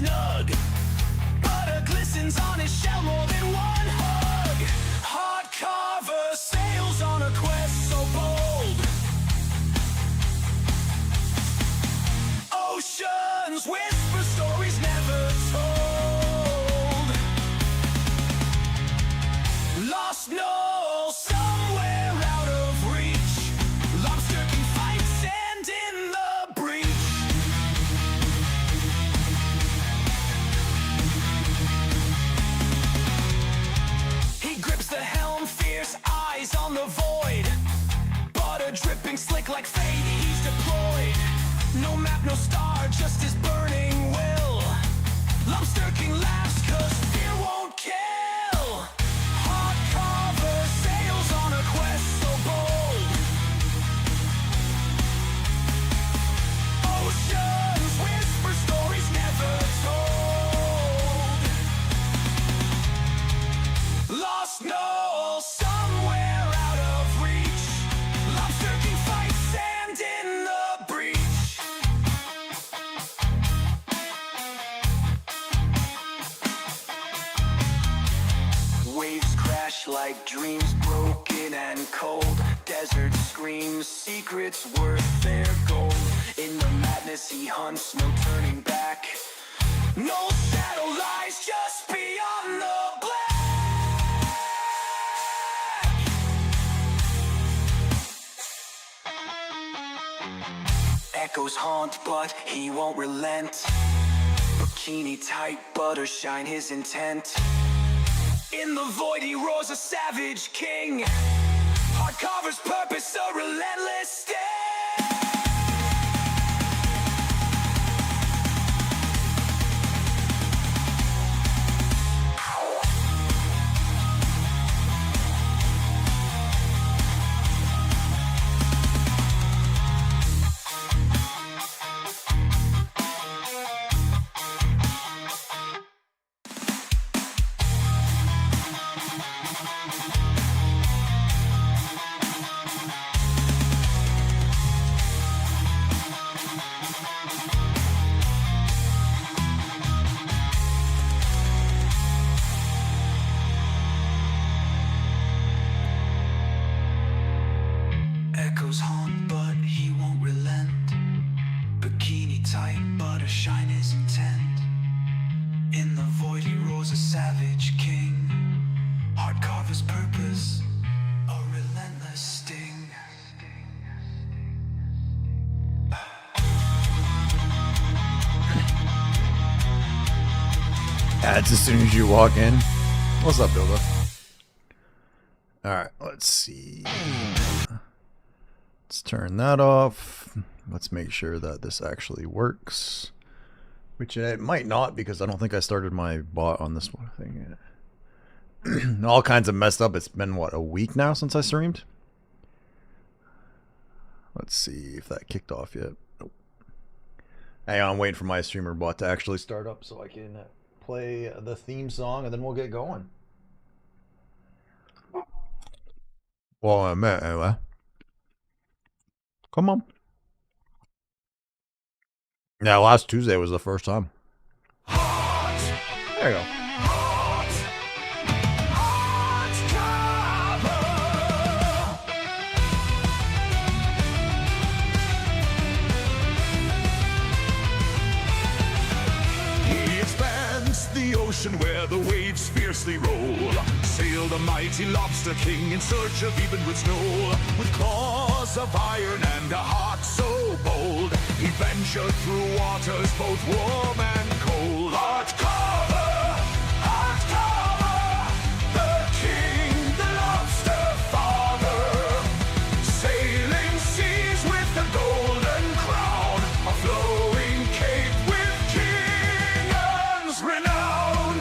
snug. Butter glistens on his shell, more than one hug. Heartcarver sails on a quest so bold. Oceans whisper stories never told. Lost Noel somewhere out of reach. Lobster can fight sand in the breach. He grips the helm, fierce eyes on the void. Butter dripping slick like fate, he's deployed. No map, no star, just his burning will. Lobster King laughs cause fear won't kill. Heartcarver sails on a quest so bold. Oceans whisper stories never told. Lost Noel somewhere out of reach. Lobster King fights sand in the breach. Waves crash like dreams broken and cold. Desert screams, secrets worth their gold. In the madness he hunts, no turning back. No shadow lies just beyond the black. Echoes haunt, but he won't relent. Bikini tight, butter shine his intent. In the void he roars a savage king. Heartcarver's purpose a relentless sting. Echoes haunt, but he won't relent. Bikini tight, butter shine his intent. In the void he roars a savage king. Heartcarver's purpose, a relentless sting. Ads as soon as you walk in. What's up, Bilbo? Alright, let's see. Let's turn that off. Let's make sure that this actually works. Which it might not, because I don't think I started my bot on this one thing yet. All kinds of messed up. It's been, what, a week now since I streamed? Let's see if that kicked off yet. Nope. Hang on, I'm waiting for my streamer bot to actually start up so I can play the theme song and then we'll get going. Well, I met anyway. Come on. Yeah, last Tuesday was the first time. There you go. He expands the ocean where the waves fiercely roll. Sail the mighty Lobster King in search of even snow. With claws of iron and a heart so bold, he ventured through waters both warm and cold. Heartcarver, Heartcarver, the king, the lobster father. Sailing seas with the golden crown, a flowing cape with king's renown.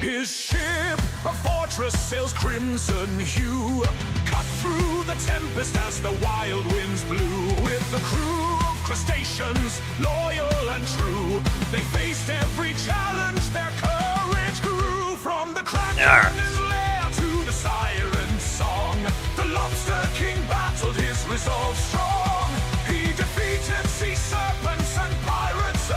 His ship, a fortress, sails crimson hue, cut through the tempest as the wild winds blew. With the crew of crustaceans, loyal and true, they faced every challenge, their courage grew. From the kraken's lair to the siren's song, the Lobster King battled his resolve strong. He defeated sea serpents and pirates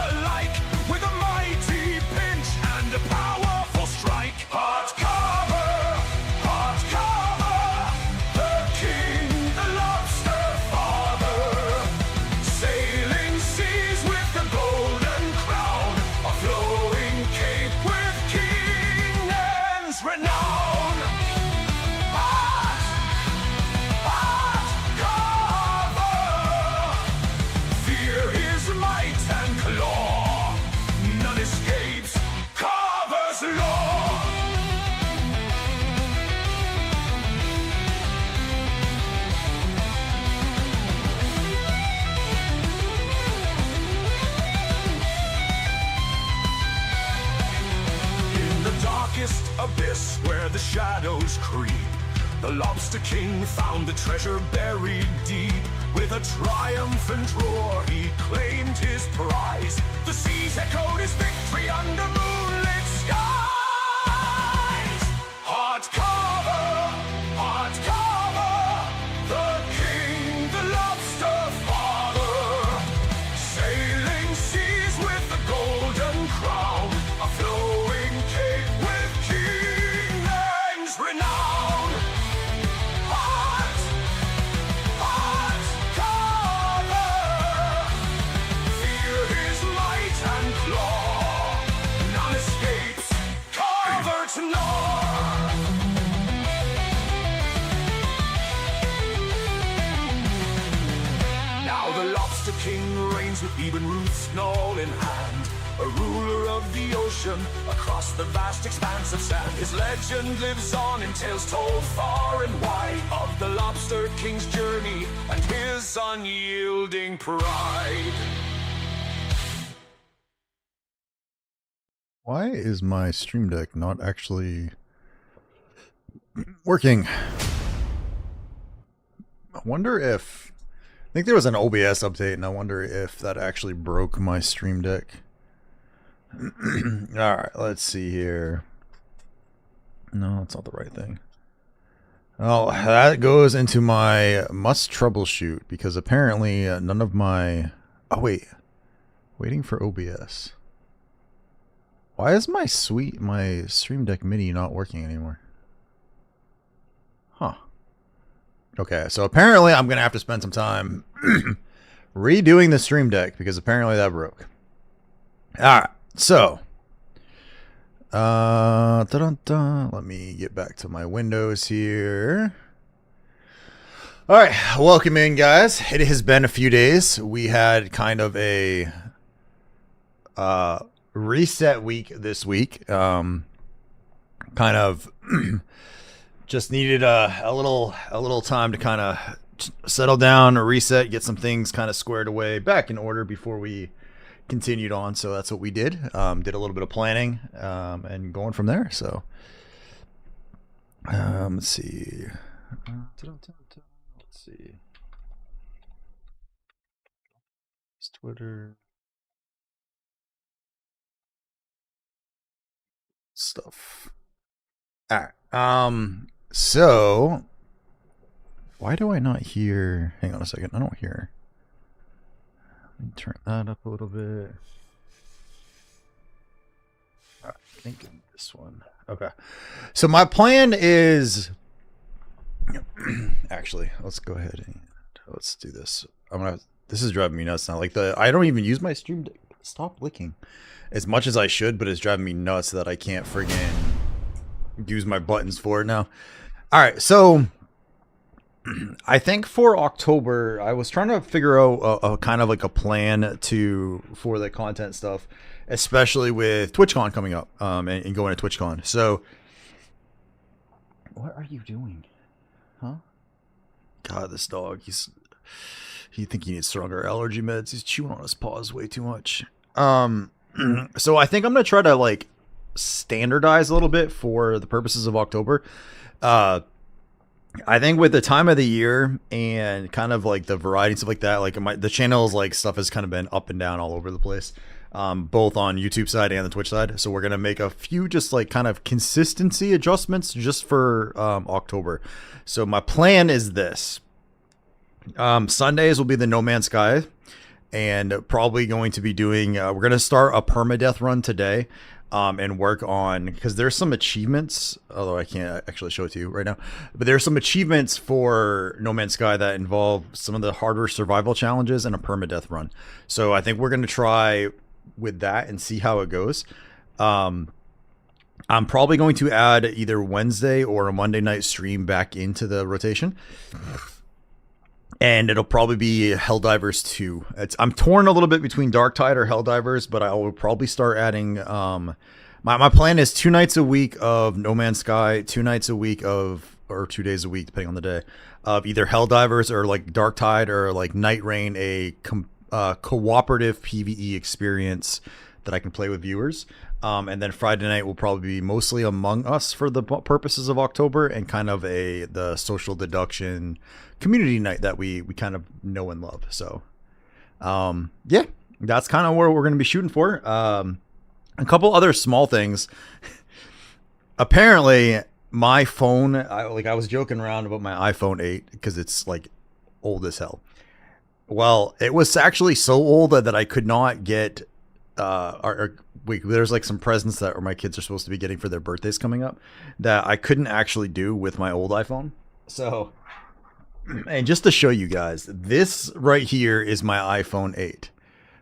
darkest abyss where the shadows creep, the Lobster King found the treasure buried deep. With a triumphant roar, he claimed his prize. The seas echoed his victory under moonlit skies. Heartcarver, Heartcarver, the king, the lobster father, sailing seas with the golden crown, a flowing cape with king Ang's renown. Heartcarver, fear his might and claw, none escapes, Carver to gnaw. Now the Lobster King reigns with Eben Ruth's Knoll in hand, a ruler of the ocean across the vast expanse of sand. His legend lives on in tales told far and wide of the Lobster King's journey and his unyielding pride. Why is my Stream Deck not actually working? I wonder if... I think there was an OBS update, and I wonder if that actually broke my Stream Deck. Alright, let's see here. No, it's not the right thing. Oh, that goes into my must troubleshoot, because apparently none of my... Oh, wait. Waiting for OBS. Why is my Stream Deck Mini not working anymore? Huh. Okay, so apparently I'm going to have to spend some time redoing the Stream Deck, because apparently that broke. Alright, so... let me get back to my Windows here. Alright, welcome in, guys. It has been a few days. We had kind of a reset week this week. Kind of just needed a little time to kind of settle down, reset, get some things kind of squared away, back in order before we continued on. So that's what we did. Did a little bit of planning and going from there. So let's see. Let's see. It's Twitter stuff. All right. So why do I not hear? Hang on a second. I don't hear. Let me turn that up a little bit. All right, I think this one. Okay. So my plan is actually, let's go ahead and let's do this. This is driving me nuts now. Like I don't even use my Stream Deck. Stop licking. As much as I should, but it's driving me nuts that I can't friggin' use my buttons for it now. All right, so I think for October, I was trying to figure out a kind of like a plan for the content stuff, especially with TwitchCon coming up and going to TwitchCon. So, what are you doing? Huh? God, this dog, he think he needs stronger allergy meds. He's chewing on his paws way too much. So I think I'm gonna try to like standardize a little bit for the purposes of October. I think with the time of the year and kind of like the variety and stuff like that, like the channel's like stuff has kind of been up and down all over the place, both on YouTube side and the Twitch side. So we're gonna make a few just like kind of consistency adjustments just for October. So my plan is this: Sundays will be the No Man's Sky, and probably going to be doing. We're gonna start a permadeath run today. And work on, because there's some achievements, although I can't actually show it to you right now, but there's some achievements for No Man's Sky that involve some of the harder survival challenges and a permadeath run. So I think we're going to try with that and see how it goes. I'm probably going to add either Wednesday or a Monday night stream back into the rotation. And it'll probably be Helldivers 2. I'm torn a little bit between Dark Tide or Helldivers, but I will probably start adding... my plan is 2 nights a week of No Man's Sky, 2 nights a week of... or 2 days a week, depending on the day, of either Helldivers or like Dark Tide or like Night Rain, a cooperative PvE experience that I can play with viewers. And then Friday night will probably be mostly Among Us for the purposes of October, and kind of the social deduction community night that we kind of know and love. So, yeah, that's kind of where we're going to be shooting for. A couple other small things. Apparently, my phone, I was joking around about my iPhone 8 because it's like old as hell. Well, it was actually so old that I could not get there's like some presents that my kids are supposed to be getting for their birthdays coming up that I couldn't actually do with my old iPhone. So, and just to show you guys, this right here is my iPhone 8.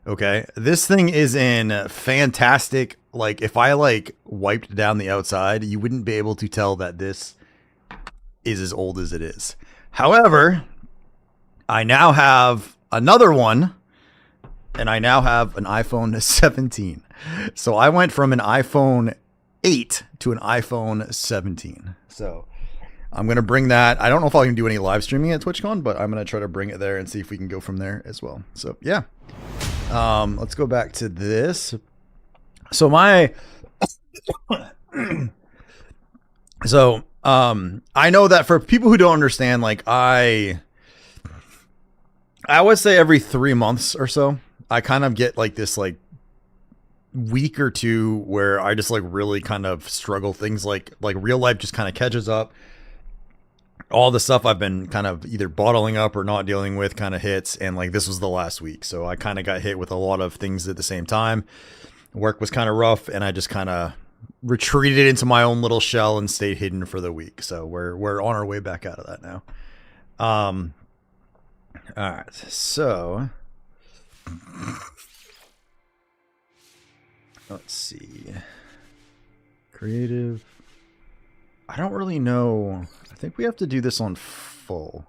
Okay, this thing is in fantastic, like if I like wiped down the outside, you wouldn't be able to tell that this is as old as it is. However, I now have another one, and I now have an iPhone 17. So I went from an iPhone 8 to an iPhone 17. So I'm going to bring that. I don't know if I can do any live streaming at TwitchCon, but I'm going to try to bring it there and see if we can go from there as well. So yeah. Let's go back to this. So I know that for people who don't understand, like I would say every 3 months or so, I kind of get like this like week or two where I just like really kind of struggle. Things like real life just kind of catches up. All the stuff I've been kind of either bottling up or not dealing with kind of hits, and like this was the last week, so I kind of got hit with a lot of things at the same time. Work was kind of rough, and I just kind of retreated into my own little shell and stayed hidden for the week. So we're on our way back out of that now. All right, so let's see. Creative. I don't really know. I think we have to do this on full.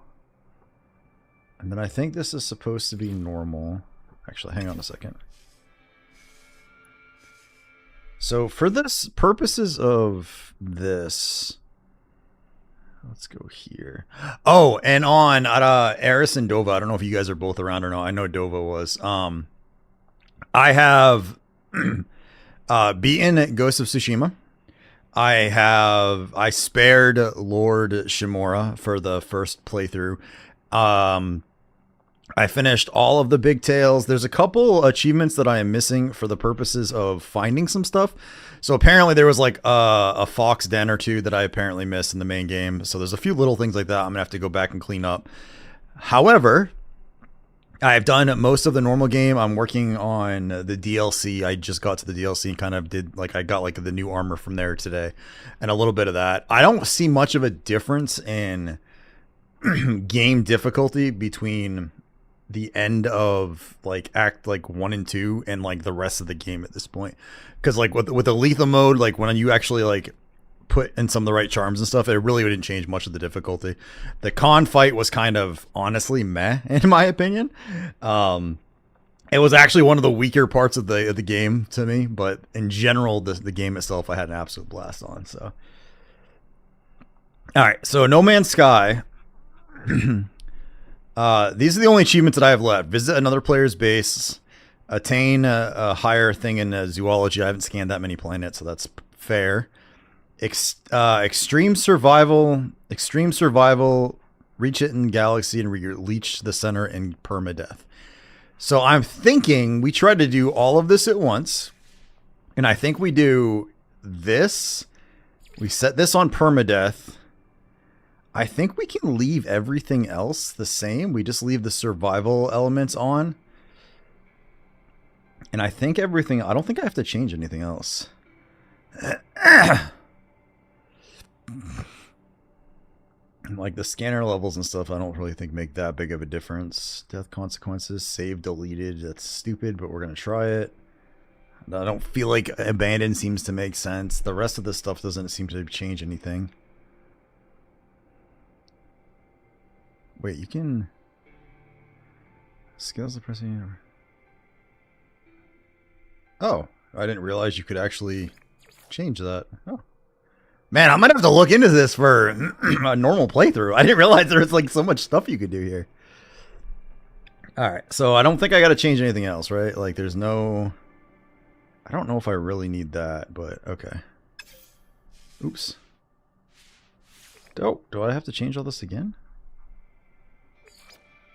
And then I think this is supposed to be normal. Actually, hang on a second. So for this purposes of this, let's go here. Oh, and on Eris and Dova, I don't know if you guys are both around or not. I know Dova was. I have beaten Ghost of Tsushima. I spared Lord Shimura for the first playthrough. I finished all of the big tales. There's a couple achievements that I am missing for the purposes of finding some stuff. So apparently there was like a fox den or two that I apparently missed in the main game. So there's a few little things like that I'm gonna have to go back and clean up. However, I've done most of the normal game. I'm working on the DLC. I just got to the DLC and kind of did like I got like the new armor from there today and a little bit of that. I don't see much of a difference in game difficulty between the end of like act like 1 and 2 and like the rest of the game at this point. Cause like with the lethal mode, like when you actually like put in some of the right charms and stuff, it really didn't change much of the difficulty. The con fight was kind of honestly meh in my opinion. It was actually one of the weaker parts of the game to me, but in general, the game itself I had an absolute blast on. So, all right, so No Man's Sky. These are the only achievements that I have left. Visit another player's base, attain a higher thing in zoology. I haven't scanned that many planets, so that's fair. Extreme survival, reach it in galaxy and reach the center in permadeath. So I'm thinking we try to do all of this at once, and I think we do this. We set this on permadeath. I think we can leave everything else the same. We just leave the survival elements on. And I think everything, I don't think I have to change anything else. Like the scanner levels and stuff, I don't really think make that big of a difference. Death consequences, save deleted. That's stupid, but we're going to try it. I don't feel like abandoned seems to make sense. The rest of this stuff doesn't seem to change anything. Wait, you can... Skills of pressing... Oh, I didn't realize you could actually change that. Oh. Man, I'm gonna have to look into this for a normal playthrough. I didn't realize there was like so much stuff you could do here. Alright, so I don't think I gotta change anything else, right? Like there's no... I don't know if I really need that, but okay. Oops. Oh, do I have to change all this again?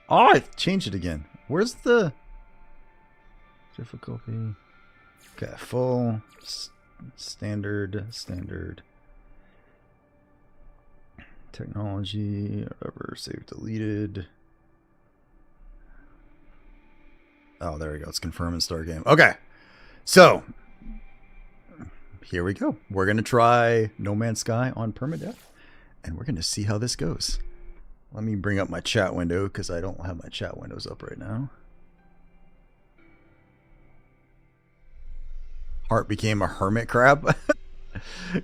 Oh, I changed it again. Where's the difficulty? Okay, full, standard, technology, whatever, save deleted. Oh, there we go. It's confirm and start game. Okay, so here we go. We're going to try No Man's Sky on Permadeath, and we're going to see how this goes. Let me bring up my chat window because I don't have my chat windows up right now. Heart became a hermit crab.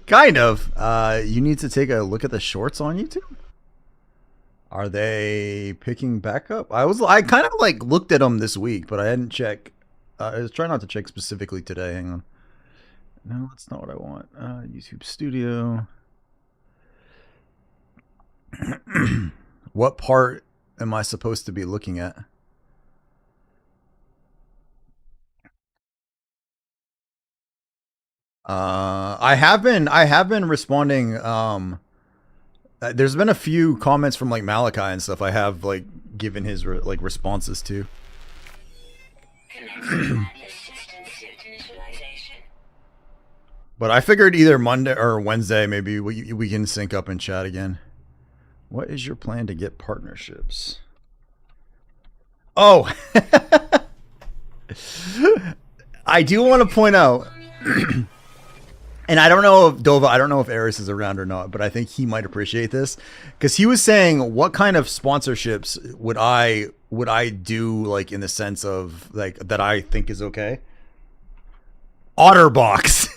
Kind of. You need to take a look at the shorts on YouTube. Are they picking back up? I kind of like looked at them this week, but I hadn't checked. I was trying not to check specifically today. Hang on. No, that's not what I want. YouTube Studio. What part am I supposed to be looking at? I have been responding. There's been a few comments from like Malachi and stuff. I have like given his responses to. But I figured either Monday or Wednesday maybe we can sync up and chat again. What is your plan to get partnerships? Oh, I do want to point out. And I don't know if Dova, I don't know if Eris is around or not, but I think he might appreciate this because he was saying, what kind of sponsorships would I do, like in the sense of like that I think is okay? Otterbox.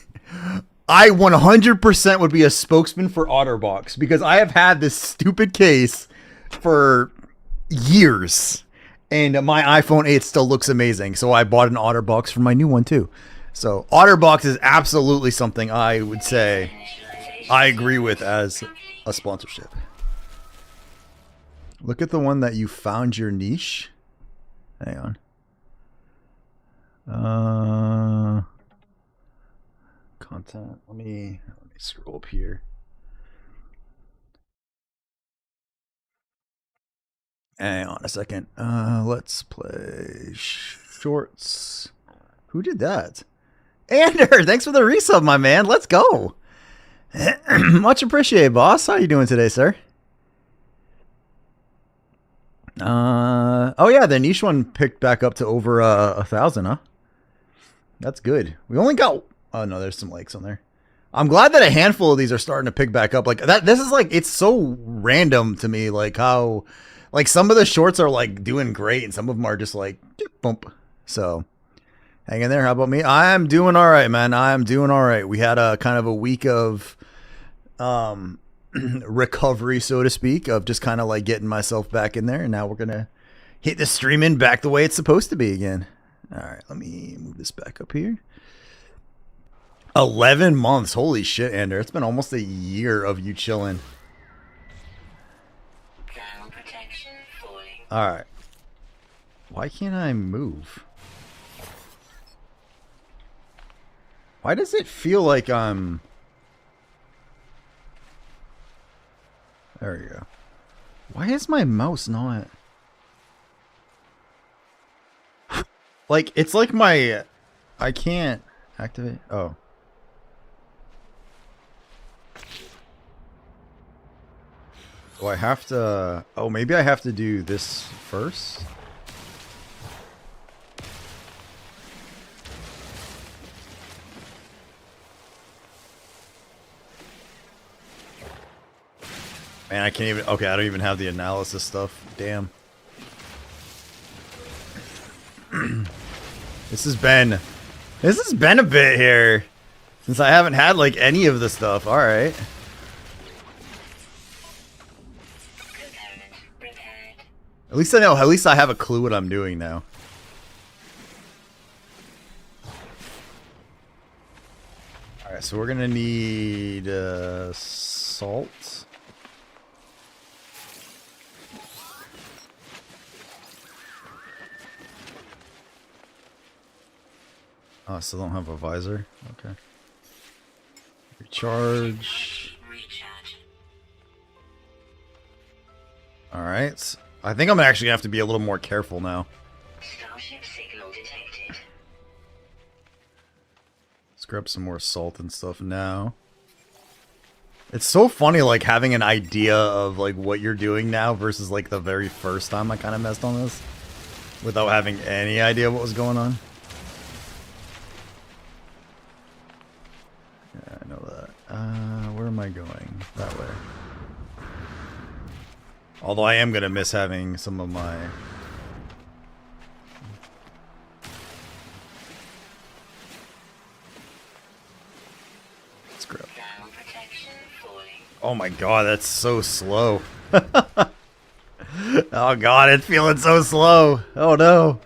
I 100% would be a spokesman for Otterbox because I have had this stupid case for years, and my iPhone 8 still looks amazing. So I bought an Otterbox for my new one too. So Otterbox is absolutely something I would say I agree with as a sponsorship. Look at the one that you found your niche. Hang on. Content. Let me scroll up here. Hang on a second. Let's play shorts. Who did that? Ander, thanks for the resub, my man. Let's go. Much appreciated, boss. How you doing today, sir? Oh yeah, the niche one picked back up to over 1,000, huh? That's good. We only got. Oh no, there's some likes on there. I'm glad that a handful of these are starting to pick back up. Like that. This is like it's so random to me. Like how, like some of the shorts are like doing great, and some of them are just like bump. So. Hang in there. How about me? I'm doing all right, man. I'm doing all right. We had a kind of a week of recovery, so to speak, of just kind of like getting myself back in there. And now we're going to hit the streaming back the way it's supposed to be again. All right, let me move this back up here. 11 months. Holy shit, Ander. It's been almost a year of you chilling. All right. Why can't I move? Why does it feel like I'm... There we go. Why is my mouse not... Like, it's like my... I can't activate... Oh. Do I have to... Oh, maybe I have to do this first? Man, I can't even... Okay, I don't even have the analysis stuff. Damn. This has been a bit here. Since I haven't had, like, any of the stuff. Alright. At least I know. At least I have a clue what I'm doing now. Alright, so we're gonna need... salt. Oh, I still don't have a visor. Okay. Recharge. Alright. I think I'm actually gonna have to be a little more careful now. Starship signal detected. Let's grab some more salt and stuff now. It's so funny, like, having an idea of, like, what you're doing now versus, like, the very first time I kind of messed on this. Without having any idea what was going on. Yeah, I know that. Where am I going? That way. Although I am going to miss having some of my... Let's grab... Oh my god, that's so slow. Oh god, it's feeling so slow. Oh no.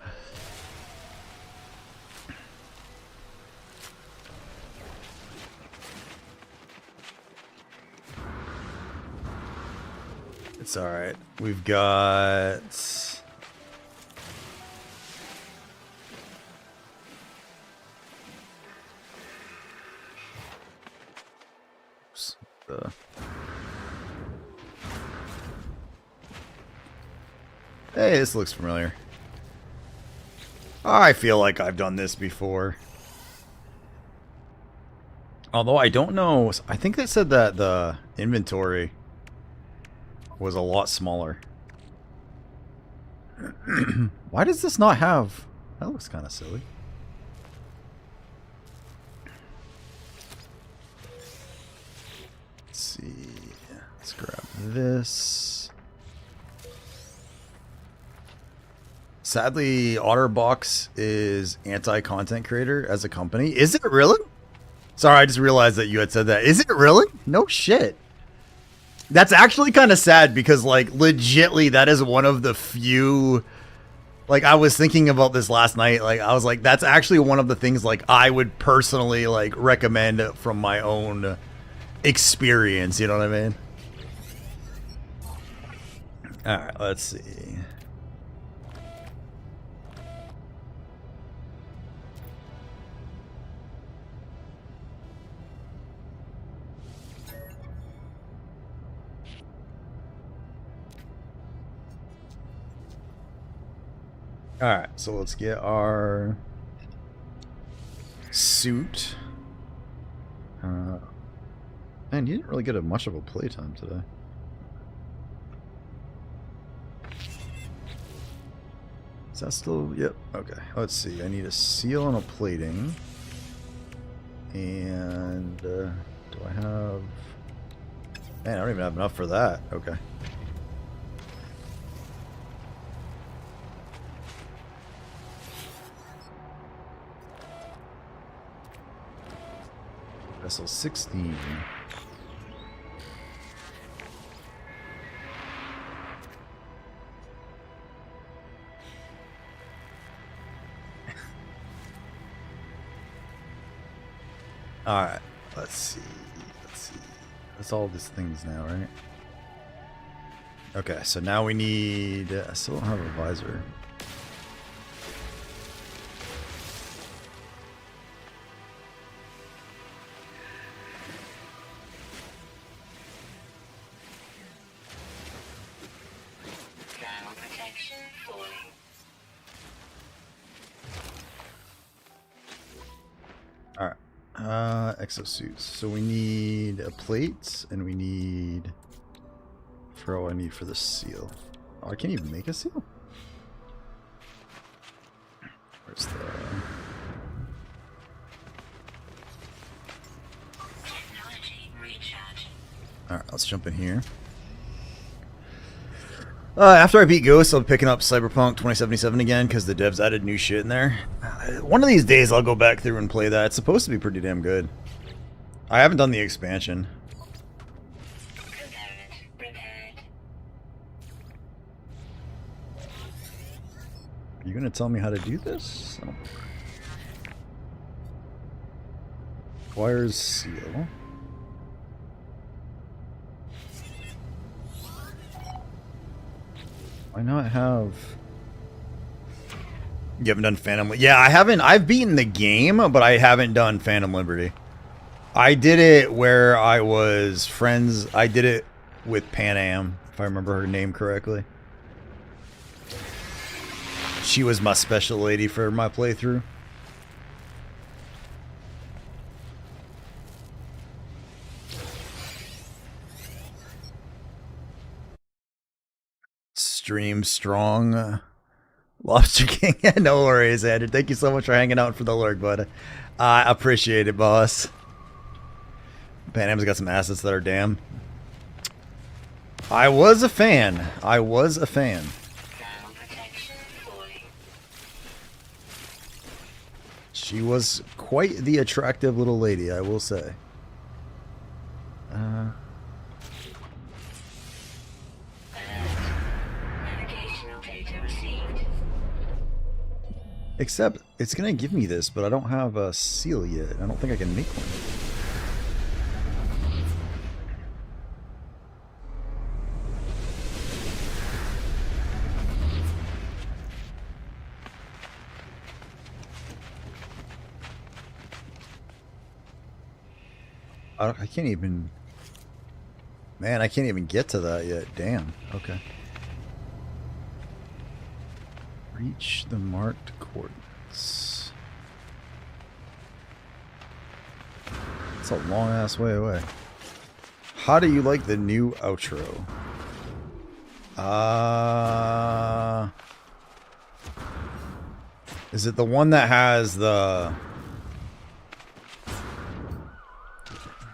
It's alright. We've got... Hey, this looks familiar. I feel like I've done this before. Although I don't know. I think they said that the inventory was a lot smaller. Why does this not have... That looks kind of silly. Let's see. Let's grab this. Sadly, Otterbox is anti-content creator as a company. Is it really? Sorry, I just realized that you had said that. Is it really? No shit. That's actually kind of sad because, like, legitly, that is one of the few... Like, I was thinking about this last night. Like, I was like, that's actually one of the things, like, I would personally, like, recommend from my own experience. You know what I mean? Alright, let's see. Alright, so let's get our suit. Man, you didn't really get much of a playtime today. Is that still... Yep, okay. Let's see, I need a seal and a plating. And, do I have... Man, I don't even have enough for that. Okay. Vessel 16. Alright, let's see. That's all these things now, right? Okay, so now we need... I still don't have a visor. Exosuits. So we need a plate, and we need... For all I need for the seal. Oh, I can't even make a seal? Where's the... Alright, let's jump in here. After I beat Ghost, I'll be picking up Cyberpunk 2077 again, because the devs added new shit in there. One of these days I'll go back through and play that. It's supposed to be pretty damn good. I haven't done the expansion. Are you gonna tell me how to do this? Oh. Requires seal. Why not have... You haven't done Phantom? Yeah, I haven't. I've beaten the game, but I haven't done Phantom Liberty. I did it where I was friends. I did it with Pan Am, if I remember her name correctly. She was my special lady for my playthrough. Stream strong. Lobster King. No worries, Andrew. Thank you so much for hanging out for the lurk, bud. I appreciate it, boss. Pan Am's got some assets that are damn. I was a fan. I was a fan. She was quite the attractive little lady, I will say. Except, it's going to give me this, but I don't have a seal yet. I don't think I can make one. I can't even... Man, I can't even get to that yet. Damn. Okay. Reach the marked coordinates. It's a long-ass way away. How do you like the new outro? Is it the one that has the...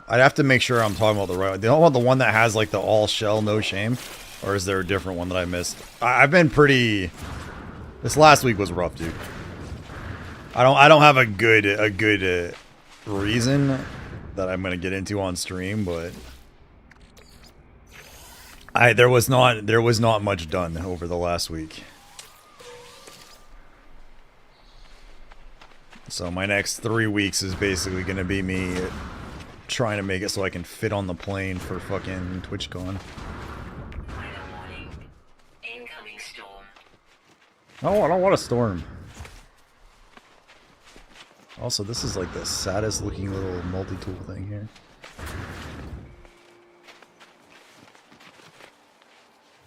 I'd have to make sure I'm talking about the right one. They don't want the one that has like the all shell, no shame? Or is there a different one that I missed? I've been pretty... This last week was rough, dude. I don't have a good reason that I'm gonna get into on stream, but there was not much done over the last week. So my next 3 weeks is basically gonna be me trying to make it so I can fit on the plane for fucking TwitchCon. Oh, I don't want a storm. Also, this is like the saddest looking little multi-tool thing here.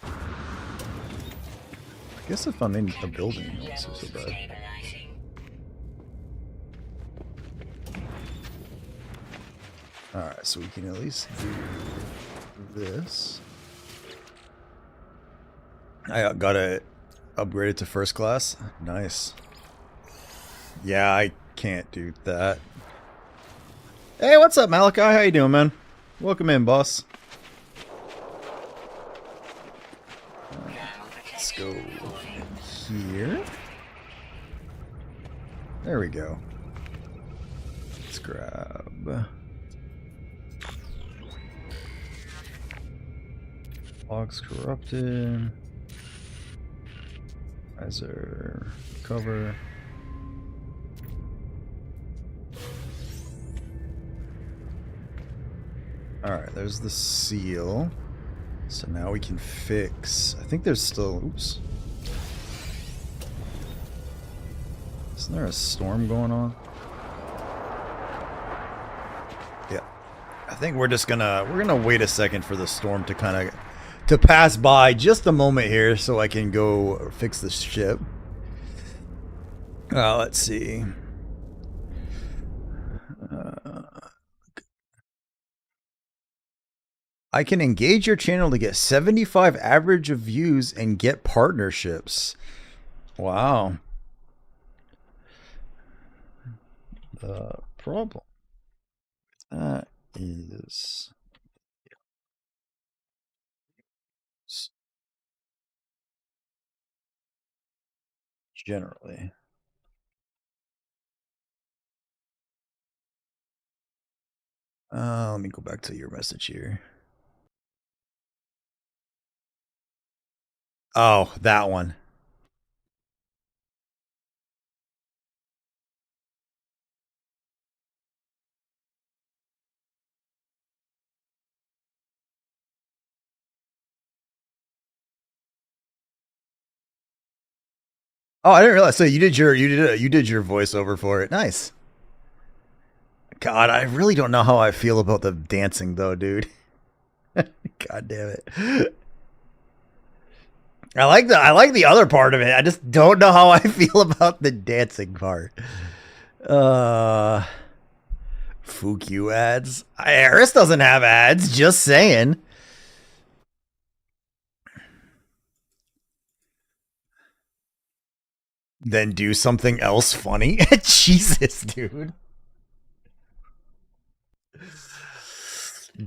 I guess if I'm in a building, it's also so bad. Alright, so we can at least do this. I got it upgraded to first class. Nice. Yeah, I can't do that. Hey, what's up, Malachi? How you doing, man? Welcome in, boss. Let's go here. There we go. Let's grab... Logs corrupted. Visor cover. Alright, there's the seal. So now we can fix... I think there's still... Oops. Isn't there a storm going on? Yeah. I think we're just gonna... We're gonna wait a second for the storm to kind of... to pass by just a moment here so I can go fix the ship. Let's see. I can engage your channel to get 75 average of views and get partnerships. Wow. The problem is generally. Let me go back to your message here. Oh, that one. Oh, I didn't realize. So you did your voiceover for it. Nice. God, I really don't know how I feel about the dancing though, dude. God damn it. I like the other part of it. I just don't know how I feel about the dancing part. Uh Fuck you ads. Eris doesn't have ads, just saying. Then do something else funny. Jesus, dude.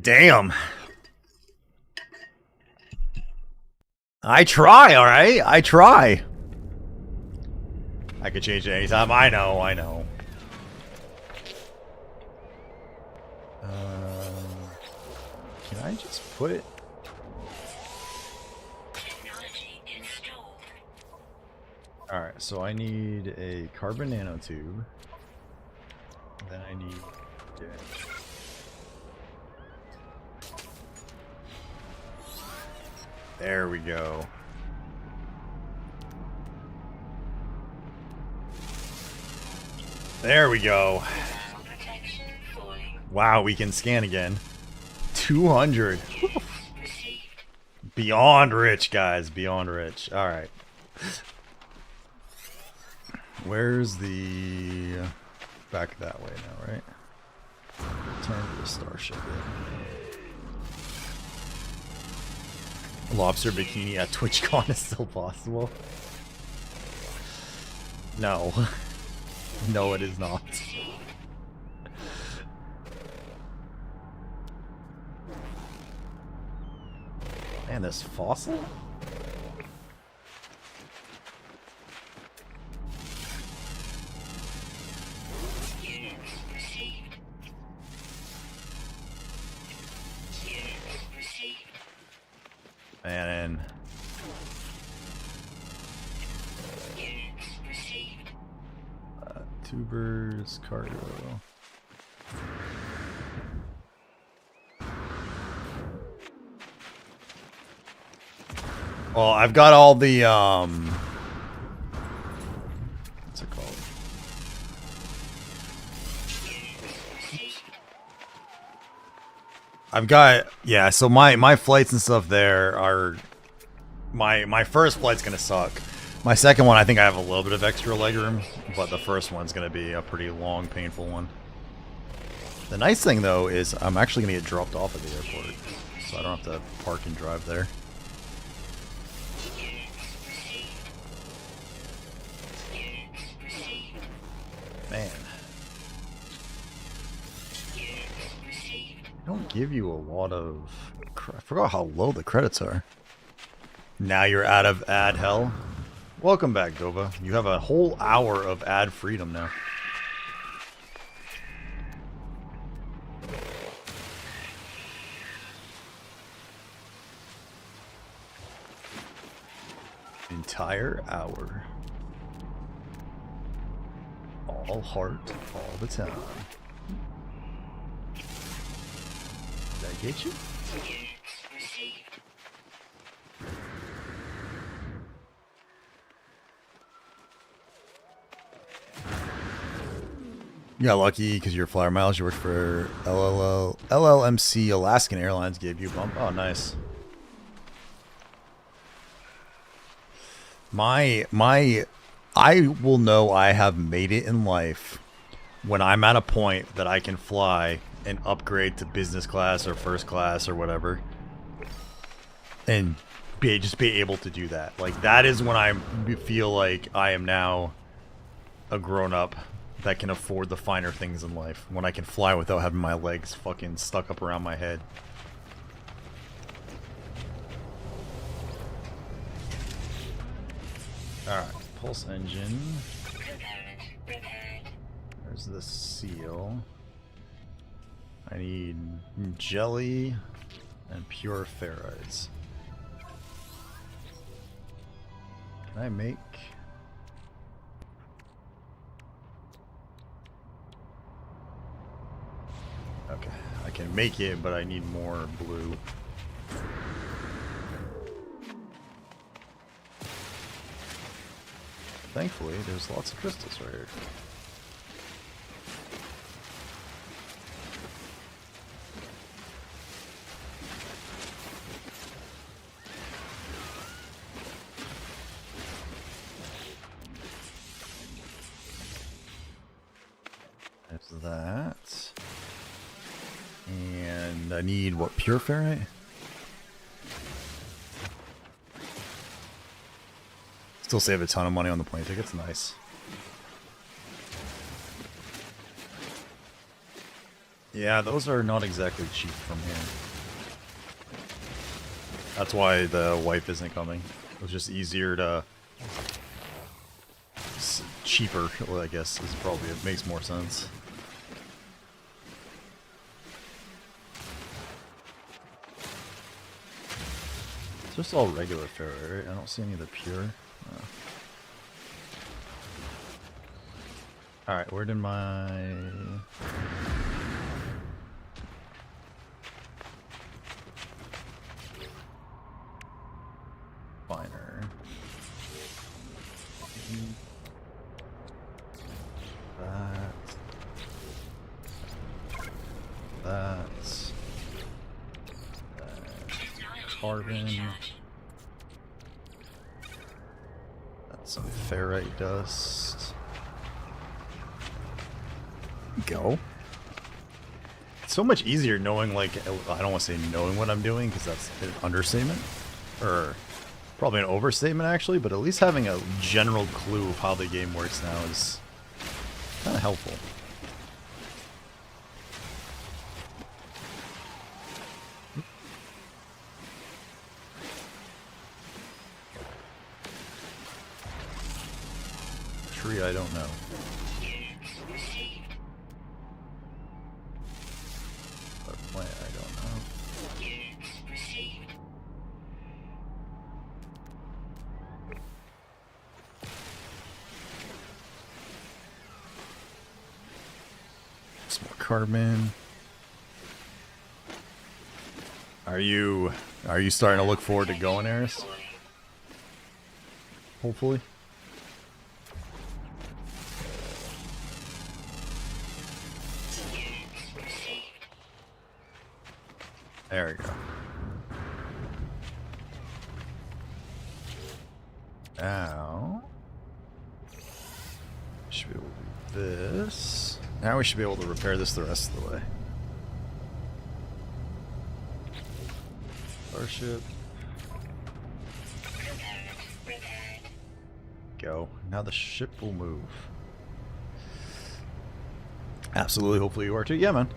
Damn. I try, all right? I try. I could change it anytime. I know, I know. Can I just put it? Technology installed. Alright, so I need a carbon nanotube. Then I need... Yeah. There we go. There we go. Protection falling. Wow, we can scan again. 200. Received. Beyond rich, guys. Beyond rich. Alright. Where's the... Back that way now, right? Return to the starship. Lobster bikini at TwitchCon is still possible. No. No, it is not. Man, this fossil? Units received. Units received. Man, Units received. tubers, cargo. Well, I've got all the, what's it called? I've got, yeah, so my flights and stuff there are, my first flight's gonna suck. My second one, I think I have a little bit of extra legroom, but the first one's gonna be a pretty long, painful one. The nice thing, though, is I'm actually gonna get dropped off at the airport, so I don't have to park and drive there. Man. They don't give you a lot of... I forgot how low the credits are. Now you're out of ad hell. Welcome back, Dova. You have a whole hour of ad freedom now. Entire hour. All heart, all the time. Did I get you? You got lucky because your flyer miles. You worked for LLMC Alaskan Airlines gave you a bump. Oh, nice. I will know I have made it in life when I'm at a point that I can fly and upgrade to business class or first class or whatever, and just be able to do that. Like, that is when I feel like I am now a grown-up that can afford the finer things in life. When I can fly without having my legs fucking stuck up around my head. Alright, pulse engine. There's the seal. I need jelly and pure ferrites. Can I make... Okay, I can make it, but I need more blue. thankfully, there's lots of crystals right here. There's that. And I need, what, pure ferrite? Still save a ton of money on the plane tickets, nice. Yeah, those are not exactly cheap from here. That's why the wipe isn't coming. It was just easier to... cheaper, well, I guess, is probably, it makes more sense. It's just all regular ferrite, right? I don't see any of the pure. Oh. Alright, where did my... Finer. That. Carbon. That's some ferrite dust. Go. It's so much easier knowing, like, I don't want to say knowing what I'm doing because that's an understatement. Or probably an overstatement, actually, but at least having a general clue of how the game works now is kind of helpful. Tree, I don't know. But plant, I don't know. Some more carbon. Are you starting to look forward to going, Eris? Hopefully. There we go. Now, should be able to do this. Now we should be able to repair this the rest of the way. Starship. Go. Now the ship will move. Absolutely. Hopefully you are too. Yeah, man.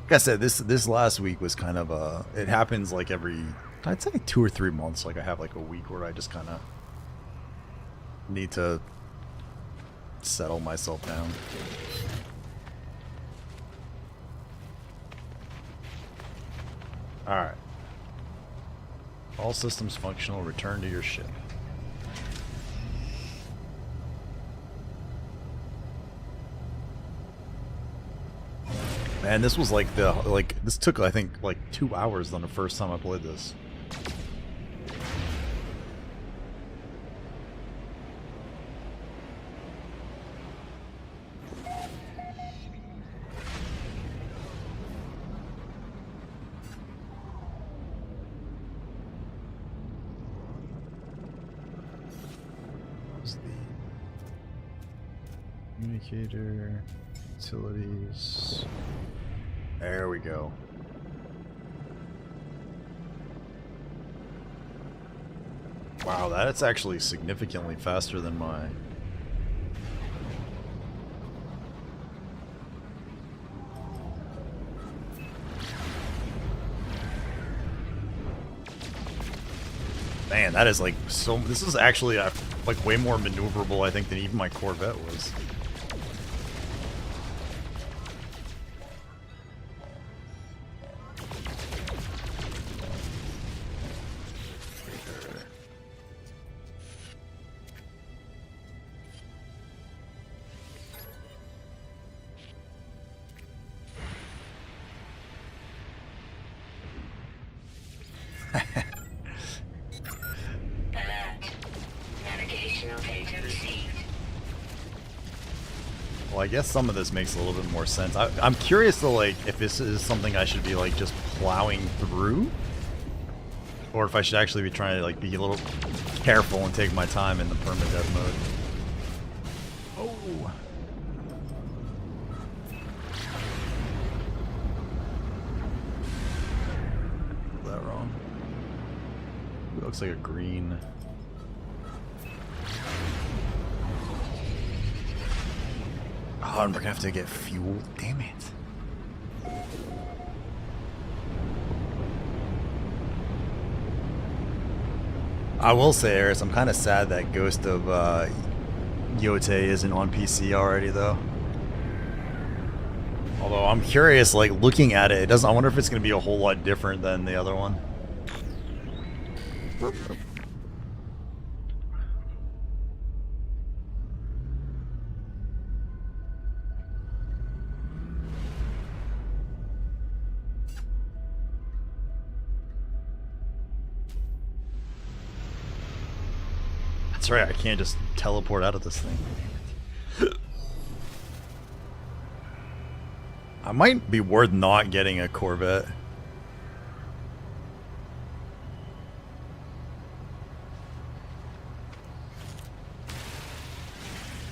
Like I said, this last week was kind of a... It happens like every... I'd say 2 or 3 months. Like I have like a week where I just kind of need to settle myself down. Alright. All systems functional. Return to your ship. Man, this was like this took, I think, like 2 hours than the first time I played this. What's the communicator, utilities? There we go. Wow, that's actually significantly faster than my... Man, that is like so... This is actually like way more maneuverable, I think, than even my Corvette was. I guess some of this makes a little bit more sense. I'm curious though, like, if this is something I should be like just plowing through, or if I should actually be trying to like be a little careful and take my time in the permadeath mode. Oh. Is that wrong? It looks like a green. Oh, and we're gonna have to get fuel. Damn it. I will say, Eris, I'm kind of sad that Ghost of Yote isn't on PC already, though. Although I'm curious, like looking at it, I wonder if it's gonna be a whole lot different than the other one. That's right, I can't just teleport out of this thing. I might be worth not getting a Corvette.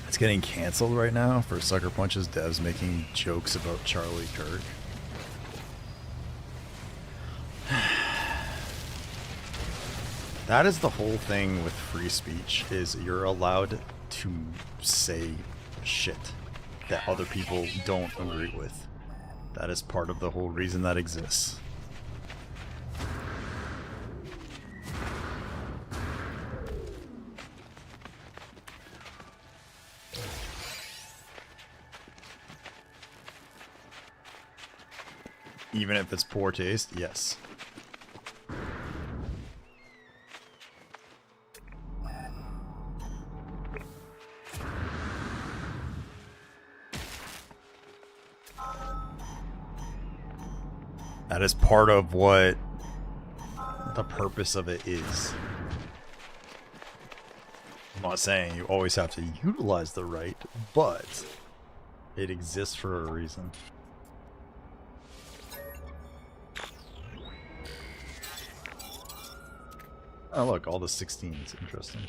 It's getting canceled right now for Sucker Punch's devs making jokes about Charlie Kirk. That is the whole thing with free speech, is you're allowed to say shit that other people don't agree with. That is part of the whole reason that exists. Even if it's poor taste, yes. That is part of what the purpose of it is. I'm not saying you always have to utilize the right, but it exists for a reason. Oh look, all the 16s, interesting.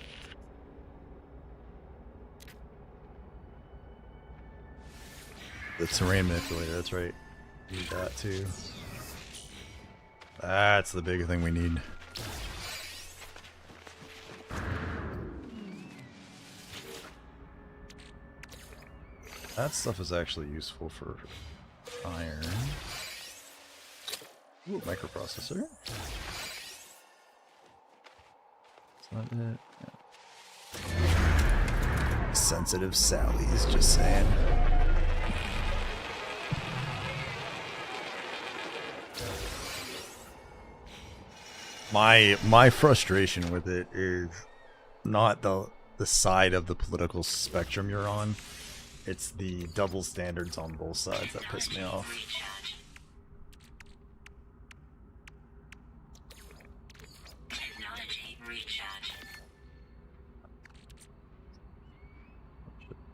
The terrain manipulator, that's right. Need that too. That's the big thing we need. That stuff is actually useful for iron. Ooh, microprocessor. Is that it? Yeah. Sensitive Sally's, just saying. My frustration with it is not the side of the political spectrum you're on. It's the double standards on both sides that piss me off. Technology recharge.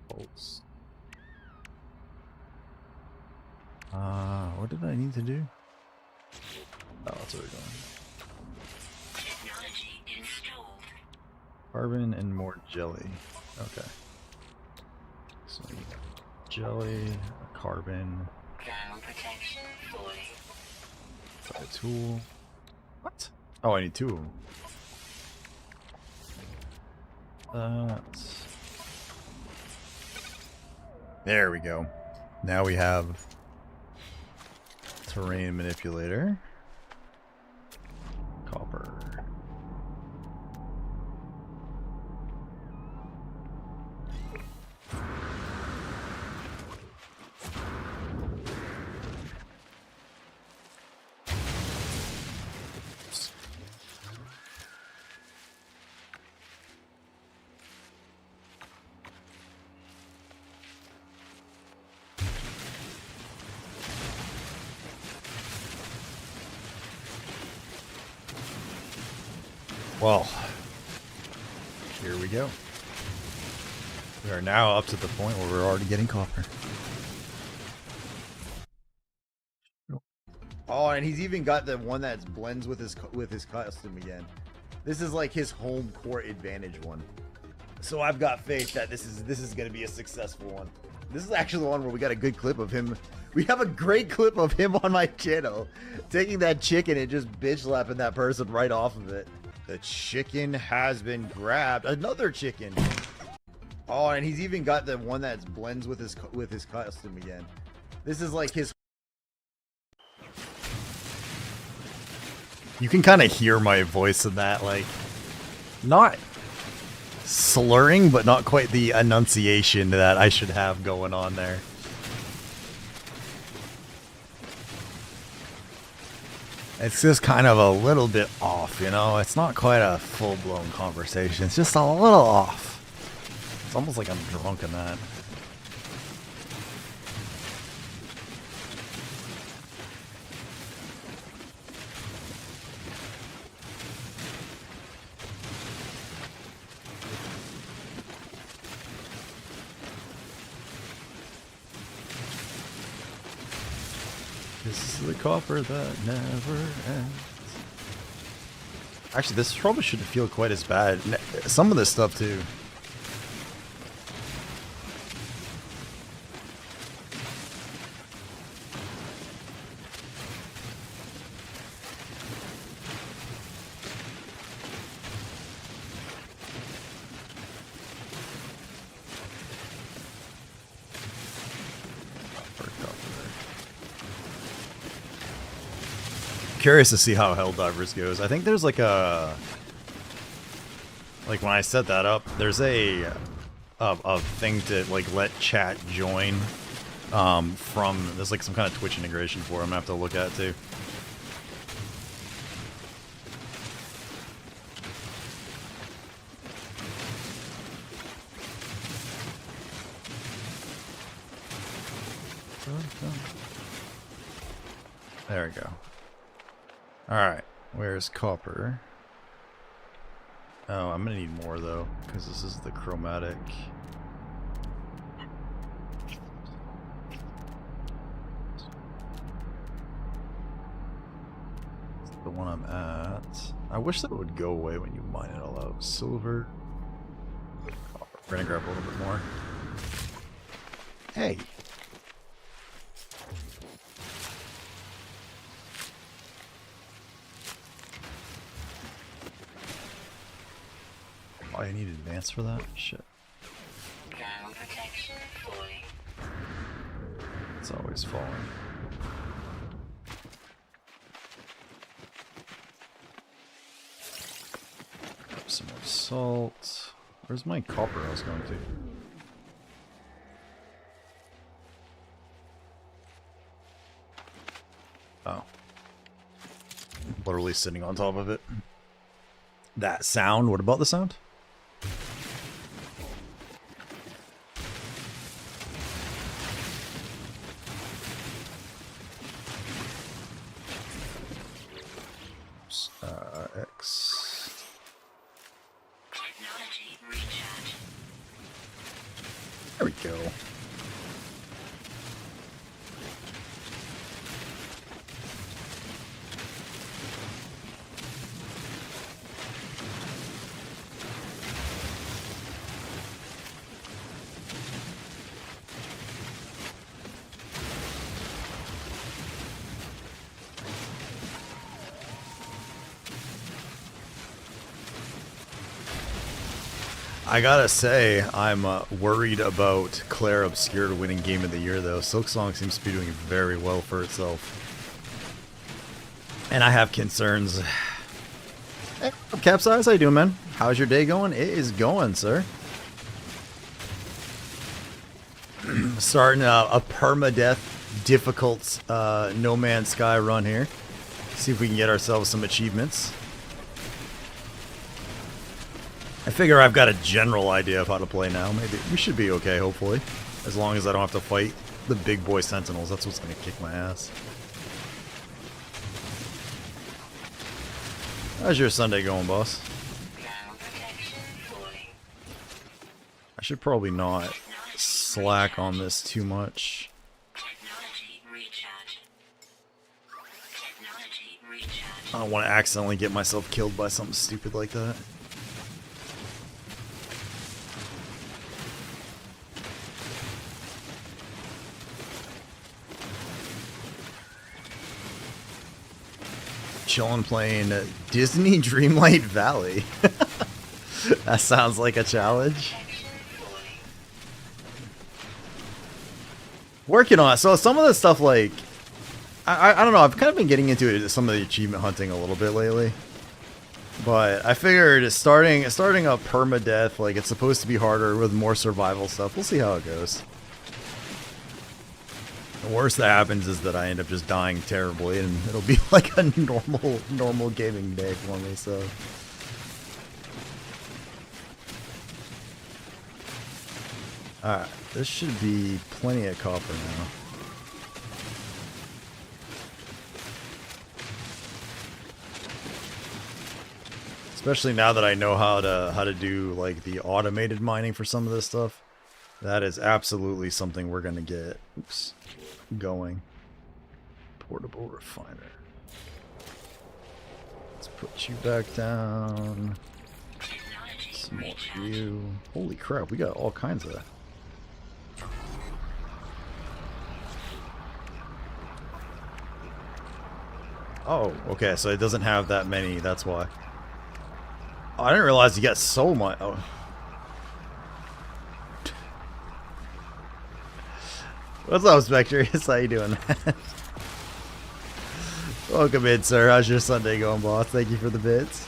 Bolts. What did I need to do? Oh, that's where we're going. Technology installed. Carbon and more jelly. Okay. So jelly, carbon. Thermal protection fully. A tool. What? Oh, I need two of them. There we go. Now we have terrain manipulator. Copper. Well, here we go. We are now up to the point where we're already getting copper. Oh, and he's even got the one that blends with his custom again. This is like his home court advantage one. So I've got faith that this is going to be a successful one. This is actually the one where we got a good clip of him. We have a great clip of him on my channel taking that chicken and just bitch slapping that person right off of it. The chicken has been grabbed. Another chicken. Oh, and he's even got the one that blends with his custom again. This is like his. You can kind of hear my voice in that, like, not slurring, but not quite the enunciation that I should have going on there. It's just kind of a little bit off, you know? It's not quite a full-blown conversation. It's just a little off. It's almost like I'm drunk in that. This is the copper that never ends. Actually, this probably shouldn't feel quite as bad. Some of this stuff, too. Curious to see how Helldivers goes. I think there's like a, like when I set that up, there's a thing to like let chat join from, there's like some kind of Twitch integration for it. I'm gonna have to look at it too. There we go. Alright, where's copper? Oh, I'm gonna need more though, because this is the chromatic. It's the one I'm at. I wish that it would go away when you mine it all out. Silver. Copper. We're gonna grab a little bit more. Hey! Oh, I need advance for that? Shit. Ground protection fully. It's always falling. Grab some more salt. Where's my copper I was going to? Oh. Literally sitting on top of it. That sound, what about the sound? X. Technology recharge. There we go. I gotta say, I'm worried about Claire Obscure winning Game of the Year, though. Silksong seems to be doing very well for itself. And I have concerns. Hey, Capsize, how you doing, man? How's your day going? It is going, sir. Starting a permadeath, difficult No Man's Sky run here. See if we can get ourselves some achievements. I figure I've got a general idea of how to play now. Maybe we should be okay, hopefully. As long as I don't have to fight the big boy sentinels. That's what's going to kick my ass. How's your Sunday going, boss? Ground protection fully. I should probably not slack on this too much. Technology recharge. Technology recharge. I don't want to accidentally get myself killed by something stupid like that. Chilling playing Disney Dreamlight Valley. That sounds like a challenge. Protection fully. Working on it. So some of the stuff, like, I don't know, I've kind of been getting into it, some of the achievement hunting a little bit lately. But I figured starting a permadeath, like, it's supposed to be harder with more survival stuff. We'll see how it goes. The worst that happens is that I end up just dying terribly, and it'll be like a normal gaming day for me, so. Alright, this should be plenty of copper now. Especially now that I know how to do like the automated mining for some of this stuff. That is absolutely something we're gonna get going. Portable refiner. Let's put you back down. Technology Some more recharge. for you. Holy crap, we got all kinds of. Oh, okay, so it doesn't have that many, that's why. Oh, I didn't realize you got so much. Oh. What's up, Spectrius? How you doing? Welcome in, sir. How's your Sunday going, boss? Thank you for the bits.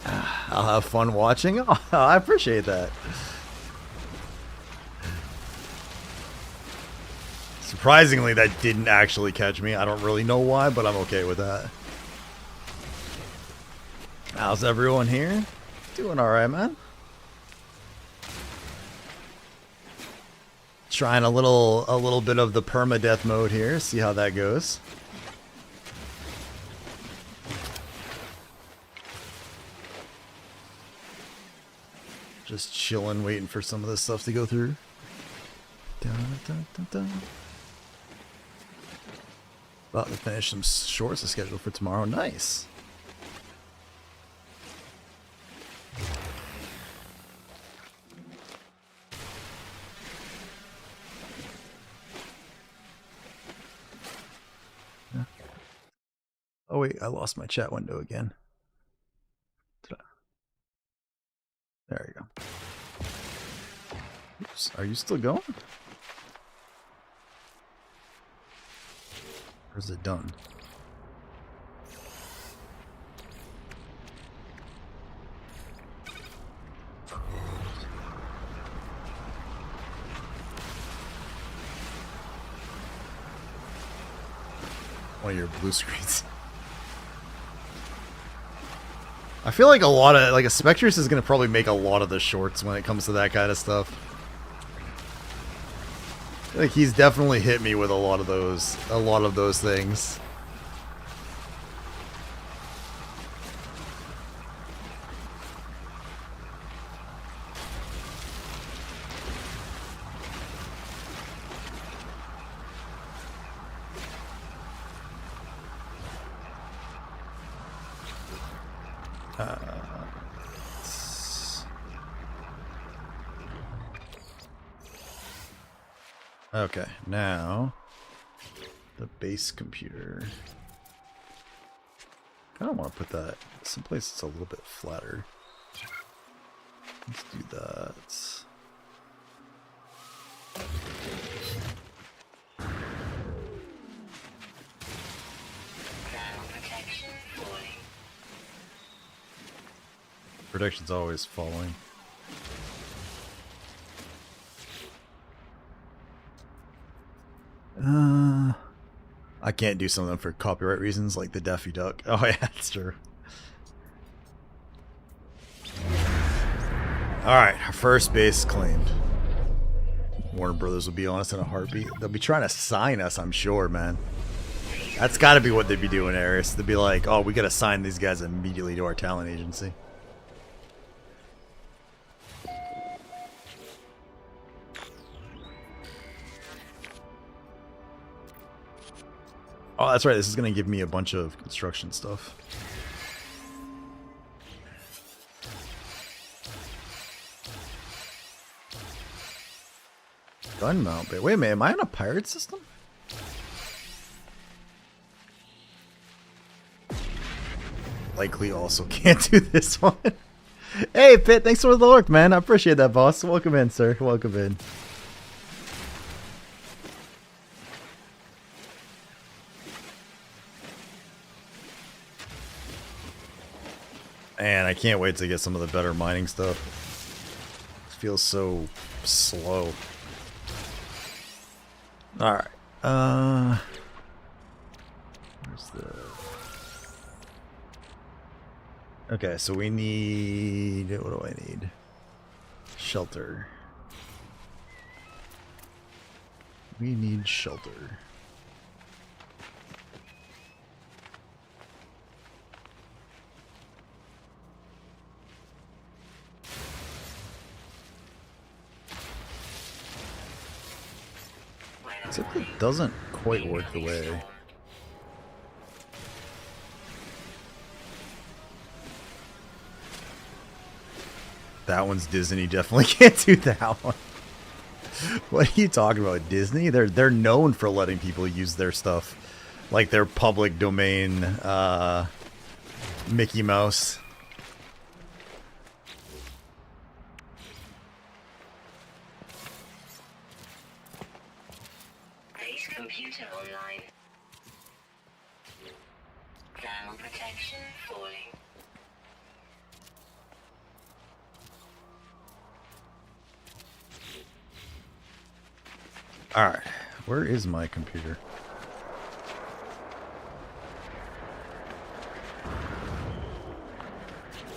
I'll have fun watching. Oh, I appreciate that. Surprisingly, that didn't actually catch me. I don't really know why, but I'm okay with that. How's everyone here? Doing alright, man. Trying a little bit of the permadeath mode here. See how that goes. Just chilling, waiting for some of this stuff to go through. Dun, dun, dun, dun. About to finish some shorts to schedule for tomorrow. Nice. Yeah. Oh wait, I lost my chat window again. There you go. Oops, are you still going? Or is it done? One of your blue screens. I feel like a Spectrius is gonna probably make a lot of the shorts when it comes to that kind of stuff. I feel like he's definitely hit me with a lot of those things. Okay, now the base computer. I don't want to put that someplace that's a little bit flatter. Let's do that. Ground protection fully. Protection's always falling. I can't do some of them for copyright reasons, like the Daffy Duck. Oh yeah, that's true. Alright, our first base claimed. Warner Brothers will be on us in a heartbeat. They'll be trying to sign us, I'm sure, man. That's gotta be what they'd be doing, Aris. They'd be like, oh, we gotta sign these guys immediately to our talent agency. Oh, that's right. This is going to give me a bunch of construction stuff. Gun mount. Wait a minute. Am I on a pirate system? Likely also can't do this one. Hey, Pitt. Thanks for the lurk, man. I appreciate that, boss. Welcome in, sir. Welcome in. Man, I can't wait to get some of the better mining stuff. It feels so slow. Alright. Where's the... Okay, so we need... What do I need? Shelter. We need shelter. Except it doesn't quite work the way. That one's Disney. Definitely can't do that one. What are you talking about, Disney? They're known for letting people use their stuff, like their public domain, Mickey Mouse. Base computer online. Thermal protection falling. Alright, where is my computer?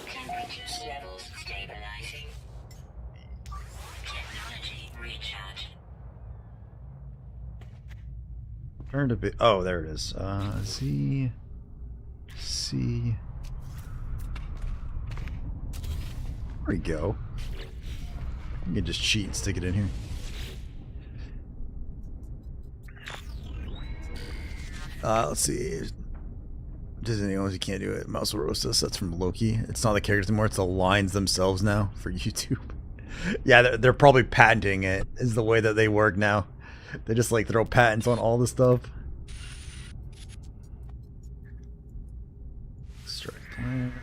Temperature levels stabilizing. Technology recharge. Turn to be. Oh, there it is. Z. C. There we go. You can just cheat and stick it in here. Let's see. Disney owns, you can't do it. Mouse will roast us. That's from Loki. It's not the characters anymore. It's the lines themselves now for YouTube. Yeah, they're probably patenting it. Is the way that they work now. They just like throw patents on all the stuff. Strike plant.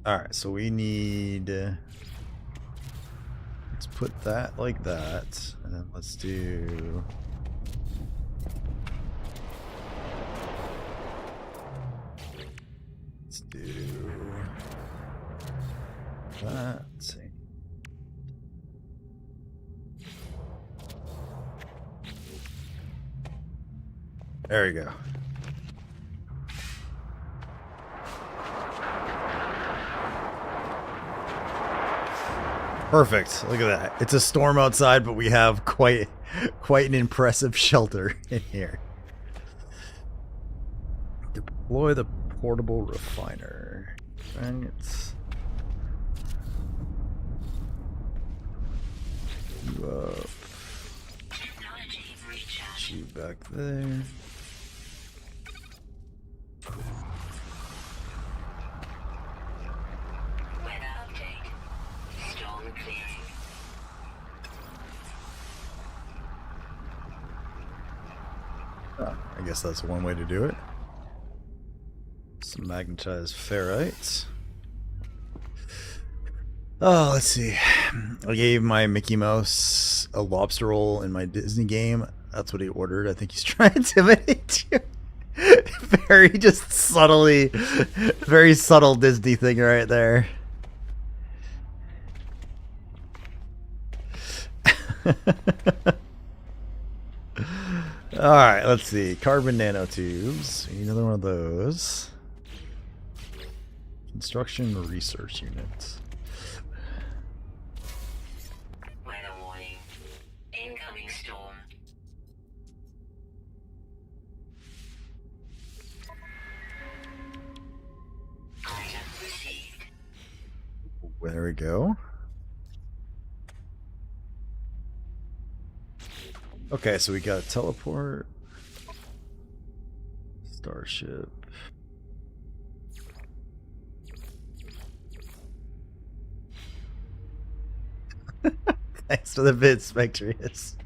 Alright, so we need... let's put that like that. And then let's do... let's do... that. Let's see. There we go. Perfect. Look at that. It's a storm outside, but we have quite an impressive shelter in here. Deploy the portable refiner. Right. You up. Technology recharge. You back there. Weather update. Storm clearing. Oh, I guess that's one way to do it. Some magnetized ferrite. Oh, let's see. I gave my Mickey Mouse a lobster roll in my Disney game. That's what he ordered. I think he's trying to intimidate you. Very just subtly, very subtle Disney thing right there. Alright, let's see. Carbon nanotubes. We need another one of those. Construction research unit. Weather warning. Incoming storm. Item received. There we go. Okay, so we got teleport, starship. Thanks for the bid, Spectrius.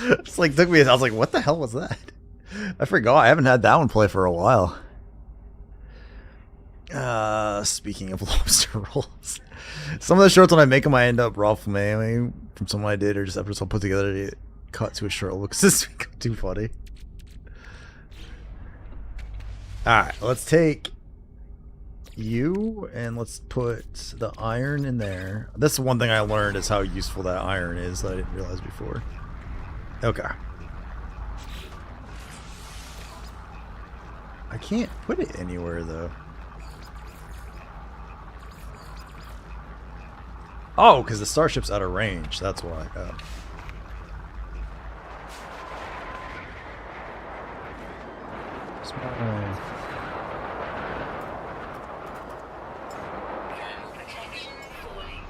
It's like took me. I was like, what the hell was that? I forgot. I haven't had that one play for a while. Speaking of lobster rolls, some of the shorts when I make them, I end up rough mainly from someone I did or just episodes I'll put together to cut to a short look. This is too funny. Alright, let's take you and let's put the iron in there. That's the one thing I learned is how useful that iron is that I didn't realize before. Okay. I can't put it anywhere though. Oh, because the starship's out of range. That's why. Oh. Thermal protection falling.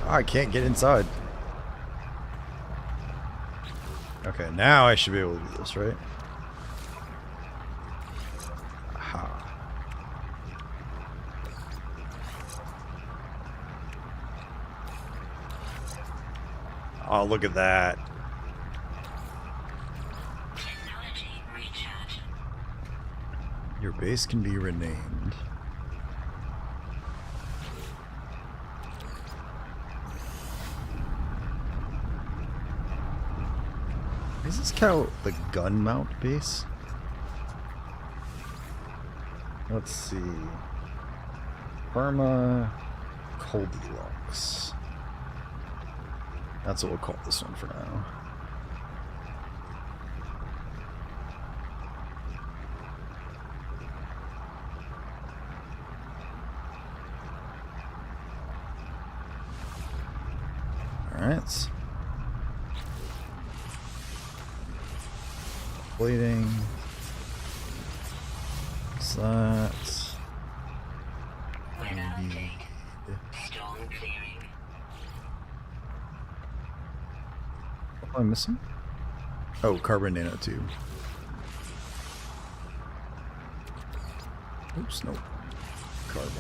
Oh, I can't get inside. Okay, now I should be able to do this, right? Aha. Oh, look at that. Technology recharge. Your base can be renamed. Is this count the gun mount base? Let's see. Goldilocks. That's what we'll call this one for now. Alright. Plating. What's that? Weather update. Storm clearing. What am I missing? Oh, carbon nanotube. Oops, nope. Carbon.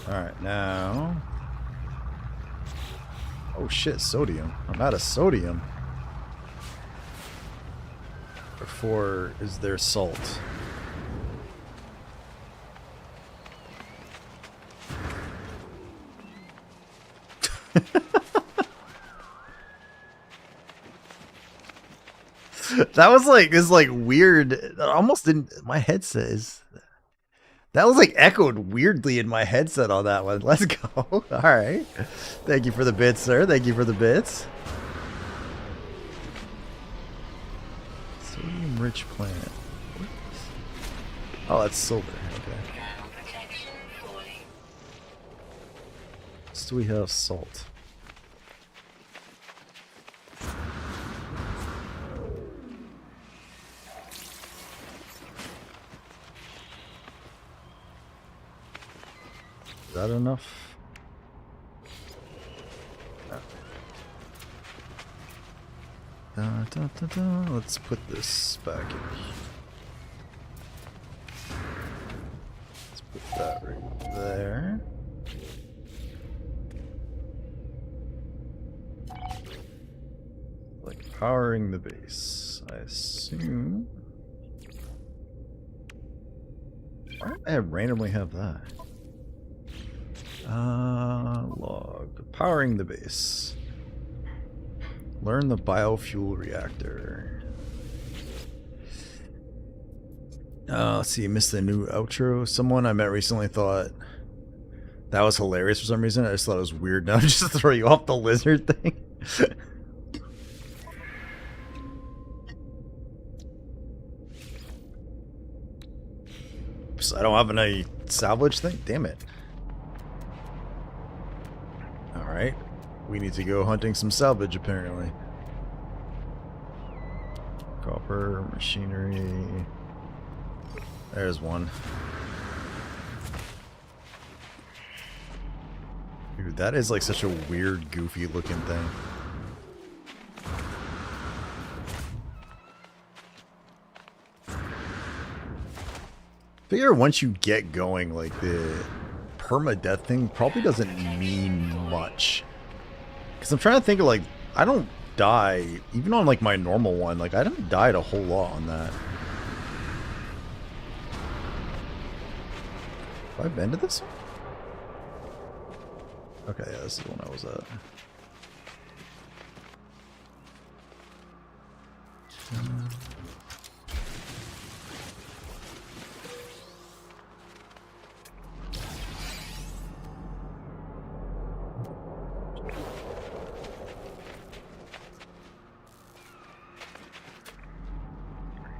Alright, now... Oh shit, sodium. I'm out of sodium. Before, is there salt? That was like this like weird. I almost didn't. My headset is. That was like echoed weirdly in my headset on that one. Let's go. All right. Thank you for the bits, sir. Thank you for the bits. Sodium rich planet. Oh, that's silver. Okay. Thermal protection falling. So we have salt. Is that enough? Let's put this back in here. Let's put that right there. Like powering the base, I assume. Why did I randomly have that? Log. Powering the base. Learn the biofuel reactor. Let's see, missed the new outro. Someone I met recently thought that was hilarious for some reason. I just thought it was weird now just to throw you off the lizard thing. Oops, I don't have any salvage thing? Damn it. Alright. We need to go hunting some salvage, apparently. Copper, machinery. There's one. Dude, that is like such a weird, goofy looking thing. Figure once you get going, like the permadeath thing probably doesn't mean much. Because I'm trying to think of like, I don't die, even on like my normal one, like I don't die a whole lot on that. Have I been to this one? Okay, yeah, this is the one I was at.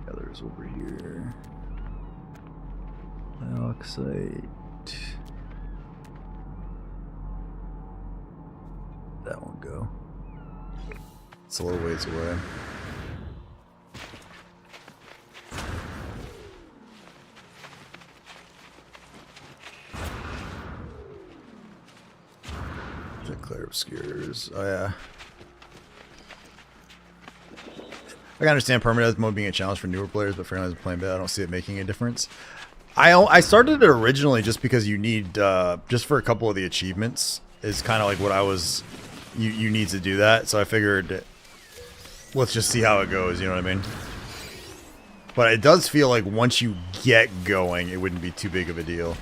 Others over here. Dioxide. That one go. It's a little ways away. The clear obscures. Oh yeah. I can understand permadeath mode being a challenge for newer players, but for anyone who's playing bad, I don't see it making a difference. I started it originally just because you need just for a couple of the achievements is kind of like what I was. You need to do that, so I figured let's just see how it goes. You know what I mean? But it does feel like once you get going, it wouldn't be too big of a deal.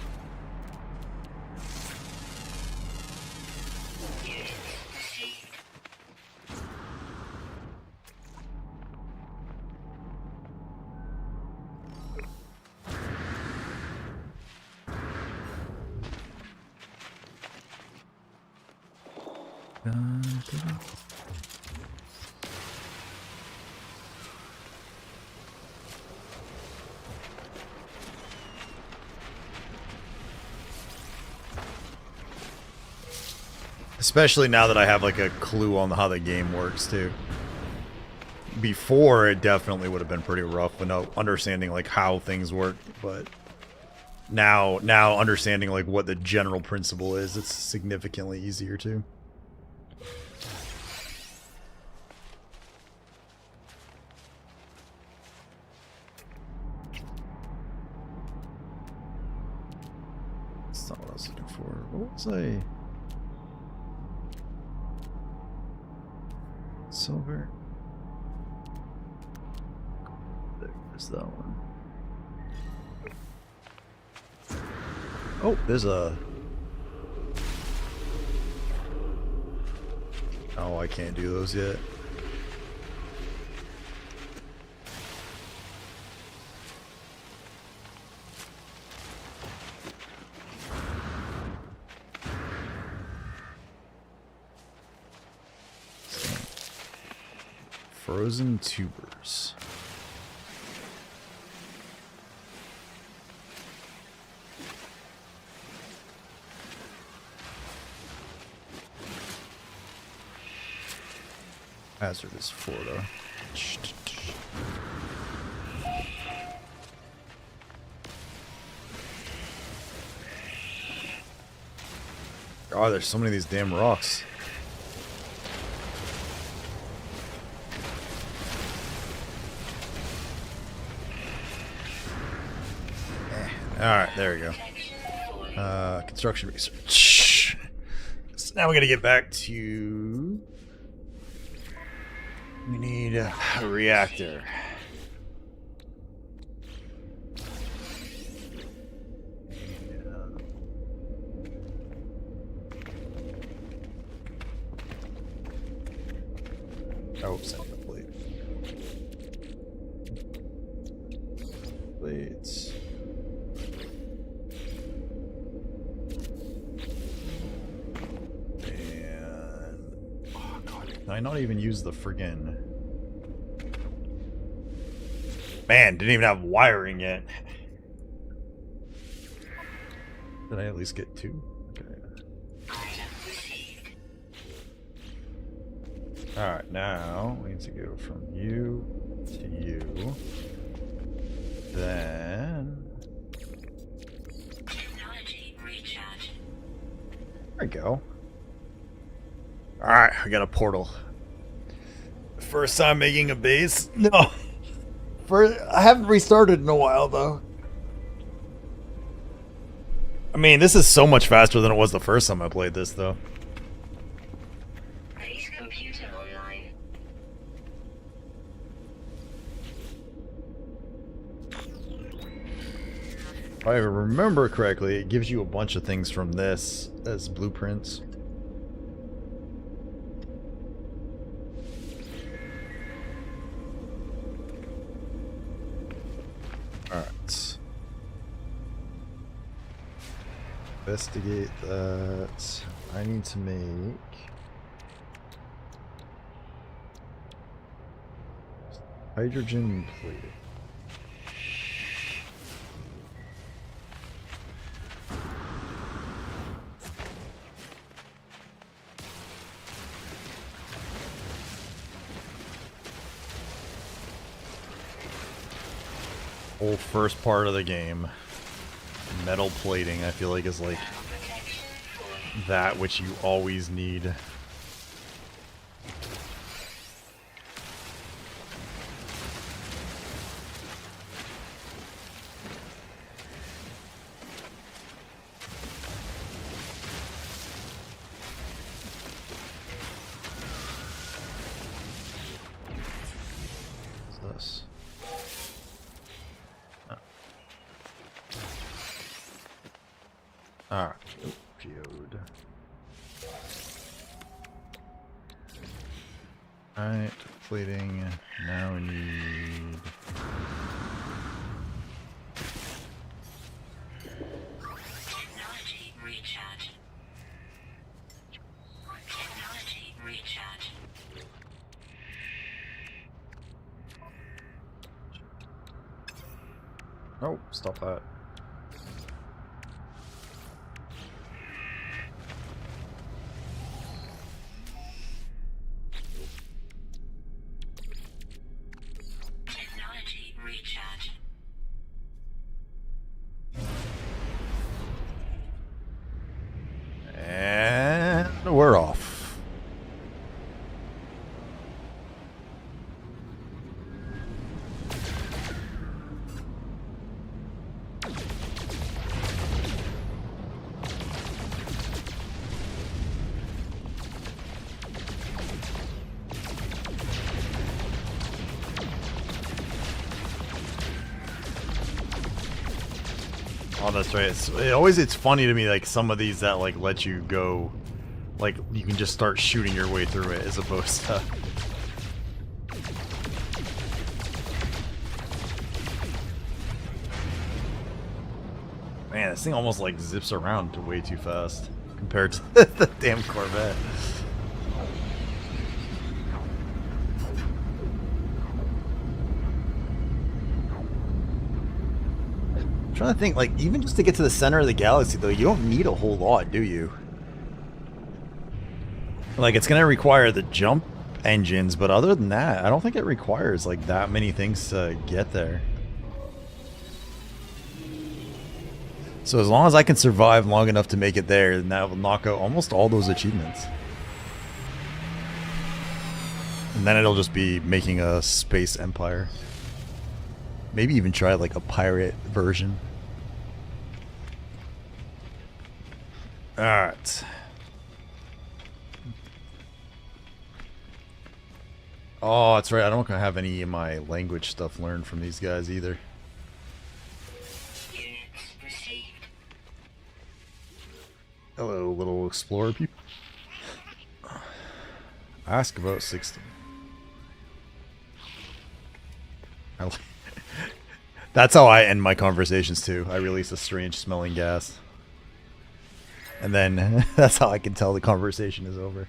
Especially now that I have like a clue on how the game works too. Before it definitely would have been pretty rough without understanding like how things work, but now understanding like what the general principle is, it's significantly easier too. That's not what I was looking for. What was I? Silver. There's that one. Oh, there's a... Oh, I can't do those yet. Frozen tubers. Hazardous Florida. Oh, there's so many of these damn rocks. Alright, there we go. Construction research. So now we gotta get back to... We need a reactor. Oh, send the plate. Plates. Can I not even use the friggin... Man, didn't even have wiring yet. Did I at least get two? Okay. Alright, now we need to go from you to you. Then... Technology recharge. There we go. I got a portal. First time making a base? No. I haven't restarted in a while, though. I mean, this is so much faster than it was the first time I played this, though. Base computer online. If I remember correctly, it gives you a bunch of things from this as blueprints. Alright. Investigate that. I need to make... hydrogen plating. Whole first part of the game, metal plating, I feel like is like that which you always need. What's this? Alright, geode. Alright, plating. Now we need... Technology recharge. Technology recharge. Oh, stop that. Technology recharge. And we're off. Oh, that's right. It's funny to me, like some of these that like let you go, like you can just start shooting your way through it as opposed to. Man, this thing almost like zips around way too fast compared to the damn Corvette. I'm trying to think, like, even just to get to the center of the galaxy, though, you don't need a whole lot, do you? Like, it's going to require the jump engines, but other than that, I don't think it requires, like, that many things to get there. So as long as I can survive long enough to make it there, then that will knock out almost all those achievements. And then it'll just be making a space empire. Maybe even try, like, a pirate version. Alright. Oh, that's right. I don't have any of my language stuff learned from these guys either. Units received. Hello, little explorer people. Ask about 60. That's how I end my conversations too. I release a strange smelling gas. And then that's how I can tell the conversation is over.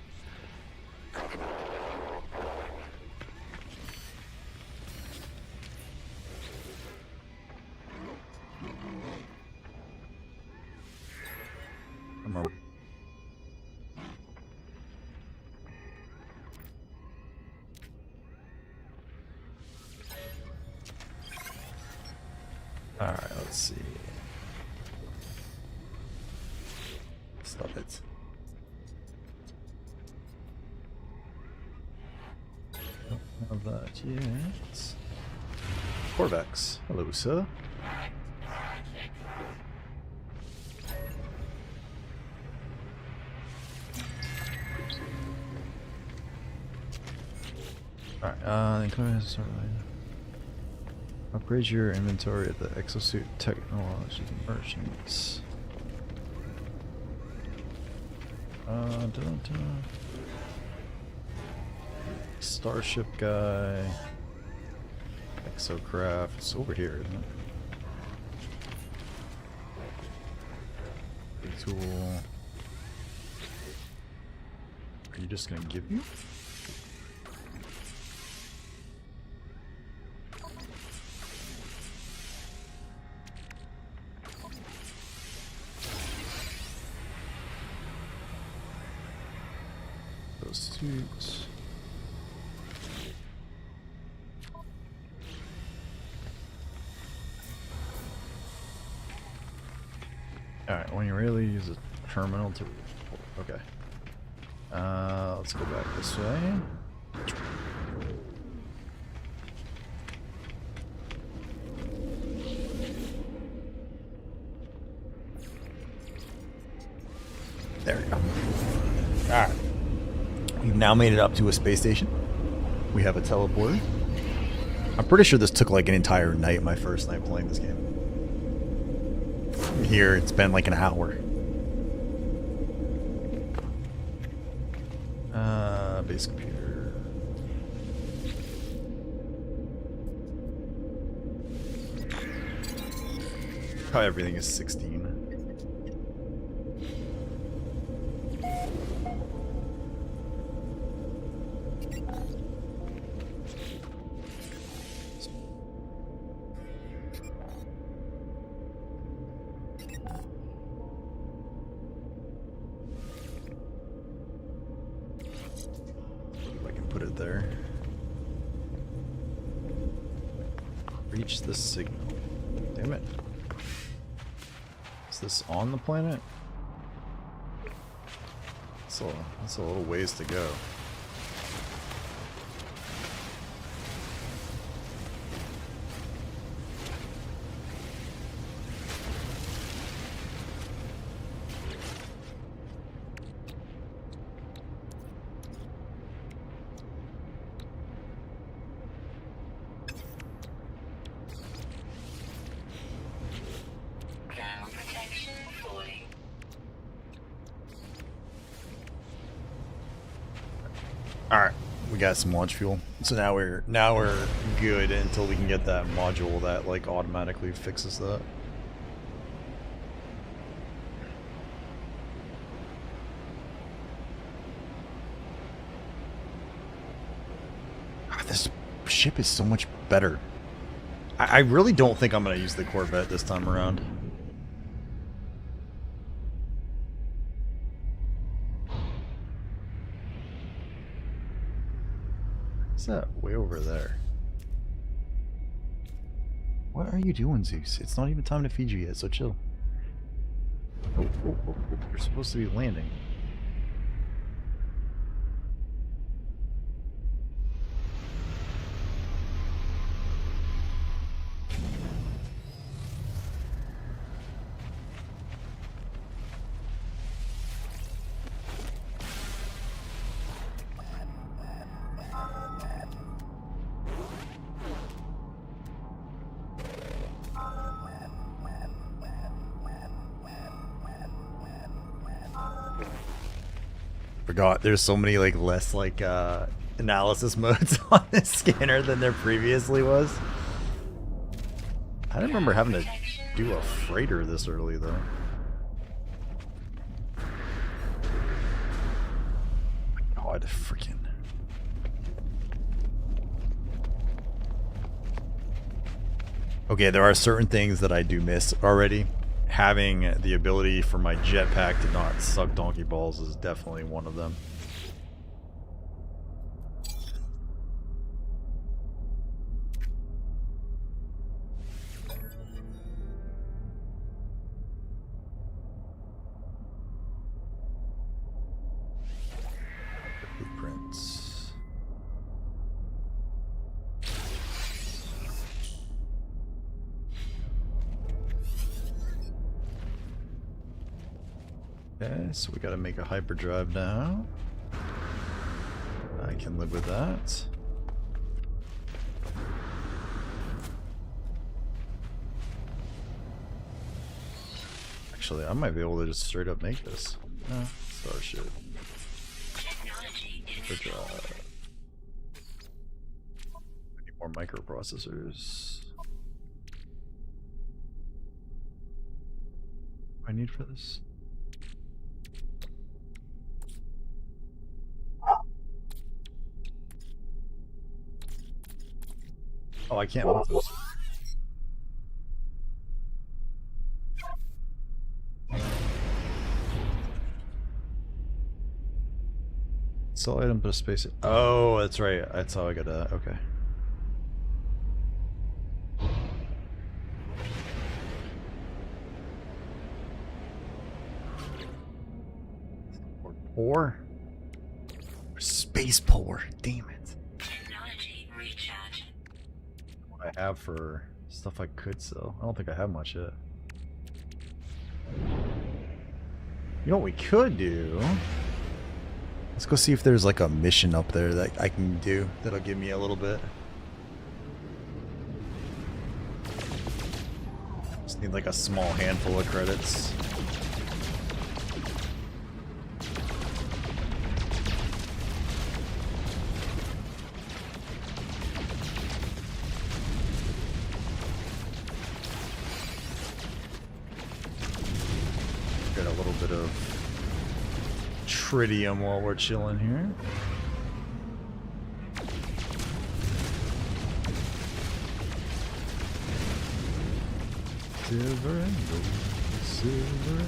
Alright, let's see. Stop it. get Corvex. Hello, sir. Alright, upgrade your inventory at the exosuit technology merchants. Starship guy. Exocraft. It's over here, isn't it? Big tool. Are you just gonna give me? Those suits. Alright, when you really use a terminal to... Okay. Let's go back this way. There we go. Alright. We've now made it up to a space station. We have a teleporter. I'm pretty sure this took like an entire night, my first night playing this game. Here, it's been like an hour. Base computer. Probably everything is 16. Put it there. Reach the signal. Damn it. Is this on the planet? That's a little ways to go. Alright, we got some launch fuel. So now we're good until we can get that module that like automatically fixes that. This ship is so much better. I really don't think I'm gonna use the Corvette this time around. That way over there. What are you doing, Zeus? It's not even time to feed you yet, so chill. Oh, you're supposed to be landing. Forgot there's so many like less like analysis modes on this scanner than there previously was. I didn't remember having to do a freighter this early though. God, freaking. Okay, there are certain things that I do miss already. Having the ability for my jetpack to not suck donkey balls is definitely one of them. Blueprints. Okay, so we gotta make a hyperdrive now. I can live with that. Actually, I might be able to just straight up make this. Starship. Technology Hyperdrive. I need more microprocessors. What do I need for this? Oh, I can't move those. Sell item to space. Oh, that's right. That's how I got that. Okay. Poor. Space poor. Damn it. technology recharge. What I have for stuff I could sell. I don't think I have much yet. You know what we could do? Let's go see if there's like a mission up there that I can do that'll give me a little bit. Just need like a small handful of credits. Get a little bit of tritium while we're chilling here. Silver and gold, silver.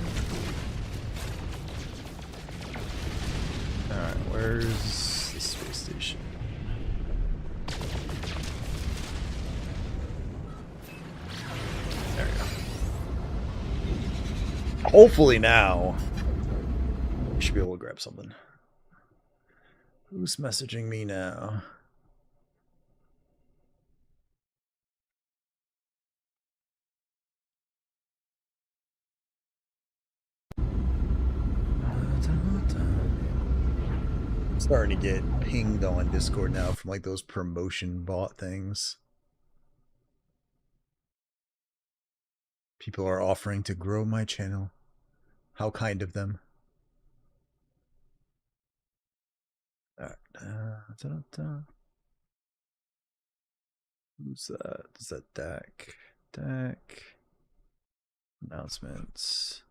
Alright, where's the space station? There we go. Hopefully now we should be able to grab something. Who's messaging me now? I'm starting to get pinged on Discord now from like those promotion bot things. People are offering to grow my channel. How kind of them. Who's that? Is that Dak? Dak. Announcements.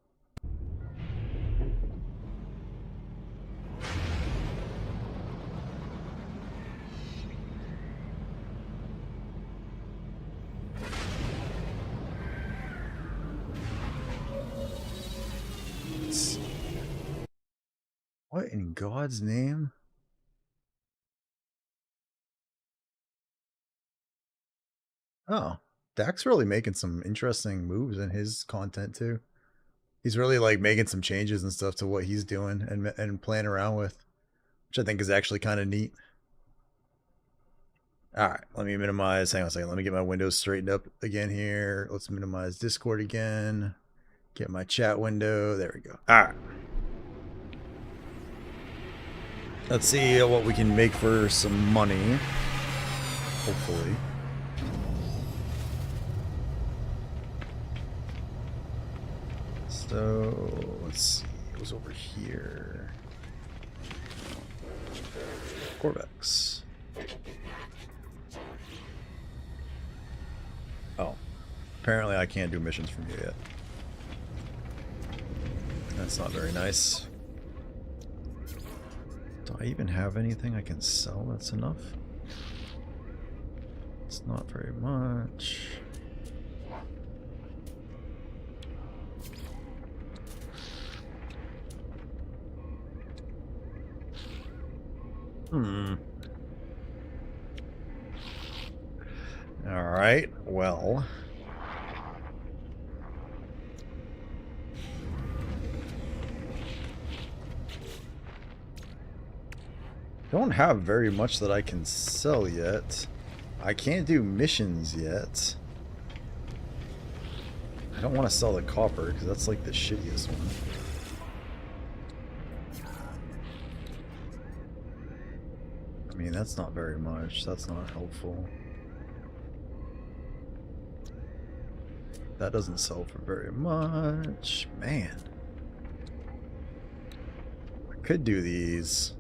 Let's see. What in God's name? Oh, Dak's really making some interesting moves in his content too. He's really like making some changes and stuff to what he's doing and playing around with, which I think is actually kind of neat. All right, let me minimize. Hang on a second. Let me get my windows straightened up again here. Let's minimize Discord again. Get my chat window. There we go. All right. Let's see what we can make for some money. Hopefully. So let's see. It was over here. Corvex. Oh. Apparently I can't do missions from here yet. That's not very nice. Do I even have anything I can sell that's enough? It's not very much. Alright, well. Don't have very much that I can sell yet. I can't do missions yet. I don't want to sell the copper because that's like the shittiest one. that's not very much. That's not helpful. That doesn't sell for very much. Man. I could do these.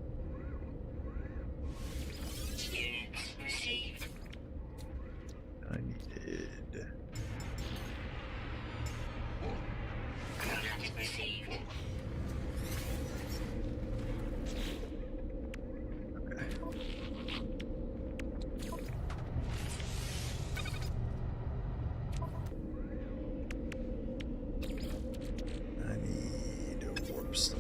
Units received. I needed... Product received. Okay. I need warp stuff.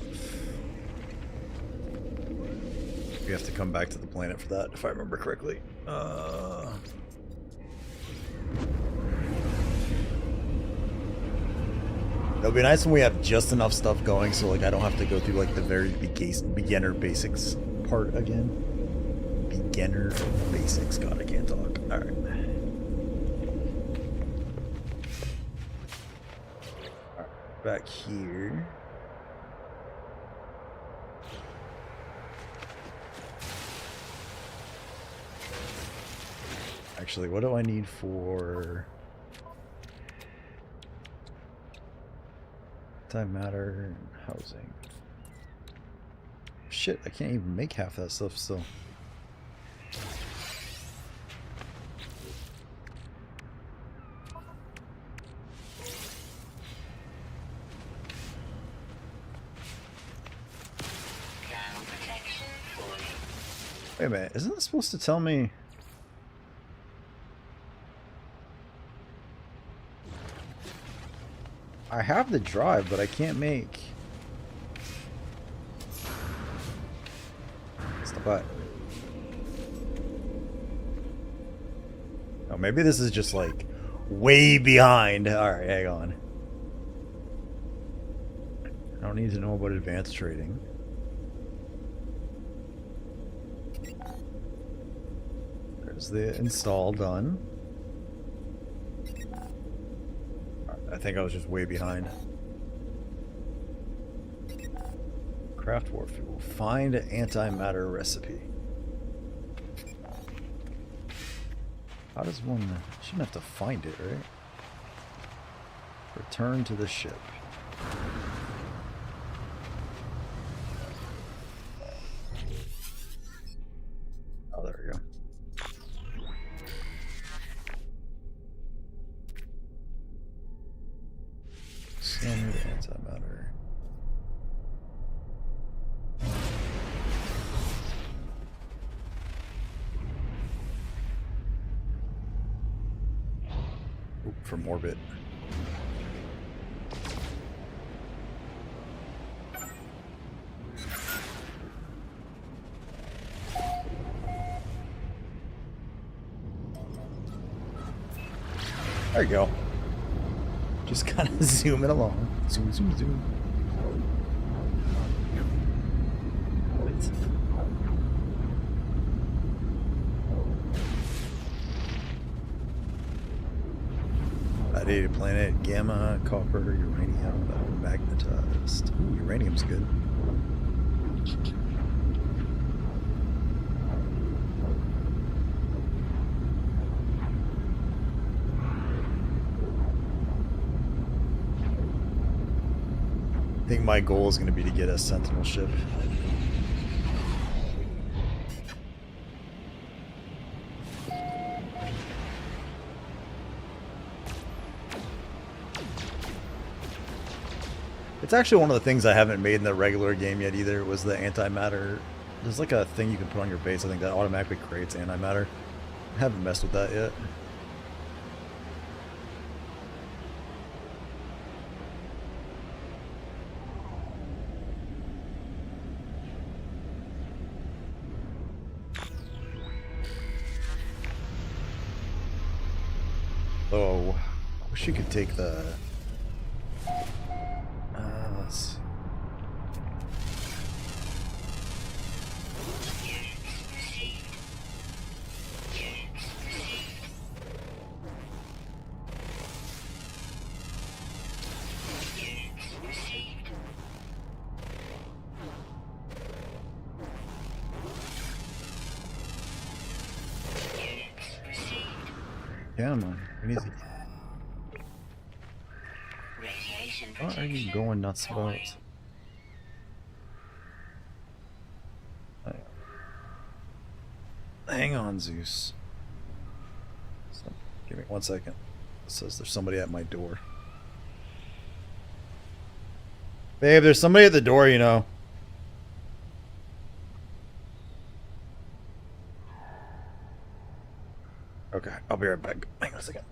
We have to come back to the planet for that, if I remember correctly. It'll be nice when we have just enough stuff going, so like I don't have to go through like the very beginner basics part again. Beginner basics. God, I can't talk. All right. All right, back here. Actually, what do I need for antimatter and housing? Shit, I can't even make half that stuff still. Ground protection fully. Wait a minute, isn't this supposed to tell me? I have the drive, but I can't make. What's the butt? Oh, maybe this is just like way behind. Alright, hang on. I don't need to know about advanced trading. There's the install done. I think I was just way behind. Craft war fuel. Find antimatter recipe. How does one... Shouldn't have to find it, right? Return to the ship. Oh, there we go. Standard antimatter. Oop, from orbit. There you go. Just kind of zooming along. Zoom, zoom, zoom. Radiated planet, gamma, copper, uranium, magnetized. Ooh, uranium's good. I think my goal is going to be to get a Sentinel ship. It's actually one of the things I haven't made in the regular game yet either, was the antimatter. There's like a thing you can put on your base, I think, that automatically creates antimatter. I haven't messed with that yet. Oh, I wish you could take the... let's see. Come on. We need to... Radiation What are you protection going nuts about? falling. Hang on, Zeus. So, give me 1 second. It says there's somebody at my door. Babe, there's somebody at the door, you know. Okay, I'll be right back. Hang on a second.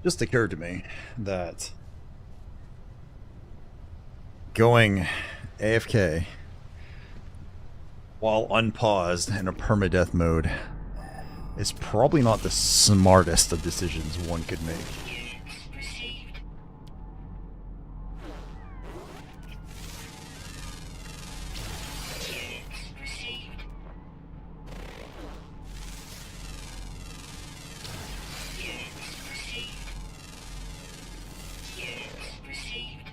Just occurred to me that going AFK while unpaused in a permadeath mode is probably not the smartest of decisions one could make. Units received. Units received. Units received. Units received.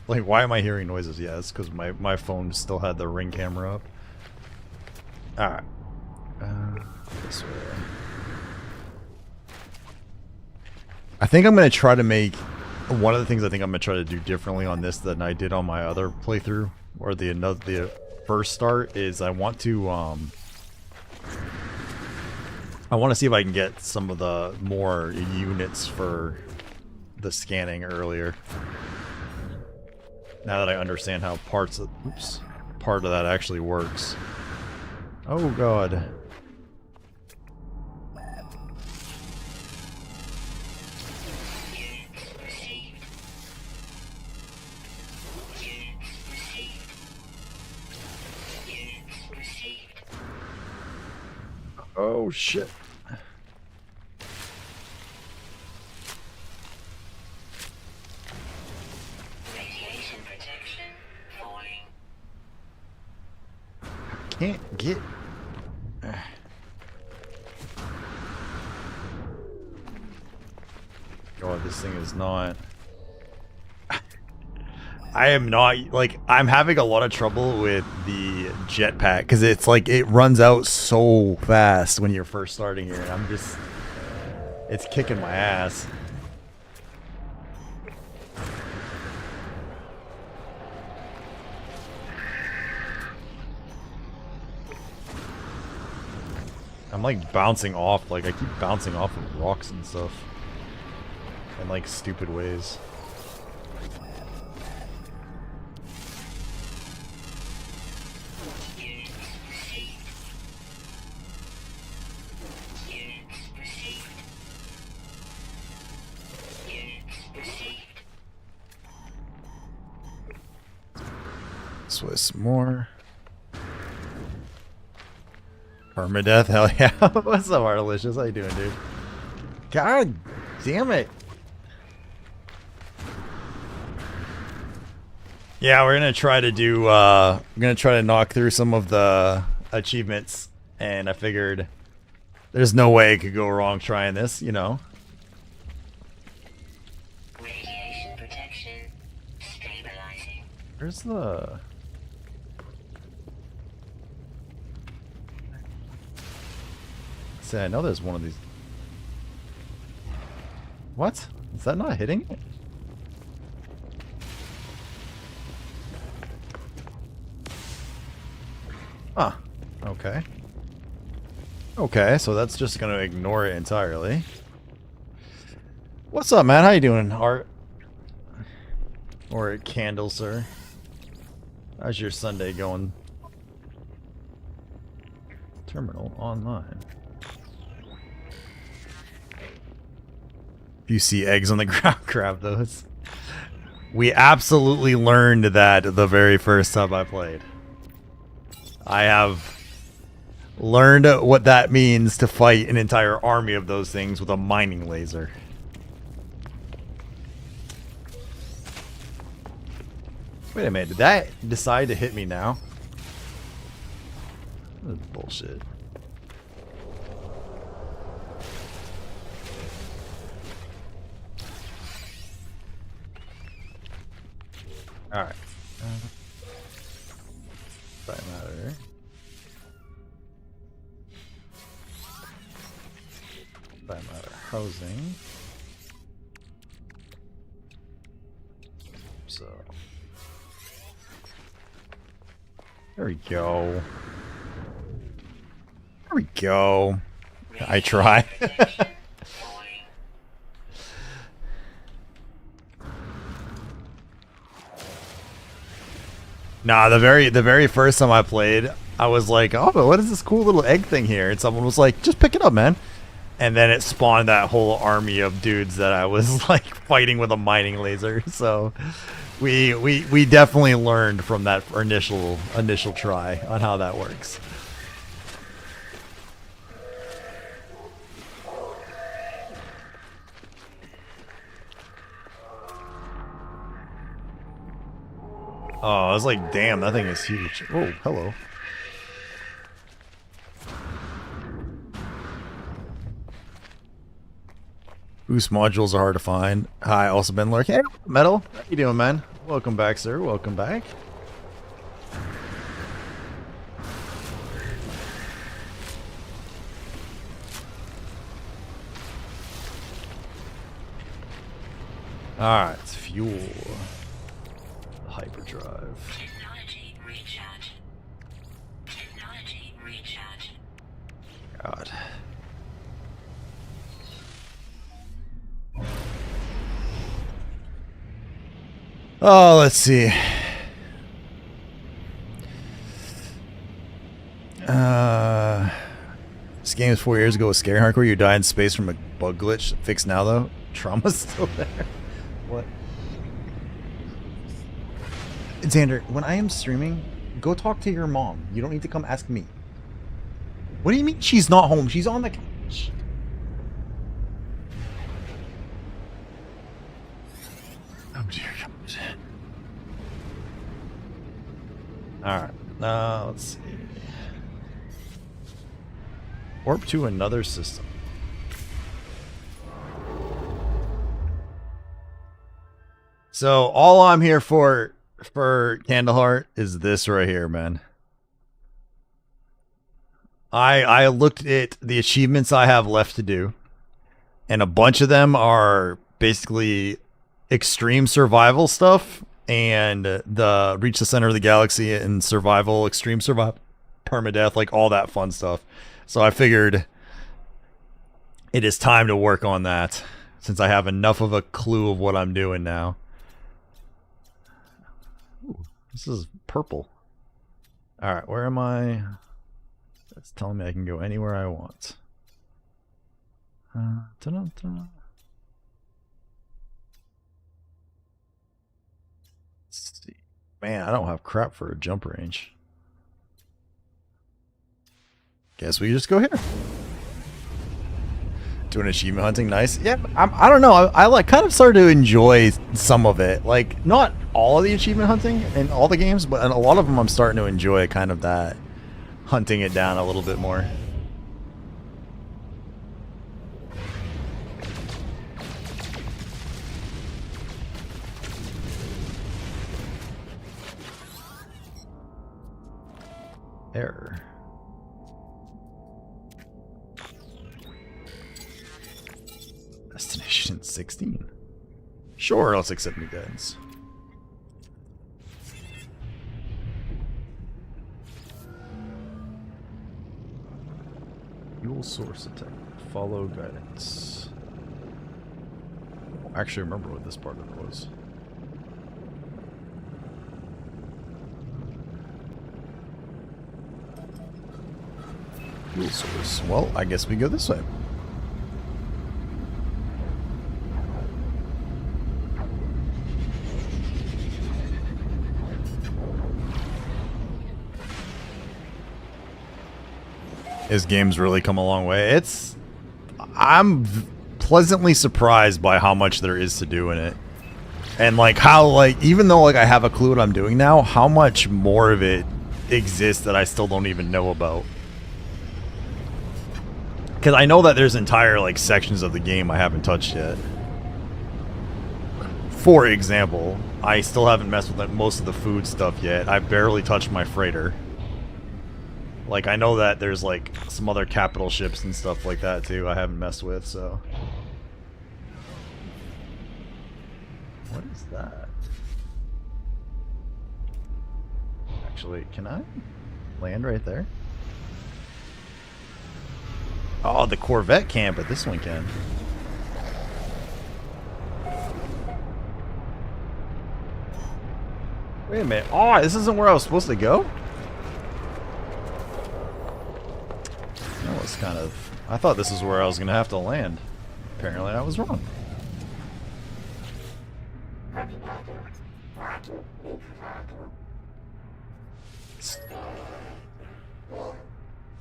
Like, why am I hearing noises? Yeah, it's because my phone still had the ring camera up. Alright. This way. I think I'm going to try to make... One of the things I think I'm going to try to do differently on this than I did on my other playthrough, or the first start, is I want to see if I can get some of the more units for the scanning earlier. Now that I understand how part of that actually works. Oh god. Units received. Units received. Units received. Oh shit. Radiation protection falling. Can't get... God, this thing is not... I am not, like, I'm having a lot of trouble with the jetpack, because it's like, it runs out so fast when you're first starting here, and I'm just... It's kicking my ass. I'm like bouncing off, like I keep bouncing off of rocks and stuff. In like stupid ways. Units received. Units received. Units received. This was some more. Permadeath, hell yeah. What's up, Artelicious? How you doing, dude? God damn it. Yeah, we're gonna try to do I'm gonna try to knock through some of the achievements, and I figured There's no way it could go wrong trying this, you know. Radiation protection stabilizing. Where's the... See, I know there's one of these. What? Is that not hitting it? Huh. Okay. Okay, so that's just gonna ignore it entirely. What's up, man? How you doing, Art? Or Candle, sir? How's your Sunday going? Terminal online. If you see eggs on the ground, grab those. We absolutely learned that the very first time I played. I have learned what that means to fight an entire army of those things with a mining laser. Wait a minute, did that decide to hit me now? This is bullshit. Alright. Doesn't matter. Doesn't matter. Housing. So. There we go. There we go. I try. Nah, the very first time I played, I was like, oh, but what is this cool little egg thing here? And someone was like, just pick it up, man. And then it spawned that whole army of dudes that I was like fighting with a mining laser. So we definitely learned from that initial try on how that works. Oh, I was like, damn, that thing is huge. Oh, hello. Boost modules are hard to find. Hi, also been lurking. Hey, Metal. How you doing, man? Welcome back, sir. Welcome back. Alright, fuel. Hyperdrive. Technology recharge. Technology recharge. God. Oh, let's see. This game is 4 years ago with Scary Hardcore. You died in space from a bug glitch. Fixed now, though. Trauma's still there. What? Xander, when I am streaming, go talk to your mom. You don't need to come ask me. What do you mean she's not home? She's on the couch. Oh dear God. Alright, let's see. Warp to another system. So all I'm here for Candleheart is this right here, man. I looked at the achievements I have left to do, and a bunch of them are basically extreme survival stuff and the reach the center of the galaxy and survival, extreme survival, permadeath, like all that fun stuff. So I figured it is time to work on that since I have enough of a clue of what I'm doing now. Ooh, this is purple. All right, where am I? It's telling me I can go anywhere I want. Ta-da-ta. Let's see. Man, I don't have crap for a jump range. Guess we just go here. Doing achievement hunting, nice. Yeah, I don't know. I like kind of started to enjoy some of it. Like not all of the achievement hunting in all the games, but in a lot of them I'm starting to enjoy kind of that hunting it down a little bit more. Error. Destination 16. Sure, let's accept new guidance. Fuel source attack. Follow guidance. I actually remember what this part of it was. Fuel source. Well, I guess we go this way. This game's really come a long way. I'm pleasantly surprised by how much there is to do in it. And like how, like, even though like I have a clue what I'm doing now, how much more of it exists that I still don't even know about. Because I know that there's entire like sections of the game I haven't touched yet. For example, I still haven't messed with like, most of the food stuff yet. I barely touched my freighter. Like, I know that there's, like, some other capital ships and stuff like that, too, I haven't messed with, so... What is that? Actually, can I land right there? Oh, the Corvette can't, but this one can. Wait a minute. Oh, this isn't where I was supposed to go? That was kind of... I thought this is where I was going to have to land. Apparently I was wrong.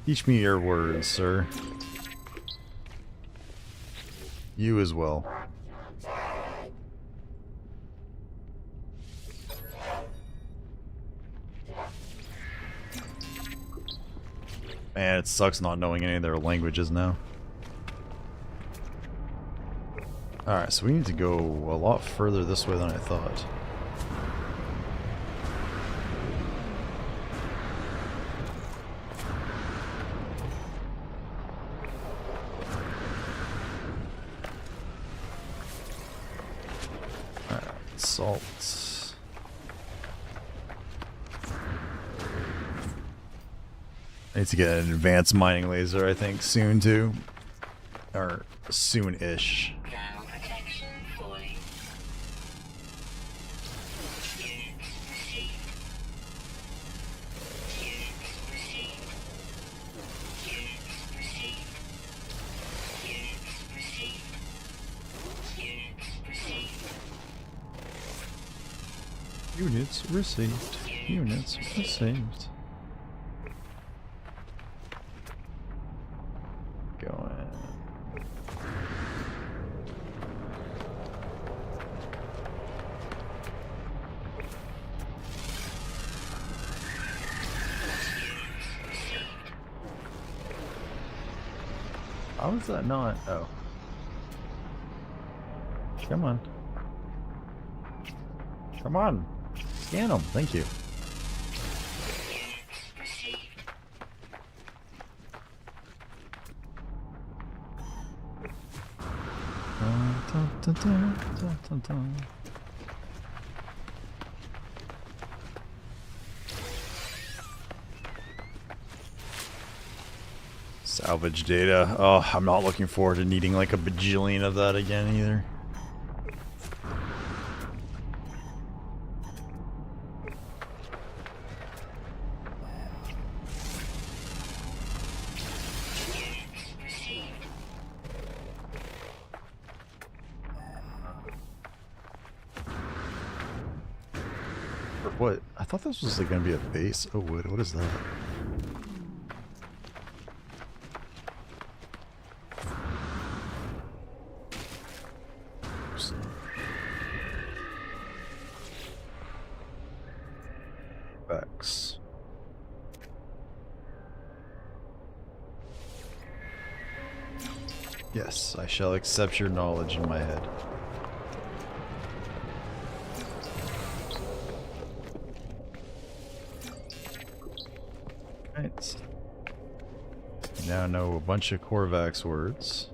Teach me your words, sir. You as well. Man, it sucks not knowing any of their languages now. Alright, so we need to go a lot further this way than I thought. Alright, salt. I need to get an advanced mining laser, I think, soon too. Or soon-ish. Thermal protection fully. Units received. Units received. Units received. Units received. Units received. Units received. Units received. Going. How is that not? Oh. Come on. Come on. Scan them. Thank you. Dun, dun, dun, dun, dun. Salvage data. Oh, I'm not looking forward to needing like a bajillion of that again either. What? I thought this was like gonna be a base. Oh, what is that? X. Yes, I shall accept your knowledge in my head. Right. now know a bunch of Korvax words.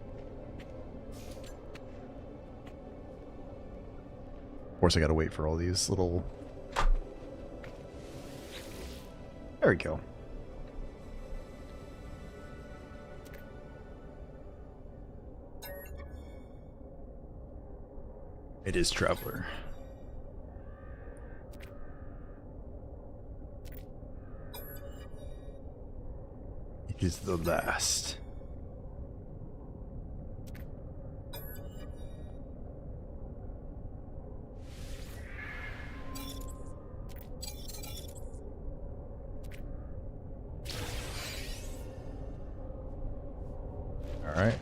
Of course, I gotta wait for all these little... There we go. It is Traveler. It is the last. Alright.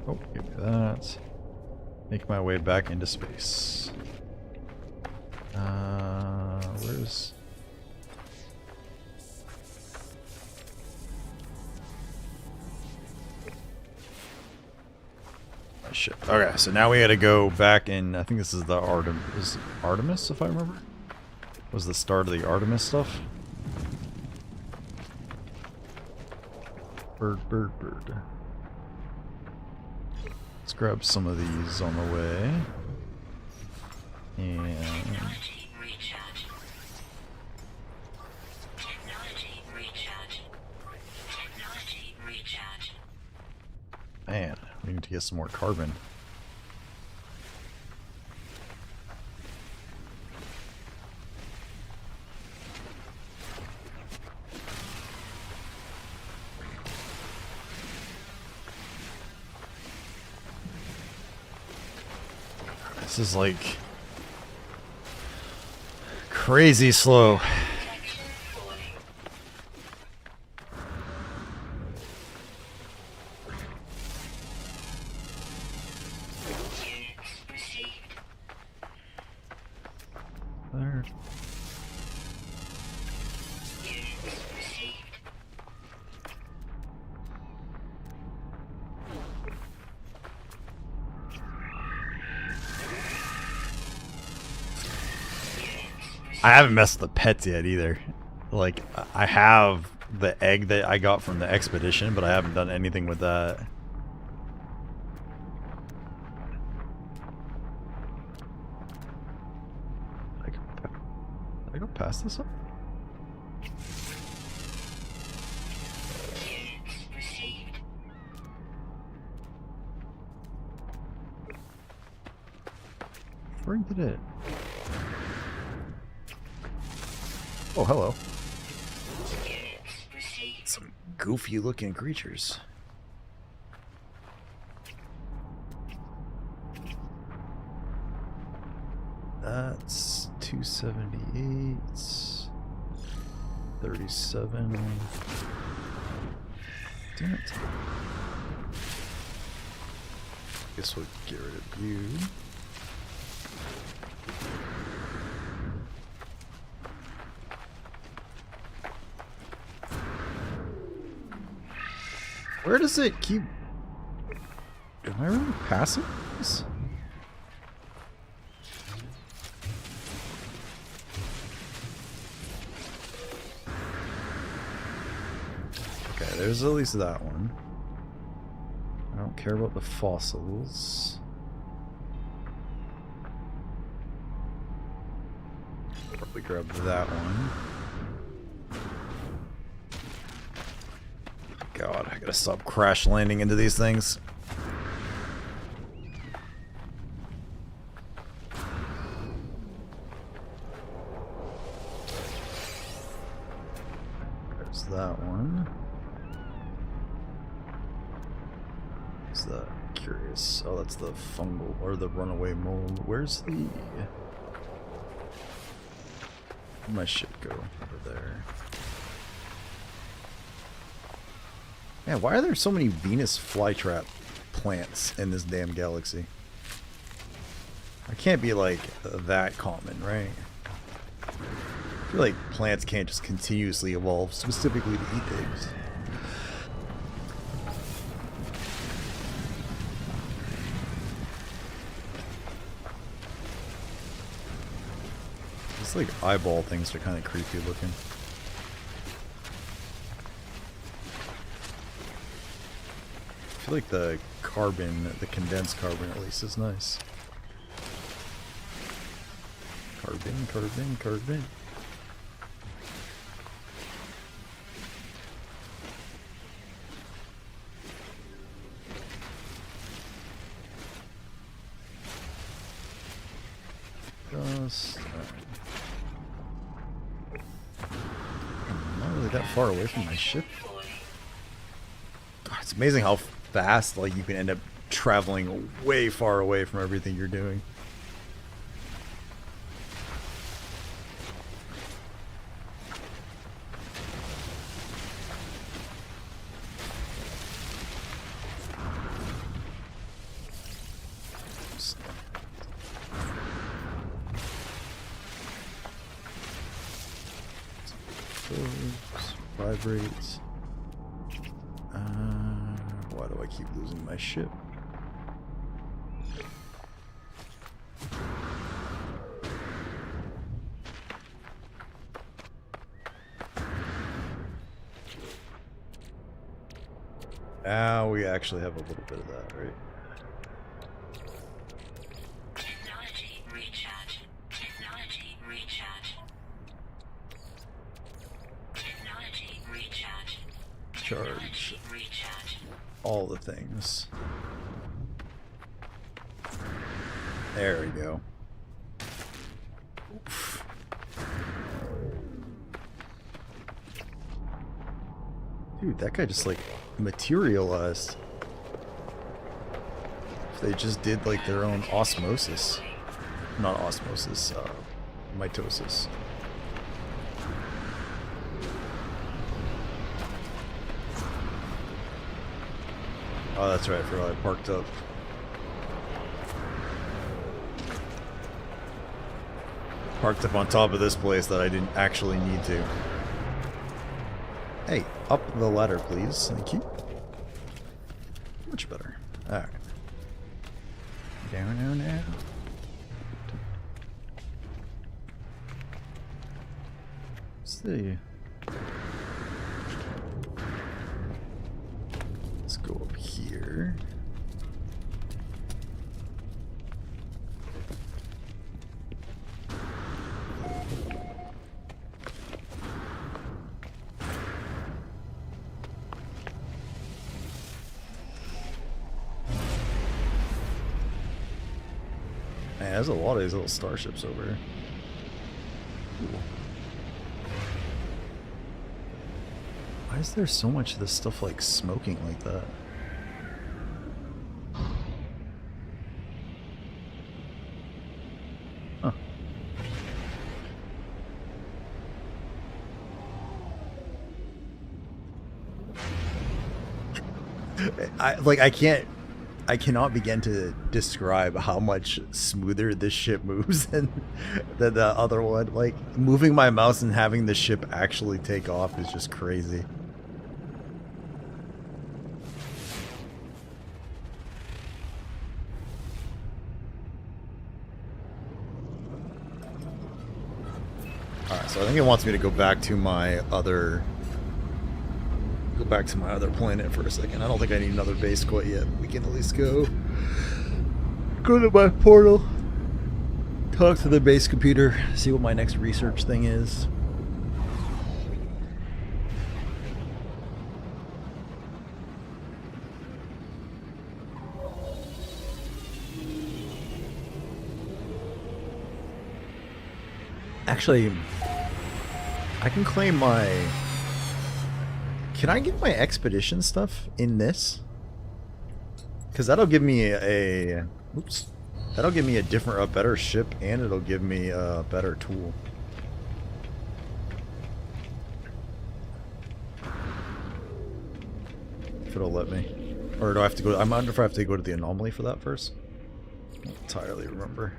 Oh, give me that. Make my way back into space. Where's... Oh, shit. Okay, so now we gotta go back in... I think this is the Artemis, if I remember? Was the start of the Artemis stuff? Bird. Let's grab some of these on the way. And... Technology recharge. Technology recharge. Technology recharge. Man, we need to get some more carbon. This is like crazy slow. Protection falling. Units received. There. Units received. I haven't messed with the pets yet either. Like, I have the egg that I got from the expedition, but I haven't done anything with that. Did I go past this up? Units received. Where did it? Oh, hello. Units received. Some goofy looking creatures. That's 278. 37. Damn it. Guess we'll get rid of you. Where does it keep... Am I really passing this? Okay, there's at least that one. I don't care about the fossils. Probably grab that one. God, I gotta stop crash landing into these things. There's that one. Is that curious? Oh, that's the fungal or the runaway mold. Where's the... Where'd my shit go? Over there. Man, why are there so many Venus flytrap plants in this damn galaxy? I can't be like that common, right? I feel like plants can't just continuously evolve specifically to eat things. These like eyeball things are kind of creepy looking. feel like the carbon, the condensed carbon at least, is nice. Carbon, carbon, carbon. Just, I'm not really that far away from my ship. God, it's amazing how fast like you can end up traveling way far away from everything you're doing. Vibrates. Why do I keep losing my ship? Now we actually have a little bit of that, right? Technology recharge. Technology recharge. Technology recharge. Charge. Technology recharge. All the things. There we go. Oof. Dude, that guy just like materialized. If they just did like their own osmosis. Not osmosis, mitosis. Oh, that's right, I forgot I parked up. Parked up on top of this place that I didn't actually need to. Hey, up the ladder, please. Thank you. Much better. Alright. Down, down, down. See. Let's go up here. Man, there's a lot of these little starships over here. Cool. Why is there so much of this stuff like smoking like that? Huh. I cannot begin to describe how much smoother this ship moves than the other one. Like, moving my mouse and having the ship actually take off is just crazy. Alright, so I think it wants me to go back to my other planet for a second. I don't think I need another base quite yet. We can at least go to my portal, talk to the base computer, see what my next research thing is. Actually, I can claim my... Can I get my expedition stuff in this? Because that'll give me a... Oops. That'll give me a different, a better ship, and it'll give me a better tool. If it'll let me. Or do I have to go... I wonder if I have to go to the anomaly for that first. I don't entirely remember.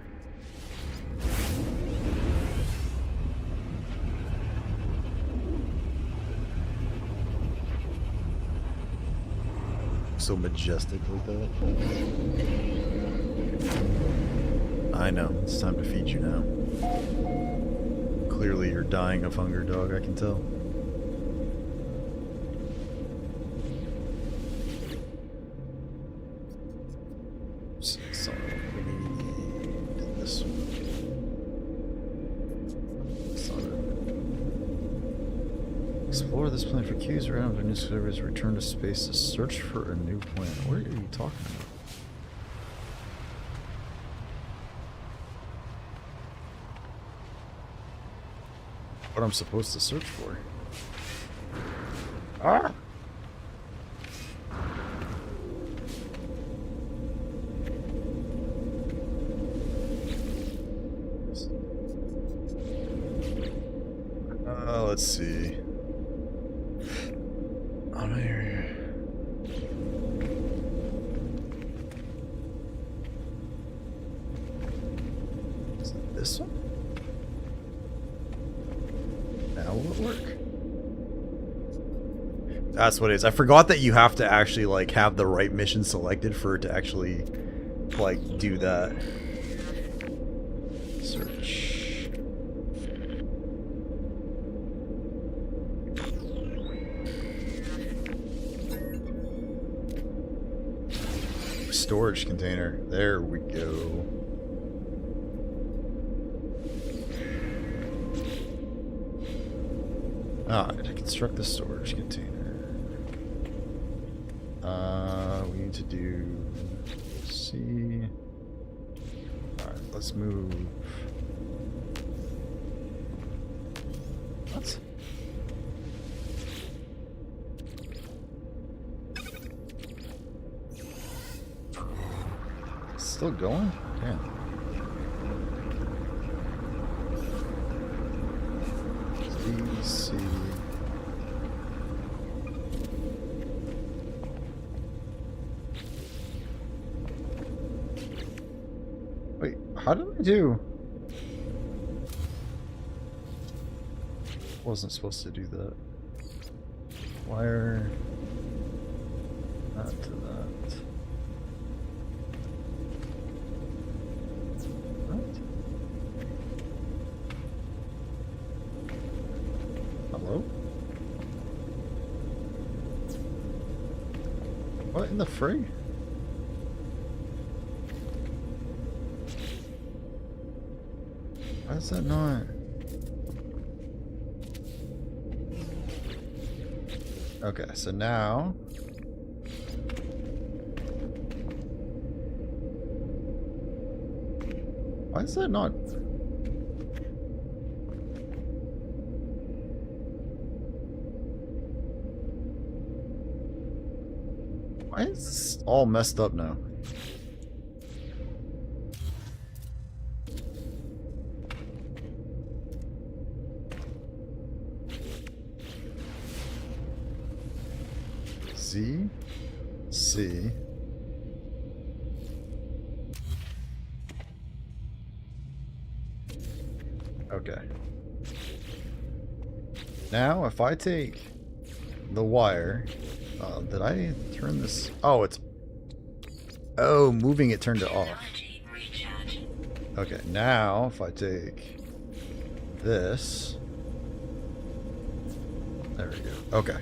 So majestic like that. I know, it's time to feed you now. Clearly you're dying of hunger, dog, I can tell. So we need this one. That's not it. Explore this planet for cues around our new servers. Return to space to search for a new planet. What are you talking about? What I'm supposed to search for? Ah! Let's see. On here. Is it this one? Now will it work? That's what it is. I forgot that you have to actually like have the right mission selected for it to actually like do that. Search. Storage container. There we go. To construct the storage container. We need to do C. Alright, let's move. What? Still going? Damn. C. Wait, how did I do? Wasn't supposed to do that. Wire that to that. What? Hello? What in the frig? Why is that not? Okay, so now why is that not? Why is this all messed up now? Z, C. Okay. Now, if I take the wire, did I turn this? Oh, it's. Oh, moving it turned it off. Technology recharge. Okay, now if I take this. There we go. Okay.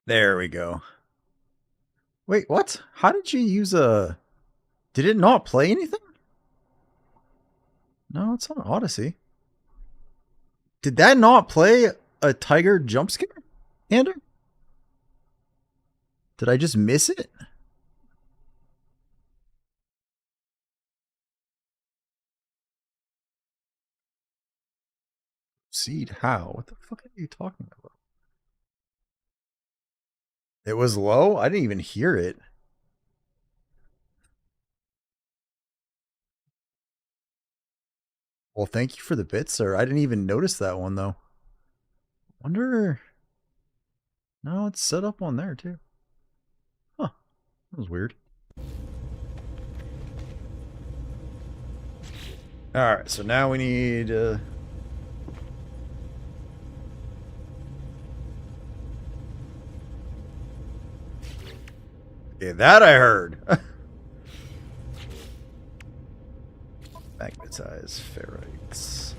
There we go. Wait, what? How did you use a... Did it not play anything? No, it's on Odyssey. Did that not play a tiger jump scare, Andrew? Did I just miss it? Seed, how? What the fuck are you talking about? It was low? I didn't even hear it. Well, thank you for the bit, sir. I didn't even notice that one, though. Wonder... No, it's set up on there, too. Huh. That was weird. Alright, so now we need... Okay, that I heard. Magnetized ferrites.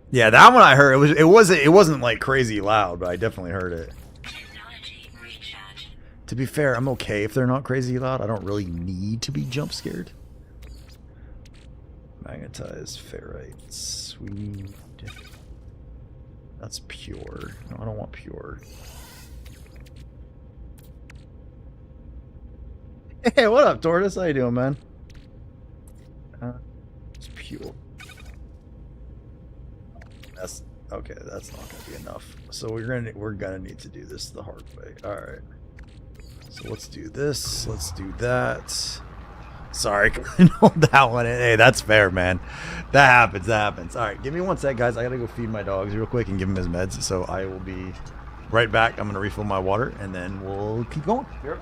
Yeah, that one I heard. It wasn't like crazy loud, but I definitely heard it. Technology recharge. To be fair, I'm okay if they're not crazy loud. I don't really need to be jump scared. Magnetized ferrites. We need... That's pure. No, I don't want pure. Hey, what up, Tortoise? How you doing, man? It's pure. That's okay. That's not gonna be enough. So we're gonna need to do this the hard way. All right. So let's do this. Let's do that. Sorry, I know that one. Hey, that's fair, man. That happens. That happens. All right, give me 1 sec, guys. I gotta go feed my dogs real quick and give him his meds. So I will be right back. I'm gonna refill my water and then we'll keep going. Here.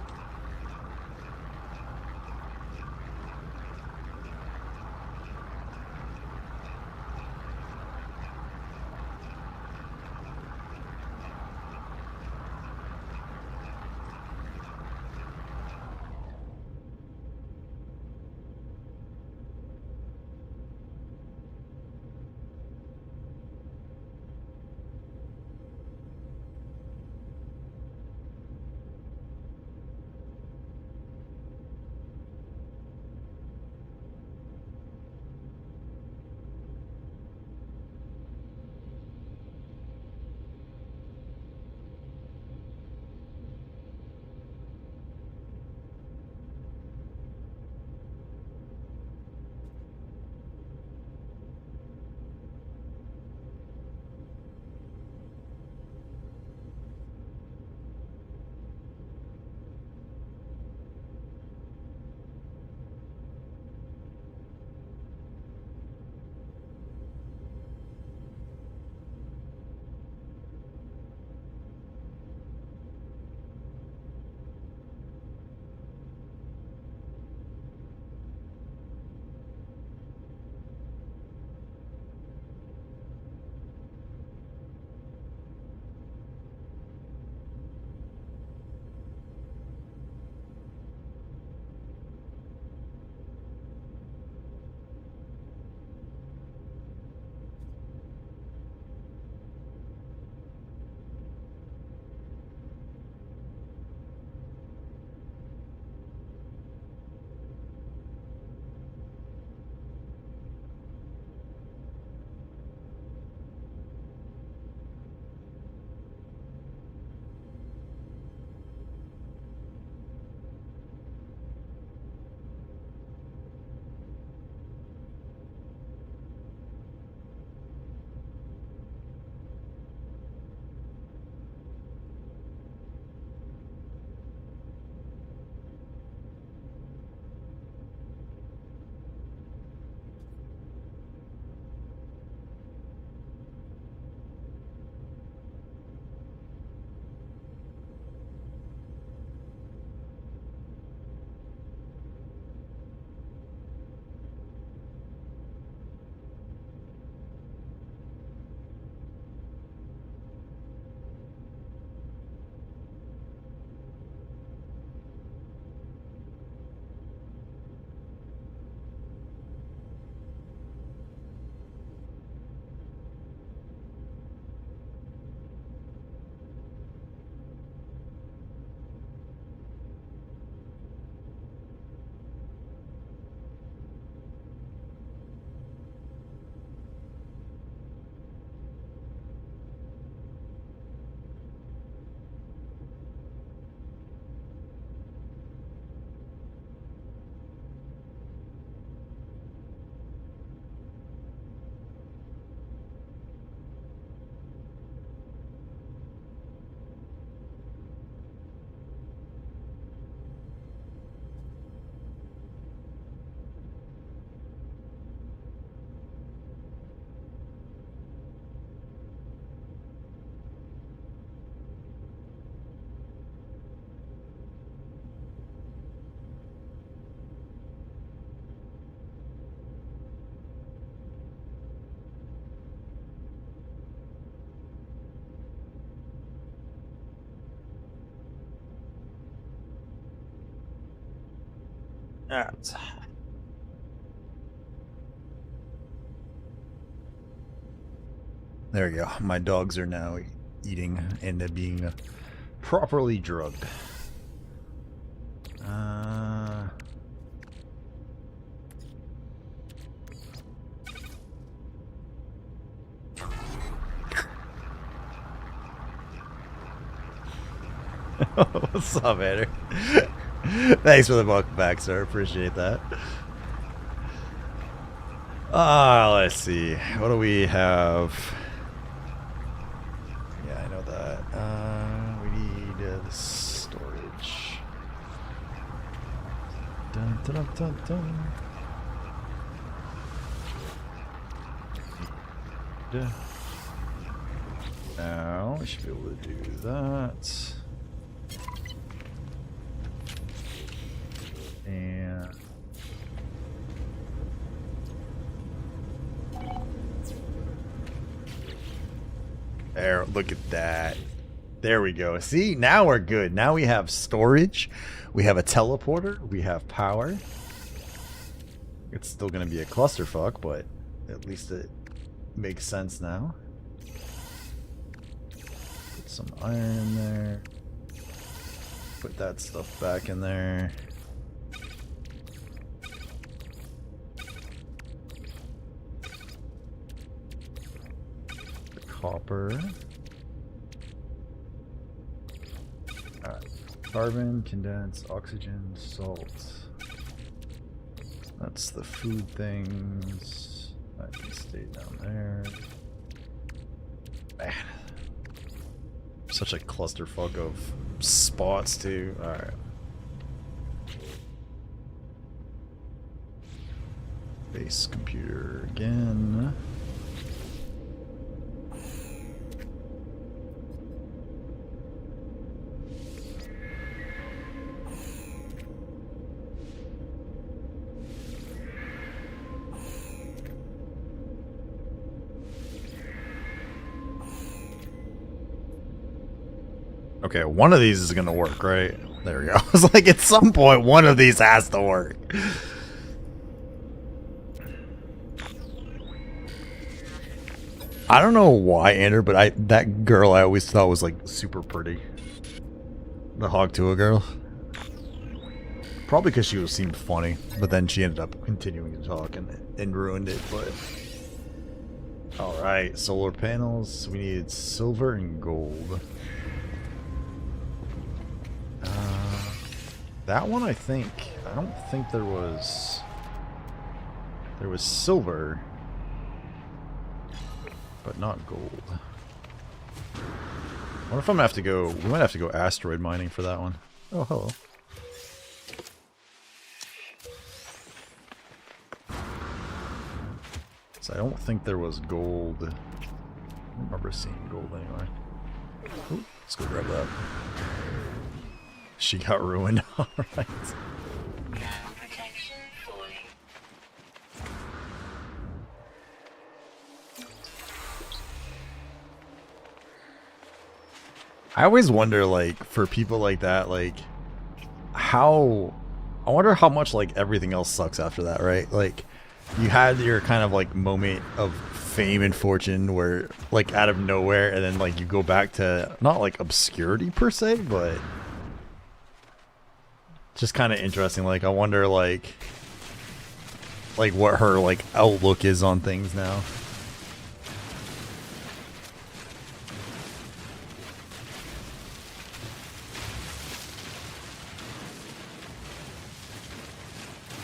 Alright. There we go. My dogs are now eating and being properly drugged. What's up, Andrew? Thanks for the welcome back, sir. Appreciate that. Let's see. What do we have? Yeah, I know that. We need the storage. Dun, dun, dun, dun, dun. Now we should be able to do that. And there, look at that. There we go. See, now we're good. Now we have storage. We have a teleporter. We have power. It's still going to be a clusterfuck, but at least it makes sense now. Put some iron in there. Put that stuff back in there. The copper. Alright. Carbon, condense, oxygen, salt. That's the food things. That can stay down there. Man. Such a clusterfuck of spots too. Alright. Base computer again. Okay, one of these is gonna work, right? There we go. I was like, at some point, one of these has to work. I don't know why, Andrew, but that girl I always thought was like super pretty. The Hogtua girl. Probably because she seemed funny, but then she ended up continuing to talk and ruined it. But all right, solar panels. We needed silver and gold. That one, I don't think there was silver, but not gold. What if I'm gonna have to go, we might have to go asteroid mining for that one. Oh, hello. So I don't think there was gold. I don't remember seeing gold anyway. Ooh, let's go grab that. She got ruined. Alright. Protection fully. I always wonder, like, for people like that, like, how... I wonder how much, like, everything else sucks after that, right? Like, you had your kind of, like, moment of fame and fortune where, like, out of nowhere, and then, like, you go back to, not, like, obscurity per se, but... just kind of interesting. Like, I wonder, like what her, like, outlook is on things now.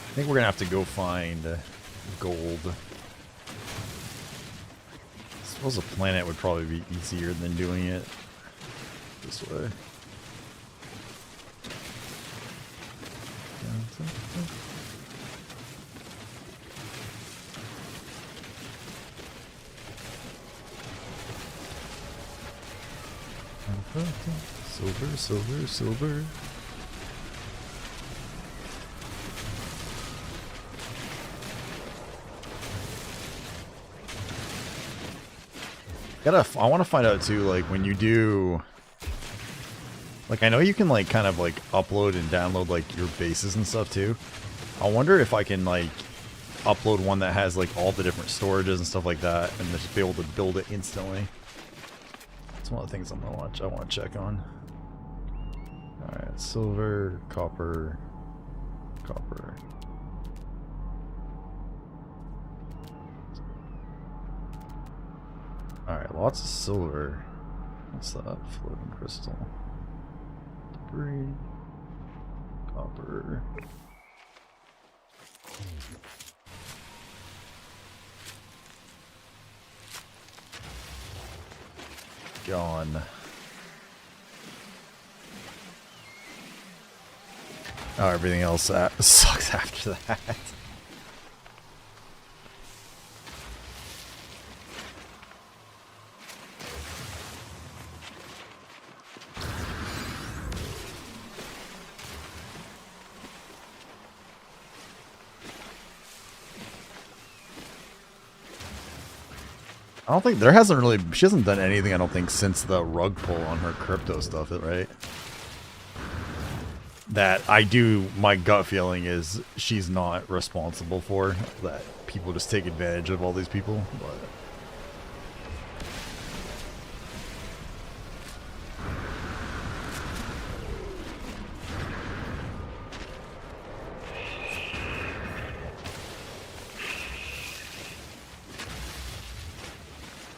I think we're gonna have to go find gold. I suppose a planet would probably be easier than doing it this way. Silver, silver, silver. I want to find out too, like, when you do, like, I know you can, like, kind of, like, upload and download, like, your bases and stuff too. I wonder if I can, like, upload one that has, like, all the different storages and stuff like that, and just be able to build it instantly. That's one of the things I want to check on. Alright, silver, copper, copper. Alright, lots of silver. What's that? Floating crystal. Debris. Copper. Gone. Oh, everything else sucks after that. I don't think there hasn't really, she hasn't done anything, I don't think, since the rug pull on her crypto stuff, right? That I do, my gut feeling is she's not responsible for, that people just take advantage of all these people, but...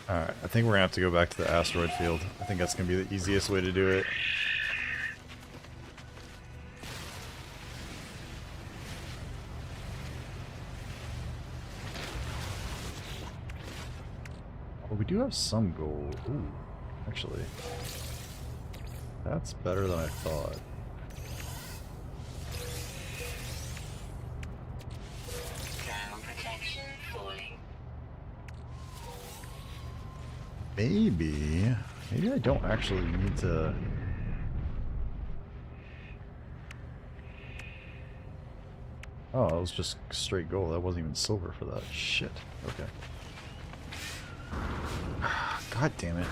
Alright, I think we're gonna have to go back to the asteroid field. I think that's gonna be the easiest way to do it. Oh, we do have some gold. Ooh, actually. That's better than I thought. Ground protection falling. Maybe I don't actually need to... Oh, it was just straight gold. That wasn't even silver for that. Shit. Okay. God damn it.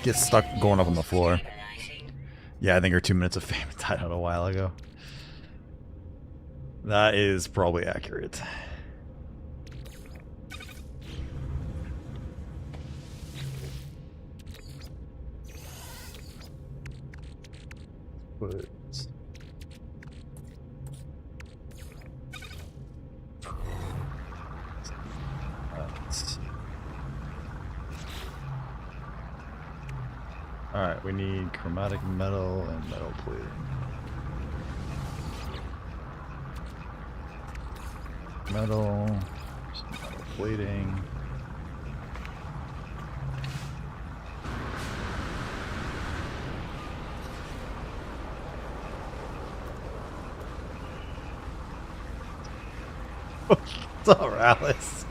Get stuck going up on the floor. Yeah, I think her 2 minutes of fame died out a while ago. That is probably accurate. But... Alright, we need chromatic metal and metal plating. Metal, some metal plating. What's up, Alice?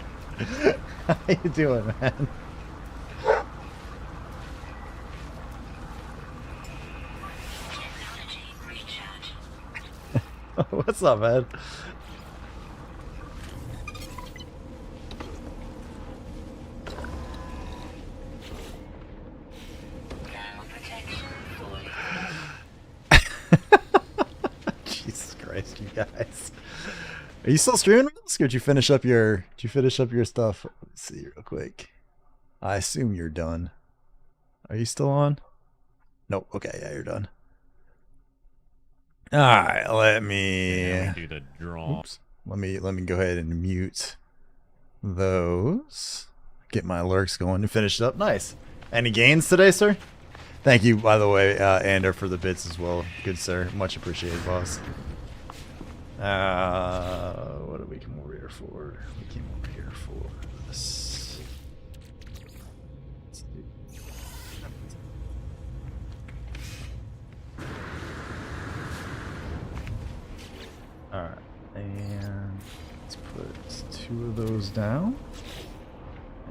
How you doing, man? Technology recharge. What's up, man? Ground protection falling. Jesus Christ, you guys. Are you still streaming? Or did you finish up your stuff? Let's see real quick. I assume you're done. Are you still on? Nope. Okay, yeah, you're done. Alright, let me do the draw. oops. Let me go ahead and mute those. Get my lurks going and finish it up. Nice. Any gains today, sir? Thank you, by the way, Ander, for the bits as well. Good sir. Much appreciated, boss. What did we come over here for? We came over here for this. Let's see. Alright, and let's put 2 of those down.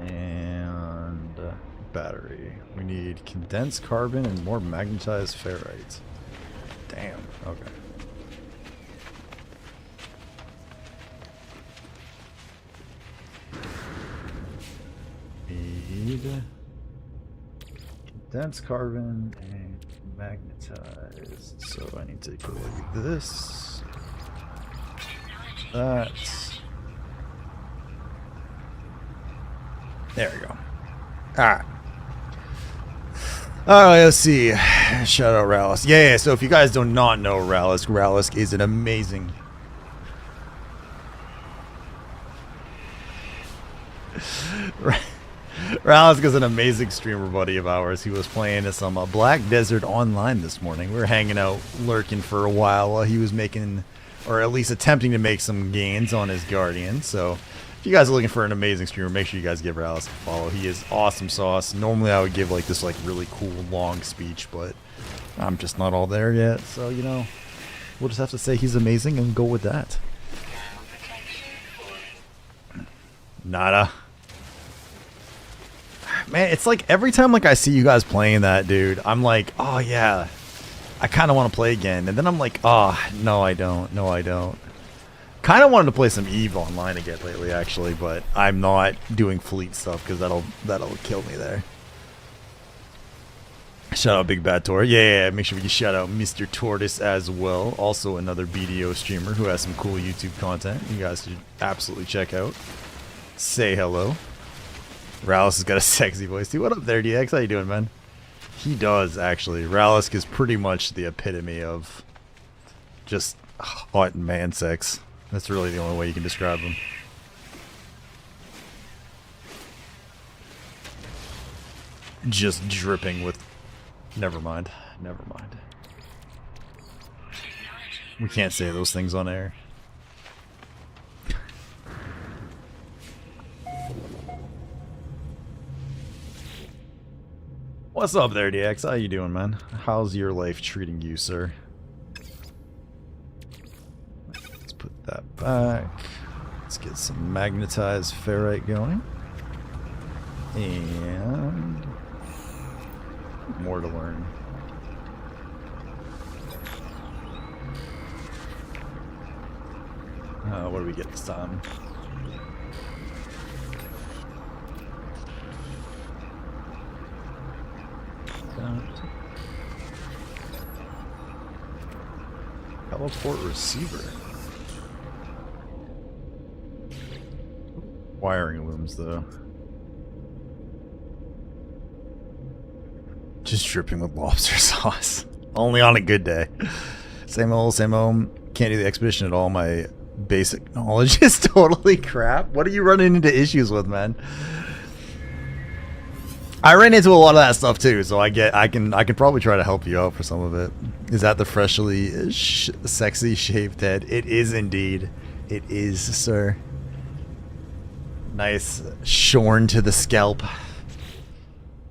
And battery. We need condensed carbon and more magnetized ferrite. Damn, okay. Need condensed carbon and magnetized. So I need to go like this. Technology That. recharge. There we go. Alright. Alright, let's see. Shout out Ralisk. Yeah, so if you guys do not know Ralisk, Ralisk is an amazing... Ralisk is an amazing streamer buddy of ours. He was playing some Black Desert Online this morning. We were hanging out, lurking for a while he was making, or at least attempting to make some gains on his Guardian. So if you guys are looking for an amazing streamer, make sure you guys give Ralisk a follow. He is awesome sauce. Normally I would give like this like really cool long speech, but I'm just not all there yet. So, you know, we'll just have to say he's amazing and go with that. Ground protection falling. Nada. Man, it's like every time like I see you guys playing that, dude, I'm like, oh yeah, I kind of want to play again. And then I'm like, oh, no, I don't. No, I don't. Kind of wanted to play some Eve online again lately, actually, but I'm not doing fleet stuff because that'll kill me there. Shout out Big Bad Tor. Yeah, make sure you shout out Mr. Tortoise as well. Also another BDO streamer who has some cool YouTube content you guys should absolutely check out. Say hello. Ralisk has got a sexy voice too. What up there, DX? How you doing, man? He does, actually. Ralisk is pretty much the epitome of just hot man sex. That's really the only way you can describe him. Just dripping with... Never mind. Never mind. We can't say those things on air. What's up there, DX? How you doing, man? How's your life treating you, sir? Let's put that back. Let's get some magnetized ferrite going. And... more to learn. What do we get this time? Teleport receiver. Wiring looms, though. Just dripping with lobster sauce. Only on a good day. Same old, same old. Can't do the expedition at all. My basic knowledge is totally crap. What are you running into issues with, man? I ran into a lot of that stuff too, so I can probably try to help you out for some of it. Is that the freshly sexy shaved head? It is indeed. It is, sir. Nice shorn to the scalp.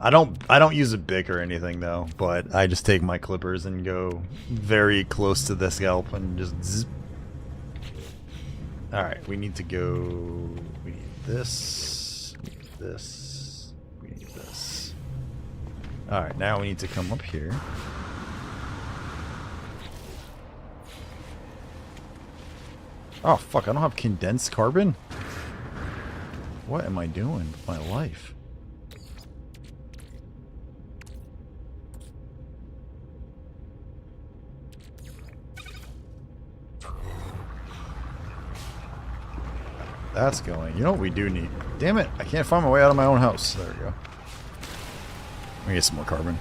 I don't use a bic or anything though, but I just take my clippers and go very close to the scalp and just zip. All right, we need to go. We need this. We need this. We need this. All right, now we need to come up here. Oh fuck! I don't have condensed carbon. What am I doing with my life? That's going. You know what we do need? Damn it! I can't find my way out of my own house. There we go. Let me get some more carbon.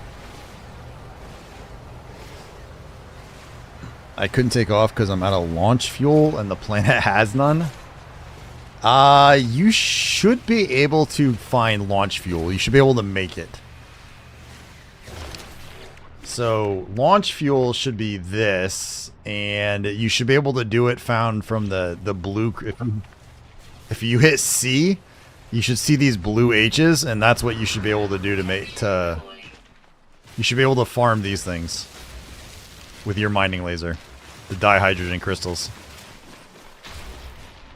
I couldn't take off because I'm out of launch fuel and the planet has none. You should be able to find launch fuel. You should be able to make it. So launch fuel should be this, and you should be able to do it found from the blue. If you hit C, you should see these blue H's, and that's what you should be able to do to make you should be able to farm these things with your mining laser, the dihydrogen crystals.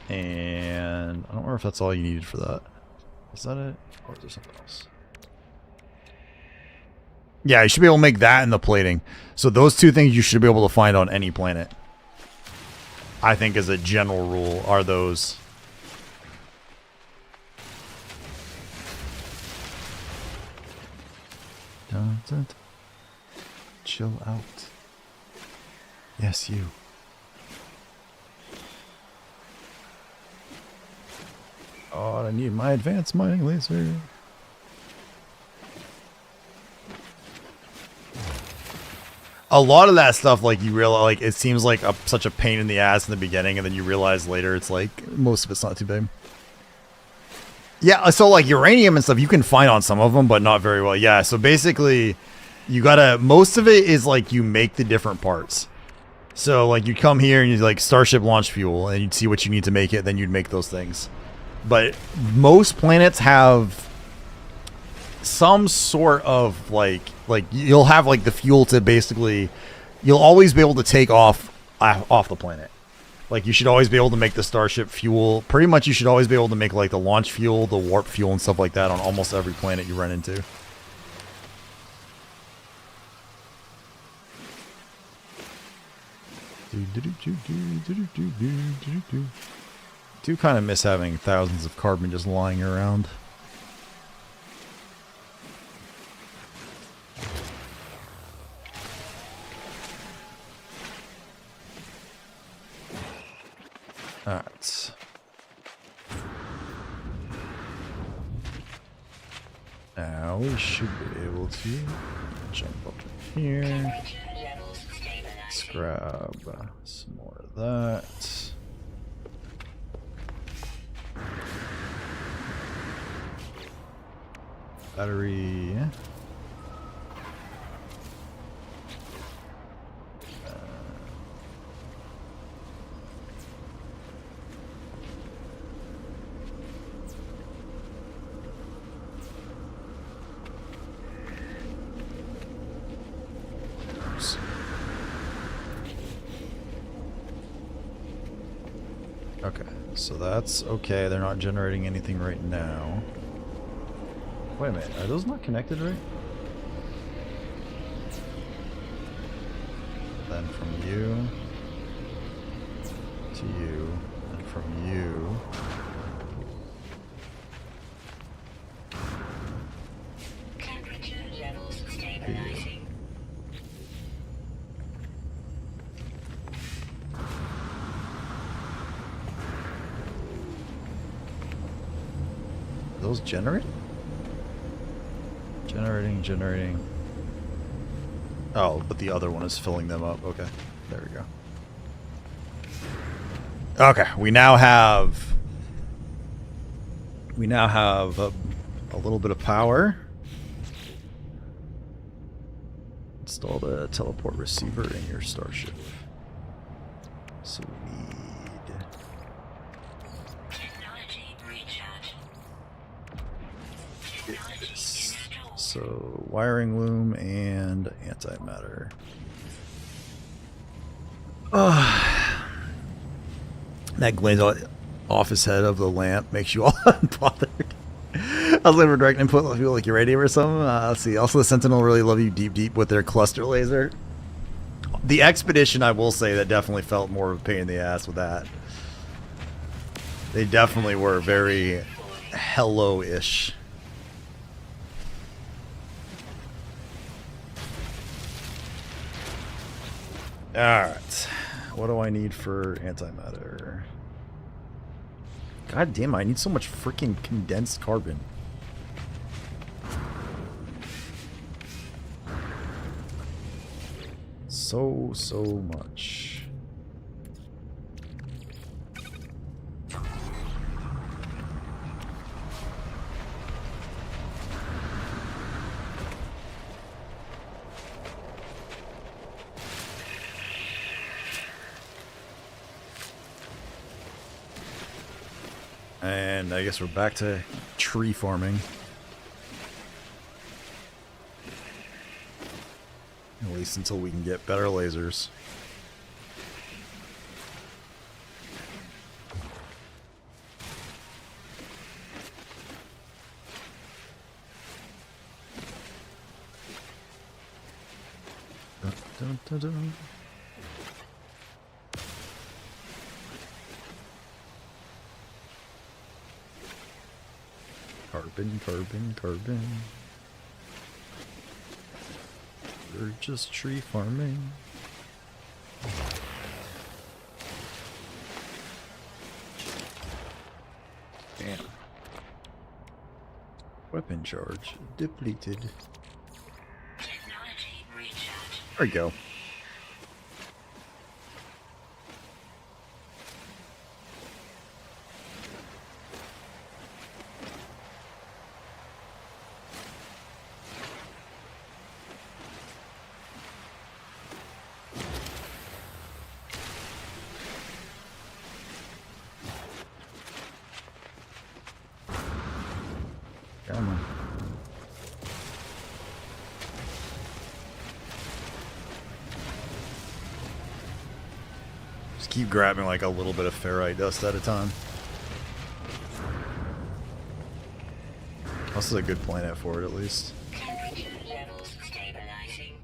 And I don't remember if that's all you needed for that. Is that it? Or is there something else? Yeah, you should be able to make that in the plating. So those two things you should be able to find on any planet. I think as a general rule are those. Dun, dun, dun. Chill out. Yes, you. Oh, I need my advanced mining laser. A lot of that stuff, like, you realize, like, it seems like such a pain in the ass in the beginning, and then you realize later it's like, most of it's not too big. Yeah, so like uranium and stuff you can find on some of them, but not very well. Yeah, so basically you gotta, most of it is like you make the different parts. So like you come here and you like Starship launch fuel and you'd see what you need to make it, then you'd make those things. But most planets have some sort of like you'll have like the fuel to basically, you'll always be able to take off the planet. Like you should always be able to make the Starship fuel. Pretty much you should always be able to make like the launch fuel, the warp fuel and stuff like that on almost every planet you run into. Do kind of miss having thousands of carbon just lying around. Alright. Now we should be able to jump up in here. Let's grab some more of that. Battery. Okay, so that's okay. They're not generating anything right now. Wait a minute, are those not connected right? Then from you to you, and from you Temperature levels stabilizing. those generate? Generating. Oh, but the other one is filling them up. Okay, there we go. Okay, we now have a little bit of power. Install the teleport receiver in your starship. So we need Technology recharge. Technology this. installed. So wiring loom and antimatter. That glazed office head of the lamp makes you all unbothered. I was looking for direct input. I feel like uranium or something. Let's see. Also, the Sentinel really love you deep with their cluster laser. The Expedition, I will say, that definitely felt more of a pain in the ass with that. They definitely were very hello-ish. Alright. What do I need for antimatter? God damn, I need so much freaking condensed carbon. So much. And I guess we're back to tree farming. At least until we can get better lasers. Dun, dun, dun, dun. Carbon. We're just tree farming. Damn. Weapon charge depleted. Technology recharge. There we go. Come on. Just keep grabbing like a little bit of ferrite dust at a time. This is a good planet for it, at least. Temperature levels stabilizing.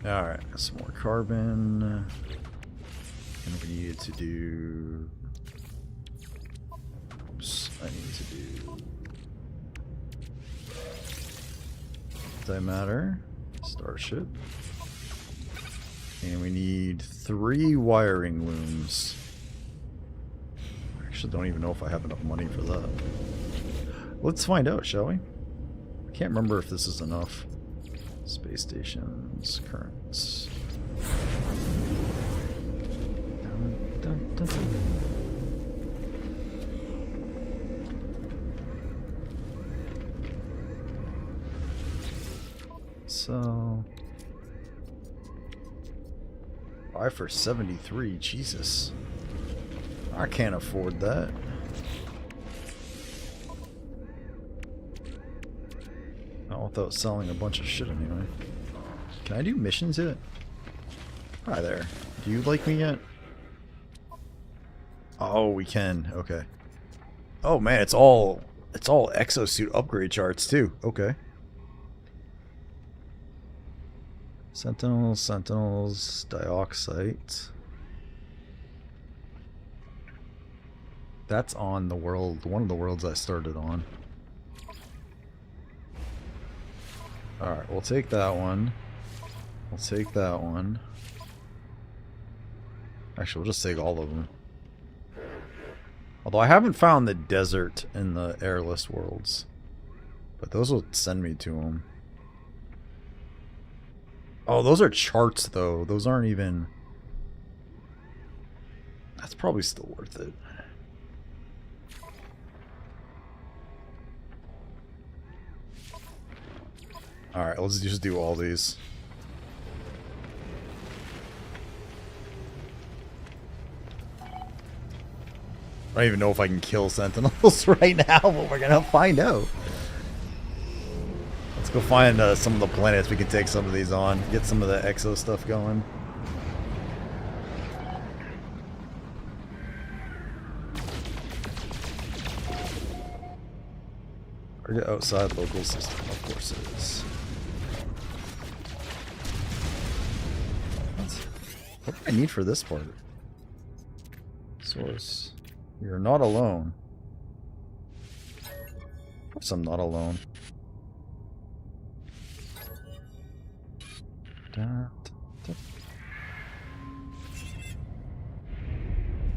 Alright, some more carbon. And we needed to do... Oops, I need to do... Antimatter. Starship. And we need 3 wiring looms. I actually don't even know if I have enough money for that. Let's find out, shall we? I can't remember if this is enough. Space stations, currents. Dun, dun, dun, dun. So... 5 for 73, Jesus. I can't afford that. Not without selling a bunch of shit anyway. Can I do missions yet? Hi there. Do you like me yet? Oh, we can. Okay. Oh man, it's all exosuit upgrade charts too. Okay. Sentinels, dioxite. That's on the world, one of the worlds I started on. Alright, we'll take that one. We'll take that one. Actually, we'll just take all of them. Although I haven't found the desert in the airless worlds. But those will send me to them. Oh, those are charts, though. Those aren't even... That's probably still worth it. Alright, let's just do all these. I don't even know if I can kill sentinels right now, but we're gonna find out. Let's go find some of the planets we can take some of these on. Get some of the exo stuff going. Target outside local system, of course it is. What do I need for this part? Source. You're not alone. Of course I'm not alone.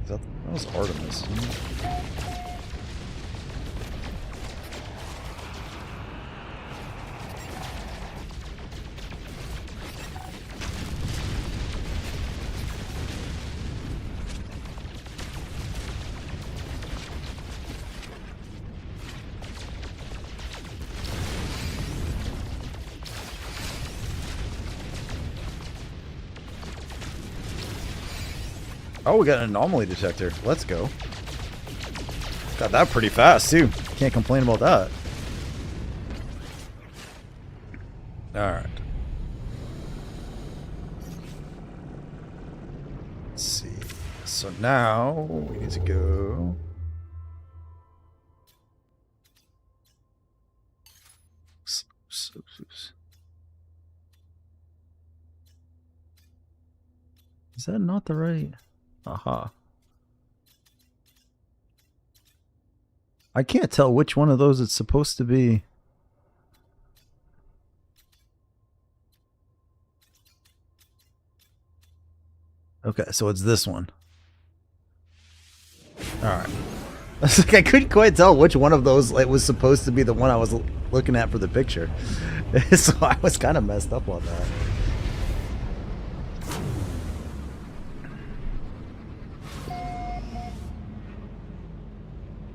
That was Artemis. Oh, we got an anomaly detector. Let's go. Got that pretty fast, too. Can't complain about that. Alright. Let's see. So now we need to go... Is that not the right... Aha. I can't tell which one of those it's supposed to be. Okay, so it's this one. Alright. I couldn't quite tell which one of those it was supposed to be the one I was looking at for the picture. So I was kind of messed up on that.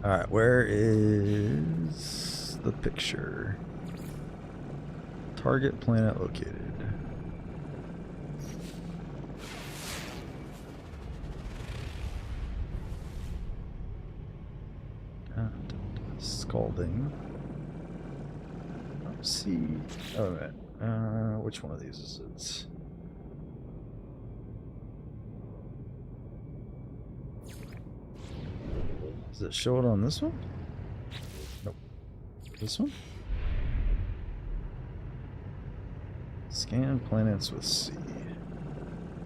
Alright, where is the picture? Target planet located. Scalding. Let's see. Oh, right. Which one of these is it? Does it show it on this one? Nope. This one? Scan planets with sea.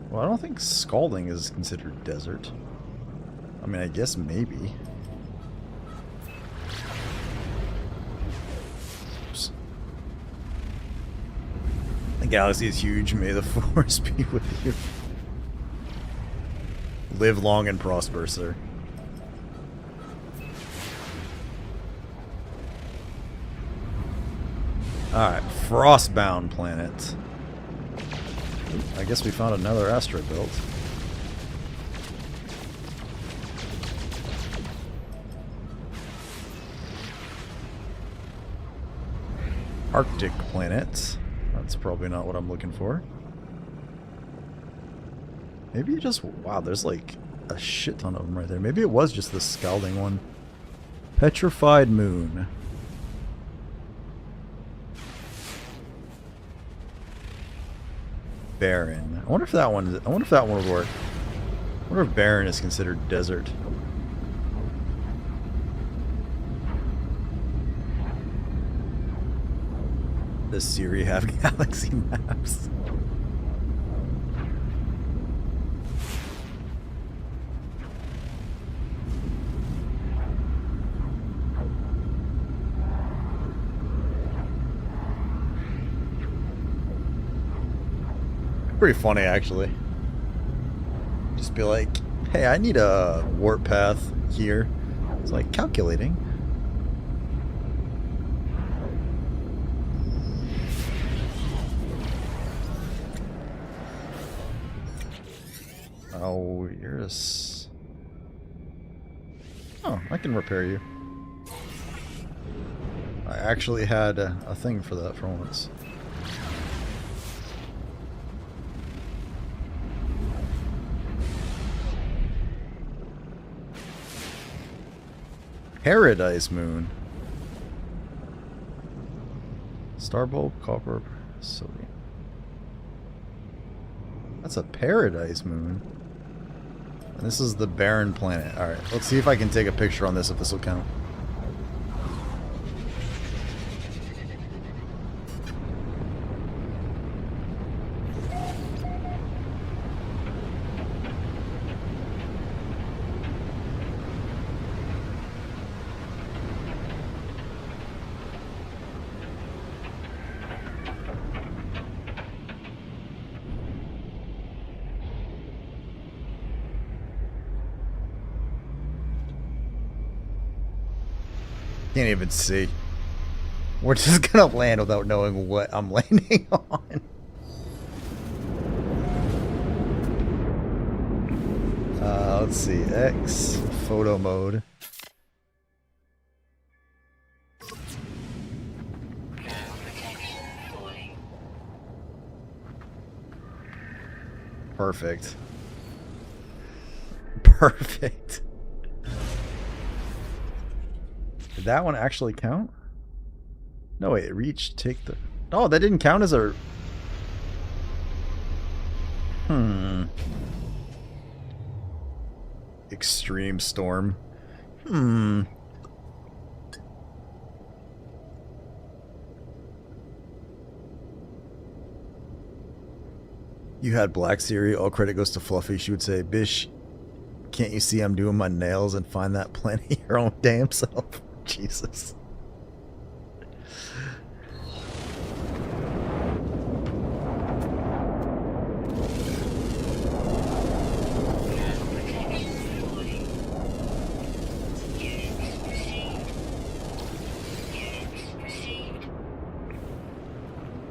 Well, I don't think Scalding is considered desert. I mean, I guess maybe. Oops. The galaxy is huge. May the force be with you. Live long and prosper, sir. Alright, Frostbound planet. I guess we found another asteroid belt. Arctic planet. That's probably not what I'm looking for. Maybe it just... Wow, there's like a shit ton of them right there. Maybe it was just the Scalding one. Petrified moon. Barren. I wonder if that one would work. I wonder if barren is considered desert. Does Siri have galaxy maps? Pretty funny, actually. Just be like, hey, I need a warp path here. It's like calculating. Oh, you're a... Oh, I can repair you. I actually had a thing for that for once. Paradise moon. Starbulb, copper, sodium. That's a paradise moon. And this is the barren planet. Alright, let's see if I can take a picture on this, if this will count. Can't even see. We're just gonna land without knowing what I'm landing on. Let's see. X photo mode. Perfect. Perfect. Did that one actually count? No, wait, reach, take the... Oh, that didn't count as a... Extreme storm. You had Black Siri, all credit goes to Fluffy. She would say, Bish, can't you see I'm doing my nails and find that plenty your own damn self? Jesus.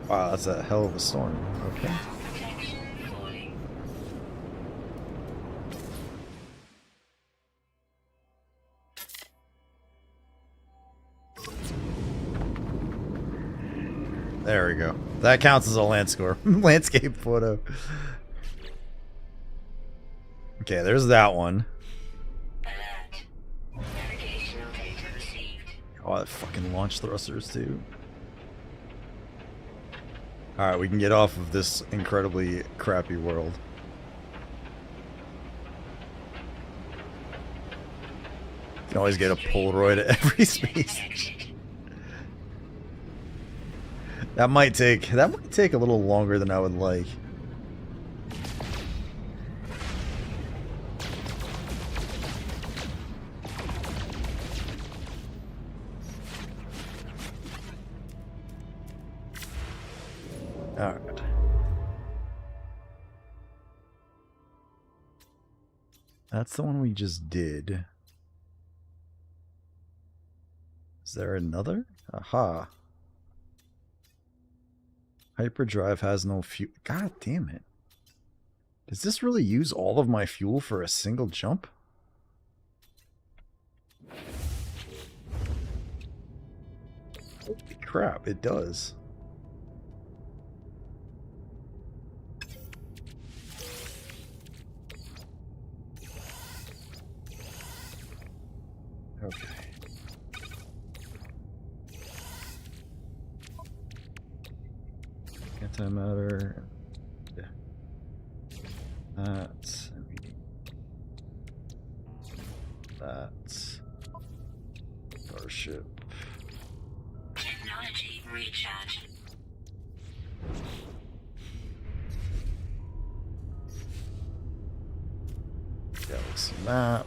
Wow, that's a hell of a storm. Okay. There we go. That counts as a landscape photo. Okay, there's that one. Alert. Navigational data received. Oh, Oh, that fucking launch thrusters too. Alright, we can get off of this incredibly crappy world. You can always get a Polaroid at every space station. That might take a little longer than I would like. Alright. That's the one we just did. Is there another? Aha. Hyperdrive has no fuel. God damn it. Does this really use all of my fuel for a single jump? Holy crap, it does. Okay. Antimatter. Yeah. That's. That's. Starship. Technology recharge. Galaxy map.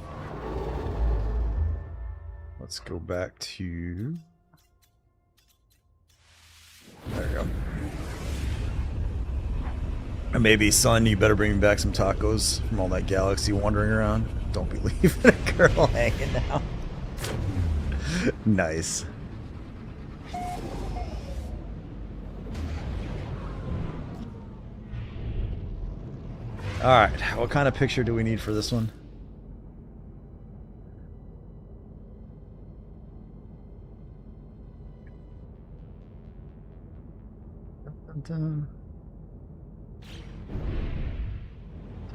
Let's go back to. There you go. And maybe, son, you better bring me back some tacos from all that galaxy wandering around. Don't be leaving a girl hanging out. Nice. Alright, what kind of picture do we need for this one?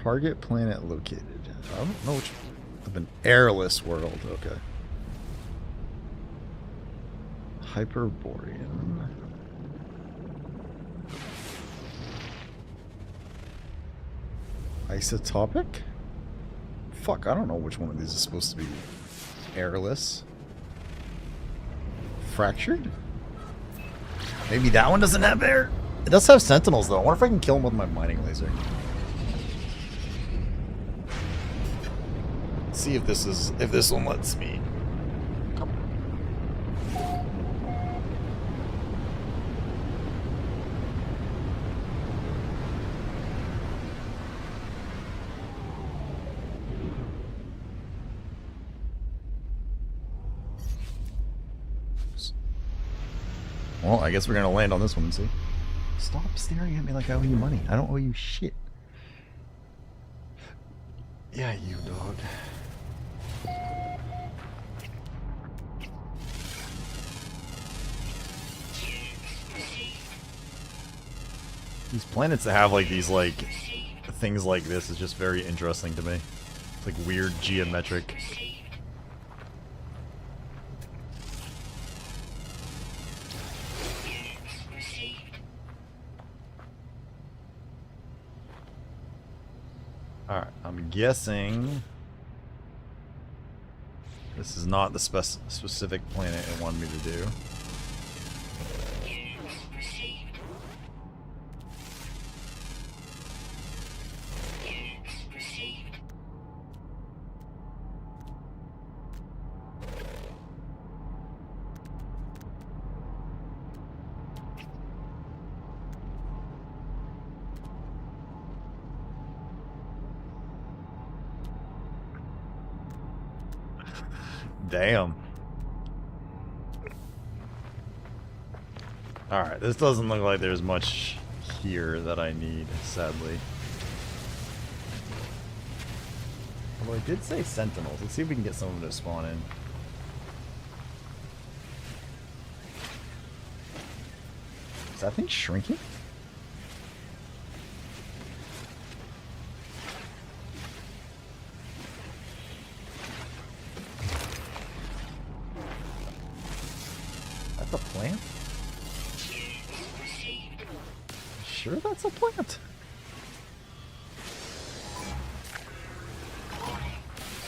Target planet located. I don't know which. Of an airless world. Okay. Hyperborean. Isotopic? Fuck, I don't know which one of these is supposed to be airless. Fractured? Maybe that one doesn't have air? It does have sentinels though. I wonder if I can kill them with my mining laser. Let's see if this one lets me. Well, I guess we're gonna land on this one and see. Stop staring at me like I owe you money. I don't owe you shit. Yeah, you dog. These planets that have like these like things like this is just very interesting to me. It's like weird geometric. Alright, I'm guessing this is not the specific planet it wanted me to do. Damn. Alright, this doesn't look like there's much here that I need, sadly. Although I did say sentinels. Let's see if we can get some of them to spawn in. Is that thing shrinking? sure that's a plant?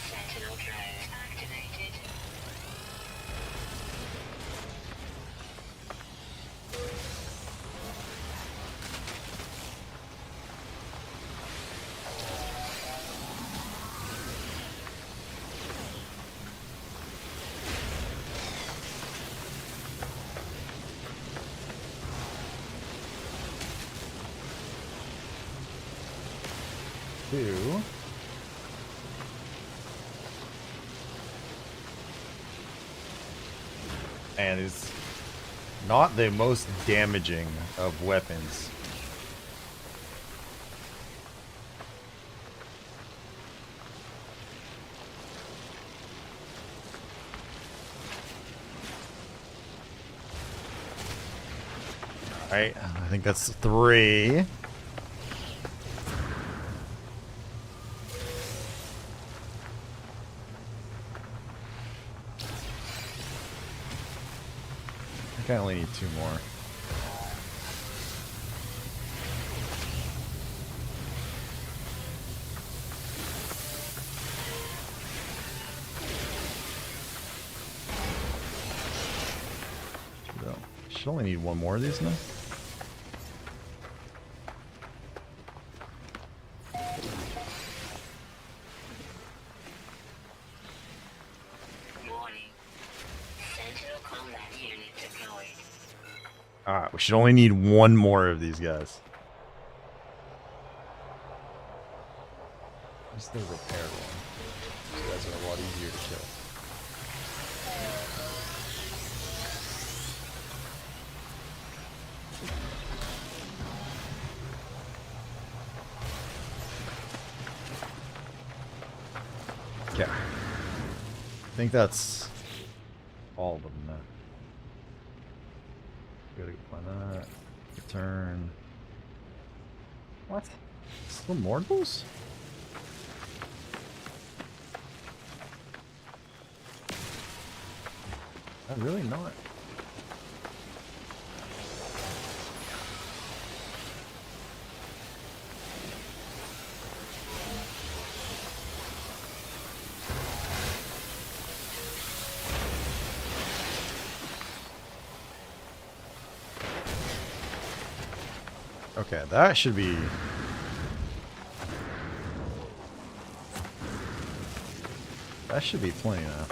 Sentinel drone activated. Two. And it's not the most damaging of weapons. Alright, I think that's 3. I think I only need 2 more. So, should only need 1 more of these now. Warning. Sentinel combat unit deployed. Alright, we should only need 1 more of these guys. What's the repair one? These guys are a lot easier to kill. Okay. I think that's all of them now. Gotta go find that. Return. What? Still more of those? I'm really not. Okay, that should be... That should be plenty now.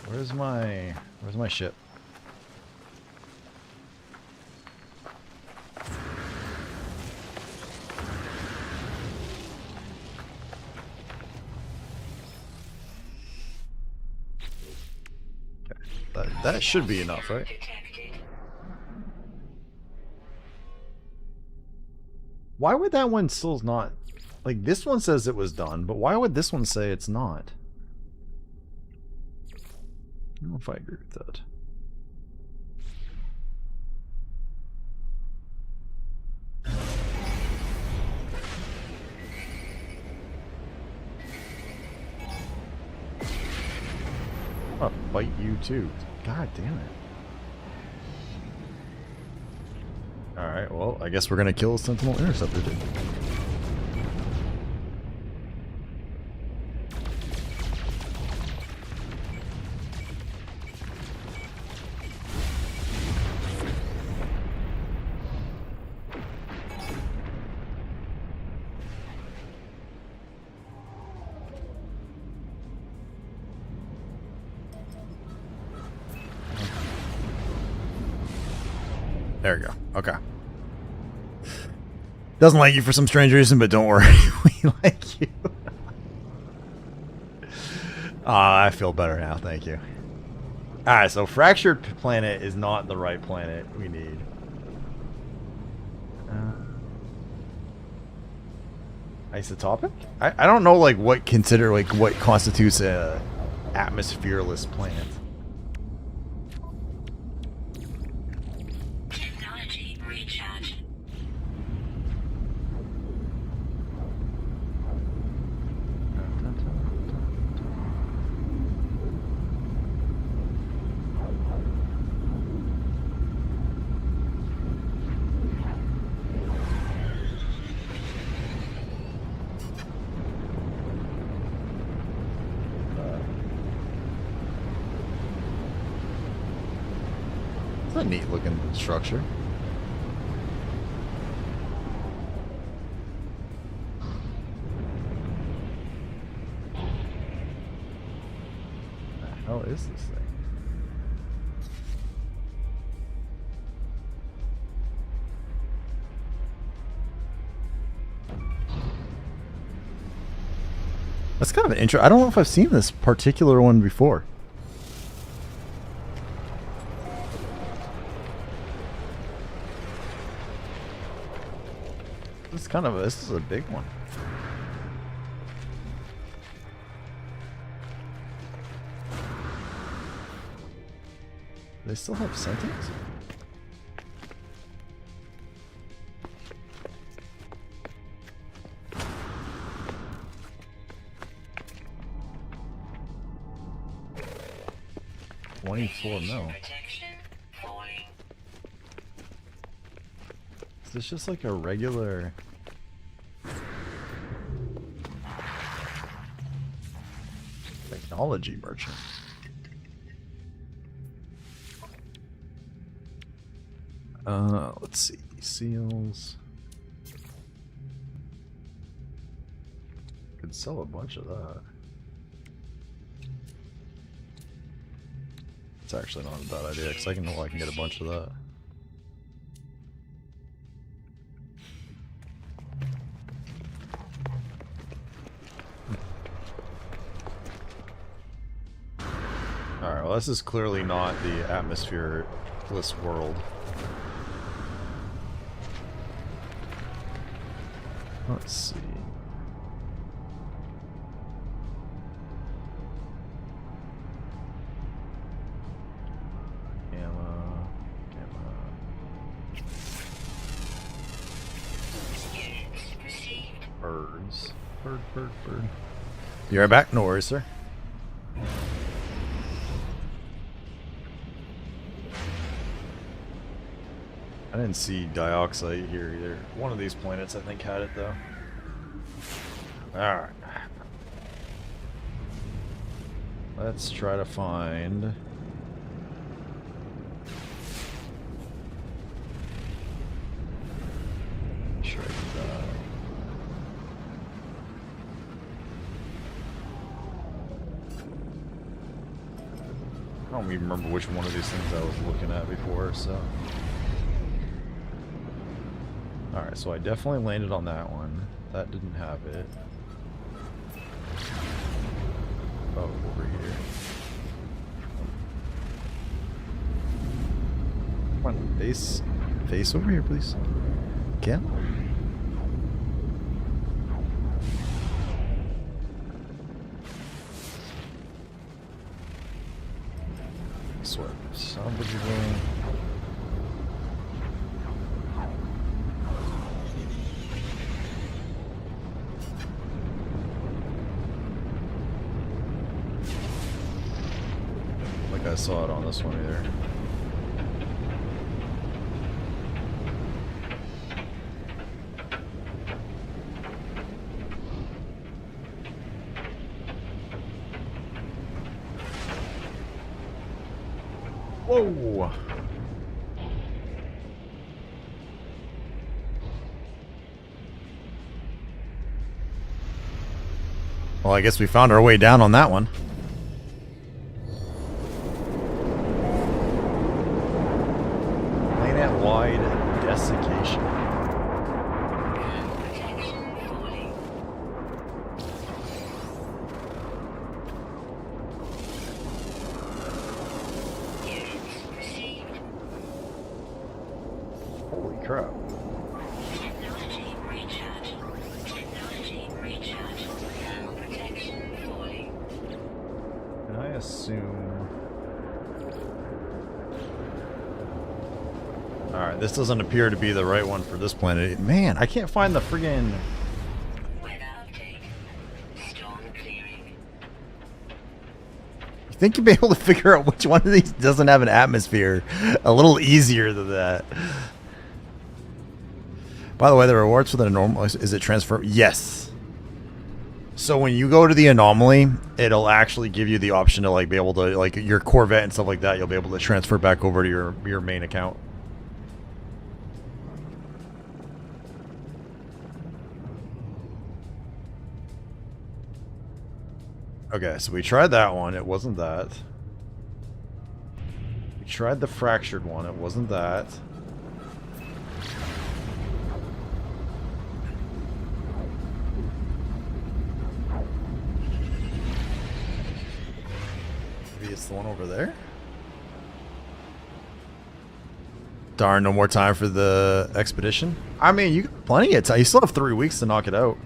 Where's my ship? Okay, that should be enough, right? Detected. Why would that one still not... Like, this one says it was done, but why would this one say it's not? I don't know if I agree with that. I'm gonna fight you too. God damn it. Alright, well, I guess we're gonna kill a Sentinel Interceptor, dude. There we go. Okay. Doesn't like you for some strange reason, but don't worry. We like you. I feel better now. Thank you. Alright, so Fractured Planet is not the right planet we need. Isotopic? I don't know, like, what constitutes a atmosphereless planet. Technology recharge. a neat looking structure. What the hell is this thing? That's kind of an intro. I don't know if I've seen this particular one before. This is a big one. They still have sentence? No. Is this just like a regular technology merchant? Let's see. Seals. Could sell a bunch of that. It's actually not a bad idea because I can get a bunch of that. Alright, well this is clearly not the atmosphere-less world. Let's see. Bird. You right back? No worries, sir. I didn't see dioxide here either. One of these planets, I think, had it though. Alright. Let's try to find... Sure, I don't even remember which one of these things I was looking at before, so... Alright, so I definitely landed on that one. That didn't have it. Oh, over here. Come on, face over here, please. Ken? Sort of salvageable. Like I saw it on this one either. Whoa! Well, I guess we found our way down on that one. Planet-wide desiccation. Holy crap. Technology recharge. Technology recharge. Protection falling. And I assume... Alright, this doesn't appear to be the right one for this planet. Man, I can't find the friggin... Weather update. Storm clearing. You think you'd be able to figure out which one of these doesn't have an atmosphere a little easier than that. By the way, the rewards for the normal... Is it transfer? Yes. So when you go to the anomaly, it'll actually give you the option to like be able to like your Corvette and stuff like that. You'll be able to transfer back over to your main account. Okay, so we tried that one. It wasn't that. We tried the fractured one. It wasn't that. Maybe it's the one over there? Darn, no more time for the expedition. I mean, you got plenty of time. You still have 3 weeks to knock it out.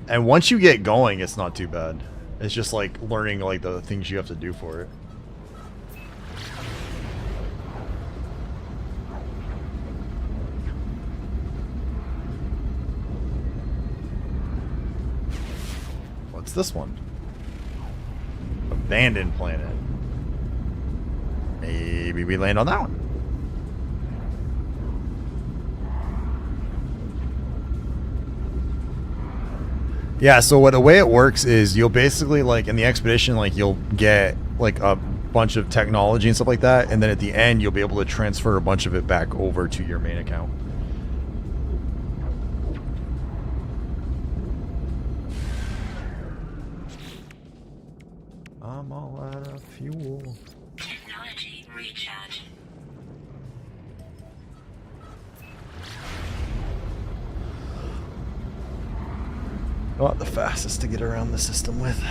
And once you get going, it's not too bad. It's just like learning like the things you have to do for it. What's this one? Abandoned planet. Maybe we land on that one. Yeah, so the way it works is you'll basically, like, in the expedition, like, you'll get, like, a bunch of technology and stuff like that, and then at the end, you'll be able to transfer a bunch of it back over to your main account. I'm all out of fuel. Technology recharge. Not the fastest to get around the system with.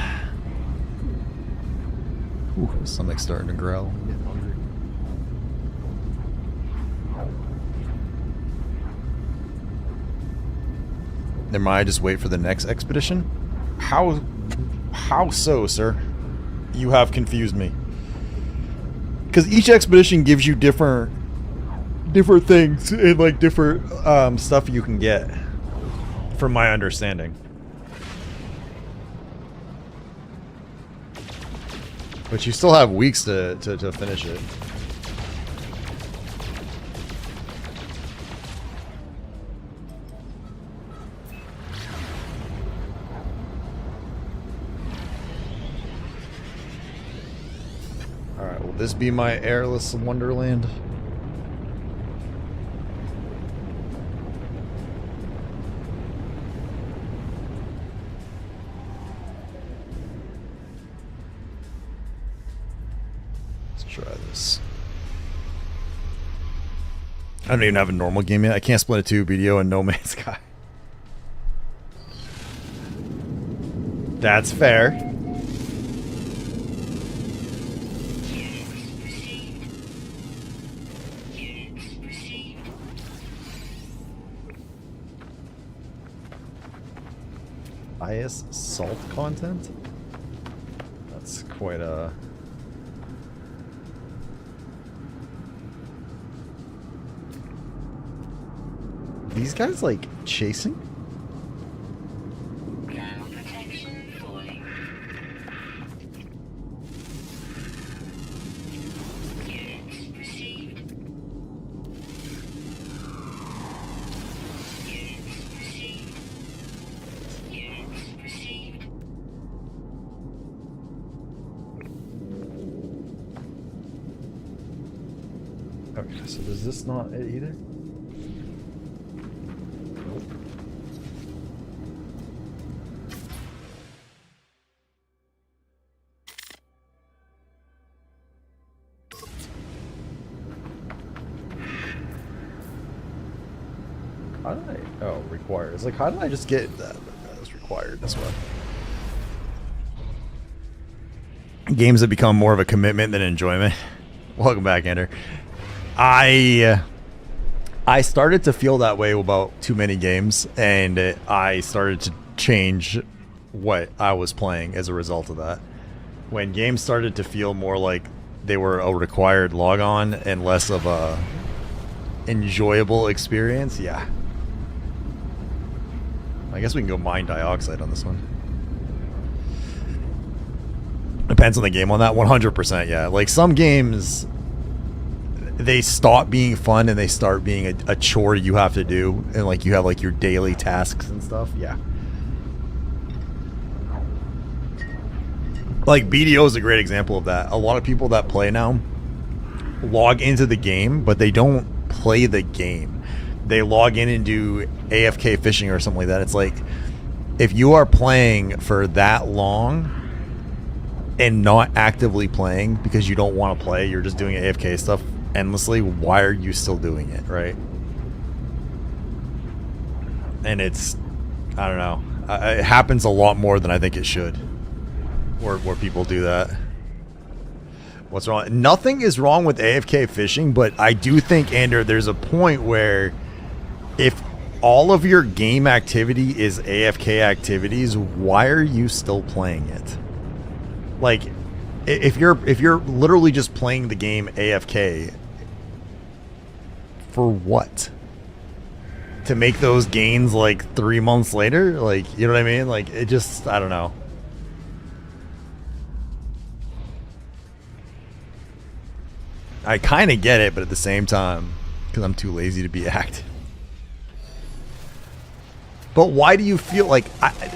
Ooh, the stomach's starting to growl. I'm getting hungry. Never mind, just wait for the next expedition? How so, sir? You have confused me. Because each expedition gives you different things and like different stuff you can get, from my understanding. But you still have weeks to finish it. Alright, will this be my airless wonderland? Try this. I don't even have a normal game yet. I can't split a 2 BDO and No Man's Sky. That's fair. Highest salt content? That's quite a... These guys, like, chasing? Thermal protection falling. Units received. Units received. Units received. Okay, so is this not it either? How did I... Oh, required. It's like, how did I just get that? That was required as well. Games that become more of a commitment than enjoyment. Welcome back, Ender. I started to feel that way about too many games, and I started to change what I was playing as a result of that. When games started to feel more like they were a required log on and less of a enjoyable experience, yeah. I guess we can go mine dioxide on this one. Depends on the game on that. 100%, yeah. Like, some games, they stop being fun and they start being a chore you have to do. And, like, you have, like, your daily tasks and stuff. Yeah. Like BDO is a great example of that. A lot of people that play now log into the game, but they don't play the game. They log in and do AFK fishing or something like that. It's like, if you are playing for that long and not actively playing because you don't want to play, you're just doing AFK stuff endlessly, why are you still doing it, right? And it's, I don't know, it happens a lot more than I think it should, where people do that. What's wrong? Nothing is wrong with AFK fishing, but I do think, Andrew, there's a point where if all of your game activity is AFK activities, why are you still playing it? Like, if you're literally just playing the game AFK, for what? To make those gains like 3 months later? Like, you know what I mean? Like, it just, I don't know. I kind of get it, but at the same time, because I'm too lazy to be active. But why do you feel like...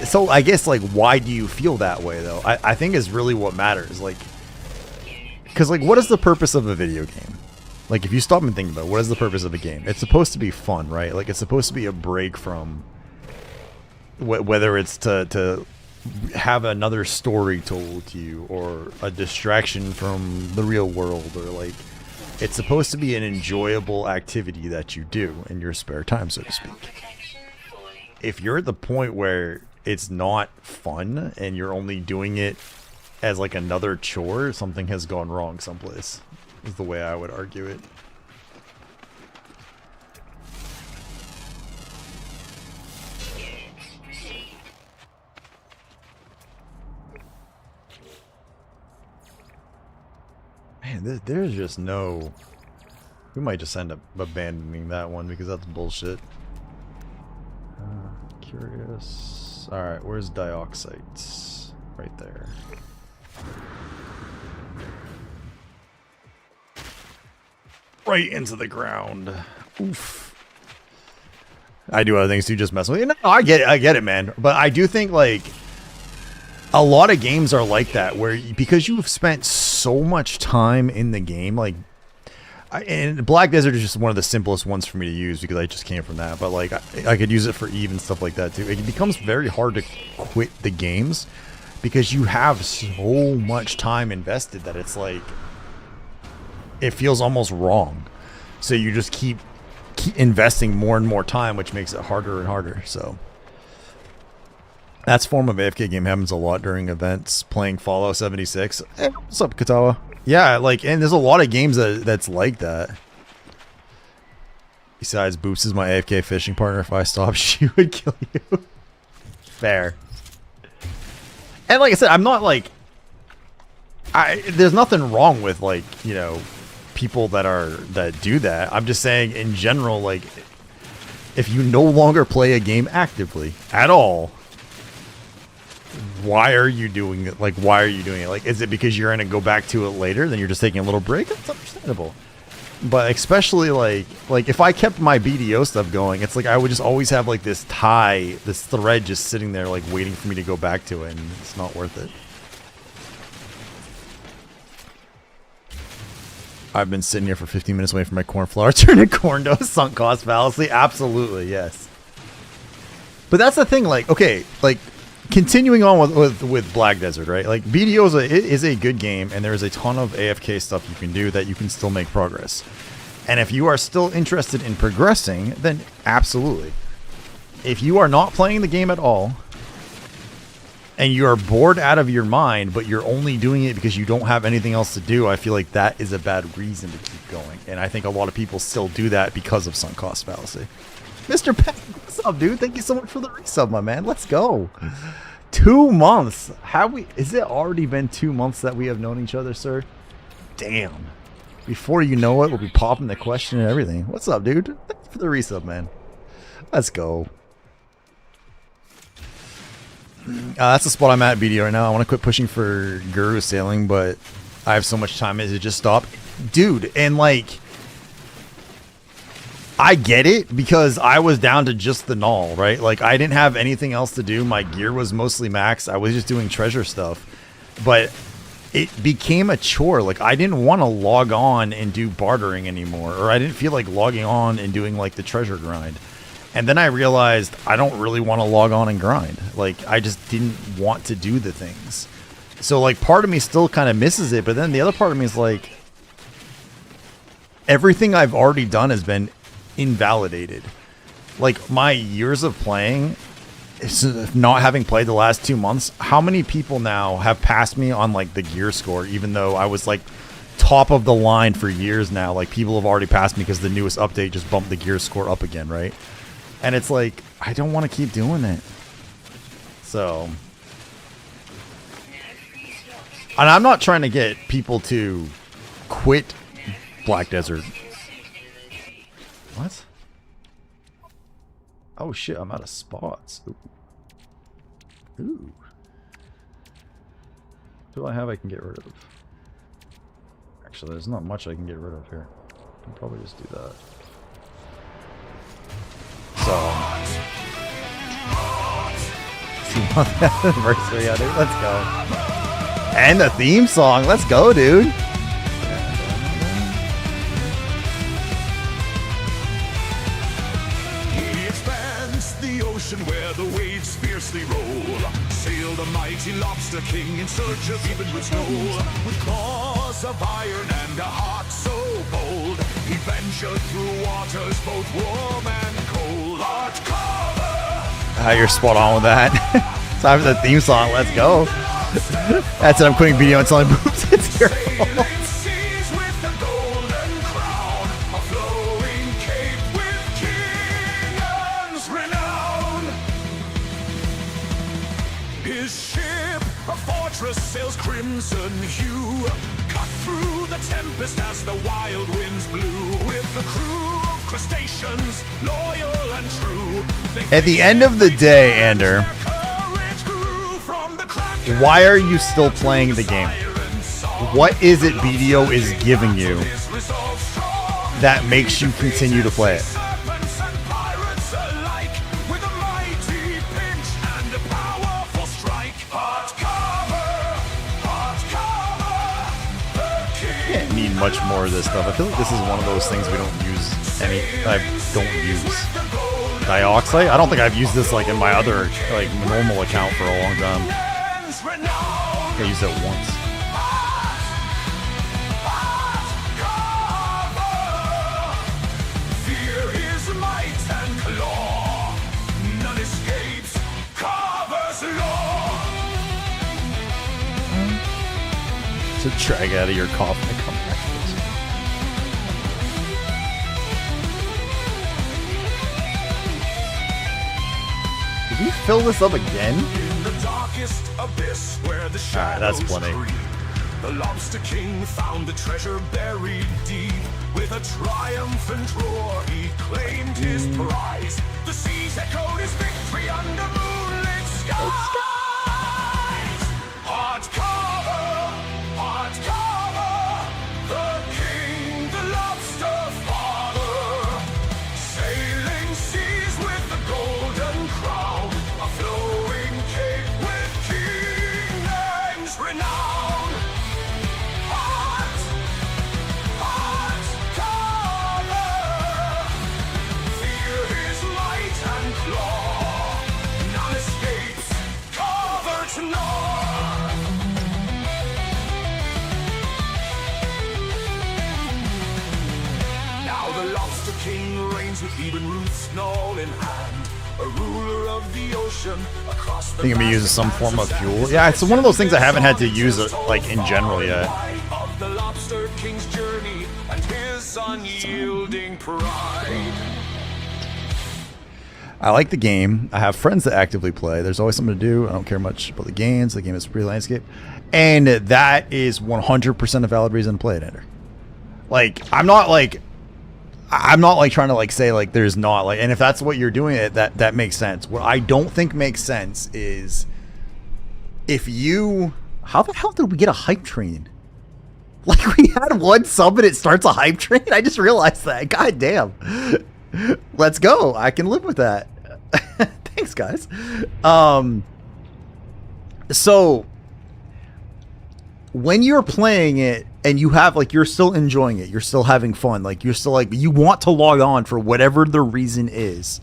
so I guess, like, why do you feel that way, though? I think is really what matters. Like, because, like, what is the purpose of a video game? Like, if you stop and think about it, what is the purpose of a game? It's supposed to be fun, right? Like, it's supposed to be a break from... whether it's to have another story told to you, or a distraction from the real world, or, like... It's supposed to be an enjoyable activity that you do in your spare time, so to speak. If you're at the point where it's not fun and you're only doing it as like another chore, something has gone wrong someplace, is the way I would argue it. Man, there's just no... We might just end up abandoning that one because that's bullshit. Curious. Alright, where's dioxite? Right there. Right into the ground. Oof. I do other things too, just mess with you. No, I get it, man. But I do think, like, a lot of games are like that, where because you've spent so much time in the game, like, and Black Desert is just one of the simplest ones for me to use because I just came from that. But like, I could use it for Eve and stuff like that too. It becomes very hard to quit the games because you have so much time invested that it's like, it feels almost wrong. So you just keep investing more and more time, which makes it harder and harder. So that's form of AFK game happens a lot during events. Playing Fallout 76. Hey, what's up, Katawa? Yeah, like, and there's a lot of games that's like that. Besides, Boops is my AFK fishing partner. If I stopped, she would kill you. Fair. And like I said, I'm not like... there's nothing wrong with, like, you know, people that do that. I'm just saying, in general, like, if you no longer play a game actively at all, why are you doing it? Like, why are you doing it? Like, is it because you're going to go back to it later, then you're just taking a little break? That's understandable. But especially, like if I kept my BDO stuff going, it's like I would just always have, like, this thread just sitting there, like, waiting for me to go back to it, and it's not worth it. I've been sitting here for 15 minutes waiting for my cornflower turn to corn dough. Sunk cost fallacy. Absolutely, yes. But that's the thing, like, okay, like, continuing on with Black Desert, right? Like, BDO is a good game, and there is a ton of AFK stuff you can do that you can still make progress. And if you are still interested in progressing, then absolutely. If you are not playing the game at all, and you are bored out of your mind, but you're only doing it because you don't have anything else to do, I feel like that is a bad reason to keep going. And I think a lot of people still do that because of sunk cost fallacy. Mr. Peck, what's up, dude? Thank you so much for the resub, my man. Let's go. 2 months. Is it already been 2 months that we have known each other, sir? Damn. Before you know it, we'll be popping the question and everything. What's up, dude? Thank you for the resub, man. Let's go. That's the spot I'm at, BD, right now. I want to quit pushing for Guru sailing, but I have so much time. Is it just stop? Dude, and like... I get it, because I was down to just the null, right? Like, I didn't have anything else to do. My gear was mostly maxed. I was just doing treasure stuff. but it became a chore. Like, I didn't want to log on and do bartering anymore, or I didn't feel like logging on and doing like the treasure grind. And then I realized I don't really want to log on and grind. Like, I just didn't want to do the things. So, like, part of me still kind of misses it, but then the other part of me is like, everything I've already done has been invalidated. Like, my years of playing, not having played the last 2 months, how many people now have passed me on, like, the gear score, even though I was, like, top of the line for years now? Like, people have already passed me because the newest update just bumped the gear score up again, right? And it's like, I don't want to keep doing it. So, and I'm not trying to get people to quit Black Desert. What? Oh shit, I'm out of spots. Ooh. Ooh. What do I have I can get rid of? Actually, there's not much I can get rid of here. I can probably just do that. So, anniversary on it. Let's go. And the theme song. Let's go, dude. He expands the ocean where the waves fiercely roll. Sail the mighty lobster king in search of even with snow. With claws of iron and a heart so bold, he ventured through waters both warm and cold. Heartcarver. You're spot on with that. Time for the theme song. Let's go. That's it. I'm quitting video and telling boobs. It's your fault. Seas with the golden crown, a flowing cape with king's renown. His ship, a fortress, sails crimson hue, cut through the tempest as the wild winds blew. With the crew of crustaceans, loyal and true. At the end of the day, Ander, why are you still playing the game? What is it BDO is giving you that makes you continue to play it? Can't need much more of this stuff. I feel like this is one of those things we don't use I don't use. Dioxide? I don't think I've used this like in my other like normal account for a long time. I used it once. Fear his might and claw, none escapes Carver's law. So drag out of your coffin and come back to this. Did we fill this up again? In the darkest abyss where the Alright, that's shadows plenty. creep, the Lobster King found the treasure buried deep. With a triumphant roar, he claimed his prize. The seas echoed his victory under moonlit skies. Heartcarver, Heartcarver, the king, the lobster father. Sailing seas with the golden crown, a flowing cape with king's renown. Heartcarver, fear his might and claw, none escapes Carver to gnaw. Now the Lobster King reigns with even Ruth's Knoll in hand, a ruler of the ocean across the I think I'm gonna use some form of fuel. Yeah, it's one of those things I haven't had to use it like in general yet. of the Lobster King's journey and his unyielding pride. I like the game. I have friends that actively play. There's always something to do. I don't care much about the games. The game is free landscape. And that is 100% a valid reason to play it, Ender. Like, I'm not like trying to like say like there's not like, and if that's what you're doing, that makes sense. What I don't think makes sense is if you, how the hell did we get a hype train? Like, we had one sub and it starts a hype train. I just realized that. God damn. Let's go. I can live with that. Thanks, guys. So when you're playing it and you have like, you're still enjoying it, you're still having fun, like you're still like, you want to log on for whatever the reason is,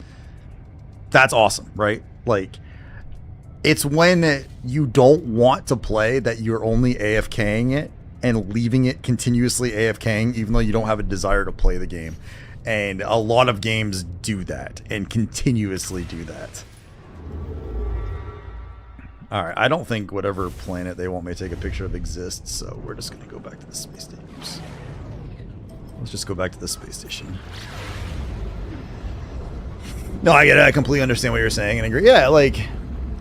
that's awesome, right? Like, it's when you don't want to play that you're only AFKing it and leaving it continuously AFKing even though you don't have a desire to play the game. And a lot of games do that and continuously do that. Alright, I don't think whatever planet they want me to take a picture of exists, so we're just going to go back to the space station. Let's just go back to the space station. No, I get it. I completely understand what you're saying and agree. Yeah, like,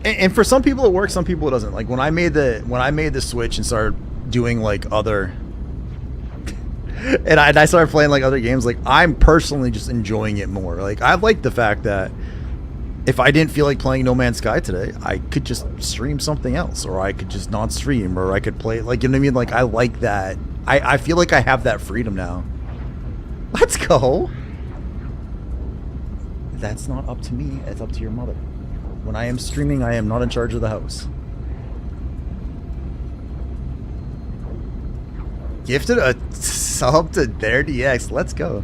and for some people it works, some people it doesn't. Like when I made the switch and started doing like other, and I started playing like other games, like I'm personally just enjoying it more. Like I like the fact that if I didn't feel like playing No Man's Sky today, I could just stream something else, or I could just not stream, or I could play, like, you know what I mean? Like, I like that. I feel like I have that freedom now. Let's go. That's not up to me. It's up to your mother. When I am streaming, I am not in charge of the house. Gifted a sub to their DX. Let's go.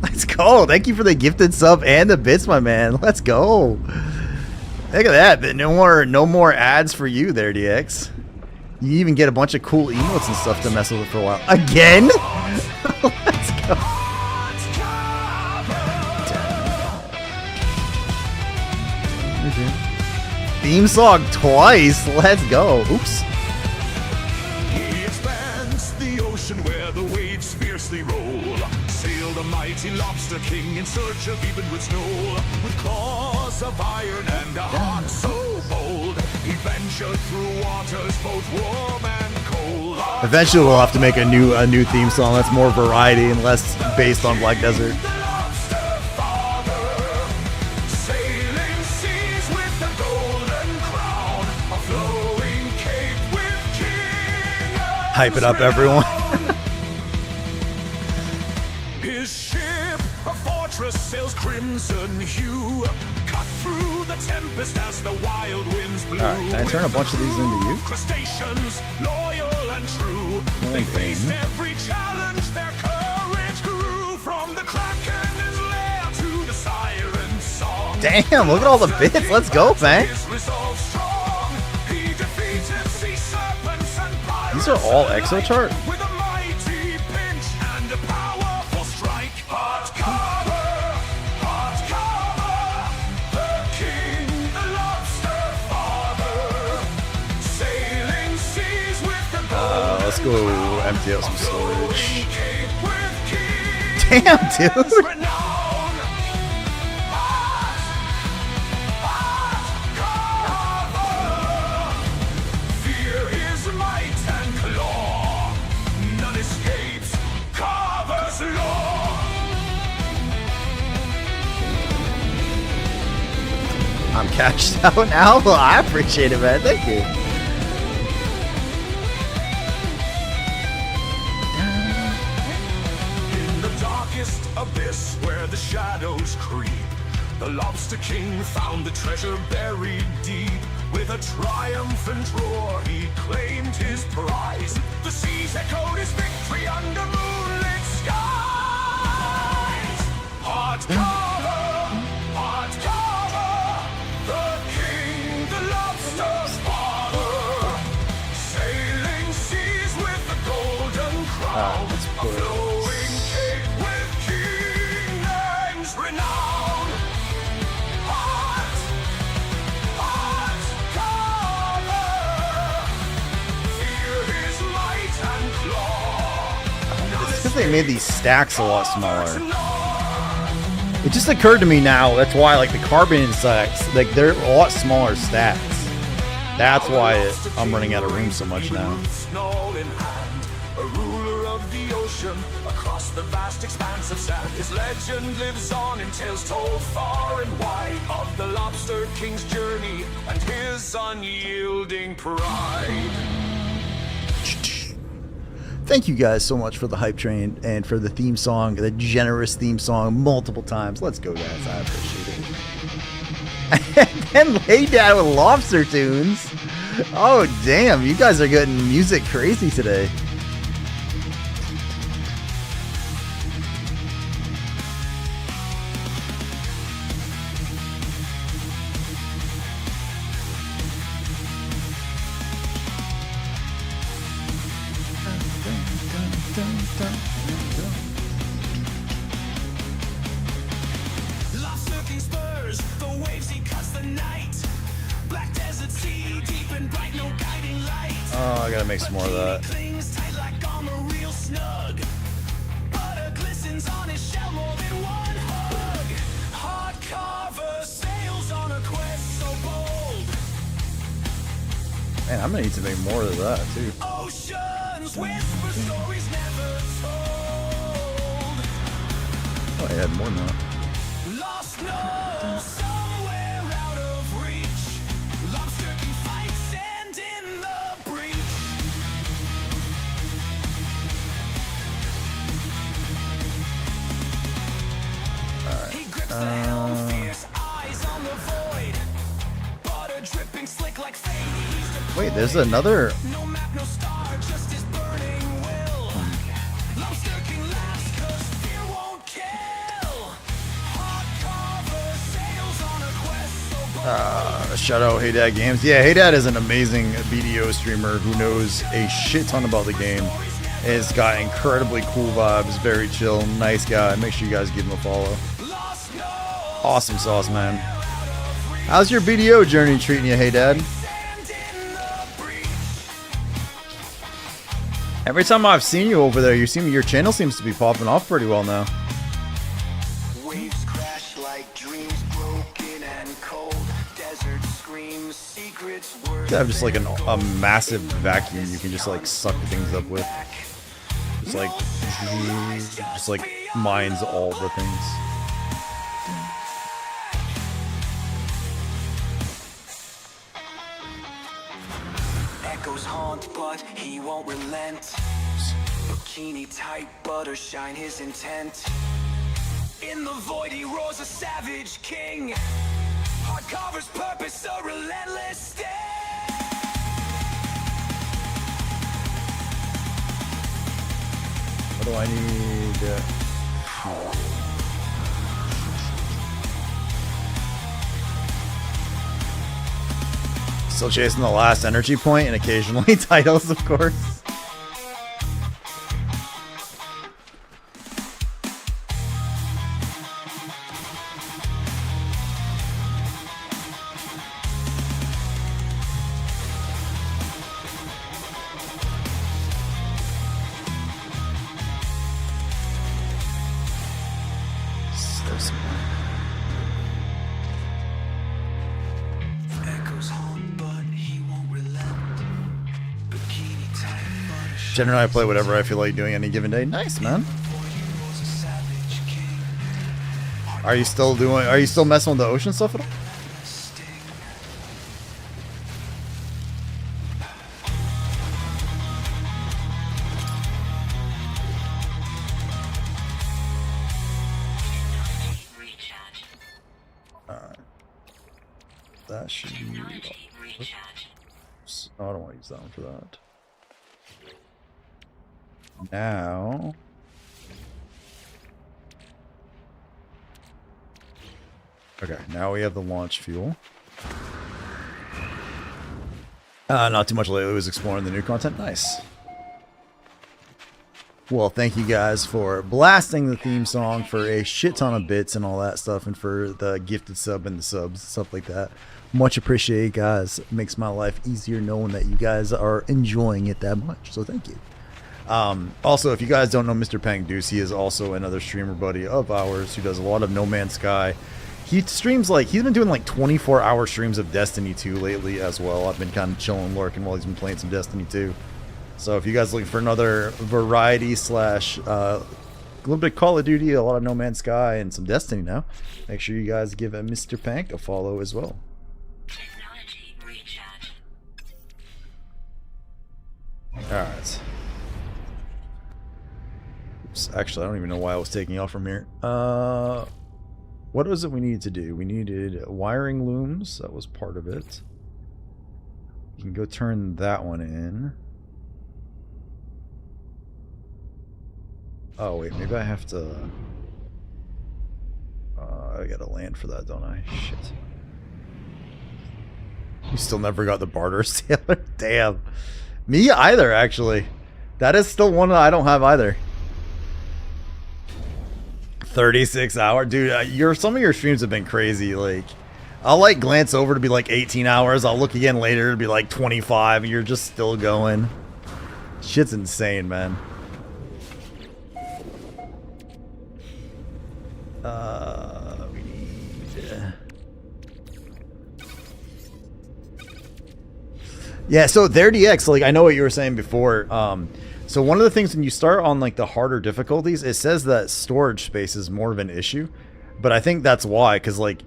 Let's go. Thank you for the gifted sub and the bits, my man. Let's go. Look at that. No more ads for you there, DX. You even get a bunch of cool emotes and stuff to mess with it for a while. Again? Let's go. Theme song twice. Let's go. Oops. He expands the ocean where the waves fiercely roll. Sail the mighty lobster king in search of even snow. With claws of iron and a heart so bold, he ventured through waters both warm and cold. Eventually we'll have to make a new theme song that's more variety and less based on Black Desert. Hype it up, everyone. His ship, a fortress, sails crimson hue, cut through the tempest as the wild winds blew. Alright, can I turn a bunch of these into you? Crustaceans, loyal and true. They faced every challenge, their courage grew. From the kraken's lair to the siren's song. Damn, look at all the bits. Let's go, man. These are all Exochart? With a mighty pinch and a powerful strike. Heartcarver, the king, the lobster father. Sailing seas with the gold. Let's go empty out some storage. King. Damn, dude. Renown. Fear his might and claw. None escapes Carver's law. I'm cashed out now. Well, I appreciate it, man. Thank you. In the darkest abyss where the shadows creep, the Lobster King found the treasure buried deep. With a triumphant roar, he claimed his prize. The seas echoed his victory under moonlit skies. Heartcarver, the king, the lobster's father. Sailing seas with the golden crown. A flowing cape with king and renown. Because they made these stacks a lot smaller. It just occurred to me now, that's why like the carbon stacks, like they're a lot smaller stacks. That's why I'm running out of room so much now. A ruler of the ocean across the vast expanse of sand. His legend lives on in tales told far and wide of the Lobster King's journey and his unyielding pride. Thank you guys so much for the hype train and for the theme song, the generous theme song multiple times. Let's go, guys. I appreciate it. And then lay down with lobster tunes. Oh, damn. You guys are getting music crazy today. Lost circling spurs, the waves he cuts the night. Black desert sea, deep and bright, no guiding light. Oh, I gotta make some more of that. Clings tight like armor, real snug. Butter glistens on his shell, more than one hug. Heartcarver sails on a quest so bold. Man, I'm gonna need to make more of that too. Oceans whisper stories never told. Oh, I had more than that. Lost no somewhere out of reach. Lobster can fight sand in the breach. He grips the helm, fierce eyes on the void. Butter dripping slick like fate. He's deployed. Wait, there's another. No map, no star, just his burning will. Lobster King laughs 'cause fear won't kill. Heartcarver sails on a quest so bold. Shout out Hey Dad Games. Yeah, Hey Dad is an amazing BDO streamer who knows a shit ton about the game. Has got incredibly cool vibes, very chill, nice guy. Make sure you guys give him a follow. Lost no Awesome sauce, man. How's your BDO journey treating you, Hey Dad? sand in the breach. Every time I've seen you over there, your channel seems to be popping off pretty well now. Waves crash like dreams broken and cold. Desert screams, secrets words. You have just like a massive vacuum you can just like suck things up with. Just like mines all the things. Echoes haunt, but he won't relent. Bikini tight, butter shine his intent. In the void he roars a savage king. Heartcarver's purpose a relentless sting. What do I need? Still chasing the last energy point and occasionally titles, of course. There's some more. Echoes haunt, but he won't relent. Bikini tight, butter shine. Generally, I play whatever I feel like doing any given day. Nice, man. Void he roars a savage king. Are you still messing with the ocean stuff at all? Sting. Recharge. That should be. Technology recharge. Oh, I don't want to use that one for that. Now. Okay, now we have the launch fuel. Not too much lately. Was exploring the new content. Nice. Well, thank you guys for blasting the theme song, for a shit ton of bits and all that stuff, and for the gifted sub and the subs, stuff like that. Much appreciated, guys. It makes my life easier knowing that you guys are enjoying it that much. So thank you. Also, if you guys don't know Mr. Pang Deuce, he is also another streamer buddy of ours who does a lot of No Man's Sky. He streams he's been doing like 24-hour streams of Destiny 2 lately as well. I've been kind of chilling, lurking while he's been playing some Destiny 2. So if you guys are looking for another variety slash a little bit of Call of Duty, a lot of No Man's Sky, and some Destiny now, make sure you guys give Mr. Pank a follow as well. Technology recharge. Alright. Oops, actually, I don't even know why I was taking off from here. What was it we needed to do? We needed wiring looms. That was part of it. You can go turn that one in. Oh wait, maybe I have to... I gotta land for that, don't I? Shit. You still never got the barter sailor? Damn. Me either, actually. That is still one that I don't have either. 36 hour, dude. Some of your streams have been crazy. Like, I'll like glance over to be like 18 hours. I'll look again later to be like 25. And you're just still going. Shit's insane, man. We need. Yeah, so their DX, like I know what you were saying before. So one of the things when you start on like the harder difficulties, it says that storage space is more of an issue, but I think that's why, because like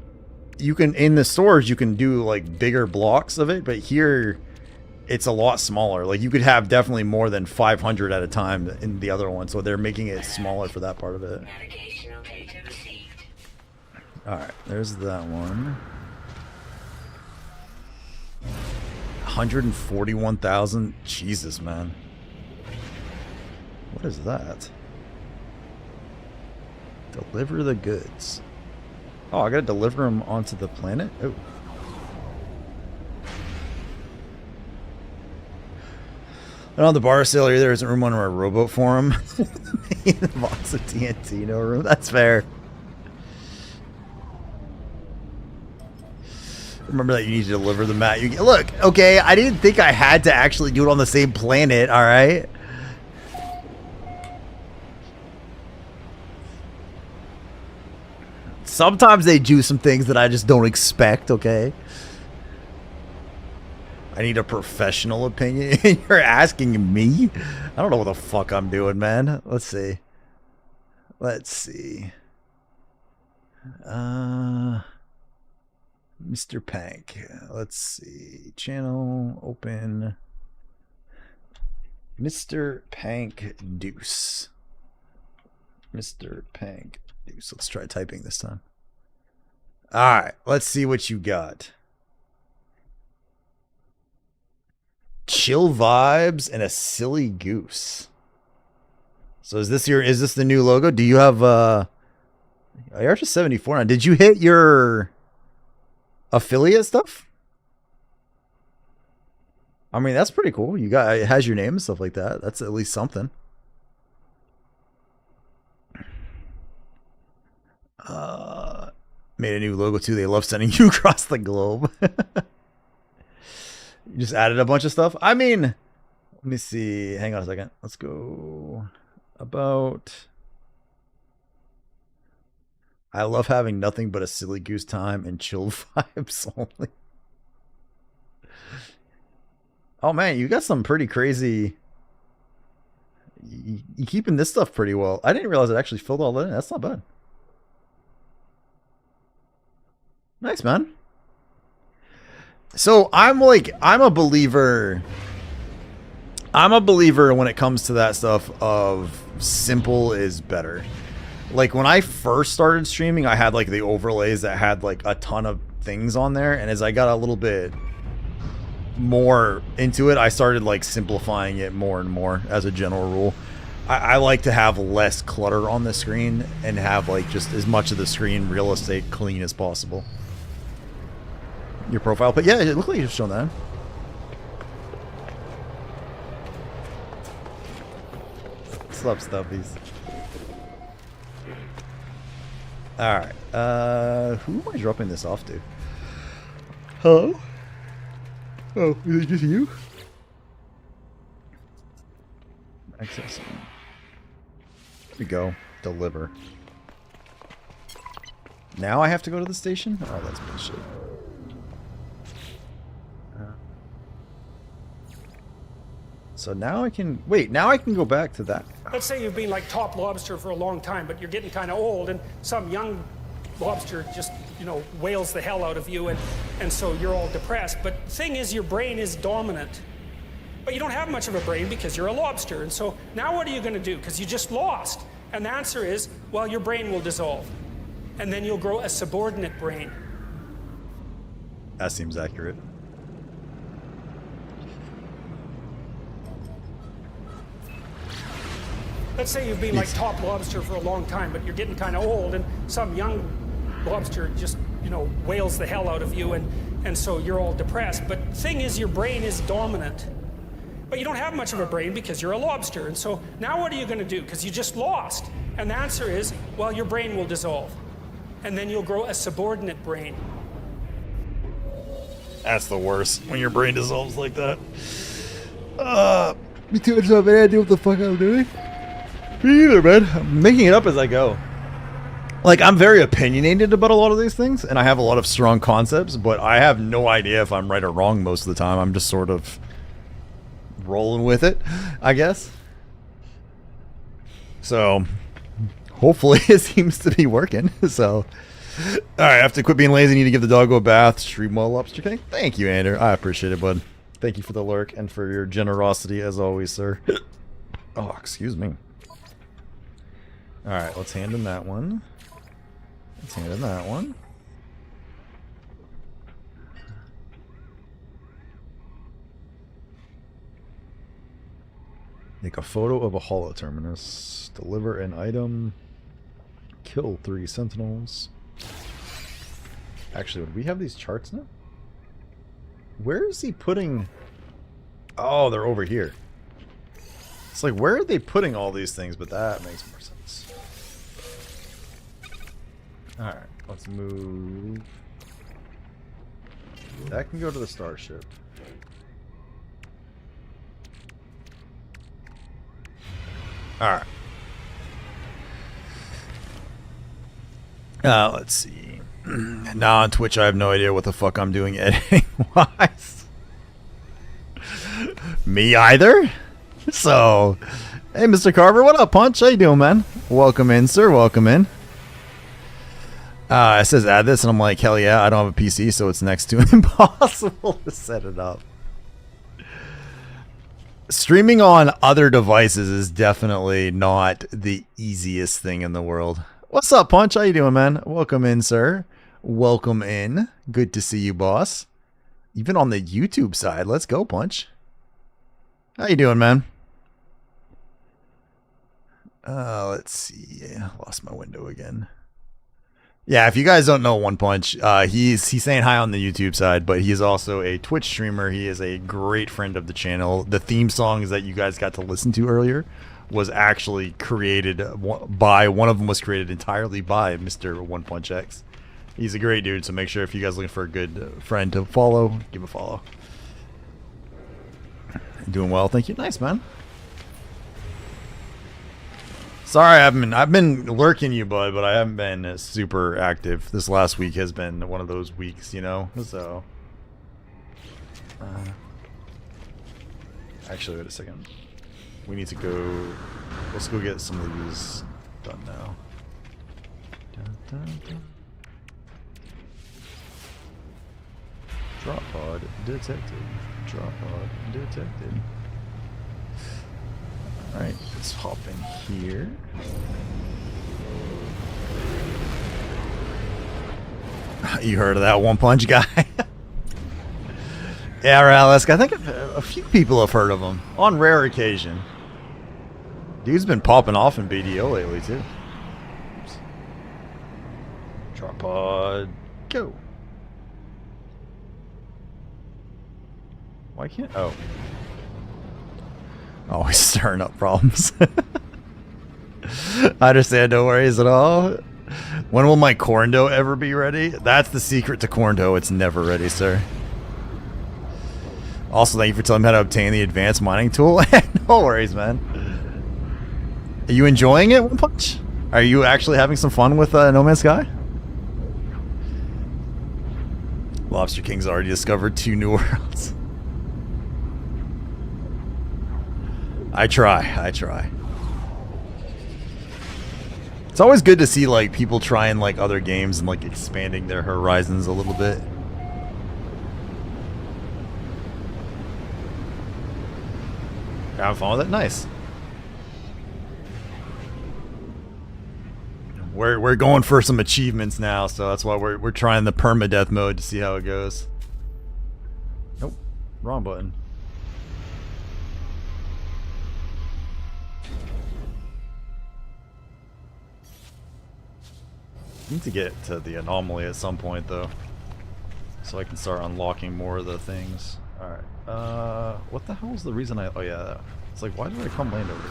you can in the storage you can do like bigger blocks of it, but here it's a lot smaller. Like you could have definitely more than 500 at a time in the other one, so they're making it smaller for that part of it. Navigational data received. All right, there's that one. 141,000. Jesus, man. What is that? Deliver the goods. Oh, I gotta deliver them onto the planet? Oh. And on the bar sailor, there isn't room under a rowboat for him. In the box of TNT, no room. That's fair. Remember that you need to deliver the mat. Look, okay, I didn't think I had to actually do it on the same planet, alright? Sometimes they do some things that I just don't expect, okay? I need a professional opinion. You're asking me? I don't know what the fuck I'm doing, man. Let's see. Let's see. Mr. Pank. Let's see. Channel open. Mr. Pank Deuce. Mr. Pank Deuce. Let's try typing this time. Alright, let's see what you got. Chill vibes and a silly goose. So is this the new logo? Do you have you're just 74 now. Did you hit your affiliate stuff? I mean, that's pretty cool. You got, it has your name and stuff like that. That's at least something. Made a new logo too. They love sending you across the globe. You just added a bunch of stuff. I mean, let me see. Hang on a second. Let's go about. I love having nothing but a silly goose time and chill vibes only. Oh man, you got some pretty crazy. You keeping this stuff pretty well. I didn't realize it actually filled all that in. That's not bad. Nice, man. So I'm a believer when it comes to that stuff of simple is better. Like when I first started streaming, I had like the overlays that had like a ton of things on there, and as I got a little bit more into it, I started like simplifying it more and more as a general rule. I like to have less clutter on the screen and have like just as much of the screen real estate clean as possible. Your profile, but yeah, it looked like you've shown that. What's up, stuffies? Alright, who am I dropping this off to? Hello? Oh, is it just you? Access. There we go. Deliver. Now I have to go to the station? Oh, that's bullshit. So now I can... Wait, now I can go back to that. Let's say you've been like top lobster for a long time, but you're getting kind of old, and some young lobster just, you know, whales the hell out of you, and so you're all depressed. But the thing is, your brain is dominant. But you don't have much of a brain because you're a lobster. And so now what are you going to do? Because you just lost. And the answer is, well, your brain will dissolve. And then you'll grow a subordinate brain. That seems accurate. Let's say you've been like top lobster for a long time, but you're getting kind of old, and some young lobster just, you know, whales the hell out of you, and so you're all depressed. But the thing is, your brain is dominant. But you don't have much of a brain because you're a lobster. And so now what are you going to do? Because you just lost. And the answer is, well, your brain will dissolve. And then you'll grow a subordinate brain. That's the worst, when your brain dissolves like that. Me too, I just have any idea what the fuck I'm doing. Me either, man. I'm making it up as I go. Like, I'm very opinionated about a lot of these things, and I have a lot of strong concepts, but I have no idea if I'm right or wrong most of the time. I'm just sort of rolling with it, I guess. So, hopefully it seems to be working. So, alright, I have to quit being lazy. I need to give the doggo a bath. Stream well, Lobster King. Thank you, Andrew. I appreciate it, bud. Thank you for the lurk and for your generosity as always, sir. Oh, excuse me. Alright, let's hand him that one. Let's hand him that one. Make a photo of a holo terminus. Deliver an item. Kill 3 sentinels. Actually, would we have these charts now? Where is he putting... Oh, they're over here. It's like, where are they putting all these things? But that makes more sense. Alright, let's move. That can go to the starship. Alright. Let's see. Now on Twitch, I have no idea what the fuck I'm doing editing-wise. Me either? So, hey, Mr. Carver, what up, Punch? How you doing, man? Welcome in, sir. Welcome in. It says add this, and I'm like, hell yeah, I don't have a PC, so it's next to impossible to set it up. Streaming on other devices is definitely not the easiest thing in the world. What's up, Punch? How you doing, man? Welcome in, sir. Welcome in. Good to see you, boss. Even on the YouTube side. Let's go, Punch. How you doing, man? Let's see. Lost my window again. Yeah, if you guys don't know One Punch, he's saying hi on the YouTube side, but he's also a Twitch streamer. He is a great friend of the channel. The theme songs that you guys got to listen to earlier was actually created by, one of them was created entirely by Mr. One Punch X. He's a great dude, so make sure if you guys are looking for a good friend to follow, give him a follow. Doing well, thank you. Nice, man. Sorry, I've been lurking you, bud, but I haven't been super active. This last week has been one of those weeks, you know. So, actually, wait a second. We need to go. Let's go get some of these done now. Dun, dun, dun. Drop pod detected. Drop pod detected. Alright, let's hop in here. You heard of that One Punch guy? Yeah, Ralisk. I think a few people have heard of him on rare occasion. Dude's been popping off in BDO lately too. Drop pod, go. Why can't? Oh. Always stirring up problems. I understand, no worries at all. When will my corn dough ever be ready? That's the secret to corn dough. It's never ready, sir. Also, thank you for telling me how to obtain the advanced mining tool. No worries, man. Are you enjoying it, One Punch? Are you actually having some fun with No Man's Sky? Lobster King's already discovered 2 new worlds. I try. It's always good to see like people trying like other games and like expanding their horizons a little bit. Have fun with it? Nice. We're going for some achievements now, so that's why we're trying the permadeath mode to see how it goes. Nope, wrong button. Need to get to the anomaly at some point though, so I can start unlocking more of the things. All right. What the hell was the reason I? Oh yeah, it's like, why did I come land over here?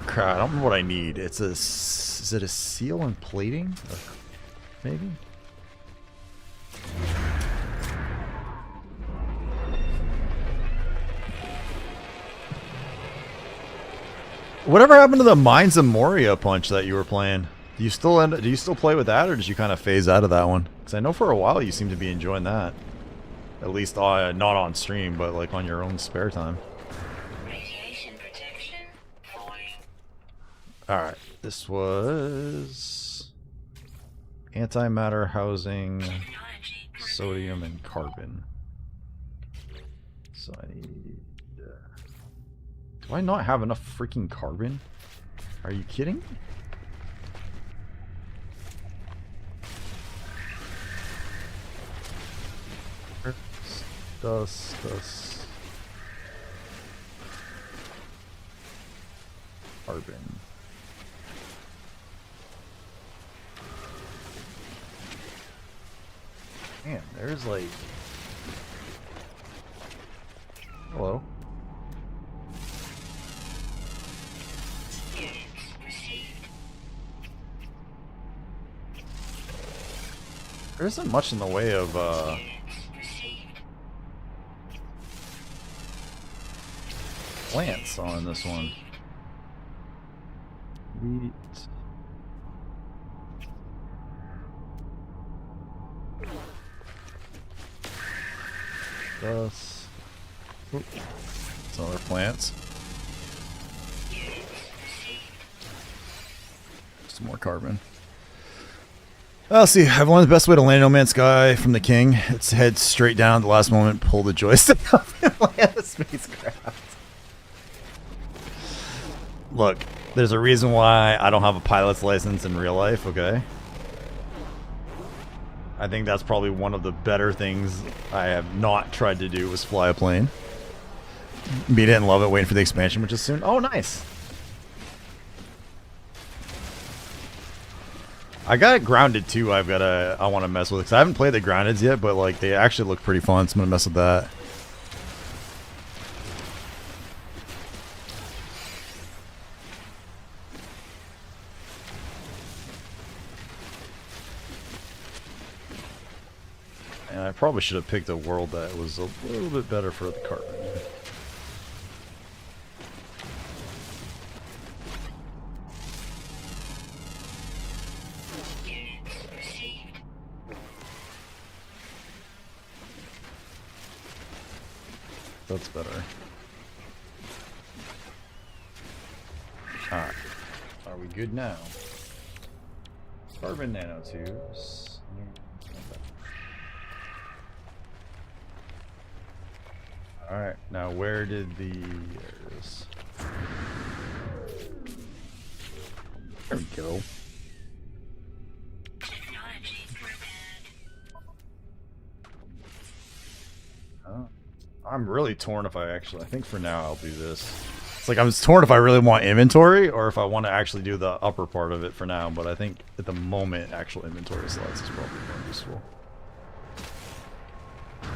Crap, I don't know what I need. It's a. Is it a seal and plating? Maybe. Whatever happened to the Mines of Moria punch that you were playing? Do you still play with that, or did you kind of phase out of that one? Because I know for a while you seem to be enjoying that. At least not on stream, but like on your own spare time. Radiation protection falling. Alright, this was antimatter housing, Technology sodium, and carbon. So I need... do I not have enough freaking carbon? Are you kidding? Dust. Carbon. Man, there's like... Hello? units received. There isn't much in the way of, Units received. plants on this one. Wheat. Dust. Oop. Some other plants. Units received. Some more carbon. I'll see. I've learned the best way to land No Man's Sky from the King. It's head straight down at the last moment, pull the joystick up, and land the spacecraft. Look, there's a reason why I don't have a pilot's license in real life, okay? I think that's probably one of the better things I have not tried to do was fly a plane. Beat it and love it, waiting for the expansion, which is soon. Oh, nice! I got Grounded too. I want to mess with because I haven't played the Groundeds yet, but like they actually look pretty fun. So I'm gonna mess with that. And I probably should have picked a world that was a little bit better for the carbon. Units received. That's better. Alright. Are we good now? Carbon nanotubes. Alright, now where did the... There it is. There we go. Technology prepared. I'm really torn if I think for now I'll do this. It's like I'm torn if I really want inventory or if I want to actually do the upper part of it for now, but I think at the moment actual inventory slots is probably more useful.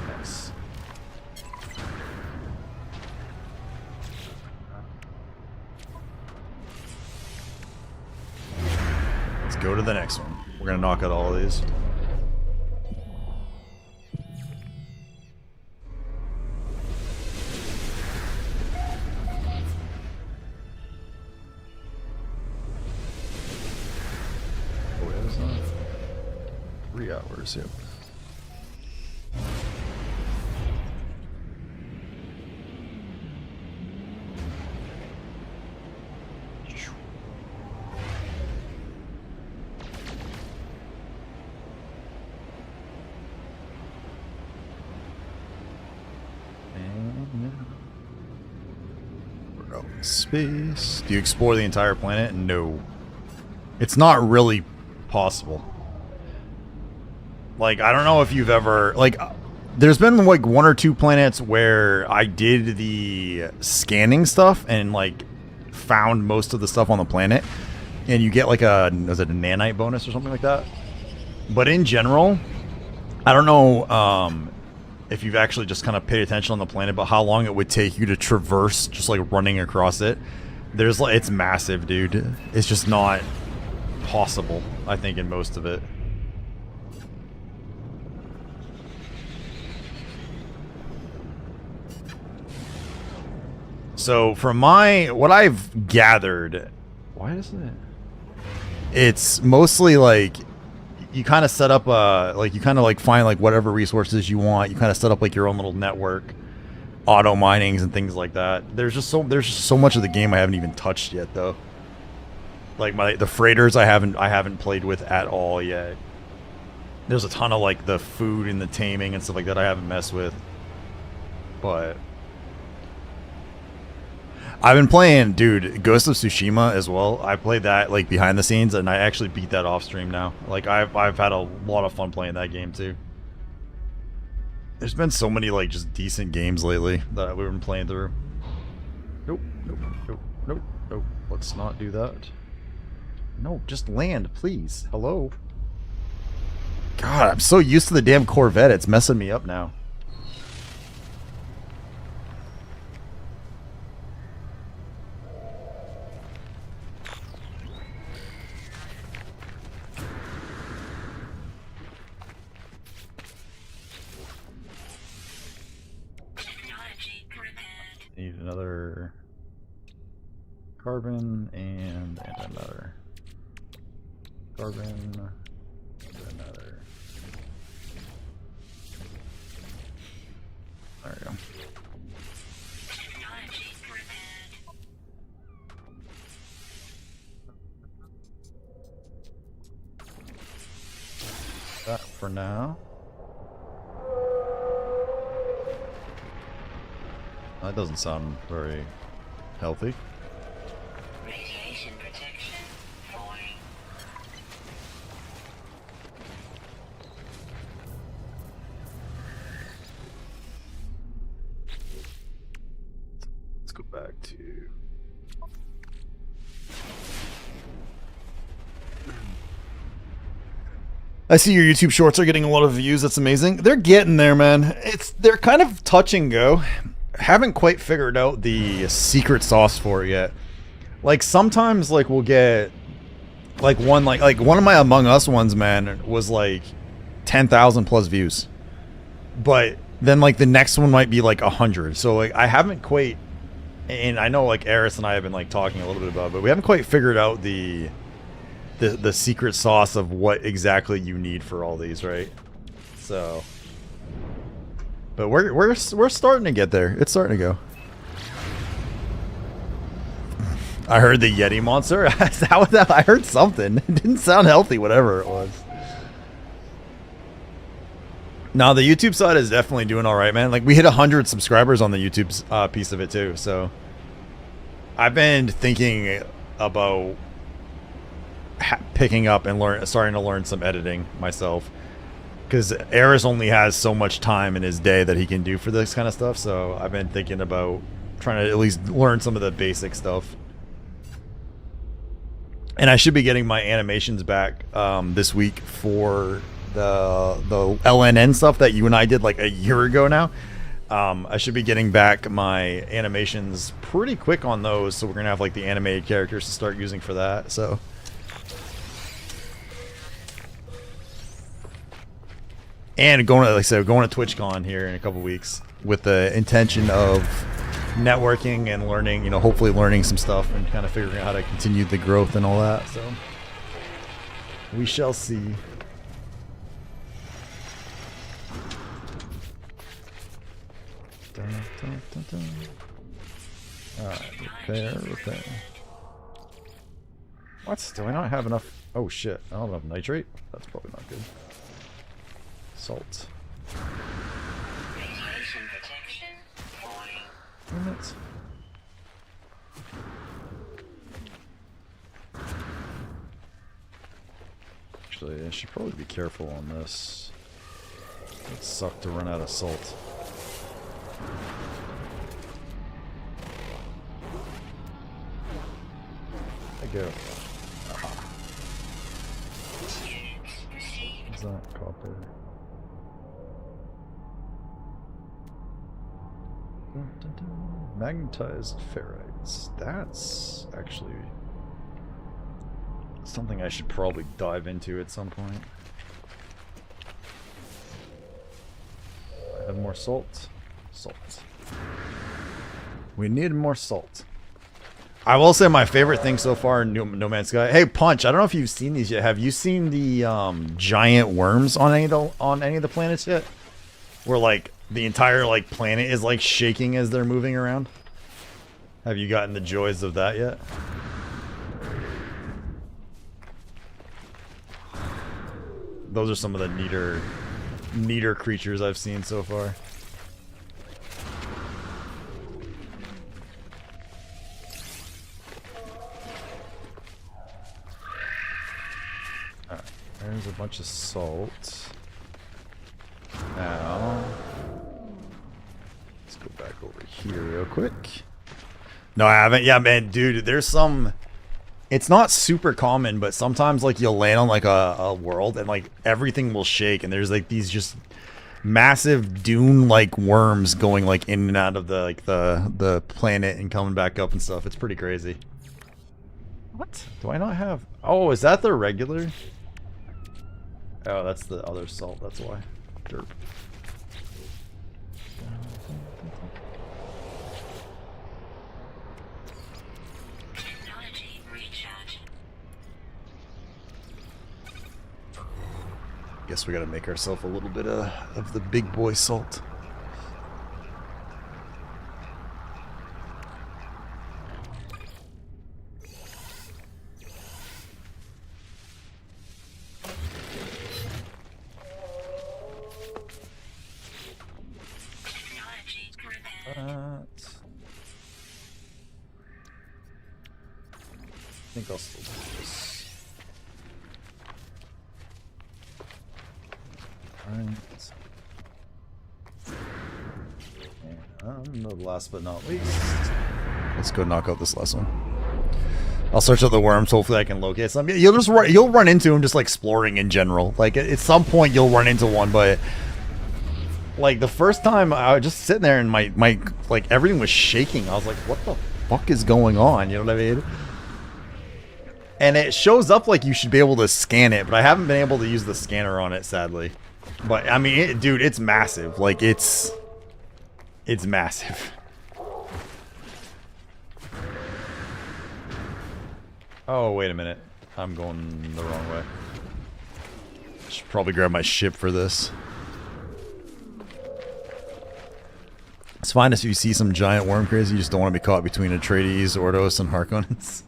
Nice. Let's go to the next one. We're gonna knock out all of these. Oh, yeah, that's not 3 hours, yep. We're out in space. Do you explore the entire planet? No. It's not really possible. Like, I don't know if you've ever... Like, there's been, like, 1 or 2 planets where I did the scanning stuff and, like, found most of the stuff on the planet, and you get like was it a nanite bonus or something like that? But in general, I don't know if you've actually just kind of paid attention on the planet, but how long it would take you to traverse just like running across it. There's like, it's massive, dude. It's just not possible, I think, in most of it. So from what I've gathered, why isn't it? It's mostly like you kind of set up like you kind of like find like whatever resources you want. You kind of set up like your own little network, auto minings and things like that. There's just so much of the game I haven't even touched yet though. Like the freighters I haven't played with at all yet. There's a ton of like the food and the taming and stuff like that I haven't messed with. But I've been playing, dude, Ghost of Tsushima as well. I played that like behind the scenes, and I actually beat that off stream now. Like I've had a lot of fun playing that game too. There's been so many like just decent games lately that we've been playing through. Nope, nope, nope, nope, nope. Let's not do that. No, just land, please. Hello. God, I'm so used to the damn Corvette. It's messing me up now. Need another carbon and another carbon and another. There we go. That for now. That doesn't sound very healthy. Radiation protection falling. Let's go back to... I see your YouTube shorts are getting a lot of views. That's amazing. They're getting there, man. They're kind of touch and go. Haven't quite figured out the secret sauce for it yet. Like sometimes like we'll get like one of my Among Us ones, man, was like 10,000 plus views. But then like the next one might be like 100. So like I haven't quite, and I know like Eris and I have been like talking a little bit about it, but we haven't quite figured out the secret sauce of what exactly you need for all these, right? So but we're starting to get there. It's starting to go. I heard the Yeti monster. I heard something. It didn't sound healthy, whatever it was. No, the YouTube side is definitely doing all right, man. Like we hit 100 subscribers on the YouTube piece of it too. So I've been thinking about picking up and starting to learn some editing myself. Because Eris only has so much time in his day that he can do for this kind of stuff, so I've been thinking about trying to at least learn some of the basic stuff. And I should be getting my animations back this week for the LNN stuff that you and I did like a year ago now. I should be getting back my animations pretty quick on those, so we're going to have like the animated characters to start using for that, so... And going to, like I said, going to TwitchCon here in a couple weeks with the intention of networking and learning, you know, hopefully learning some stuff and kind of figuring out how to continue the growth and all that. So we shall see. Dun, dun, dun, dun. Alright, repair. What? Do I not have enough? Oh shit, I don't have enough nitrate? That's probably not good. Salt. Radiation protection falling. Damn it. Actually, I should probably be careful on this. It sucked to run out of salt. I go. Units received. Is that copper? Dun, dun, dun. Magnetized ferrites. That's actually something I should probably dive into at some point. I have more salt. Salt. We need more salt. I will say my favorite thing so far in No Man's Sky. Hey, Punch! I don't know if you've seen these yet. Have you seen the giant worms on any of the planets yet? Where like the entire like planet is like shaking as they're moving around. Have you gotten the joys of that yet? Those are some of the neater creatures I've seen so far. Alright, there's a bunch of salt. Now, let's go back over here real quick. No, I haven't. Yeah, man, dude, there's some... It's not super common, but sometimes like you'll land on like a world and like everything will shake and there's like these just massive dune like worms going like in and out of the like the planet and coming back up and stuff. It's pretty crazy. What? Do I not have? Oh, is that the regular? Oh, that's the other salt. That's why. Derp. Technology recharge. Guess we gotta make ourselves a little bit of the big boy salt. Technology repaired. I think I'll still do this. Alright. And last but not least, let's go knock out this last one. I'll search out the worms. Hopefully, I can locate some. You'll run into them just like exploring in general. Like at some point, you'll run into one, but like the first time, I was just sitting there and my like everything was shaking. I was like, "What the fuck is going on?" You know what I mean? And it shows up like you should be able to scan it, but I haven't been able to use the scanner on it, sadly. But I mean, dude, it's massive. Like it's massive. Oh, wait a minute. I'm going the wrong way. Should probably grab my ship for this. It's fine if you see some giant worm crazy, you just don't want to be caught between Atreides, Ordos, and Harkonnens.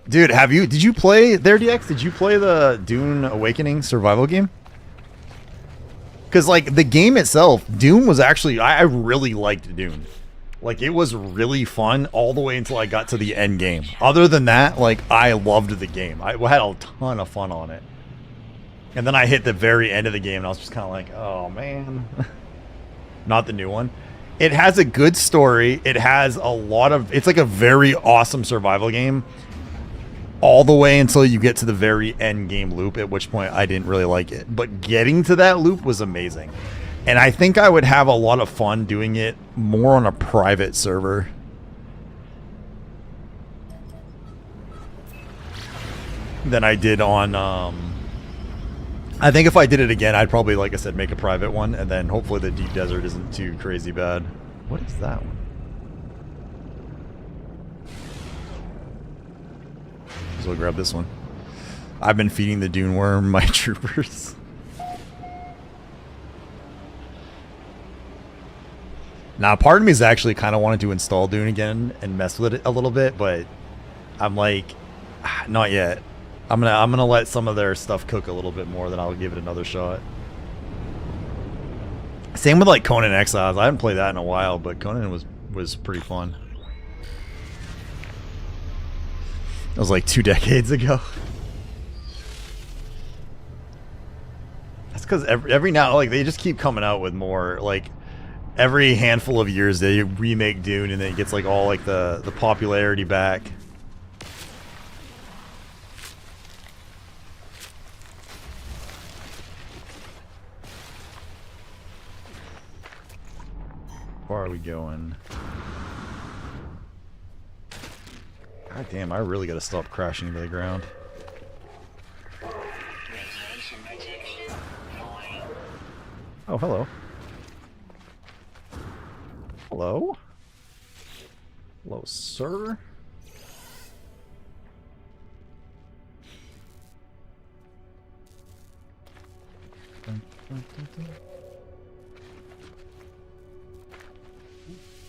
Dude, did you play there, DX? Did you play the Dune Awakening survival game? Because, like, the game itself, Dune was actually, I really liked Dune. Like, it was really fun all the way until I got to the end game. Other than that, like, I loved the game. I had a ton of fun on it. And then I hit the very end of the game and I was just kind of like, oh, man. Not the new one. It has a good story. It has a lot of, it's like a very awesome survival game. All the way until you get to the very end game loop, at which point I didn't really like it. But getting to that loop was amazing. And I think I would have a lot of fun doing it more on a private server. Than I did on, I think if I did it again, I'd probably, like I said, make a private one. And then hopefully the deep desert isn't too crazy bad. What is that one? So I'll grab this one. I've been feeding the dune worm my troopers. Now, part of me is actually kind of wanted to install Dune again and mess with it a little bit, but I'm like, not yet. I'm gonna let some of their stuff cook a little bit more, then I'll give it another shot. Same with like Conan Exiles. I haven't played that in a while, but Conan was pretty fun. That was like 2 decades ago. That's because every now, like, they just keep coming out with more, like, every handful of years they remake Dune and then it gets like all like the popularity back. far are we going? God damn, I really gotta stop crashing into the ground. Radiation protection falling. Oh, hello. Hello? Hello, sir?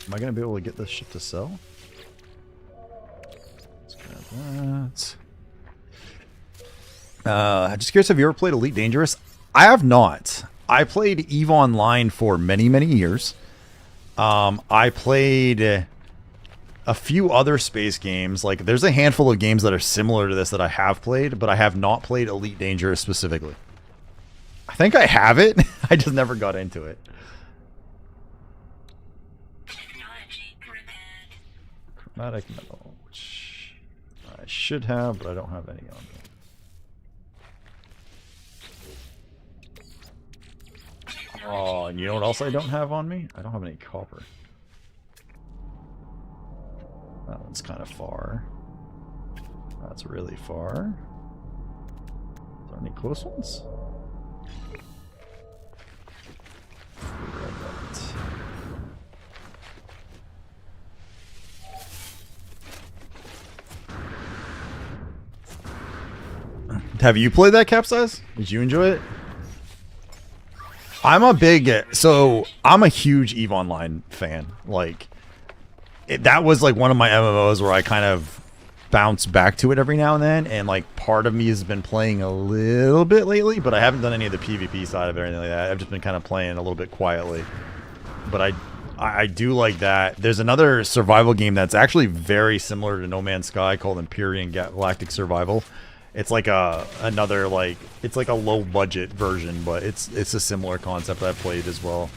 Am I gonna be able to get this shit to sell? Let's grab that. Just curious, have you ever played Elite Dangerous? I have not. I played EVE Online for many, many years. I played a few other space games. Like, there's a handful of games that are similar to this that I have played, but I have not played Elite Dangerous specifically. I think I have it. I just never got into it. Technology repaired. Chromatic metal, which I should have, but I don't have any on me. Oh, and you know what else I don't have on me? I don't have any copper. That one's kind of far. That's really far. Are there any close ones? Have you played that, Capsize? Did you enjoy it? I'm a huge EVE Online fan. Like, that was like one of my MMOs where I kind of bounce back to it every now and then, and like part of me has been playing a little bit lately, but I haven't done any of the PvP side of it or anything like that. I've just been kind of playing a little bit quietly. But I do like that. There's another survival game that's actually very similar to No Man's Sky called Empyrean Galactic Survival. It's like another, like, it's like a low budget version, but it's a similar concept I've played as well.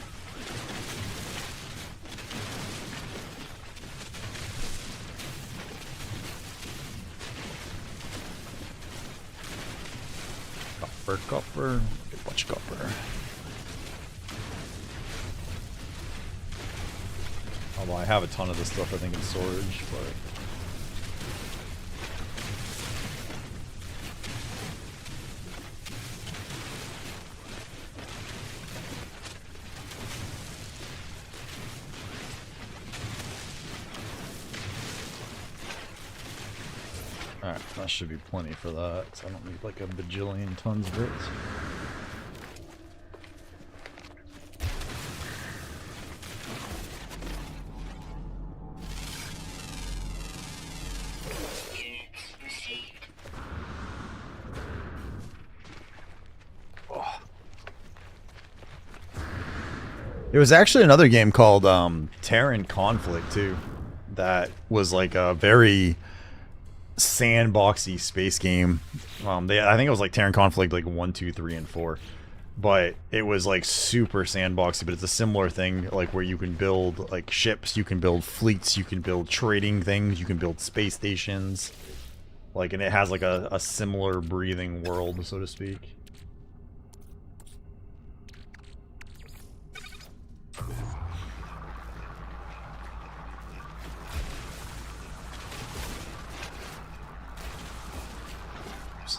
Copper, get a bunch of copper. Although I have a ton of this stuff, I think, in storage, but... Alright, that should be plenty for that, so I don't need like a bajillion tons of it. Units received. Oh. There was actually another game called Terran Conflict too, that was like a very sandboxy space game. I think it was like Terran Conflict like 1, 2, 3, and 4, but it was like super sandboxy. But it's a similar thing, like where you can build like ships, you can build fleets, you can build trading things, you can build space stations, like, and it has like a similar breathing world, so to speak.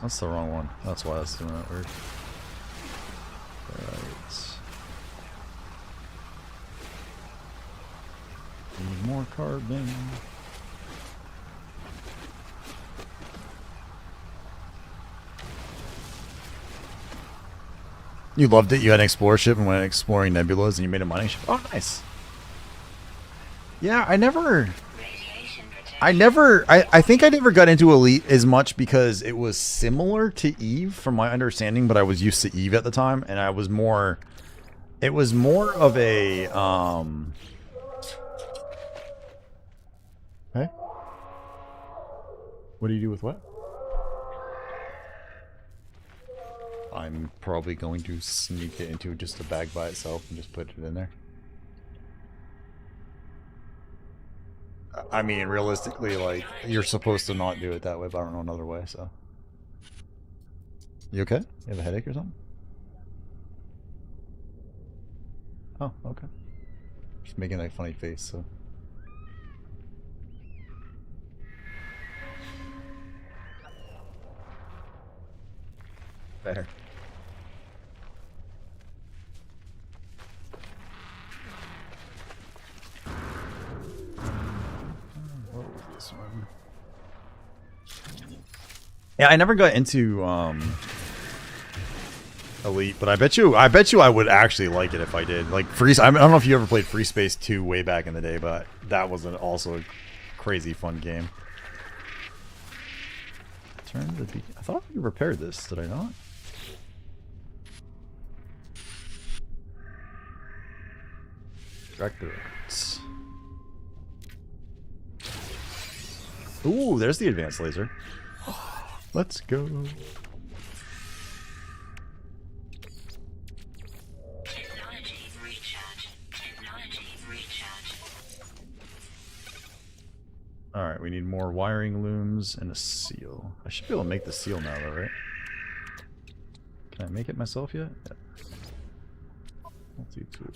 That's the wrong one. That's why that's doing that weird. Right. Need more carbon. You loved it? You had an explorer ship and went exploring nebulas and you made a mining ship? Oh, nice. Yeah, I think I never got into Elite as much because it was similar to EVE from my understanding, but I was used to EVE at the time, and it was more of a, Hey? What do you do with what? I'm probably going to sneak it into just a bag by itself and just put it in there. I mean, realistically, like, you're supposed to not do it that way, but I don't know another way, so. You okay? You have a headache or something? Oh, okay. Just making a funny face, so. Better. What was this one? Yeah, I never got into Elite, but I bet you I would actually like it if I did. Like I don't know if you ever played Free Space 2 way back in the day, but that was also a crazy fun game. Turn the beacon. I thought we repaired this, did I not? Directors. Ooh, there's the advanced laser. Let's go. Technology recharge. Technology recharge. Alright, we need more wiring looms and a seal. I should be able to make the seal now though, right? Can I make it myself yet? Yeah. Multi-tool.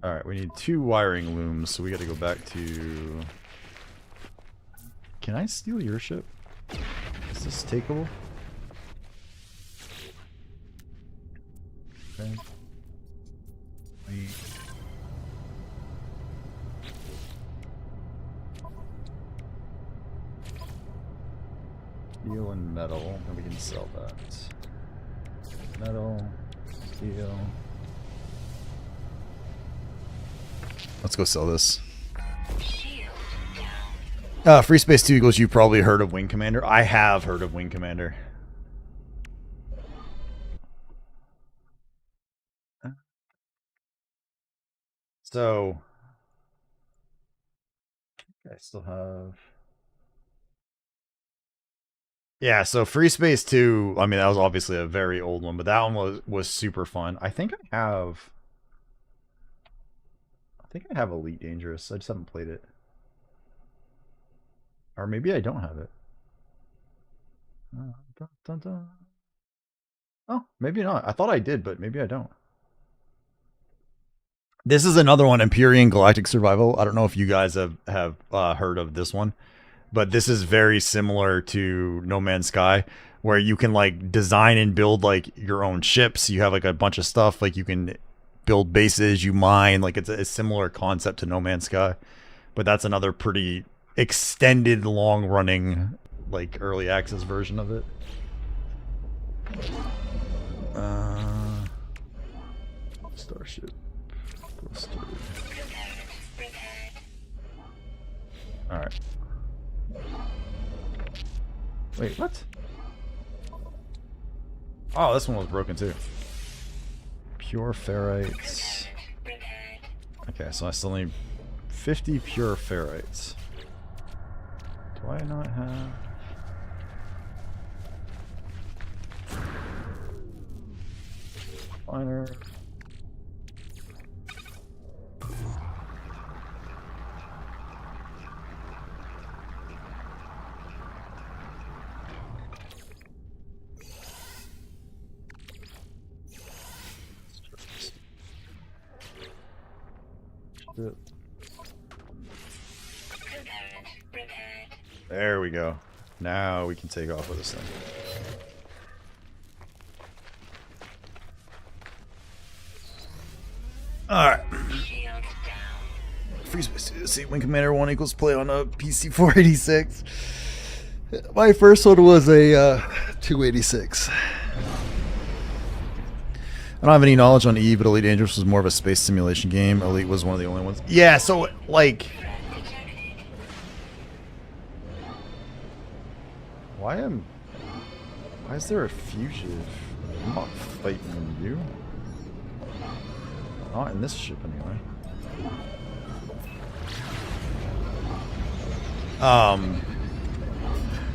Alright, we need 2 wiring looms, so we gotta go back to... Can I steal your ship? Is this takeable? Okay. Steel and metal, and we can sell that. Metal, steel. Let's go sell this. Shield down. Free Space 2 Eagles, you probably heard of Wing Commander. I have heard of Wing Commander. So, I still have... Yeah, so Free Space 2, I mean, that was obviously a very old one, but that one was super fun. I think I have Elite Dangerous. I just haven't played it. Or maybe I don't have it. Dun, dun, dun. Oh, maybe not. I thought I did, but maybe I don't. This is another one, Empyrean Galactic Survival. I don't know if you guys have heard of this one, but this is very similar to No Man's Sky, where you can like design and build like your own ships. You have like a bunch of stuff, like you can build bases, you mine, like it's a similar concept to No Man's Sky. But that's another pretty extended, long-running, like early access version of it. Starship. Alright. Wait, what? Oh, this one was broken too. Pure ferrites. Okay, so I still need 50 pure ferrites. Do I not have... Finer. There we go. Now we can take off with this thing. Alright. Free Space 2. See, Wing Commander 1 equals play on a PC 486. My first one was a 286. I don't have any knowledge on Eve, but Elite Dangerous was more of a space simulation game. Elite was one of the only ones. Yeah, so, like... Why is there a fugitive? I'm not fighting you. Not in this ship anyway.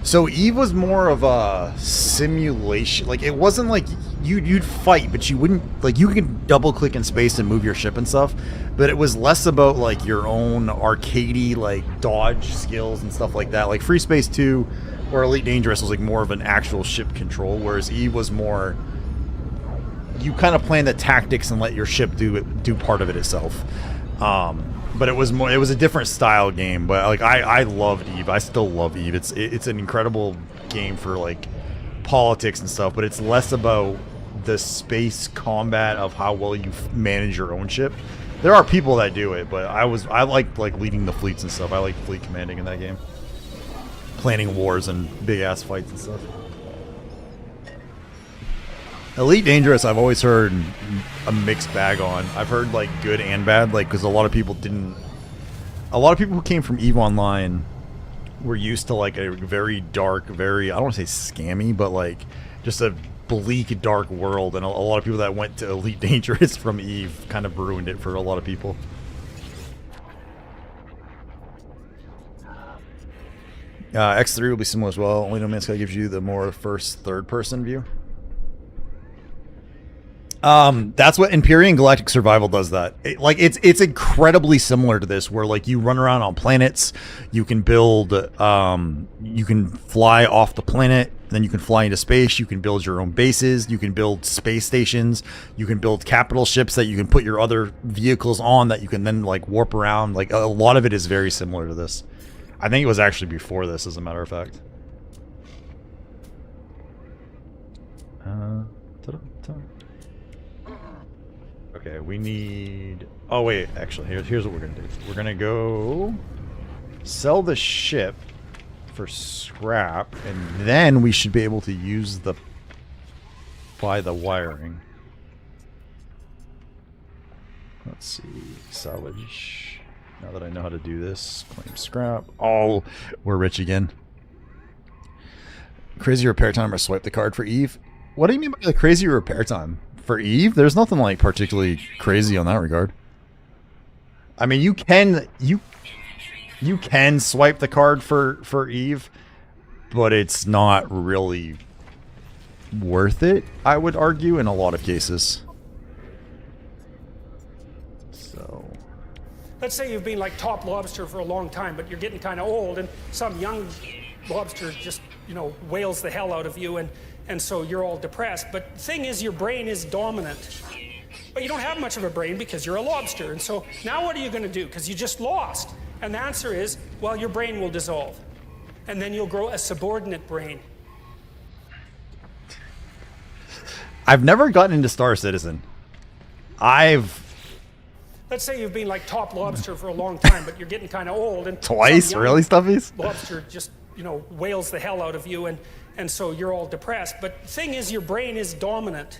So Eve was more of a simulation. Like it wasn't like you'd fight, but you wouldn't like you could double click in space and move your ship and stuff. But it was less about like your own arcadey like dodge skills and stuff like that. Like Free Space 2 or Elite Dangerous was like more of an actual ship control, whereas Eve was more you kind of plan the tactics and let your ship do part of it itself. But it was a different style game. But like I loved Eve. I still love Eve. It's an incredible game for like politics and stuff. But it's less about the space combat of how well you manage your own ship. There are people that do it, but I liked like leading the fleets and stuff. I like fleet commanding in that game, planning wars and big ass fights and stuff. Elite Dangerous, I've always heard a mixed bag on. I've heard like good and bad, like because a lot of people who came from EVE Online were used to like a very dark, very, I don't want to say scammy, but like just a bleak, dark world, and a lot of people that went to Elite Dangerous from EVE kind of ruined it for a lot of people. X3 will be similar as well. Only No Man's Sky gives you the more first, third-person view. That's what Empyrean Galactic Survival does. That it's incredibly similar to this, where like you run around on planets, you can build, you can fly off the planet, then you can fly into space, you can build your own bases, you can build space stations, you can build capital ships that you can put your other vehicles on that you can then like warp around. Like a lot of it is very similar to this. I think it was actually before this, as a matter of fact. Okay, we need... Oh, wait, actually, here's what we're going to do. We're going to go sell the ship for scrap, and then we should be able to use buy the wiring. Let's see, salvage. Now that I know how to do this, claim scrap. Oh, we're rich again. Crazy repair time or swipe the card for Eve? What do you mean by the crazy repair time? For Eve, there's nothing like particularly crazy on that regard. I mean, you can swipe the card for Eve, but it's not really worth it, I would argue, in a lot of cases. So, let's say you've been like top lobster for a long time, but you're getting kind of old, and some young lobster just, you know, whales the hell out of you, and so you're all depressed. But the thing is, your brain is dominant. But you don't have much of a brain because you're a lobster. And so now what are you going to do? Because you just lost. And the answer is, well, your brain will dissolve. And then you'll grow a subordinate brain. I've never gotten into Star Citizen. Let's say you've been like top lobster for a long time, but you're getting kind of old. And Twice? Really, Stuffies? Lobster just, you know, whales the hell out of you, and so you're all depressed. But the thing is, your brain is dominant.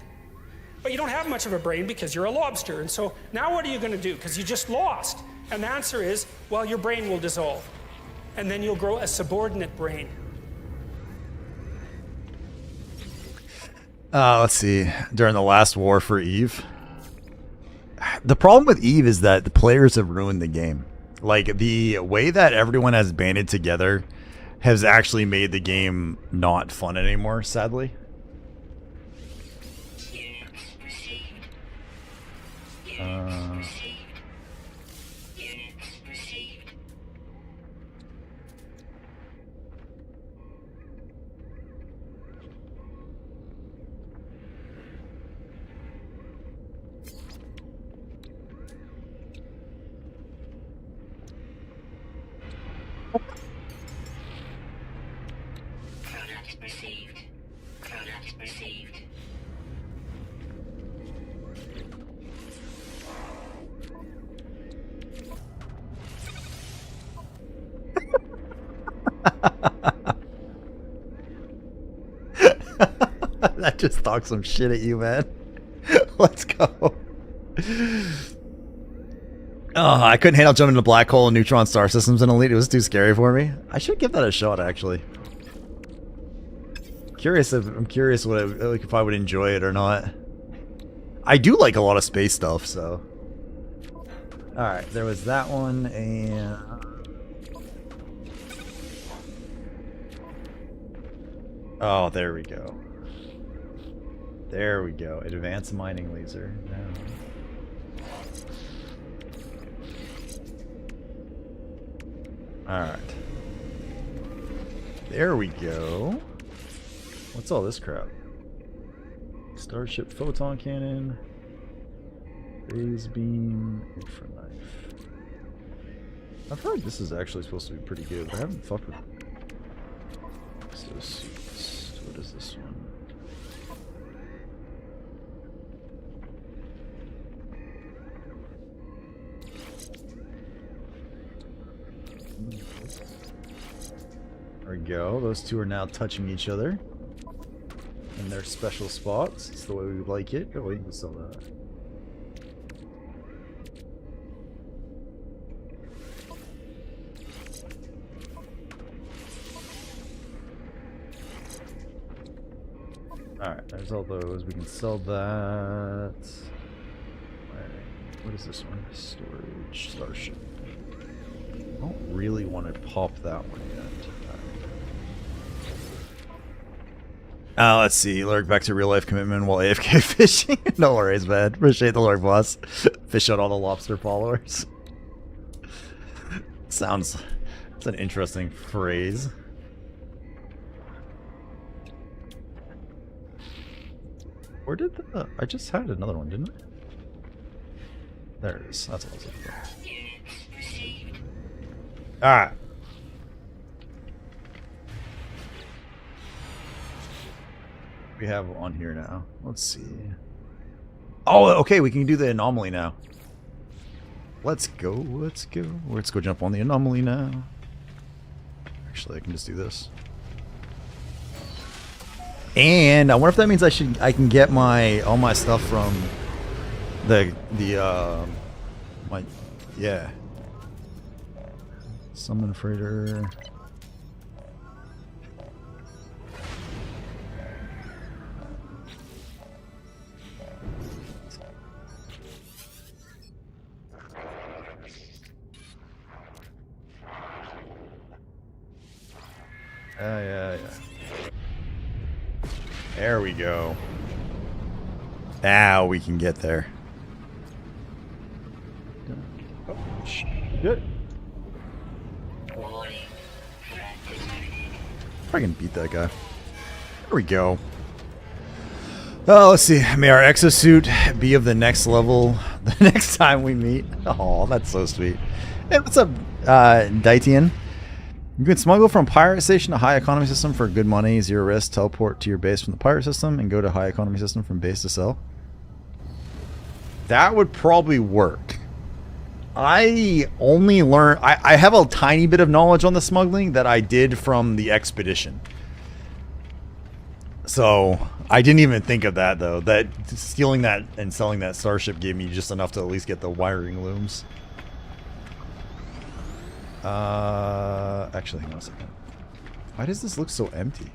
But you don't have much of a brain because you're a lobster. And so now what are you going to do? Because you just lost. And the answer is, well, your brain will dissolve. And then you'll grow a subordinate brain. Let's see. During the last war for Eve. The problem with Eve is that the players have ruined the game. Like, the way that everyone has banded together has actually made the game not fun anymore, sadly. Product received. Product received. That just talked some shit at you, man. Let's go. Oh, I couldn't handle jumping into black hole and neutron star systems in Elite. It was too scary for me. I should give that a shot, actually. I'm curious what like if I would enjoy it or not. I do like a lot of space stuff, so. All right, there was that one, and oh, there we go. There we go. Advanced mining laser. No. Alright. There we go. What's all this crap? Starship photon cannon. Phase beam. Infra knife. I've heard this is actually supposed to be pretty good, but I haven't fucked with it. So suits. What is this one? There we go. Those two are now touching each other in their special spots. It's the way we like it. Oh, you can sell that. Alright, there's all those. We can sell that. What is this one? Storage. Starship. I don't really want to pop that one yet. Let's see. Lurk back to real life commitment while AFK fishing. No worries, man. Appreciate the lurk, boss. Fish out all the lobster followers. Sounds. It's an interesting phrase. Where did the... I just had another one, didn't I? There it is. That's what I was looking for. Alright. We have on here now. Let's see. Oh, okay. We can do the anomaly now. Let's go. Let's go. Let's go jump on the anomaly now. Actually, I can just do this. And I wonder if that means I can get all my stuff from yeah. Summon freighter. Yeah. There we go. Now we can get there. Oh, shit. I can beat that guy. There we go. Oh, let's see. May our exosuit be of the next level the next time we meet. Oh, that's so sweet. Hey, what's up, Daitian? You can smuggle from pirate station to high economy system for good money, 0 risk, teleport to your base from the pirate system, and go to high economy system from base to sell. That would probably work. I only learned... I have a tiny bit of knowledge on the smuggling that I did from the expedition. So, I didn't even think of that, though. That stealing that and selling that starship gave me just enough to at least get the wiring looms. Actually, hang on a second. Why does this look so empty?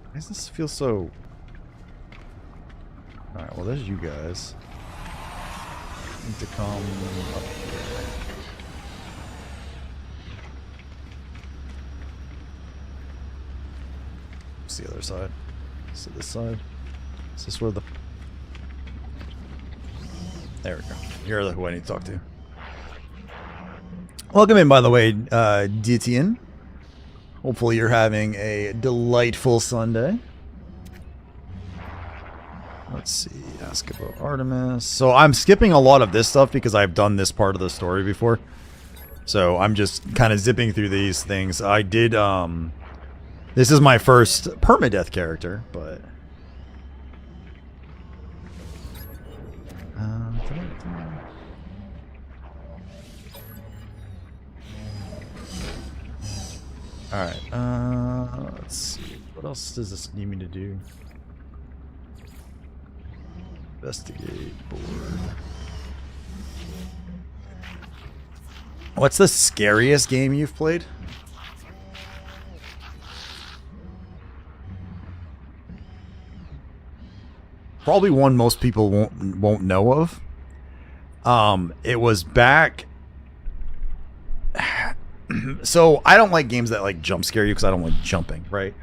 Why does this feel so... Alright, well, there's you guys. Need to come up here. What's the other side? Is it this side? Is this where the... There we go. You're who I need to talk to. Welcome in, by the way, Ditian. Hopefully you're having a delightful Sunday. Let's see. Ask about Artemis. So I'm skipping a lot of this stuff because I've done this part of the story before. So I'm just kind of zipping through these things. I did, this is my first permadeath character, but... Alright, let's see. What else does this need me to do? Investigate board. What's the scariest game you've played? Probably one most people won't know of. It was back. So I don't like games that like jump scare you because I don't like jumping, right?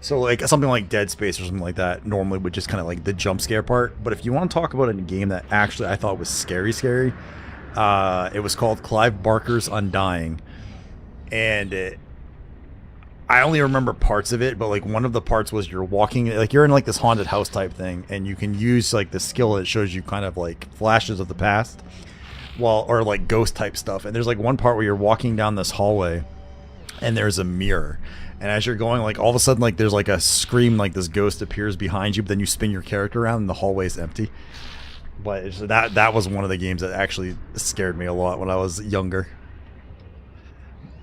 So like something like Dead Space or something like that normally would just kind of like the jump scare part. But if you want to talk about a game that actually I thought was scary, it was called Clive Barker's Undying, and I only remember parts of it, but like one of the parts was you're walking, like you're in like this haunted house type thing, and you can use like the skill that shows you kind of like flashes of the past, or like ghost type stuff. And there's like one part where you're walking down this hallway, and there's a mirror, and as you're going, like all of a sudden, like there's like a scream, like this ghost appears behind you, but then you spin your character around, and the hallway's empty. But that was one of the games that actually scared me a lot when I was younger.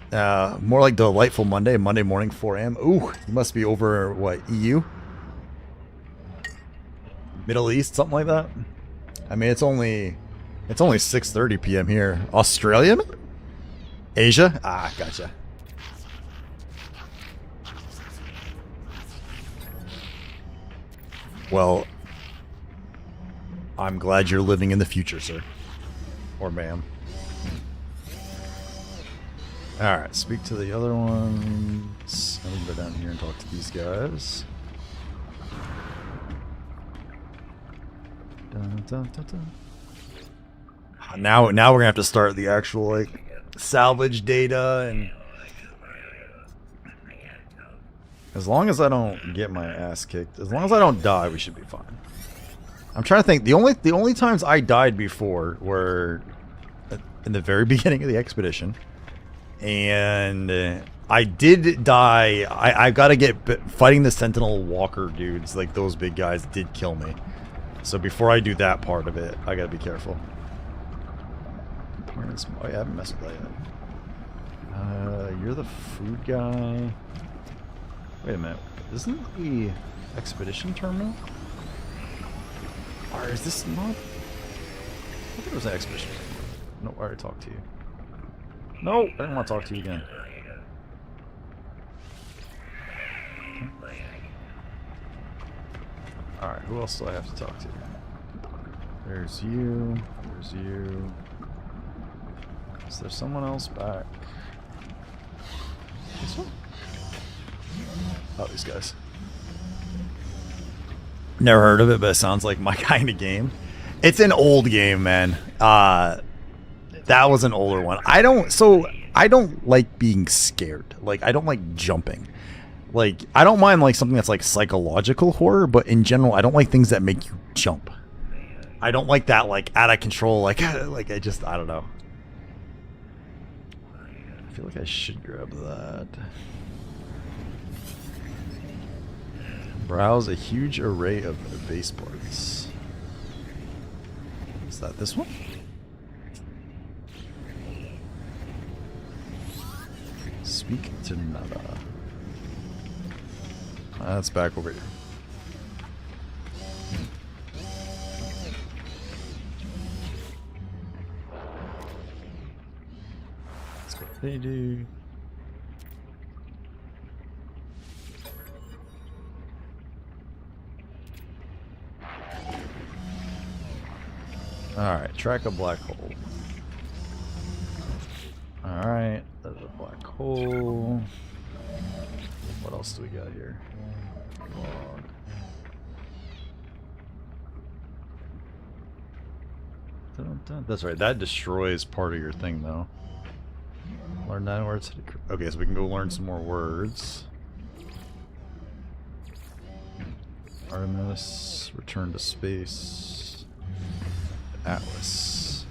More like Delightful Monday morning, 4 a.m. Ooh, you must be over, what, EU? Middle East, something like that? I mean, it's only 6:30 p.m. here. Australia? Asia? Ah, gotcha. Well, I'm glad you're living in the future, sir. Or ma'am. Alright, speak to the other ones. I'm gonna go down here and talk to these guys. Dun, dun, dun, dun. Now we're gonna have to start the actual like salvage data, and as long as I don't get my ass kicked, as long as I don't die, we should be fine. I'm trying to think. The only times I died before were in the very beginning of the expedition. And I did die. I gotta get fighting the Sentinel Walker dudes, like those big guys did kill me. So before I do that part of it, I gotta be careful. Oh yeah, I haven't messed with that yet. You're the food guy. Wait a minute. Isn't the expedition terminal? Or is this not? I think it was an expedition. No, I already talked to you. No, I don't want to talk to you again. Okay. Alright, who else do I have to talk to? There's you. There's you. Is there someone else back? This one? Oh, these guys. Never heard of it, but it sounds like my kind of game. It's an old game, man. That was an older one. I don't like being scared. Like, I don't like jumping. Like, I don't mind like something that's like psychological horror, but in general, I don't like things that make you jump. I don't like that like out of control. Like I don't know. I feel like I should grab that. Browse a huge array of base parts. Is that this one? Speak to Nada. That's back over here. That's what they do. Alright, track a black hole. Alright, there's a black hole. What else do we got here? Log. Dun, dun. That's right, that destroys part of your thing though. Learn 9 words. Okay, so we can go learn some more words. Artemis, return to space. Atlas.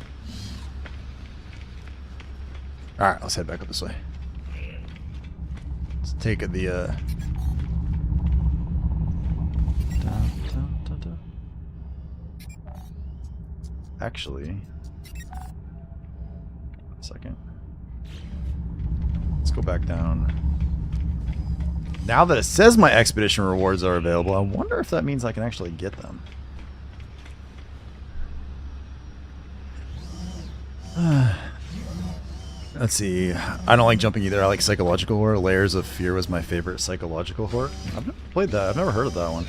Alright, let's head back up this way. Let's take the dun, dun, dun, dun. Actually, a second. Let's go back down. Now that it says my expedition rewards are available, I wonder if that means I can actually get them. Let's see. I don't like jumping either. I like psychological horror. Layers of Fear was my favorite psychological horror. I've never played that. I've never heard of that one.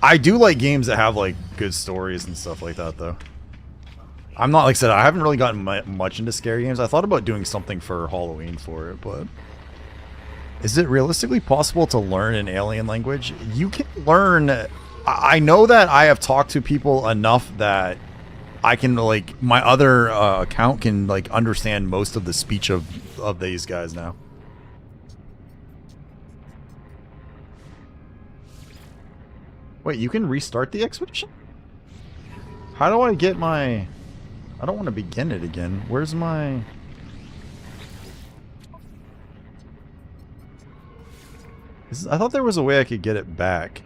I do like games that have like good stories and stuff like that though. I'm not, like I said, I haven't really gotten much into scary games. I thought about doing something for Halloween for it, but is it realistically possible to learn an alien language? You can learn. I know that I have talked to people enough that I can, like, my other account can, like, understand most of the speech of these guys now. Wait, you can restart the expedition? How do I get my... I don't want to begin it again. Where's my... I thought there was a way I could get it back.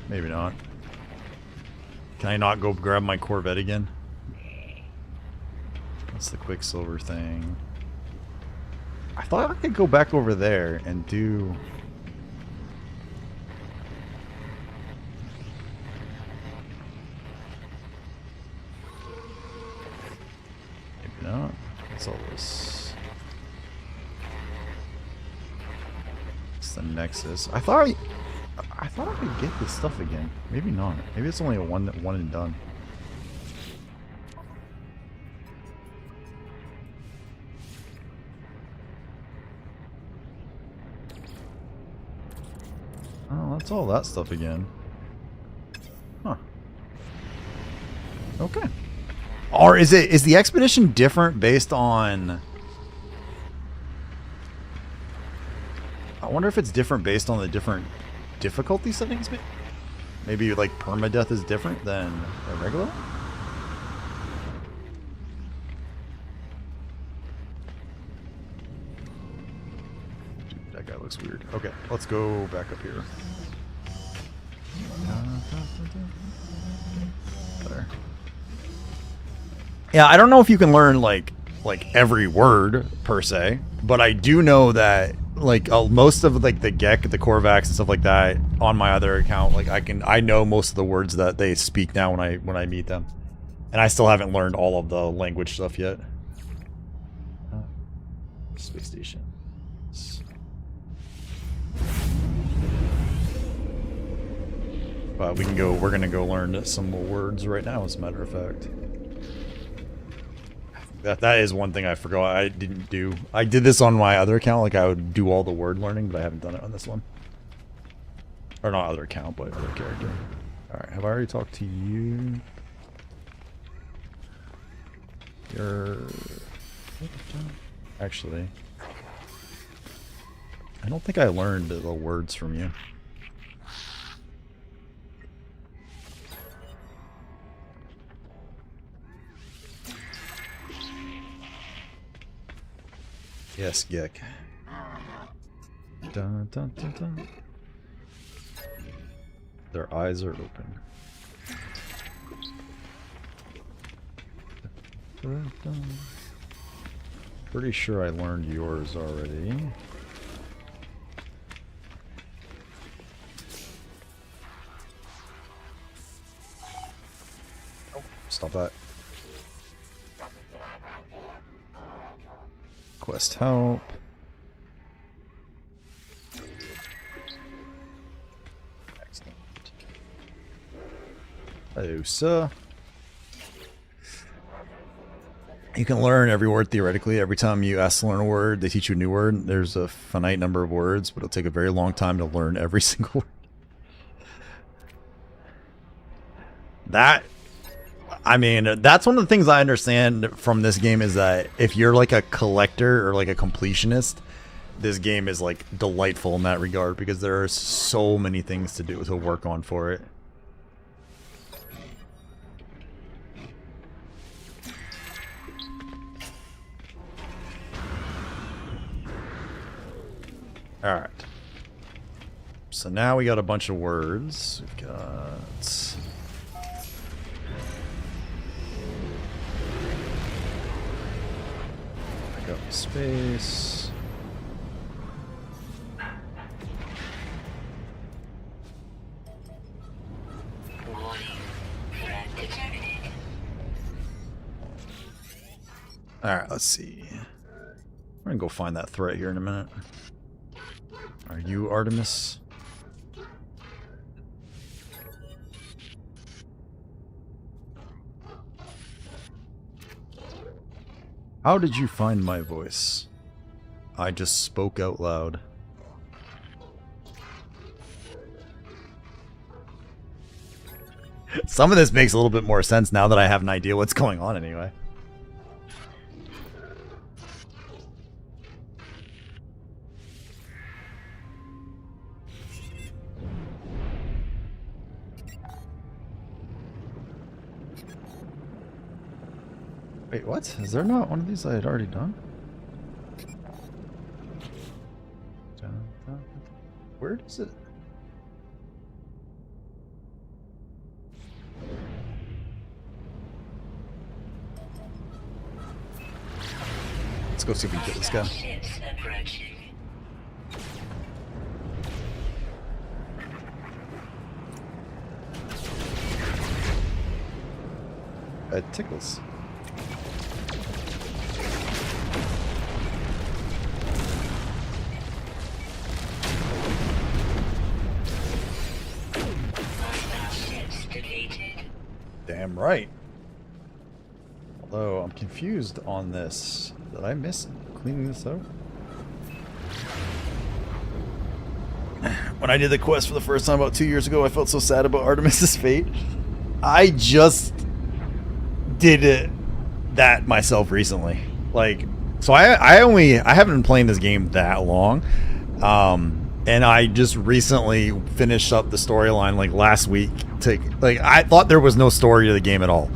Maybe not. Can I not go grab my Corvette again? That's the Quicksilver thing. I thought I could go back over there and do... Maybe not. What's all this? It's the Nexus. I thought I could get this stuff again. Maybe not. Maybe it's only a one and done. Oh, that's all that stuff again. Huh. Okay. Or is the expedition different based on... I wonder if it's different based on the different difficulty settings. Maybe like permadeath is different than a regular one? That guy looks weird. Okay, let's go back up here. There. Yeah, I don't know if you can learn like every word per se, but I do know that like most of like the Gek, the Korvax and stuff like that on my other account, like I know most of the words that they speak now when I meet them, and I still haven't learned all of the language stuff yet. Space station. But we're gonna go learn some more words right now, as a matter of fact. That is one thing I forgot I didn't do. I did this on my other account, like I would do all the word learning, but I haven't done it on this one. Or not other account, but other character. Alright, have I already talked to you? You're... Actually... I don't think I learned the words from you. Yes, Gek. Dun, dun, dun, dun. Their eyes are open. Dun, dun. Pretty sure I learned yours already. Oh, stop that. Quest help. Excellent. Hello, sir. You can learn every word theoretically. Every time you ask to learn a word, they teach you a new word. There's a finite number of words, but it'll take a very long time to learn every single word. I mean, that's one of the things I understand from this game is that if you're like a collector or like a completionist, this game is like delightful in that regard because there are so many things to work on for it. Alright. So now we got a bunch of words. We've got... Up space. Alright, let's see. We're gonna go find that threat here in a minute. Are you Artemis? How did you find my voice? I just spoke out loud. Some of this makes a little bit more sense now that I have an idea what's going on anyway. Wait, what? Is there not one of these I had already done? Where does it? Let's go see if we can get this guy. Ships approaching. It tickles. Hostile ships defeated. Damn right. Although I'm confused on this. Did I miss cleaning this out? When I did the quest for the first time about 2 years ago, I felt so sad about Artemis's fate. I just did that myself recently. Like, so I haven't been playing this game that long. And I just recently finished up the storyline like last week. Like, I thought there was no story to the game at all.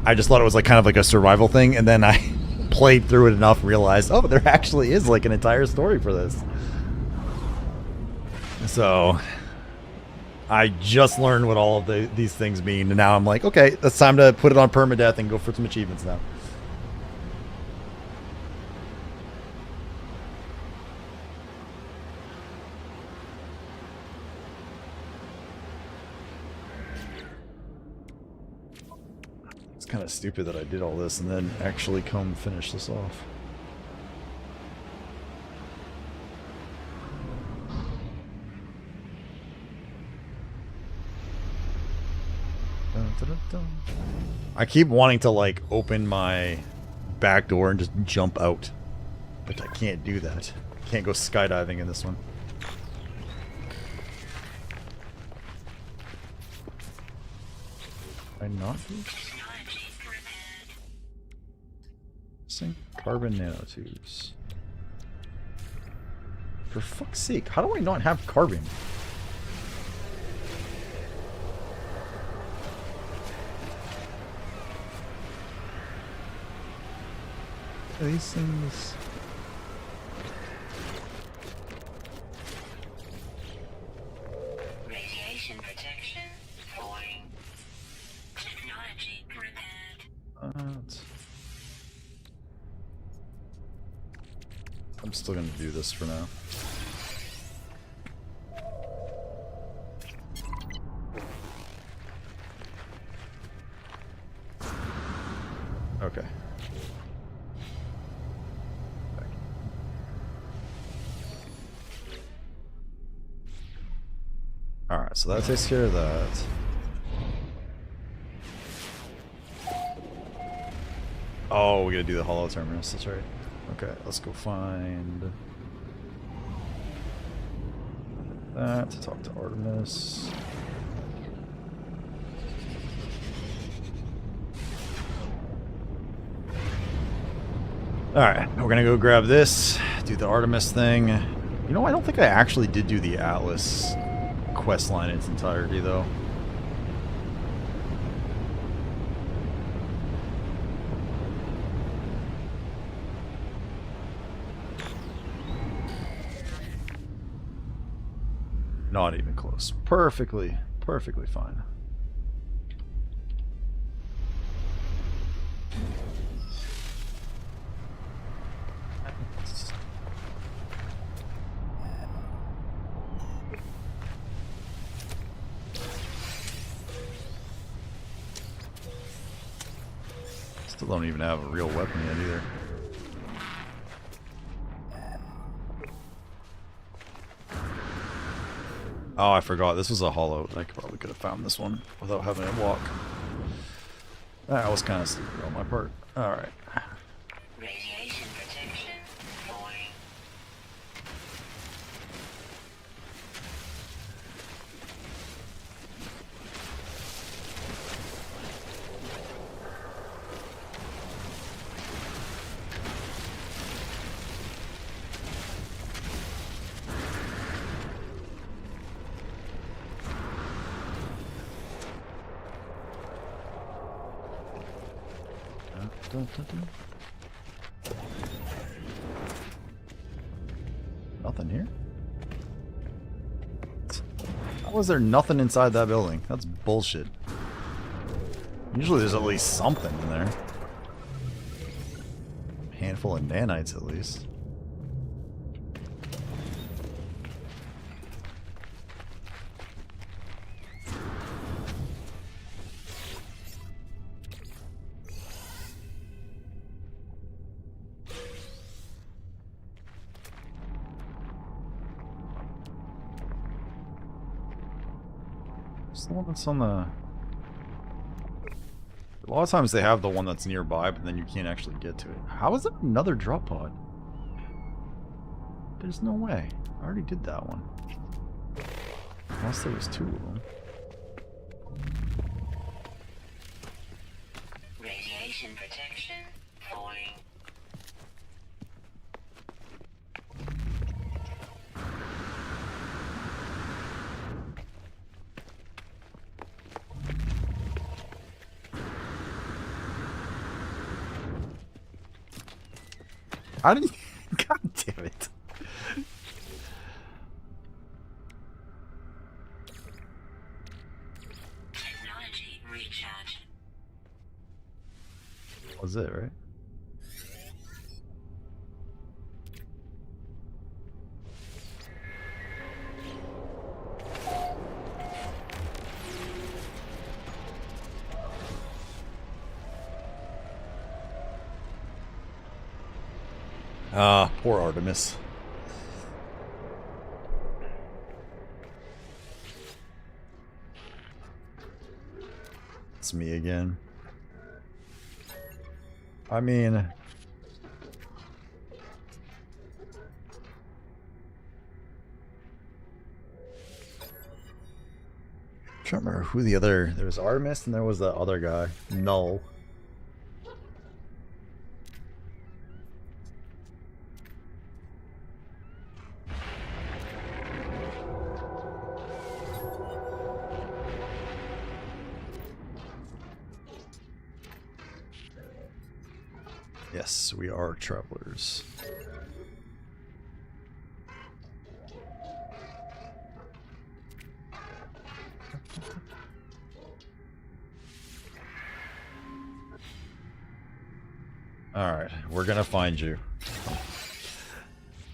I just thought it was like kind of like a survival thing, and then I played through it enough, realized, oh, there actually is like an entire story for this. So I just learned what all of these things mean, and now I'm like, okay, it's time to put it on permadeath and go for some achievements now. It's kind of stupid that I did all this and then actually come finish this off. I keep wanting to like open my back door and just jump out, but I can't do that. I can't go skydiving in this one. I not do Sync carbon nanotubes. For fuck's sake, how do I not have carbon? These things. Radiation protection going. Technology repaired. I'm still gonna do this for now. Okay. Alright, so that takes care of that. Oh, we gotta do the hollow terminus, that's right. Okay, let's go find that to talk to Artemis. Alright, we're gonna go grab this, do the Artemis thing. You know, I don't think I actually did do the Atlas quest line in its entirety, though. Not even close. Perfectly fine. Still don't even have a real weapon yet either. Oh, I forgot. This was a hollow. I probably could have found this one without having to walk. That was kind of stupid on my part. Alright. Radiation protection going. dun, dun, dun. Nothing here? How was there nothing inside that building? That's bullshit. Usually there's at least something in there. Handful of nanites at least. It's the one that's on the... A lot of times they have the one that's nearby, but then you can't actually get to it. How is it another drop pod? There's no way. I already did that one. Unless there was two of them. Radiation protection falling. How did you... God damn it. Technology recharge. That was it, right? Ah, poor Artemis. It's me again. I mean... I'm trying to remember who the other... There was Artemis and there was the other guy. Null. Yes, we are travelers. Alright, we're gonna find you.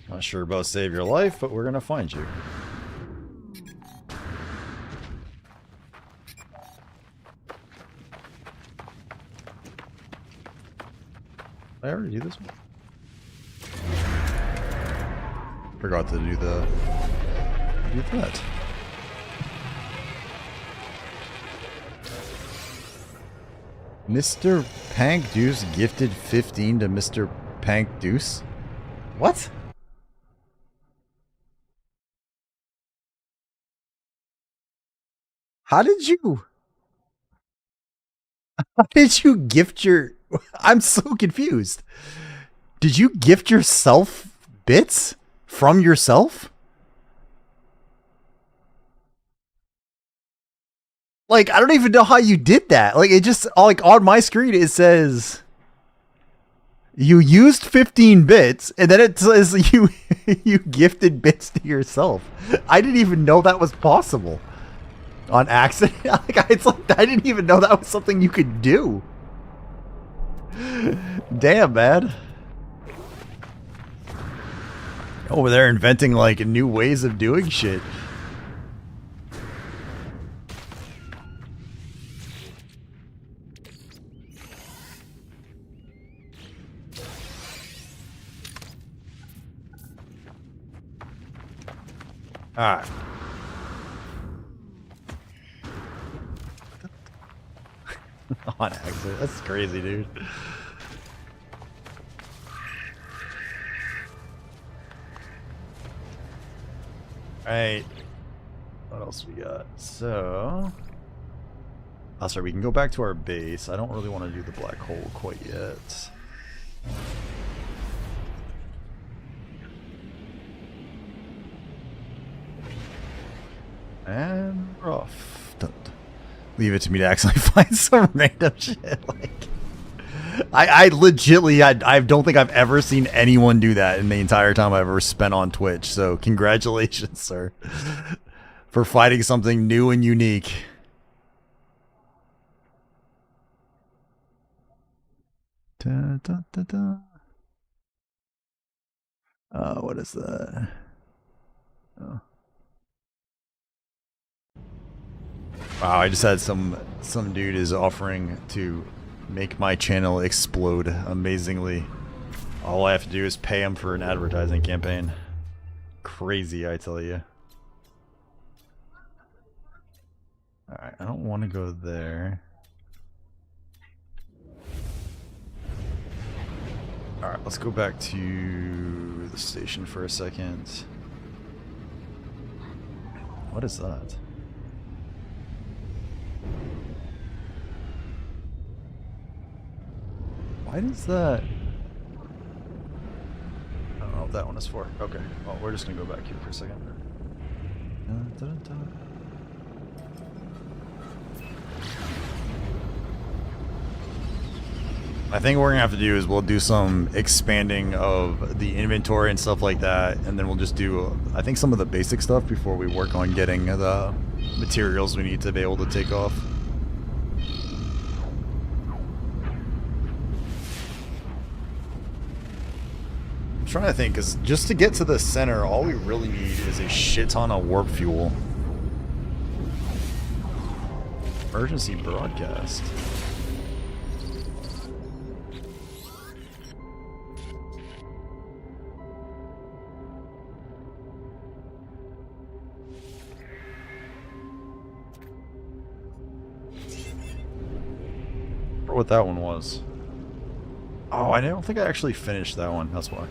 Not sure about save your life, but we're gonna find you. Did I already do this one? Forgot to do that. Mr. Pank Deuce gifted 15 to Mr. Pank Deuce? What? How did you gift your... I'm so confused. Did you gift yourself bits from yourself? Like, I don't even know how you did that. Like, it just, like, on my screen it says you used 15 bits, and then it says you you gifted bits to yourself. I didn't even know that was possible. On accident. Like, it's like I didn't even know that was something you could do. Damn, man. Over there inventing, like, new ways of doing shit. Alright. On accident. That's crazy, dude. Alright. What else we got? So... Oh, sorry, we can go back to our base. I don't really want to do the black hole quite yet. And we're off. Don't leave it to me to actually find some random shit. Like, I legitly, I don't think I've ever seen anyone do that in the entire time I've ever spent on Twitch. So congratulations, sir, for fighting something new and unique. Da, da, da, da. What is that? Oh. Wow, I just had some dude is offering to make my channel explode amazingly. All I have to do is pay him for an advertising campaign. Crazy, I tell you. Alright, I don't want to go there. Alright, let's go back to the station for a second. What is that? Why does that... I don't know what that one is for. Okay, well, we're just gonna go back here for a second. I think what we're gonna have to do is we'll do some expanding of the inventory and stuff like that, and then we'll just do, I think, some of the basic stuff before we work on getting the materials we need to be able to take off. I'm trying to think, because just to get to the center, all we really need is a shit ton of warp fuel. Emergency broadcast. What that one was. Oh, I don't think I actually finished that one. That's why.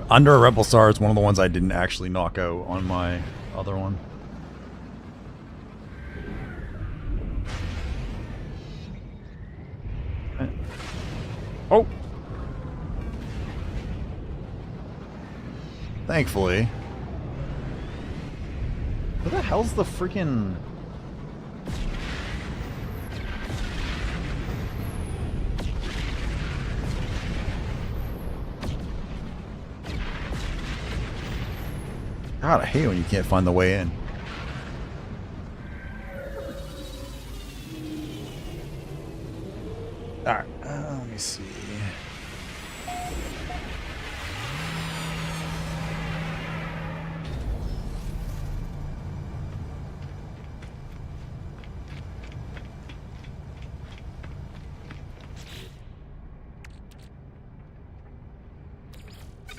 Under a Rebel Star is one of the ones I didn't actually knock out on my other one. Oh! Thankfully. Where the hell's the freaking... God, I hate when you can't find the way in. Alright, let me see.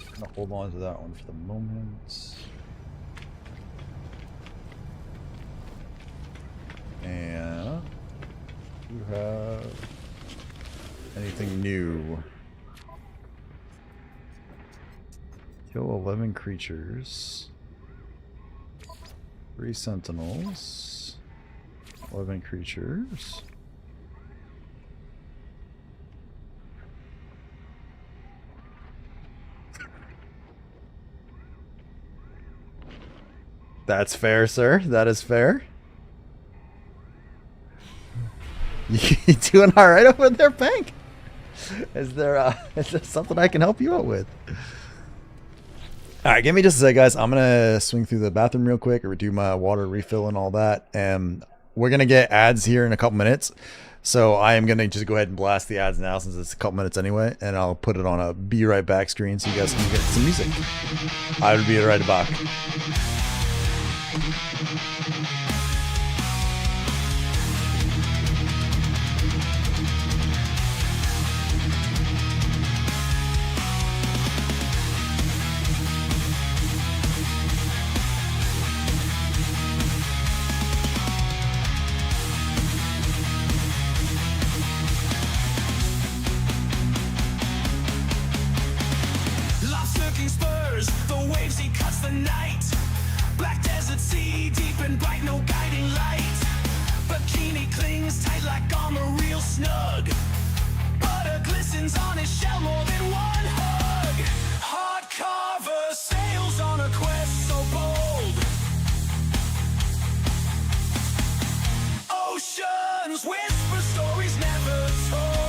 I'm gonna hold on to that one for the moment. And do you have anything new? Kill 11 creatures. 3 sentinels. 11 creatures. That's fair, sir. That is fair. You doing all right over there, Pank? Is there something I can help you out with? All right, give me just a sec, guys. I'm gonna swing through the bathroom real quick, or do my water refill and all that. And we're gonna get ads here in a couple minutes, so I am gonna just go ahead and blast the ads now, since it's a couple minutes anyway, and I'll put it on a "Be Right Back" screen so you guys can get some music. I will be right back. On his shell, more than one hug. Heartcarver sails on a quest so bold. Oceans whisper stories never told.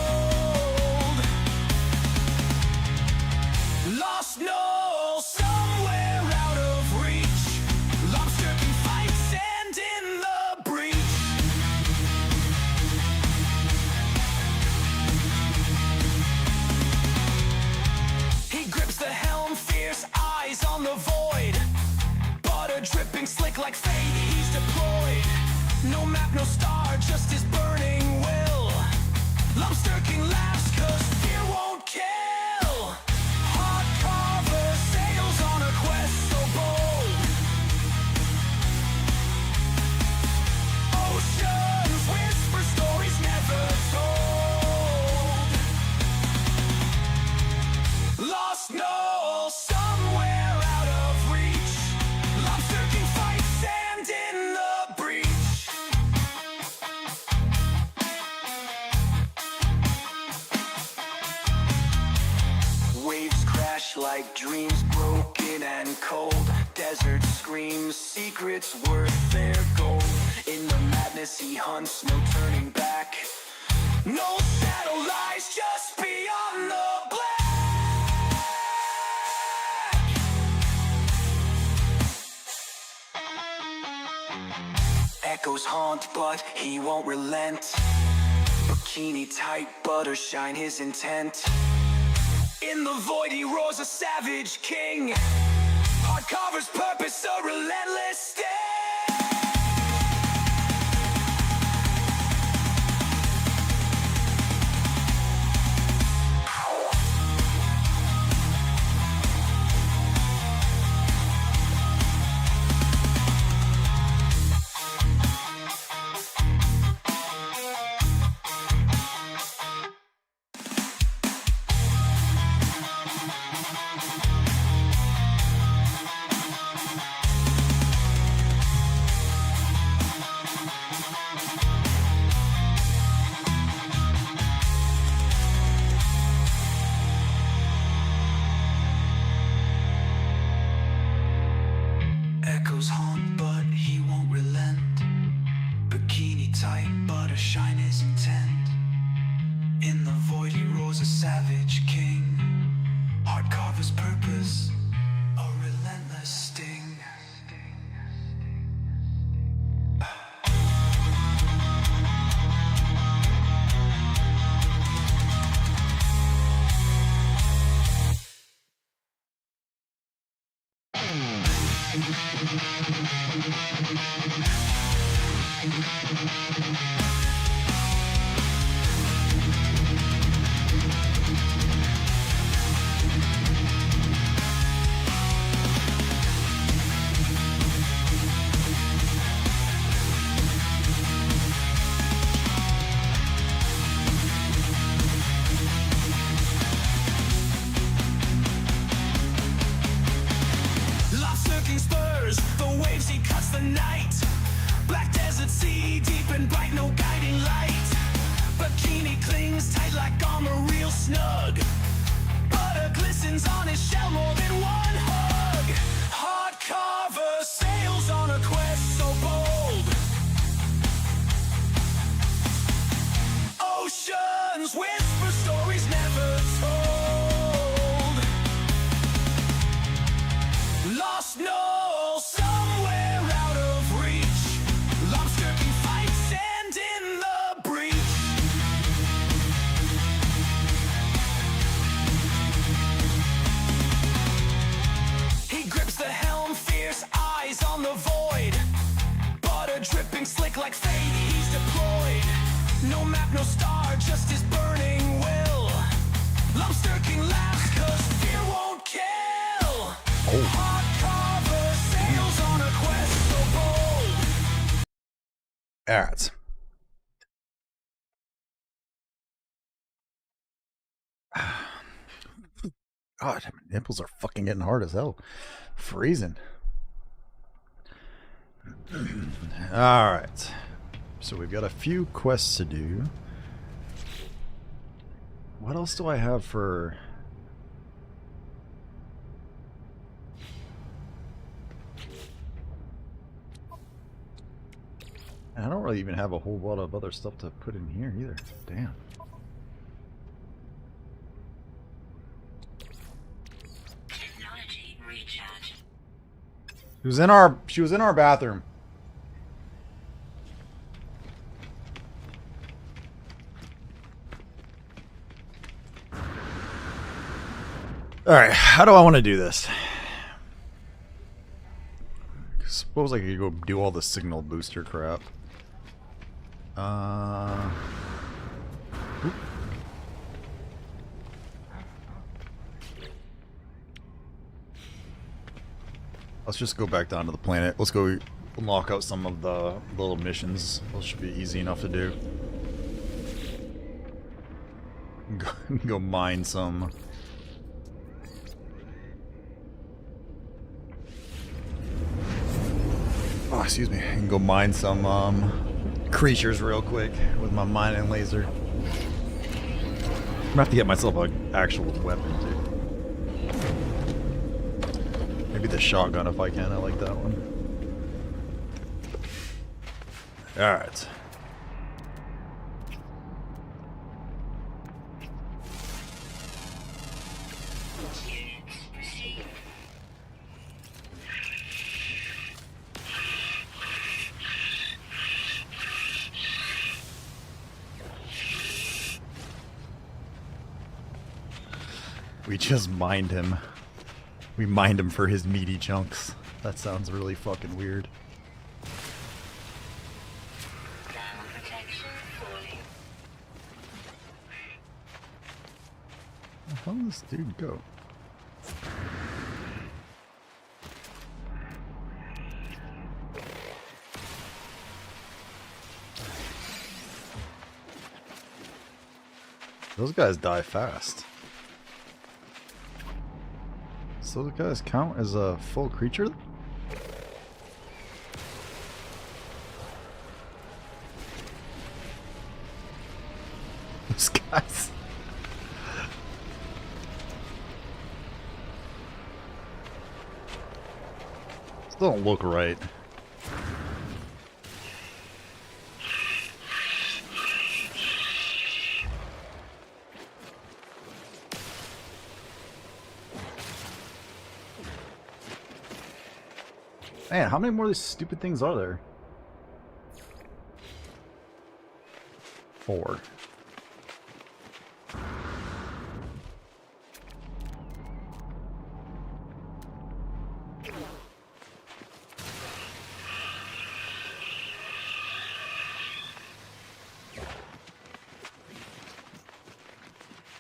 slick like fate, he's deployed. No map, no star, just his burning will. Lobster King laughs cause fear won't kill. Heartcarver sails on a quest so bold. Oceans whisper stories never told. Lost Knoll, somewhere out of reach. Lobster King fights sand in the breach. Waves crash like dreams broken and cold. Desert screams, secrets worth their gold. In the madness he hunts, no turning back. No shadow lies just beyond the black. Echoes haunt, but he won't relent. Bikini tight, butter shine his intent. In the void he roars a savage king. Heartcarver's purpose a relentless sting. Echoes haunt, but he won't relent. Bikini tight, butter shine his intent. In the void he roars a savage king. Heartcarver's purpose, a relentless sting. Lobster King spurs, the waves he cuts the night. Black desert sea, deep and bright, no guiding light. Bikini clings tight like armor, real snug. Butter glistens on his shell, more than one hug. Heartcarver sails on a quest so bold. Oceans whisper stories never told. Lost Knoll, somewhere out of reach. Lobster King fights sand in the breach. He grips the helm, fierce eyes on the void. Butter dripping slick like fate, he's deployed. No map, no star, just his burning will. Lobster King laughs cause fear won't kill. Heartcarver sails on a quest so bold. Alright. God, my nipples are fucking getting hard as hell. Freezing. Alright. So we've got a few quests to do. What else do I have for... I don't really even have a whole lot of other stuff to put in here either. Damn. Technology recharge. She was in our bathroom. Alright, how do I want to do this? suppose I could go do all the signal booster crap. Oop. Let's just go back down to the planet. Let's go knock out some of the little missions. Those should be easy enough to do. Go mine some. Oh, excuse me. I can go mine some creatures real quick with my mining laser. I'm gonna have to get myself an actual weapon too. Maybe the shotgun if I can. I like that one. Alright. We just mined him. We mined him for his meaty chunks. That sounds really fucking weird. Where did this dude go? Those guys die fast. So those guys count as a full creature? Those guys. Still don't look right. Man, how many more of these stupid things are there? 4.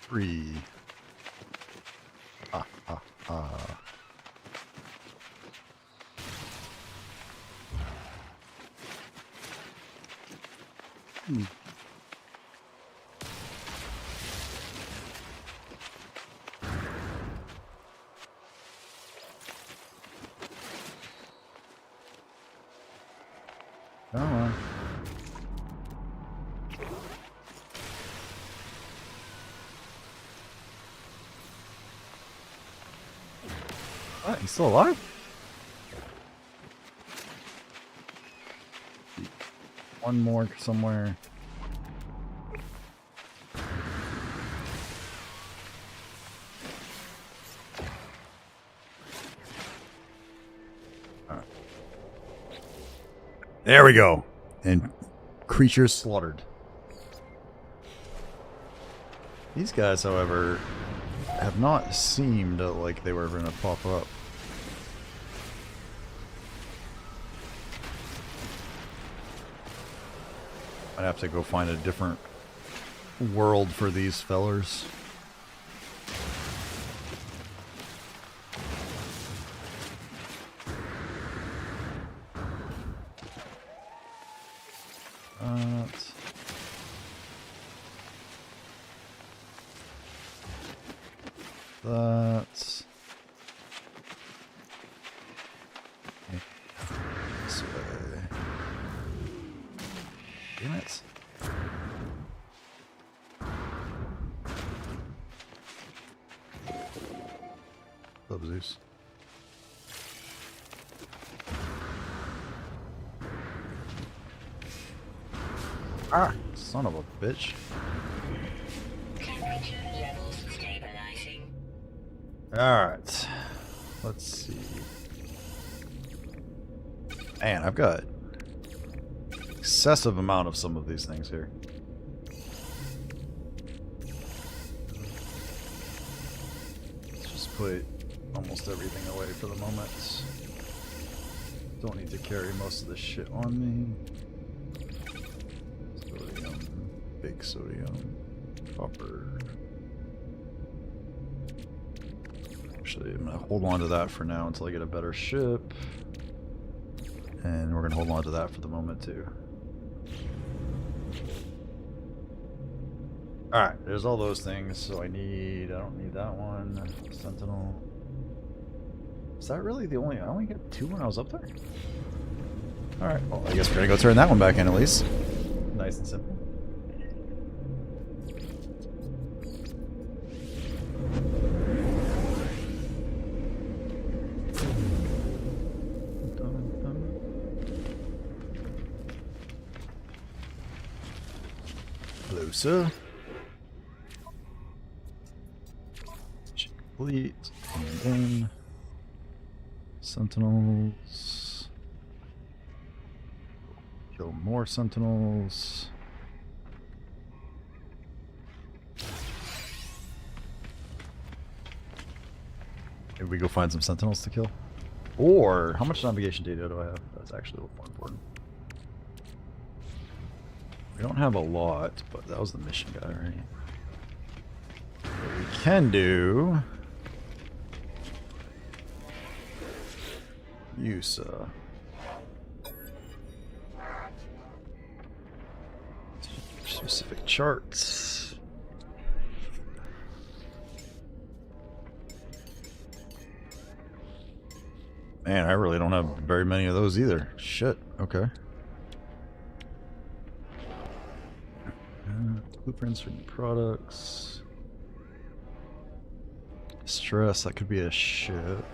Three. Come on. What? He's still alive? One more somewhere. There we go. And creatures slaughtered. These guys, however, have not seemed like they were going to pop up. I'd have to go find a different world for these fellers. That's this way. Damn it. Love Zeus. Ah, son of a bitch. Temperature levels stabilizing. Alright. Let's see. Man, I've got excessive amount of some of these things here. Let's just put almost everything away for the moment. Don't need to carry most of this shit on me. Sodium, big sodium, copper. Actually, I'm gonna hold on to that for now until I get a better ship. And we're gonna hold on to that for the moment too. Alright, there's all those things, so I don't need that one. Sentinel. Is that really the only, I only got 2 when I was up there? Alright, well I guess we're gonna go turn that one back in at least. Nice and simple. Hello, sir. Complete. And then sentinels. Kill more sentinels. Maybe we go find some sentinels to kill. Or how much navigation data do I have? That's actually a little more important. We don't have a lot, but that was the mission guy, right? What we can do... use, specific charts. Man, I really don't have very many of those either. Shit, okay. Blueprints for new products. Stress, that could be a ship.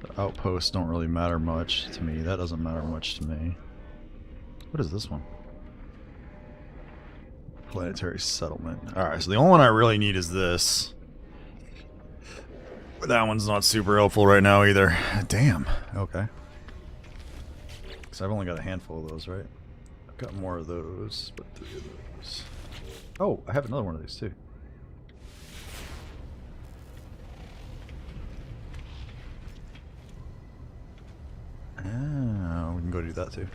The outposts don't really matter much to me. That doesn't matter much to me. What is this one? Planetary settlement. Alright, so the only one I really need is this. But that one's not super helpful right now either. Damn. Okay. Because I've only got a handful of those, right? I've got more of those, but 3 of those. Oh, I have another one of these too. Ah, we can go do that too.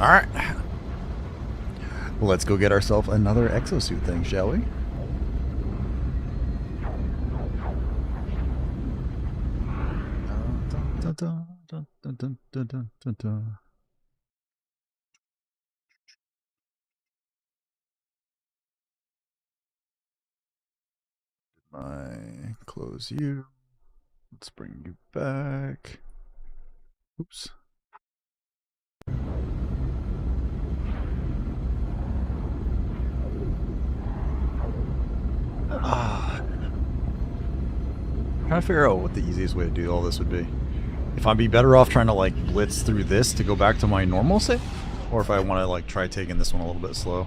Alright. Well, let's go get ourselves another exosuit thing, shall we? I close you. Let's bring you back. Oops. Trying to figure out what the easiest way to do all this would be. If I'd be better off trying to like blitz through this to go back to my normal save, or if I want to like try taking this one a little bit slow.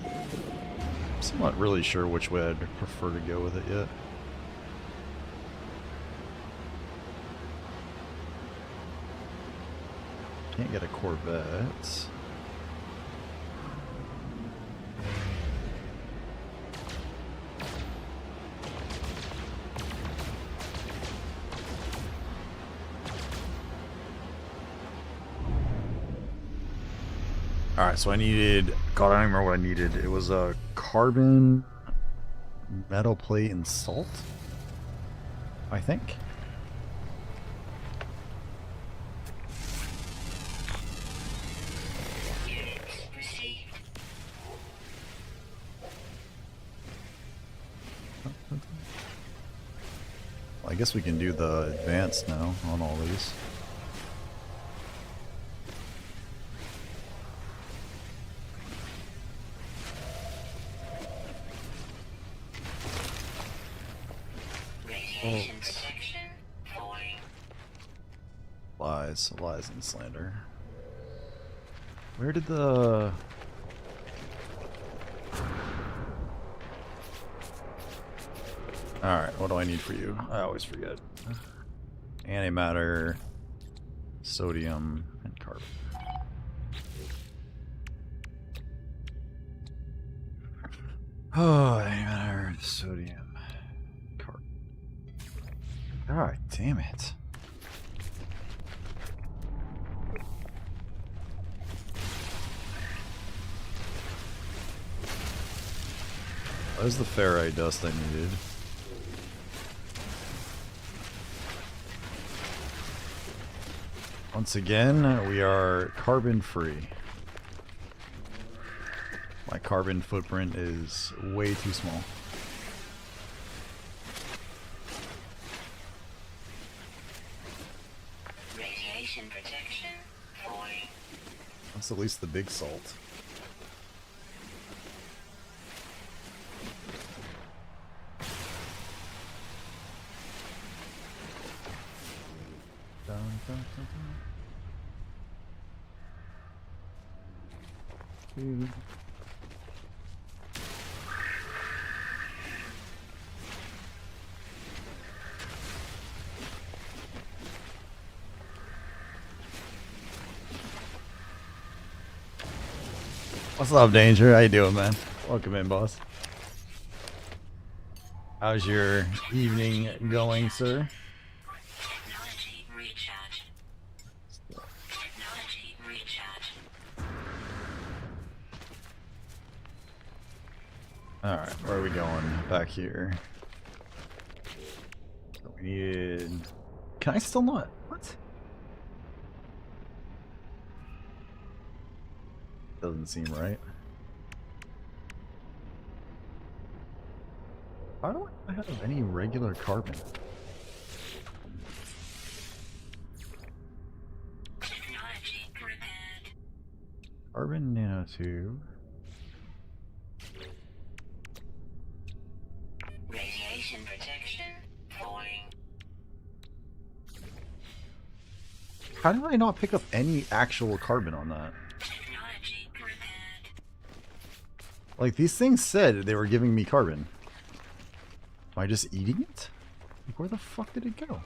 I'm not really sure which way I'd prefer to go with it yet. Can't get a Corvette. Alright, so I needed... God, I don't remember what I needed. It was a carbon, metal plate, and salt, I think. Well, I guess we can do the advanced now on all these. Lies and slander. Where did the... Alright, what do I need for you? I always forget. Antimatter, sodium, and carbon. Oh, antimatter, sodium, carbon. God damn it. Where's the ferrite dust I needed? Once again, we are carbon free. My carbon footprint is way too small. Radiation protection falling. That's at least the big salt. Dun, dun, dun, dun. What's up, Danger? How you doing, man? Welcome in, boss. How's your evening going, sir? Technology recharge. Technology recharge. Alright, where are we going? Back here. So we needed... Can I still not? What? Doesn't seem right. Why don't I have any regular carbon? Technology prepared. Carbon nanotube. Radiation protection falling. How did I not pick up any actual carbon on that? Technology prepared. Like, these things said they were giving me carbon. Am I just eating it? Like, where the fuck did it go?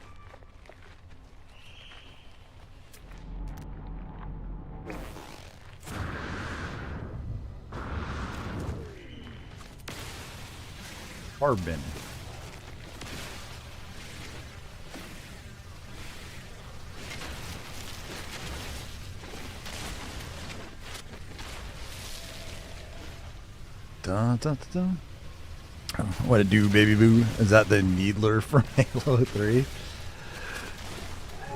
Carbon. Dun, dun, dun, dun. What it do, baby boo? Is that the needler from Halo 3?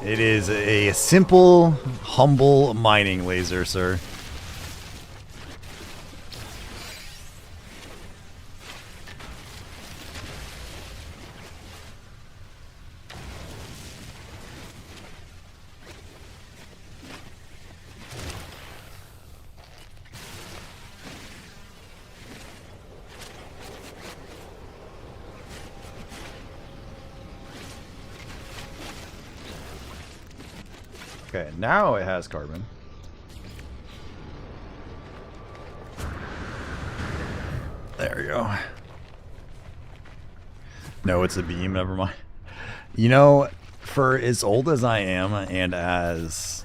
It is a simple, humble mining laser, sir. Okay, now it has carbon. There we go. No, it's a beam, never mind. You know, for as old as I am and as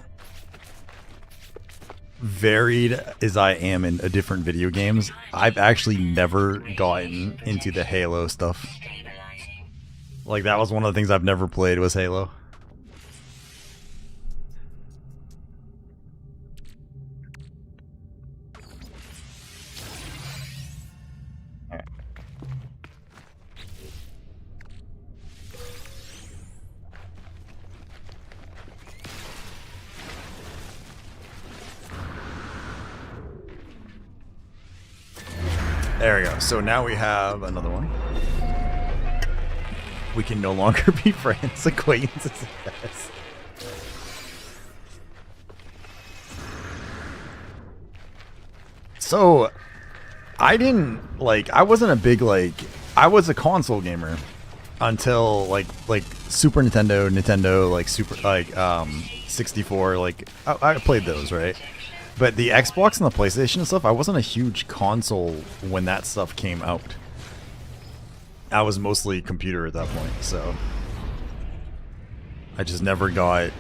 varied as I am in different video games, I've actually never gotten into the Halo stuff. Stabilizing. Like, that was one of the things I've never played was Halo. There we go. So now we have another one. We can no longer be friends, acquaintances. Yes. So, I wasn't a big, I was a console gamer until, like Super Nintendo, like, 64, I played those, right? But the Xbox and the PlayStation and stuff, I wasn't a huge console when that stuff came out. I was mostly computer at that point, so I just never got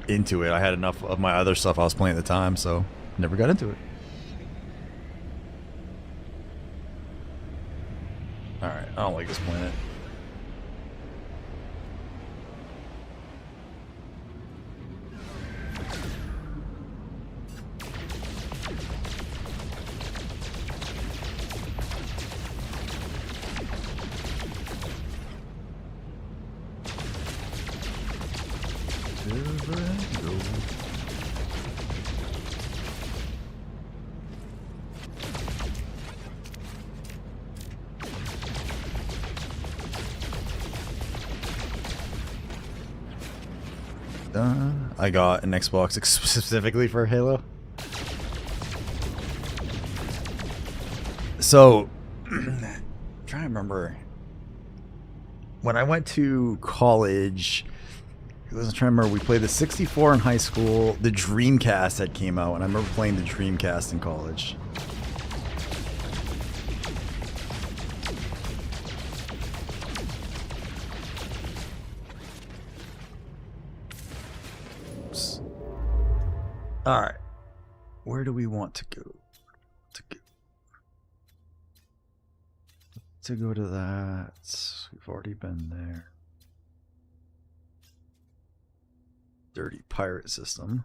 into it. I had enough of my other stuff I was playing at the time, so never got into it. Alright, I don't like this planet. I got an Xbox specifically for Halo. So, I'm trying to remember. When I went to college, I was trying to remember, we played the 64 in high school. The Dreamcast had came out, and I remember playing the Dreamcast in college. Alright. Where do we want to go? To go to that. We've already been there. Dirty pirate system.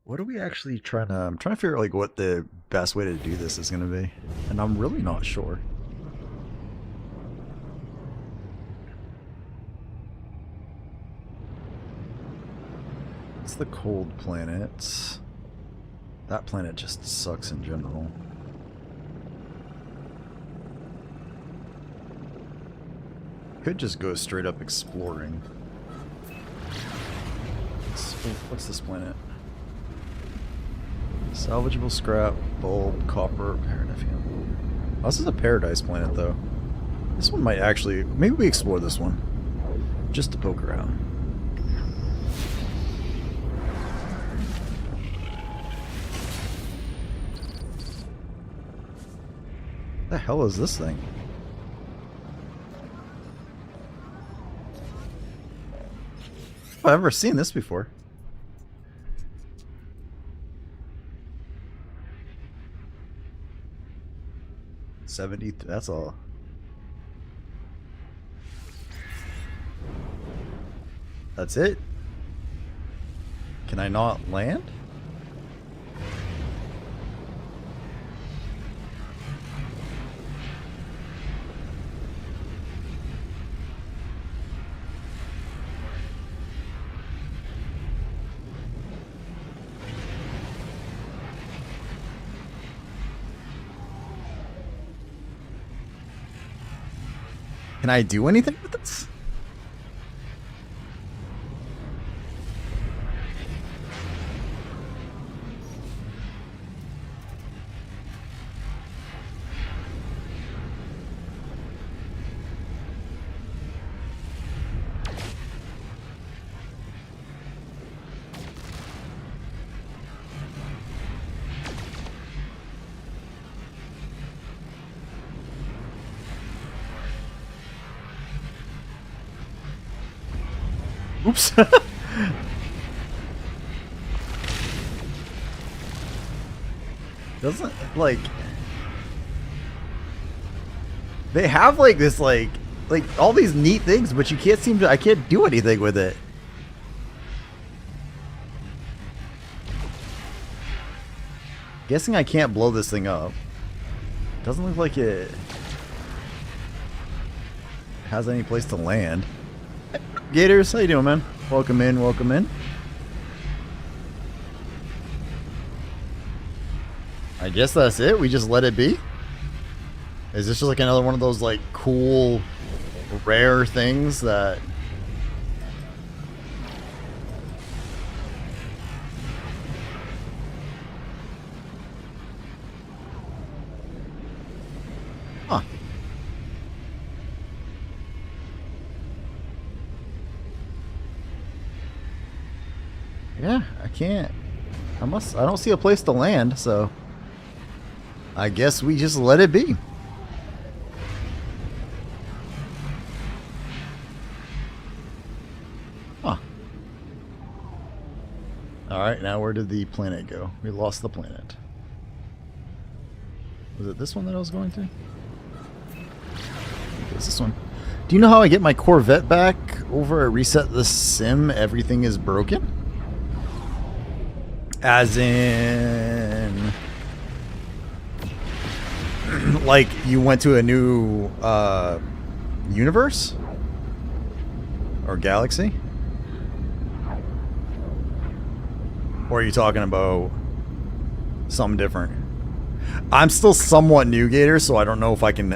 What are we actually trying to... I'm trying to figure out like what the best way to do this is going to be. And I'm really not sure. It's the cold planet. That planet just sucks in general. Could just go straight up exploring. What's this planet? Salvageable scrap, bulb, copper, paradithium. Oh, this is a paradise planet though. This one might actually... Maybe we explore this one. Just to poke around. What the hell is this thing? I've never seen this before. That's all. That's it? Can I not land? Can I do anything with this? Oops. Doesn't like they have like this like all these neat things, but you can't seem to I can't do anything with it. Guessing I can't blow this thing up. Doesn't look like it has any place to land. Gators, how you doing, man? Welcome in, welcome in. I guess that's it. We just let it be. Is this just like another one of those like cool, rare things that... Huh. Yeah, I can't. I don't see a place to land, so I guess we just let it be. Huh. Alright, now where did the planet go? We lost the planet. Was it this one that I was going to? It's this one. Do you know how I get my Corvette back? Over at Reset the Sim, everything is broken? As in... like, you went to a new universe? Or galaxy? Or are you talking about something different? I'm still somewhat new, Gator, so I don't know if I can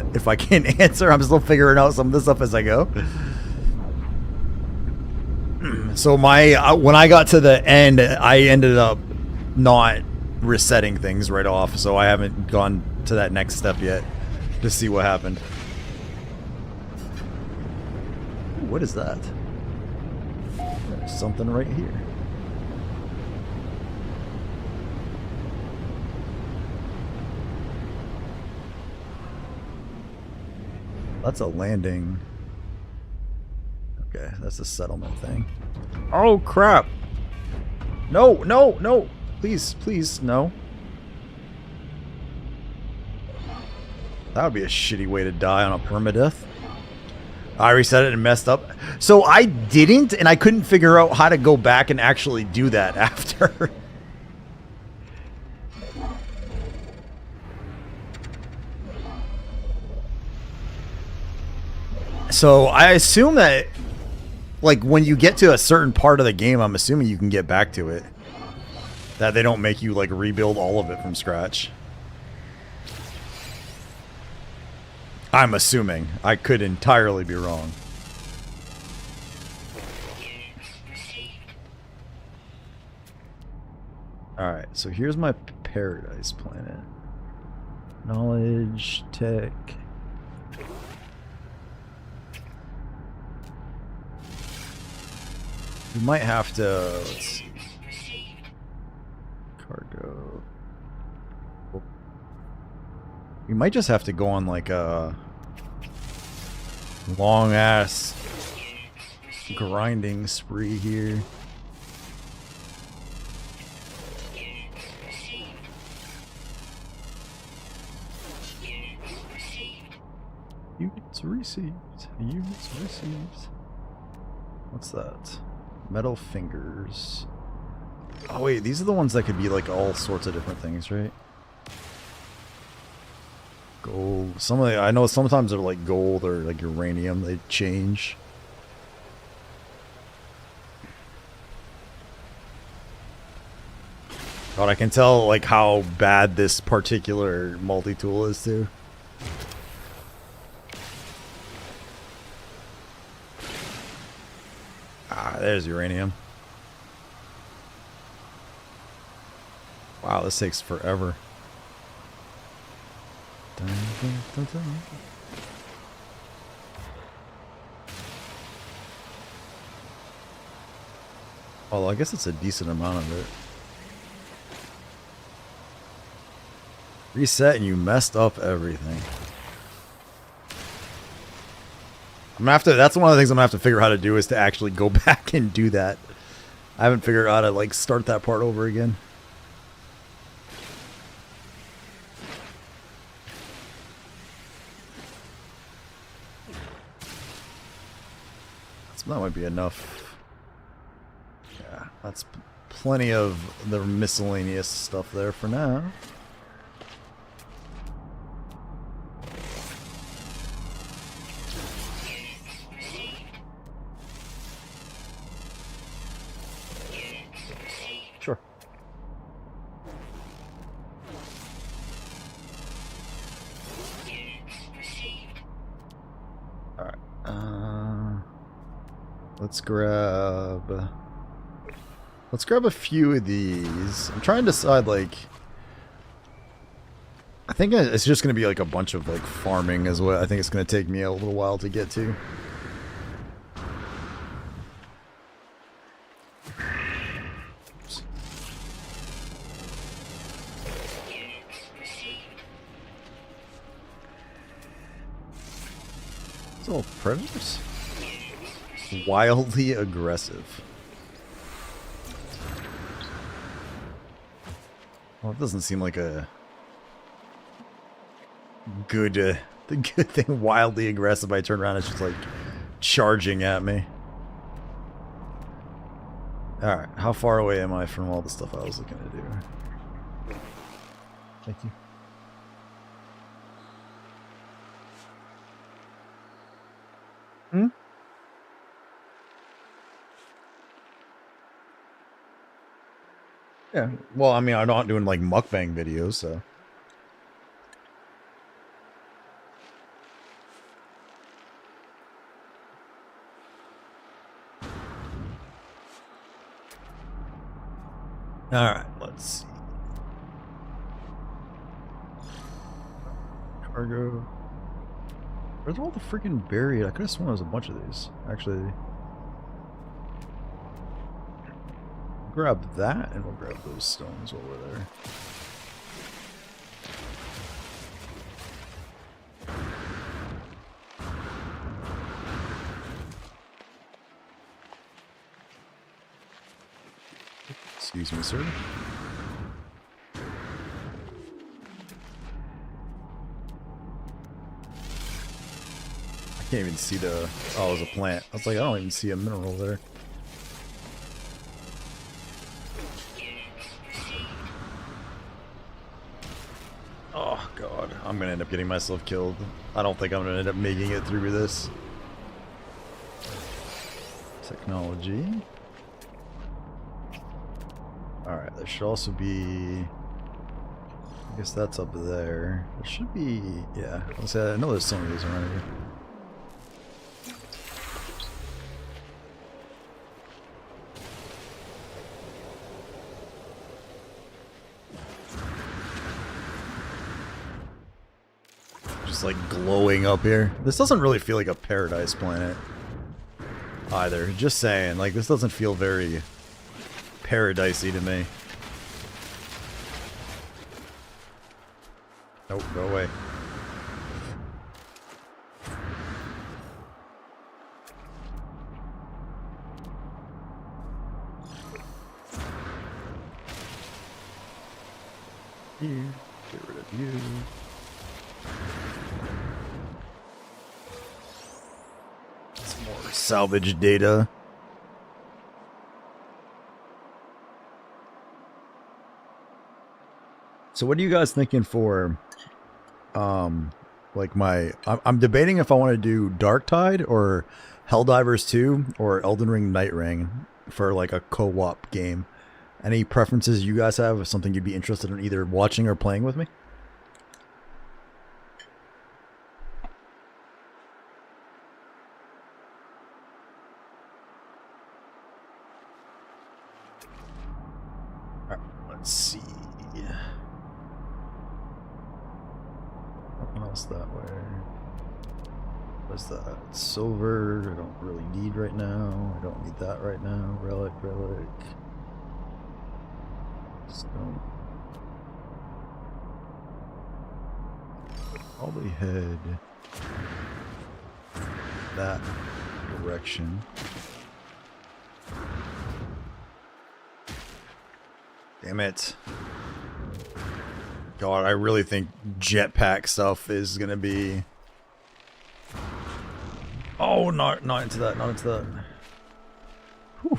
answer. I'm still figuring out some of this stuff as I go. So my when I got to the end, I ended up not resetting things right off, so I haven't gone to that next step yet to see what happened. Ooh, what is that? There's something right here. That's a landing. Okay, that's a settlement thing. Oh, crap. No, no, no. Please, please, no. That would be a shitty way to die on a permadeath. I reset it and messed up. So I didn't, and I couldn't figure out how to go back and actually do that after. So I assume that, like, when you get to a certain part of the game, I'm assuming you can get back to it. That they don't make you, like, rebuild all of it from scratch. I'm assuming. I could entirely be wrong. Alright, so here's my paradise planet. Knowledge, tech... We might have to, let's see. Cargo. Oh. We might just have to go on like a long ass grinding spree here. Units received. Units received. What's that? Metal fingers. Oh wait, these are the ones that could be like all sorts of different things, right? Gold. Some of the, I know sometimes they're like gold or like uranium. They change. God, I can tell like how bad this particular multi-tool is too. Ah, there's uranium. Wow, this takes forever. Dun, dun, dun, dun. Well, I guess it's a decent amount of it. Reset and you messed up everything. I'm gonna have to, that's one of the things I'm gonna have to figure out how to do is to actually go back and do that. I haven't figured out how to like start that part over again. So that might be enough. Yeah, that's plenty of the miscellaneous stuff there for now. Sure. Alright. Let's grab a few of these. I'm trying to decide, like, I think it's just going to be like a bunch of like farming is what I think it's going to take me a little while to get to. Oh, predators? Wildly aggressive. Well, it doesn't seem like a good, the good thing. Wildly aggressive. I turn around, it's just like charging at me. All right, how far away am I from all the stuff I was looking to do? Thank you. Hmm? Yeah, well, I mean, I'm not doing like mukbang videos, so. Alright, let's see. Cargo. Where's all the freaking buried? I could have sworn there was a bunch of these. Actually. Grab that, and we'll grab those stones while we're there. Excuse me, sir. I can't even see the... Oh, it was a plant. I was like, I don't even see a mineral there. Oh, God. I'm going to end up getting myself killed. I don't think I'm going to end up making it through this. Technology. Alright, there should also be... I guess that's up there. There should be... Yeah, let's say I know there's some of these around here. Just like glowing up here. This doesn't really feel like a paradise planet either. Just saying, like this doesn't feel very paradisey to me. Nope, go away. You, get rid of you. Some more salvage data. So what are you guys thinking for, like I'm debating if I want to do Dark Tide or Helldivers 2 or Elden Ring Night Ring for like a co-op game. Any preferences you guys have, or something you'd be interested in either watching or playing with me? Alright, let's see. Nothing else that way. What's that? Silver, I don't really need right now. I don't need that right now. Relic. Stone. Probably head that direction. Damn it. God, I really think jetpack stuff is gonna be... Oh, not into that, not into that. Whew.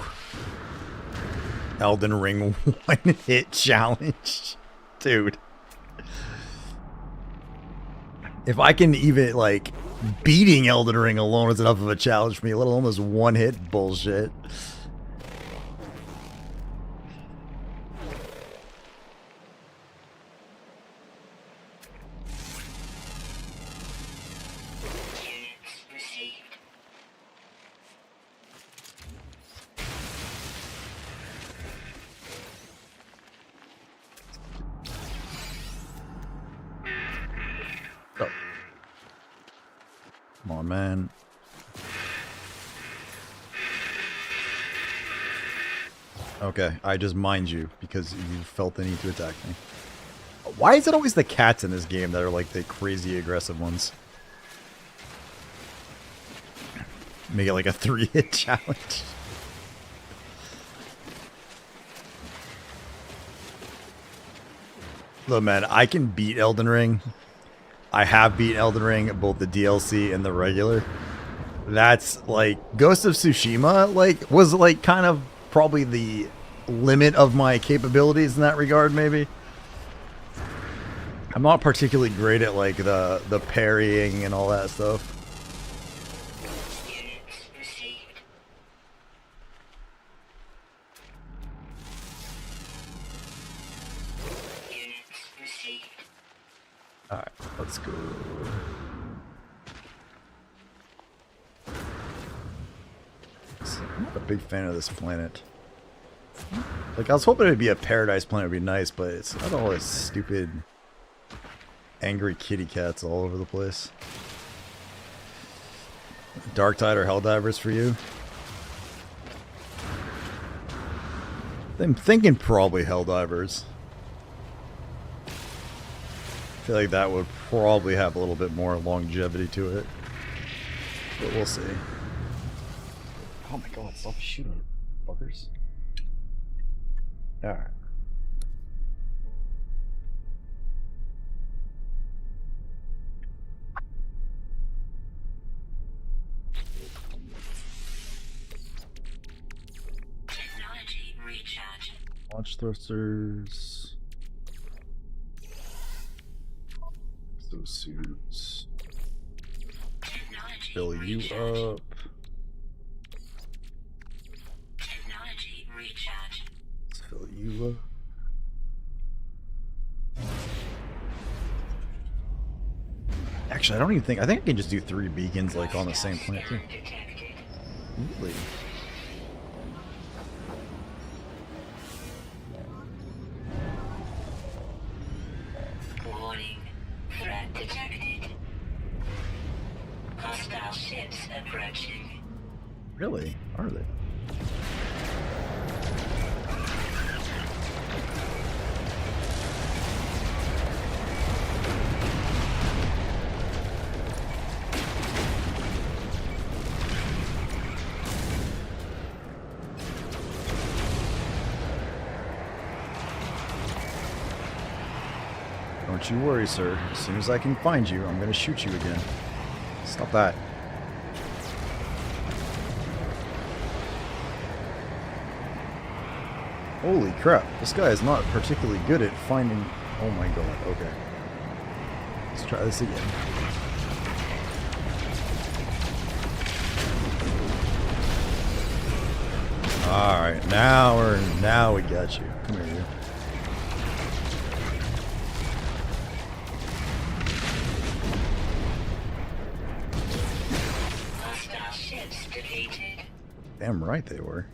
Elden Ring one-hit challenge. Dude. If I can even, like, beating Elden Ring alone is enough of a challenge for me, let alone this one-hit bullshit. Come on, man. Okay, I just mind you because you felt the need to attack me. Why is it always the cats in this game that are like the crazy aggressive ones? Make it like a 3-hit challenge. Look, man, I can beat Elden Ring. I have beat Elden Ring, both the DLC and the regular. That's like Ghost of Tsushima, like was like kind of probably the limit of my capabilities in that regard, maybe. I'm not particularly great at like the parrying and all that stuff. Units received. Units received. Alright, let's go. I'm not a big fan of this planet. Like, I was hoping it'd be a paradise planet, would be nice, but it's got all this stupid angry kitty cats all over the place. Dark Tide or Helldivers for you? I'm thinking probably Helldivers. I feel like that would probably have a little bit more longevity to it. But we'll see. Oh my god, stop shooting, fuckers. Alright. Technology recharge. Launch thrusters. Those suits. Technology Fill you recharge. up. Technology recharge. Let's fill you up. Actually, I don't even think. I think I can just do 3 beacons like on the same planet too. Detected. Really? Warning. Threat detected. Hostile ships approaching. Really? Are they? Don't you worry, sir. As soon as I can find you, I'm gonna shoot you again. Stop that. Holy crap, this guy is not particularly good at finding... Oh my god, okay. Let's try this again. Alright, now we got you. Come here, you. Hostile ships defeated. Damn right they were.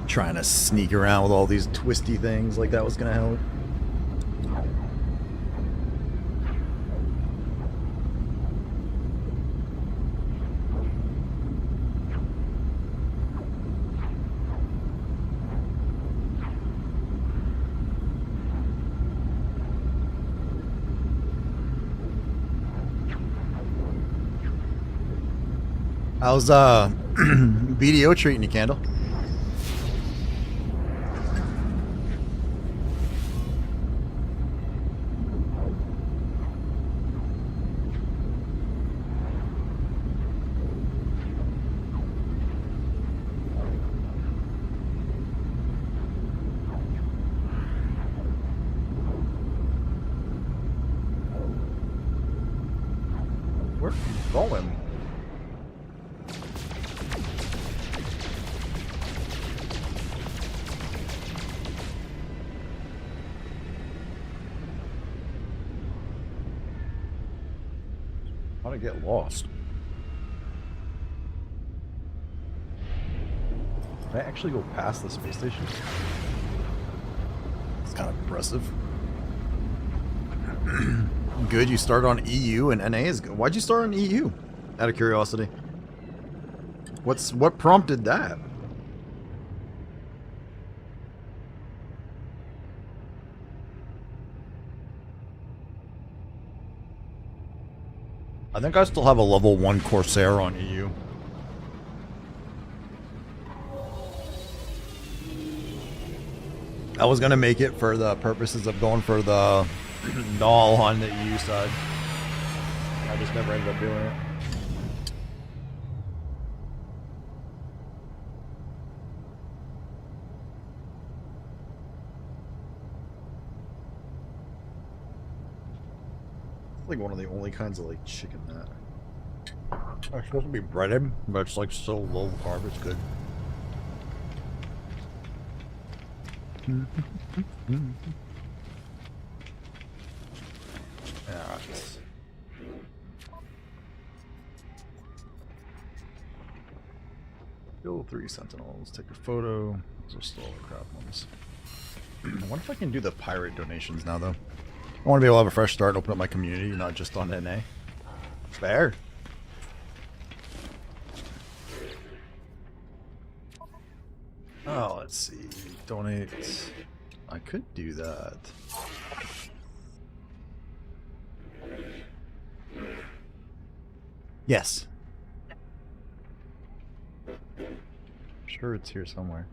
Trying to sneak around with all these twisty things like that was gonna help. How's BDO treating you, Candle? Where are you going? How'd I get lost? Did I actually go past the space station? It's kind of impressive. Good, you started on EU and NA is good. Why'd you start on EU? Out of curiosity. What prompted that? I think I still have a level 1 Corsair on EU. I was gonna make it for the purposes of going for the null on the EU side. I just never ended up doing it. Like one of the only kinds of like chicken that it's supposed to be breaded, but it's like so low carb, it's good. Alright. Kill 3 sentinels, take a photo. Those are still all the crap ones. I wonder if I can do the pirate donations now though. I want to be able to have a fresh start and open up my community, not just on NA. Fair. Oh, let's see. Donate. I could do that. Yes. Sure, it's here somewhere.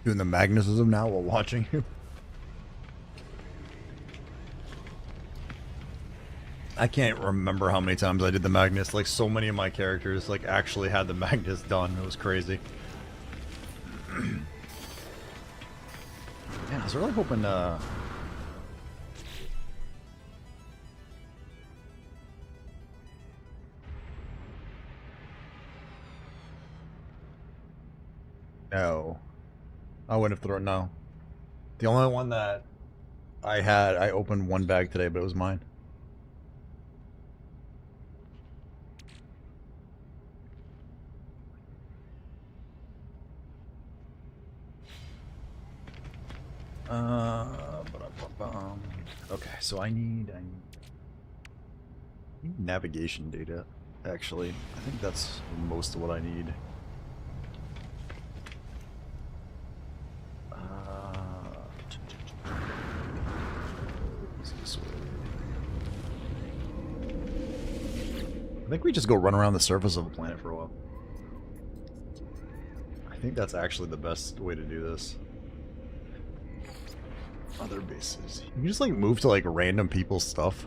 Doing the magnetism now while watching you. I can't remember how many times I did the Magnus. Like, so many of my characters, like, actually had the Magnus done. It was crazy. Man, I was really hoping, No. I wouldn't have thrown, no. The only one that I had, I opened one bag today, but it was mine. Okay, so I need navigation data, actually. I think that's most of what I need. I think we just go run around the surface of the planet for a while. I think that's actually the best way to do this. Other bases. You can just like move to like random people's stuff.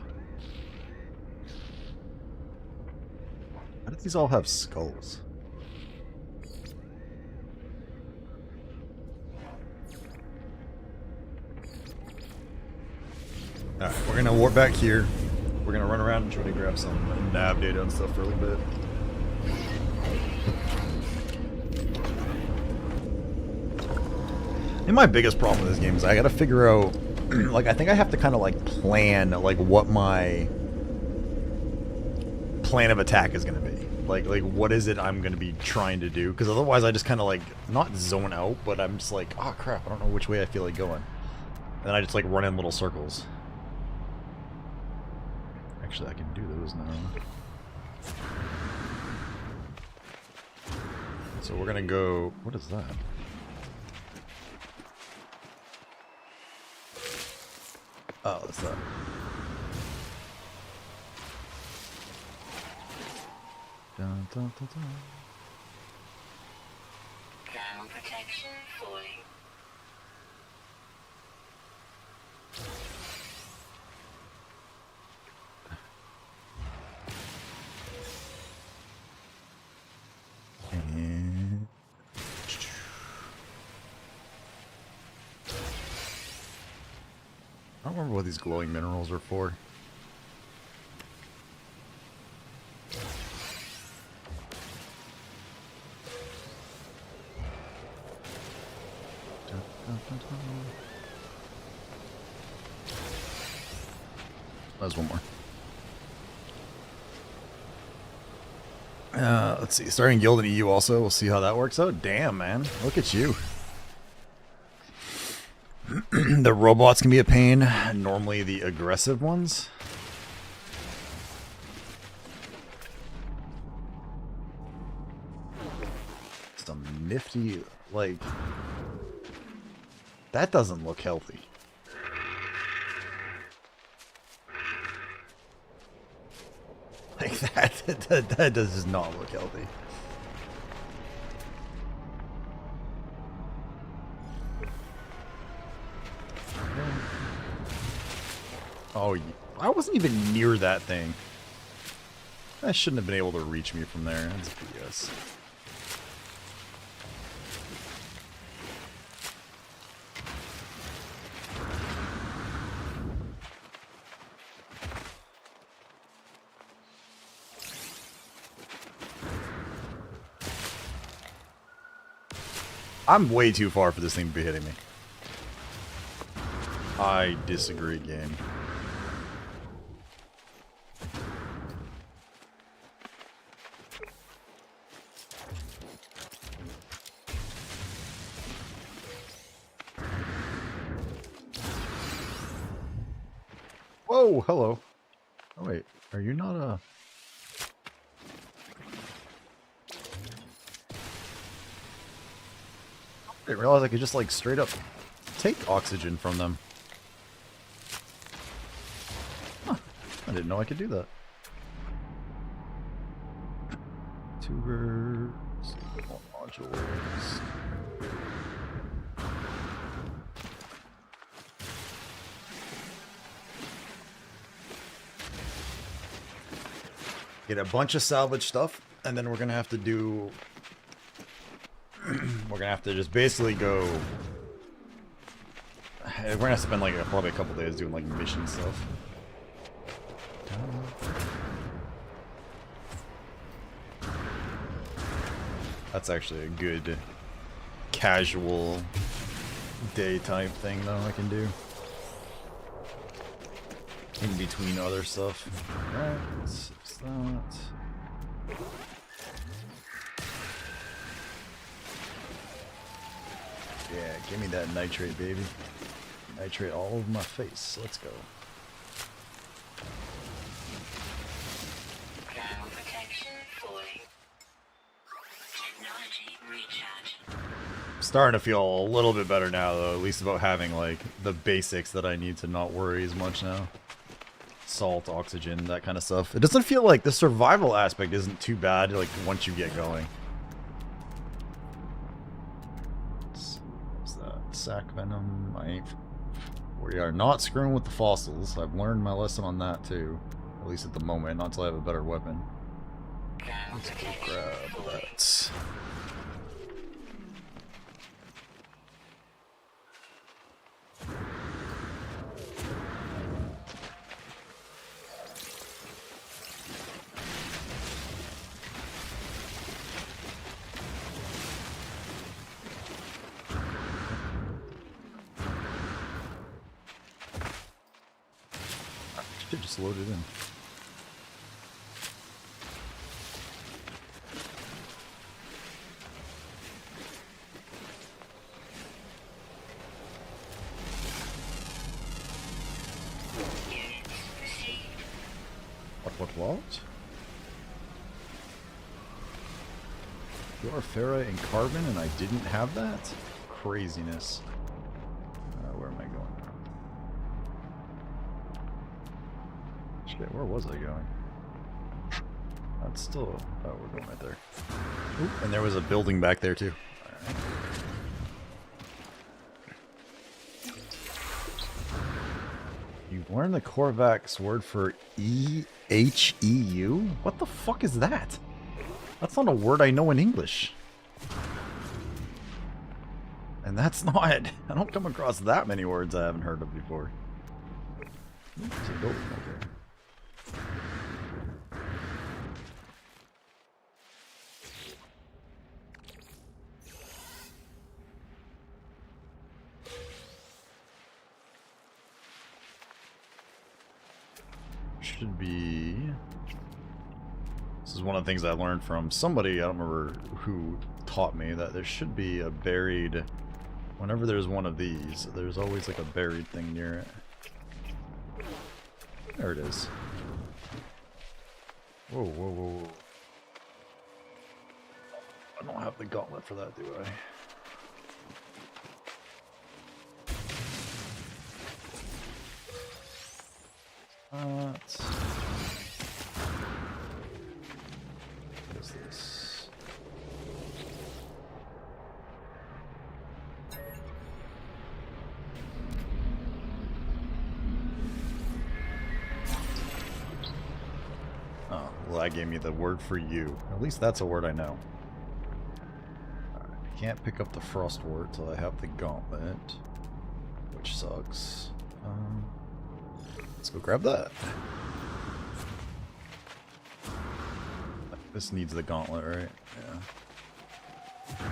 How do these all have skulls? Alright, we're gonna warp back here. We're gonna run around and try to grab some nav data and stuff for a little bit. And my biggest problem with this game is I gotta figure out, like, I think I have to kind of like plan like what my plan of attack is gonna be. Like what is it I'm gonna be trying to do? Because otherwise I just kind of like not zone out, but I'm just like, oh crap, I don't know which way I feel like going. And then I just like run in little circles. Actually, I can do those now. So we're gonna go. What is that? Oh, that's that. Dun, dun, dun, dun. Ground protection falling. And I don't remember what these glowing minerals are for. There's one more. Let's see. Starting guild in EU also. We'll see how that works out. Damn, man. Look at you. The robots can be a pain. Normally the aggressive ones. Some nifty, like... That doesn't look healthy. Like that does not look healthy. Oh, I wasn't even near that thing. That shouldn't have been able to reach me from there. That's BS. I'm way too far for this thing to be hitting me. I disagree, game. Whoa, hello. Oh wait, are you not a... I didn't realize I could just like straight up take oxygen from them. Huh. I didn't know I could do that. Tubers, modules. Get a bunch of salvage stuff, and then we're gonna have to do... we're gonna have to just basically go... We're gonna spend like probably a couple days doing like mission stuff. That's actually a good casual day type thing though I can do. In between other stuff. Alright, let's fix that. Yeah, give me that nitrate, baby. Nitrate all over my face. Let's go. Ground protection fully. Technology recharge. I'm starting to feel a little bit better now, though. At least about having, like, the basics that I need to not worry as much now. Salt, oxygen, that kind of stuff. It doesn't feel like the survival aspect isn't too bad, like, once you get going. What's that? Sac venom. We are not screwing with the fossils. I've learned my lesson on that, too. At least at the moment, not until I have a better weapon. Let's go grab that. Should just load it in. What? You're ferra and carbon and I didn't have that? Craziness. Where am I going? Shit, where was I going? That's still... Oh, we're going right there. Oop, and there was a building back there too. Alright. You've learned the Korvac's word for E-H-E-U? What the fuck is that? That's not a word I know in English. And that's not... I don't come across that many words I haven't heard of before. Oops, there's a building right there. Should be This is one of the things I learned from somebody, I don't remember who taught me, that there should be a buried... Whenever there's one of these, there's always like a buried thing near it. There it is. Whoa, whoa, whoa, whoa. I don't have the gauntlet for that, do I? What is this? Oh, well, that gave me the word for you. At least that's a word I know. Alright, I can't pick up the frostwort till I have the gauntlet, which sucks. Let's go grab that. This needs the gauntlet, right? Yeah.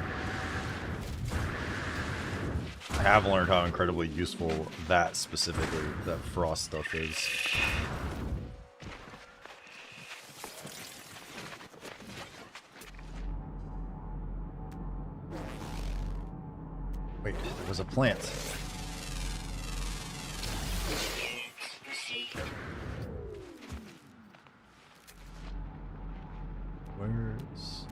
I have learned how incredibly useful that specifically, that frost stuff is. Wait, there was a plant. Where's...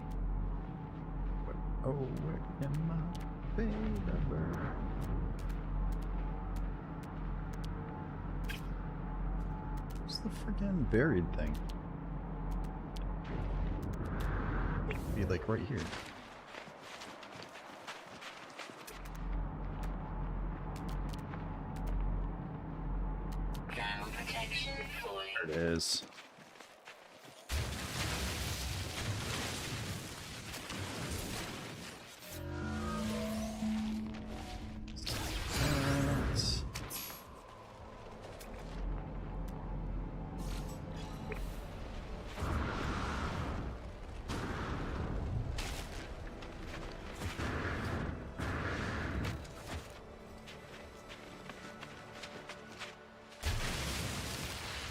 Oh, where am I, baby bird? What's the friggin' buried thing? Be like right here. Ground protection falling. There it is.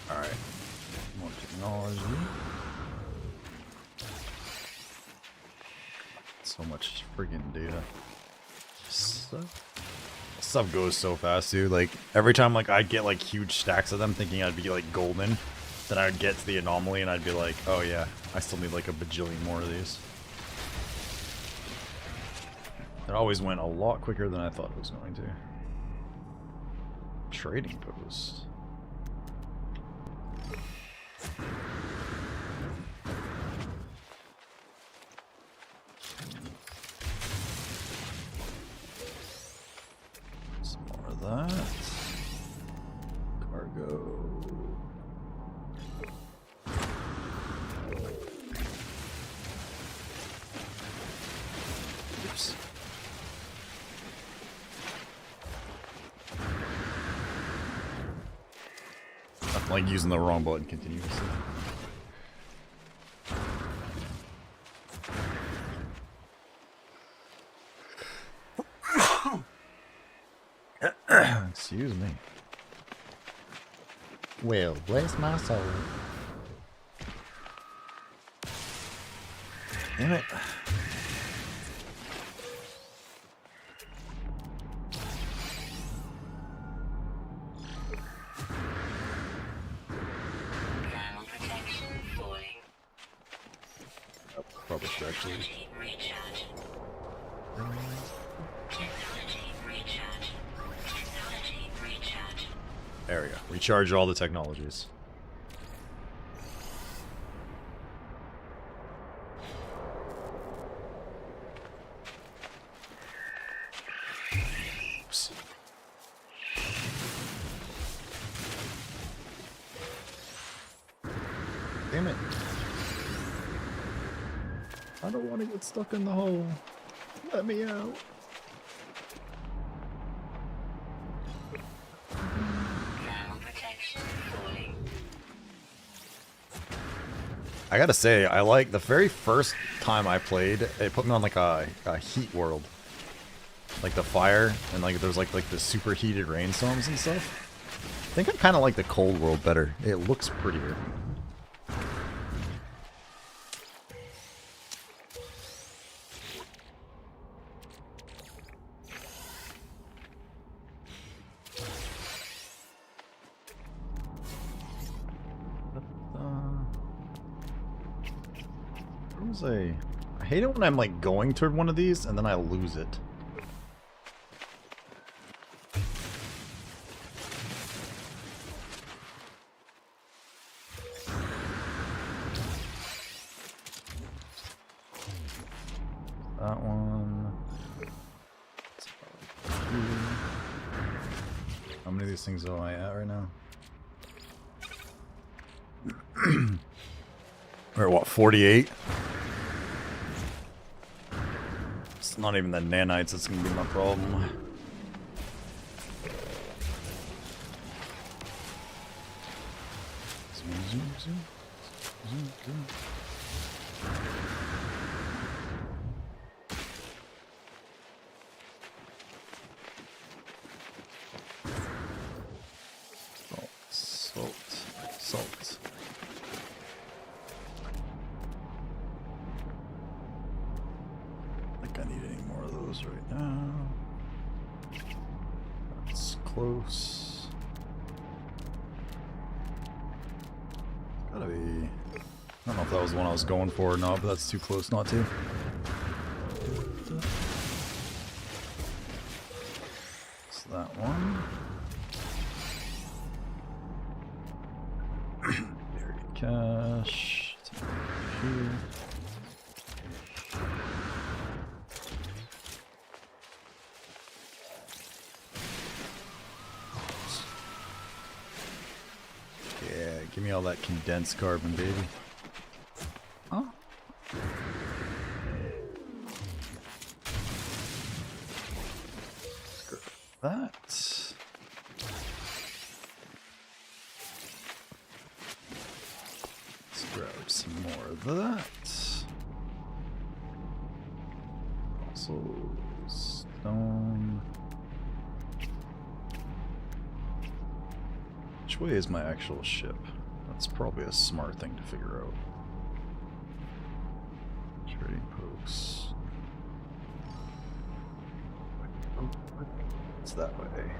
Alright. More technology. So much friggin' data. Stuff goes so fast, dude. Like, every time like I'd get like huge stacks of them thinking I'd be like golden, then I'd get to the anomaly and I'd be like, oh yeah, I still need like a bajillion more of these. It always went a lot quicker than I thought it was going to. Trading post. Some more of that. Cargo. Oops. I'm like using the wrong button continuously. Excuse me. Well, bless my soul. Damn it. Ground protection falling. Probably should actually. Technology recharge. Technology recharge. Technology recharge. There we go. Recharge all the technologies. Oops. Damn it. I don't want to get stuck in the hole. Let me out. Ground protection falling. I gotta say, I like the very first time I played, it put me on like a heat world. Like the fire, and like there's like the super heated rainstorms and stuff. I think I kind of like the cold world better. It looks prettier. I hate it when I'm like going toward one of these and then I lose it. That one. How many of these things am I at right now? We're at what, 48? It's not even the nanites that's gonna be my problem. Zoom, zoom, zoom. Zoom, zoom. Salt, salt, salt. I don't think I need any more of those right now. That's close. Gotta be. I don't know if that was the one I was going for or not, but that's too close not to. It's that one. Buried cache. It's here. Yeah, give me all that condensed carbon, baby. Huh? That. Let's grab some more of that. Also, stone. Which way is my actual ship? That's probably a smart thing to figure out. Trading posts. It's that way.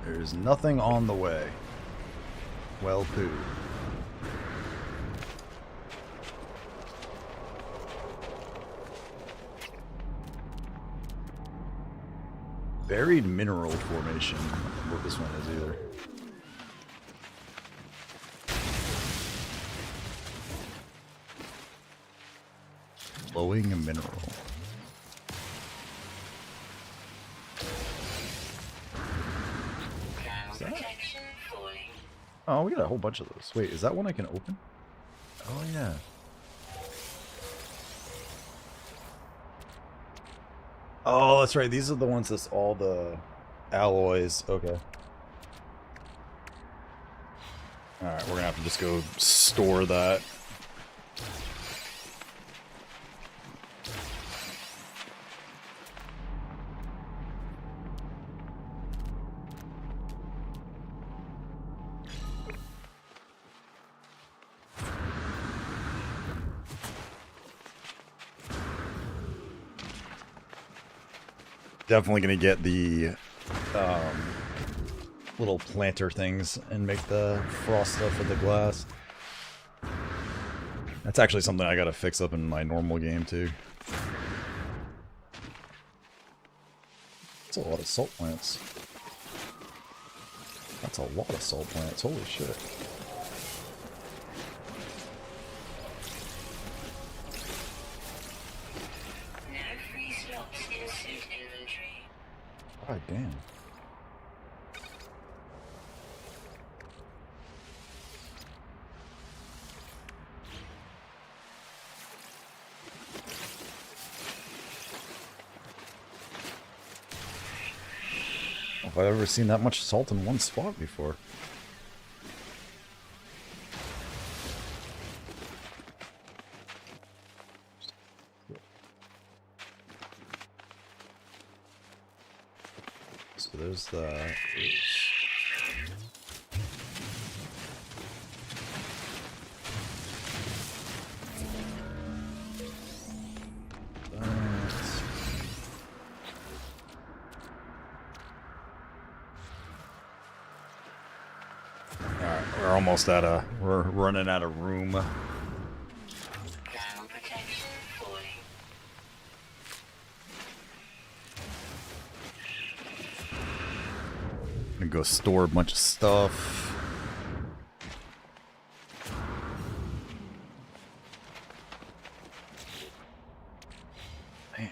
There's nothing on the way. Well pooed. Buried mineral formation. I don't know what this one is either. Glowing mineral. Protection falling. Oh, we got a whole bunch of those. Wait, is that one I can open? Oh, yeah. Oh, that's right. These are the ones that's all the alloys. Okay. Alright, we're gonna have to just go store that. Definitely gonna get the little planter things and make the frost stuff with the glass. That's actually something I gotta fix up in my normal game too. That's a lot of salt plants. That's a lot of salt plants, holy shit. No free slots in suit inventory. God damn. Have I ever seen that much salt in one spot before? So there's that. Alright, we're almost out of... We're running out of room. gonna go store a bunch of stuff. Man.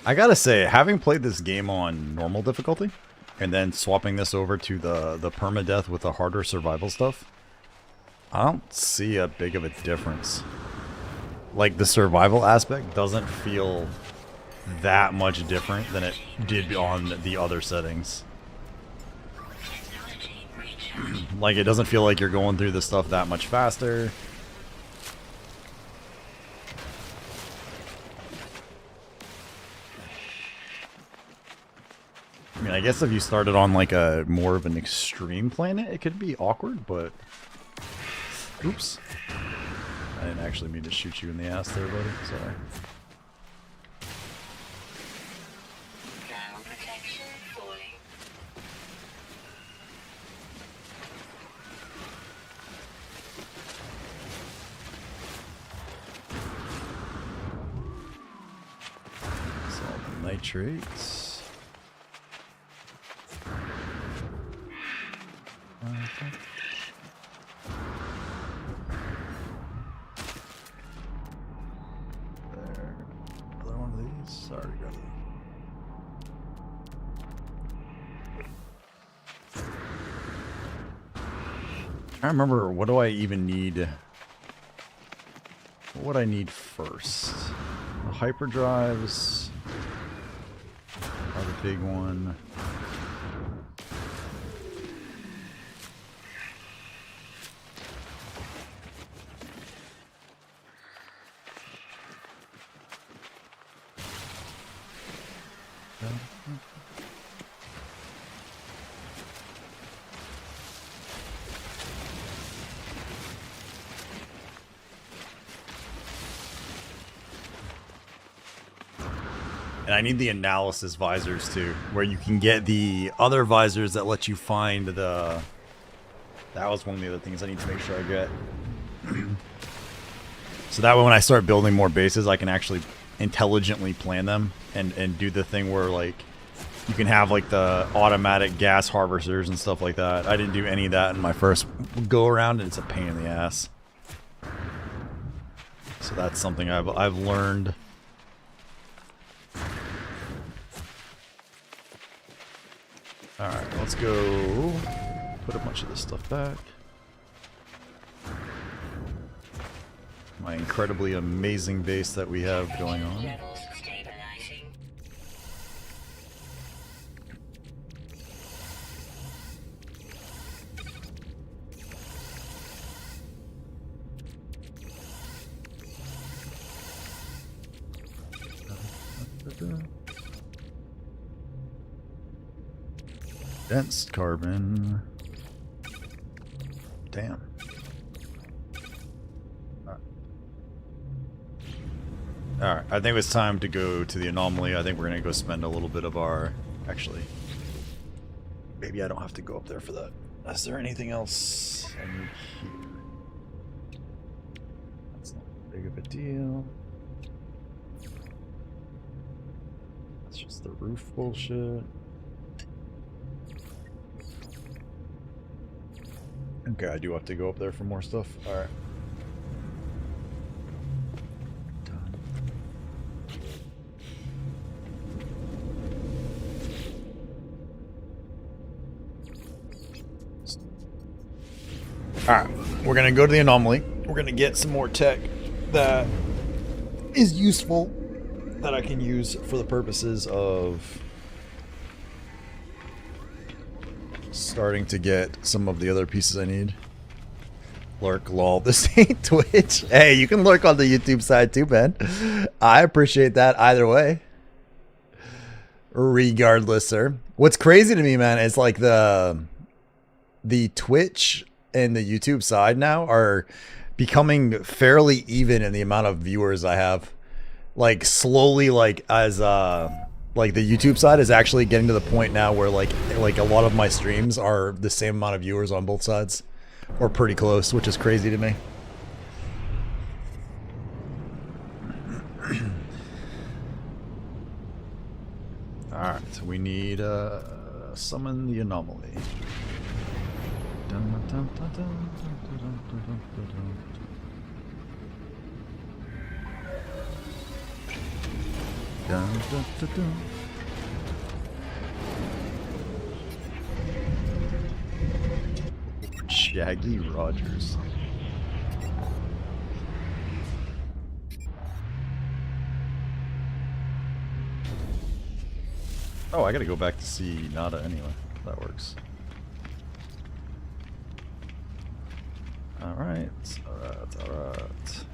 I gotta say, having played this game on normal difficulty, and then swapping this over to the permadeath with the harder survival stuff, I don't see a big of a difference. Like, the survival aspect doesn't feel that much different than it did on the other settings. Like, it doesn't feel like you're going through the stuff that much faster. I mean, I guess if you started on like a more of an extreme planet, it could be awkward, but... Oops. I didn't actually mean to shoot you in the ass there, buddy. Sorry. Ground protection fully. Salt and nitrates. There. Another one of these. Sorry, got it. I remember, what do I even need? What would I need first? The hyperdrives are the big one. And I need the analysis visors too, where you can get the other visors that let you find the... That was one of the other things I need to make sure I get. So that way when I start building more bases, I can actually intelligently plan them and do the thing where, like, you can have like the automatic gas harvesters and stuff like that. I didn't do any of that in my first go around, and it's a pain in the ass. So that's something I've learned. Alright, let's go put a bunch of this stuff back. My incredibly amazing base that we have going on. Levels stabilizing. Dense carbon. Damn. Alright, I think it's time to go to the anomaly. I think we're gonna go spend a little bit of our... Actually, maybe I don't have to go up there for that. Is there anything else I need here? That's not big of a deal. That's just the roof bullshit. Okay, I do have to go up there for more stuff. Alright. Alright, we're gonna go to the anomaly. We're gonna get some more tech that is useful, that I can use for the purposes of starting to get some of the other pieces I need. Lurk, lol, this ain't Twitch. Hey, you can lurk on the YouTube side too, man. I appreciate that either way. Regardless, sir. What's crazy to me, man, is like the Twitch and the YouTube side now are becoming fairly even in the amount of viewers I have. Like slowly, like as like the YouTube side is actually getting to the point now where like a lot of my streams are the same amount of viewers on both sides, or pretty close, which is crazy to me. we need summon the anomaly. Dun, dun, dun, dun, dun, dun, dun, dun, dun, dun. Dun, dun, dun, dun. Shaggy Rogers. Oh, I gotta go back to see Nada anyway. That works. Alright, alright.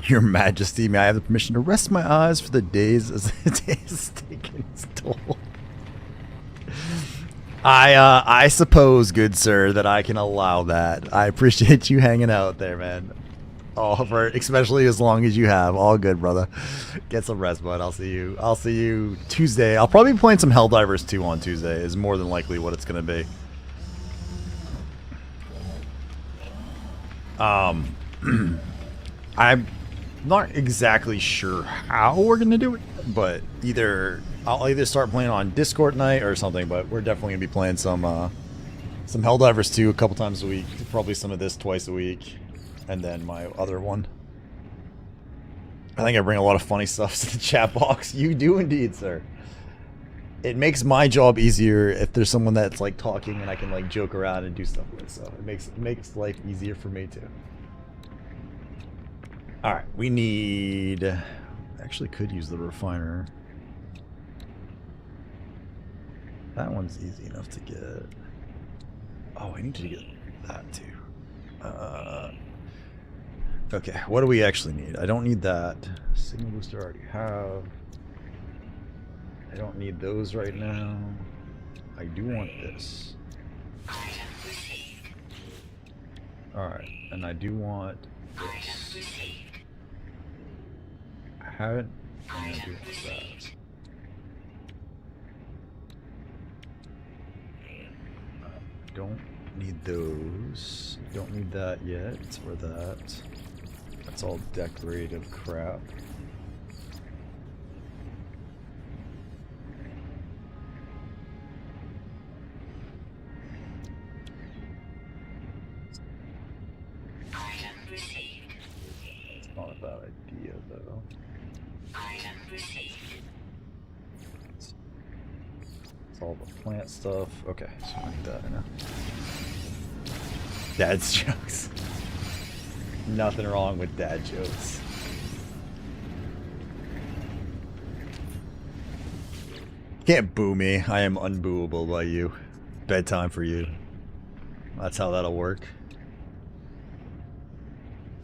Your Majesty, may I have the permission to rest my eyes for the days as the day has taken its toll? I suppose, good sir, that I can allow that. I appreciate you hanging out there, man. Oh, for especially as long as you have. All good, brother. Get some rest, bud. I'll see you Tuesday. I'll probably be playing some Helldivers 2 on Tuesday. Is more than likely what it's gonna be. I'm not exactly sure how we're gonna do it, but I'll either start playing on Discord night or something. But we're definitely gonna be playing some Helldivers 2 a couple times a week. Probably some of this twice a week. And then my other one. I think I bring a lot of funny stuff to the chat box. You do indeed, sir. It makes my job easier if there's someone that's like talking and I can like joke around and do stuff with. So it makes life easier for me too. All right, we need. Actually, could use the refiner. That one's easy enough to get. Oh, I need to get that too. Okay, what do we actually need? I don't need that. Signal booster I already have. I don't need those right now. I do want this. Alright, and I do want this. I haven't. I'm gonna do that. Don't need those. Don't need that yet, or that. That's all decorative crap. It's not a bad idea, though. It's all the plant stuff. Okay, so I need that now. Dad's jokes. Nothing wrong with dad jokes. Can't boo me. I am unbooable by you. Bedtime for you. That's how that'll work.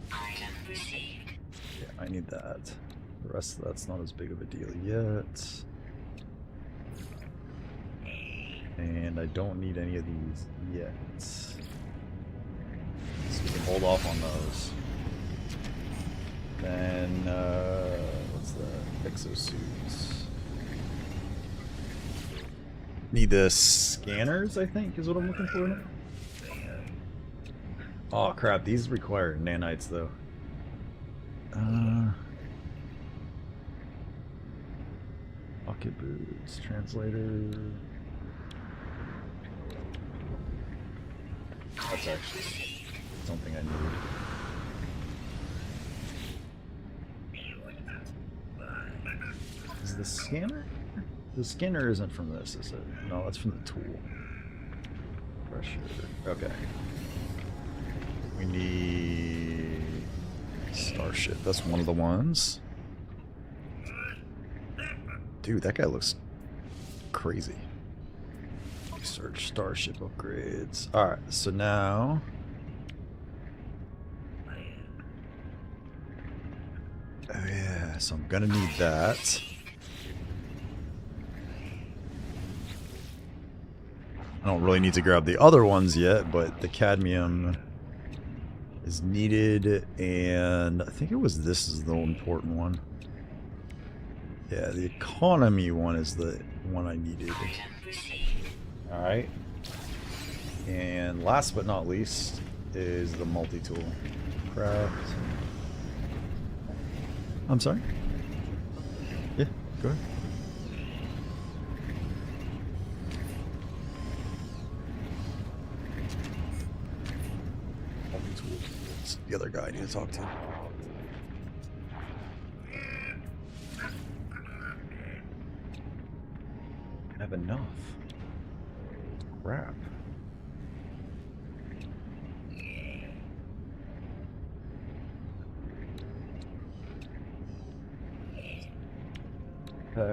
Yeah, I need that. The rest of that's not as big of a deal yet. And I don't need any of these yet. So we can hold off on those. Then, what's that? Exosuits. Need the scanners, I think, is what I'm looking for now. Oh crap, these require nanites though. Pocket boots, translator. That's actually something I need. Is the scanner? The scanner isn't from this, is it? No, that's from the tool. Pressure. Okay. We need Starship. That's one of the ones. Dude, that guy looks crazy. Search Starship upgrades. Alright, so now oh yeah, so I'm gonna need that. I don't really need to grab the other ones yet, but the cadmium is needed, and I think it was this is the important one. Yeah, the economy one is the one I needed. Alright. And last but not least is the multi-tool. Craft. I'm sorry? Yeah. Go ahead. It's the other guy I need to talk to. I have enough. Crap.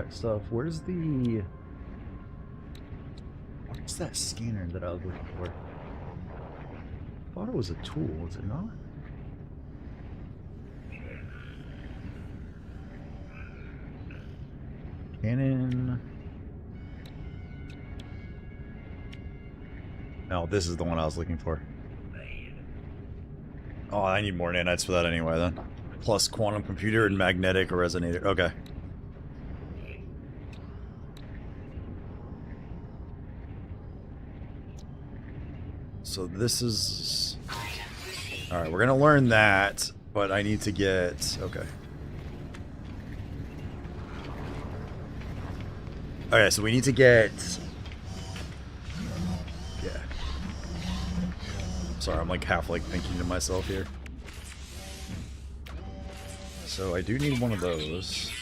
Stuff. Where's the... What's that scanner that I was looking for? I thought it was a tool, is it not? Cannon. No, this is the one I was looking for. Oh, I need more nanites for that anyway, then. Plus quantum computer and magnetic resonator. Okay. So this is... Alright, we're gonna learn that, but I need to get... Okay. Okay, so we need to get... Yeah. Sorry, I'm like half like thinking to myself here. So I do need one of those.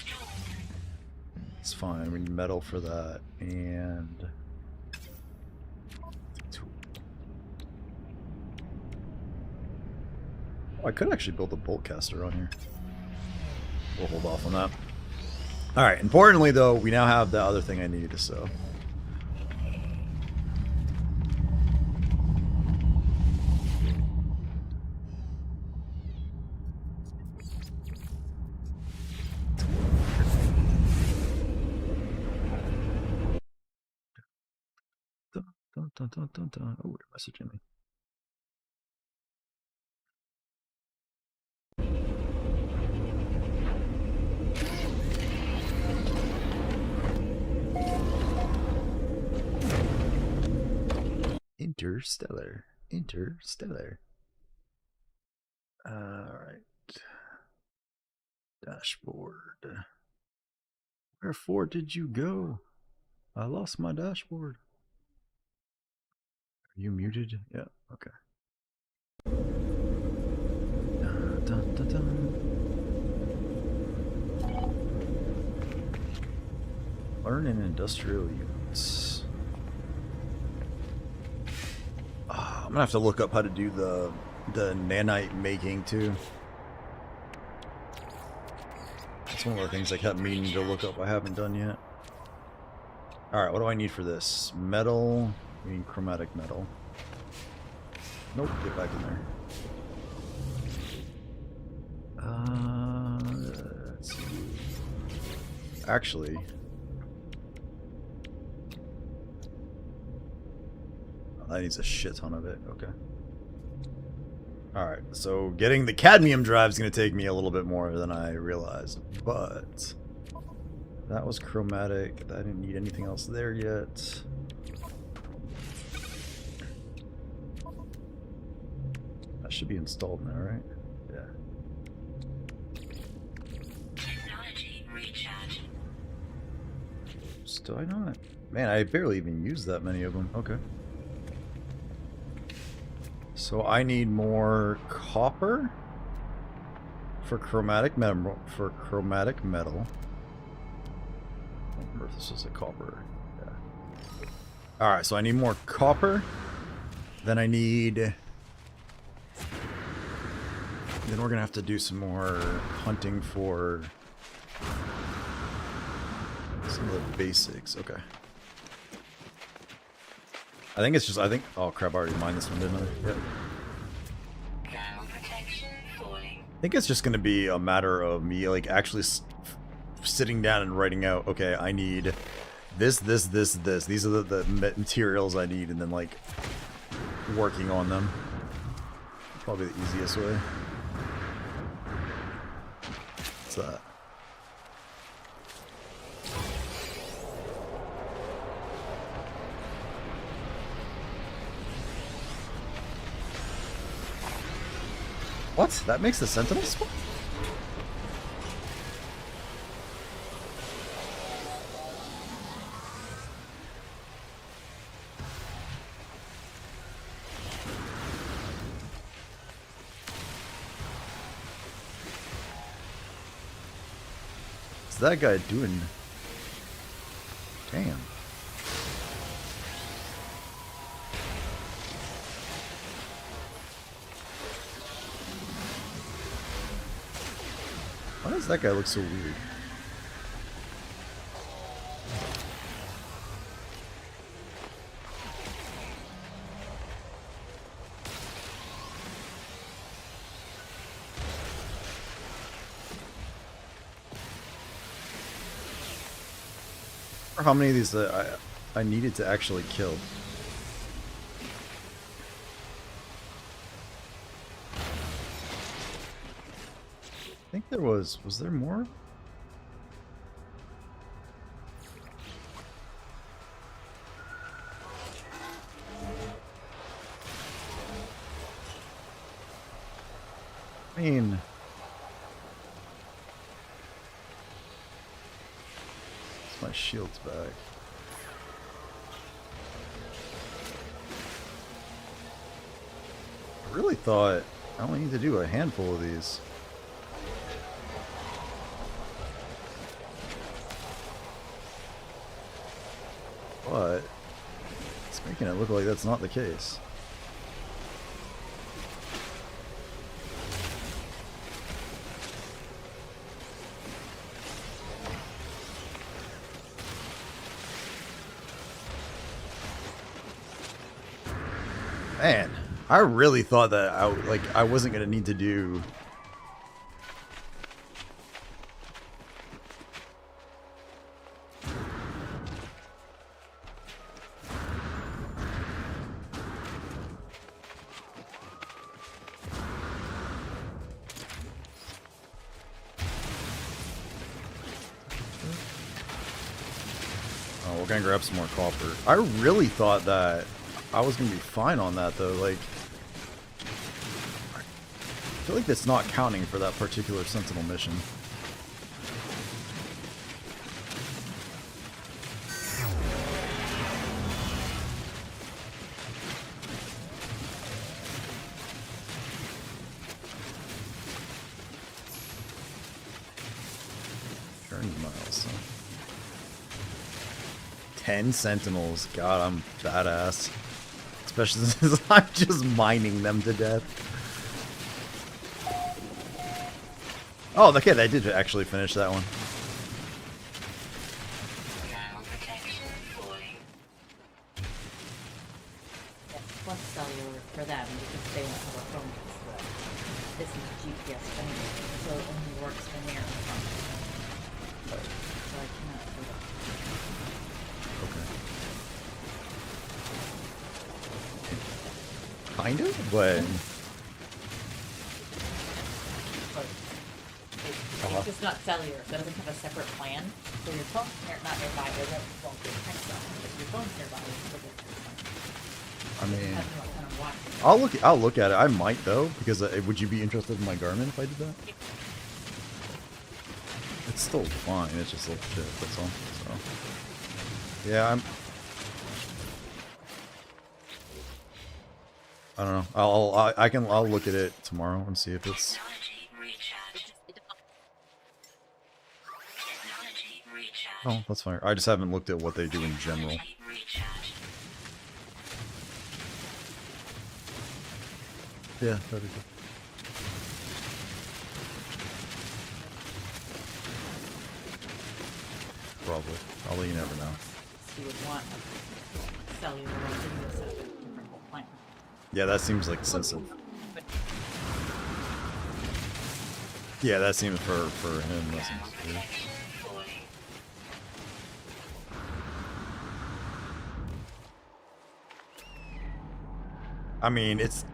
It's fine, we need metal for that, and... Oh, I could actually build a bolt caster on here. We'll hold off on that. Alright, importantly though, we now have the other thing I need, so... Oh, they're messaging me. Interstellar. Interstellar. Alright. Dashboard. Wherefore did you go? I lost my dashboard. Are you muted? Yeah, okay. Dun, dun, dun, dun. Learn in industrial units. I'm gonna have to look up how to do the nanite making too. That's one of the things I kept meaning to look up I haven't done yet. Alright, what do I need for this? Metal. We need chromatic metal. Nope, get back in there. Let's see. Actually... that needs a shit ton of it. Okay. Alright, so getting the cadmium drive is going to take me a little bit more than I realized. But that was chromatic. I didn't need anything else there yet. That should be installed now, right? Yeah. Technology recharge. Do I not? Man, I barely even used that many of them. Okay. So I need more copper for chromatic metal. I don't remember if this is a copper. Yeah. All right, so I need more copper. Then I need. Then we're gonna have to do some more hunting for some of the basics. Okay. I think it's just, oh crap, I already mined this one, didn't I? Yep. Thermal protection falling. I think it's just going to be a matter of me, like, actually sitting down and writing out, okay, I need this. These are the materials I need, and then, like, working on them. Probably the easiest way. What's that? What? That makes the sentinel spawn? What's that guy doing? Damn. Why does that guy look so weird? Or how many of these I needed to actually kill? I think there was there more? I mean, my shield's back. I really thought I only need to do a handful of these. But it's making it look like that's not the case. Man, I really thought that I wasn't gonna need to do. Oh, we're gonna grab some more copper. I really thought that I was gonna be fine on that though. Like, I feel like that's not counting for that particular Sentinel mission. Journey miles. 10 Sentinels. God, I'm badass. Especially since I'm just mining them to death. Oh, okay, they did actually finish that one. Plus cellular for them because they won't have a phone system. This is GPS only, so it only works when they're in front of them. So I cannot do that. Okay. Kind of, but it's just not cellular, so it doesn't have a separate plan. So your phone's not nearby, it won't get text on. If your phone's nearby, it will get text on. I mean, Depends on what kind of watch. I'll look at it. I might though, because would you be interested in my Garmin if I did that? It's still fine. It's just a little shit. That's all. So yeah, I don't know. I'll look at it tomorrow and see if it's. Oh, that's fine. I just haven't looked at what they do in general. Yeah, that'd be good. Probably. You never know. You would want a cellular video set up a different whole plan. Yeah, that seems like sensitive. Yeah, that seems for him. That seems good. I mean, it's.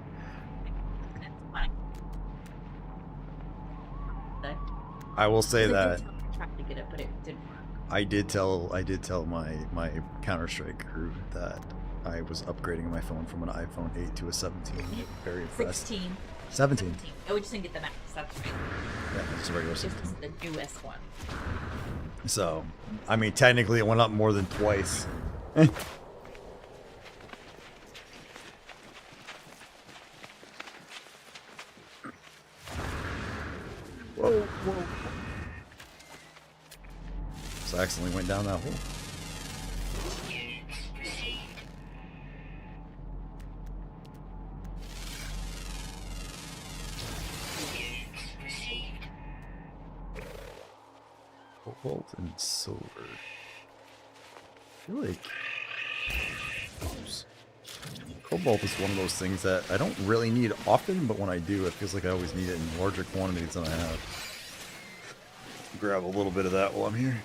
I will say that Tried to get it, but it didn't work. I did tell my Counter-Strike crew that I was upgrading my phone from an iPhone 8 to a 17. Very impressed. 16. 17. Oh, we just didn't get the max. That's right. Yeah, it's a regular This 17. is the newest one. So, I mean, technically it went up more than twice. Whoa, whoa. accidentally went down that hole. Units received. Units received. Cobalt and silver. I feel like oops. Cobalt is one of those things that I don't really need often, but when I do, it feels like I always need it in larger quantities than I have. Grab a little bit of that while I'm here.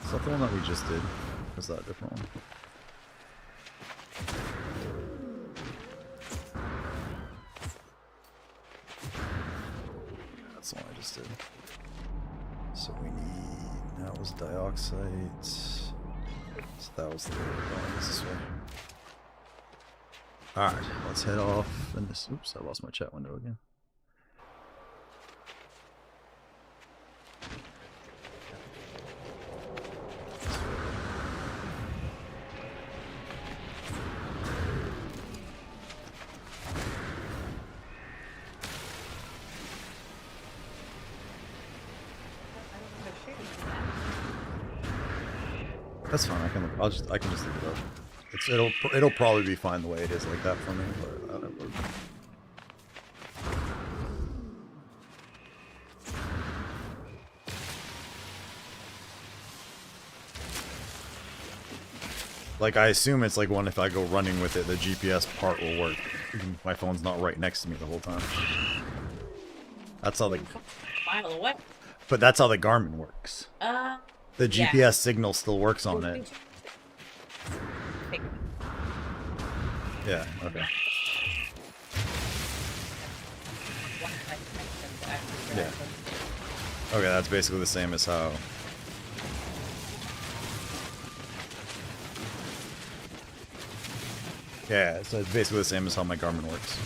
Is that the one that we just did? Or is that a different one? That's the one I just did. So we need, that was dioxide. So that was the way we're going, this way. Alright, let's head off. And this, oops, I lost my chat window again. That's fine. I can just leave it up. It'll probably be fine the way it is like that for me. But like I assume it's like one if I go running with it, the GPS part will work. My phone's not right next to me the whole time. That's how the Mile away. But that's how the Garmin works. The GPS Yeah. signal still works on it. Yeah, okay. Yeah. Okay, that's basically the same as how... Yeah, so it's basically the same as how my Garmin works.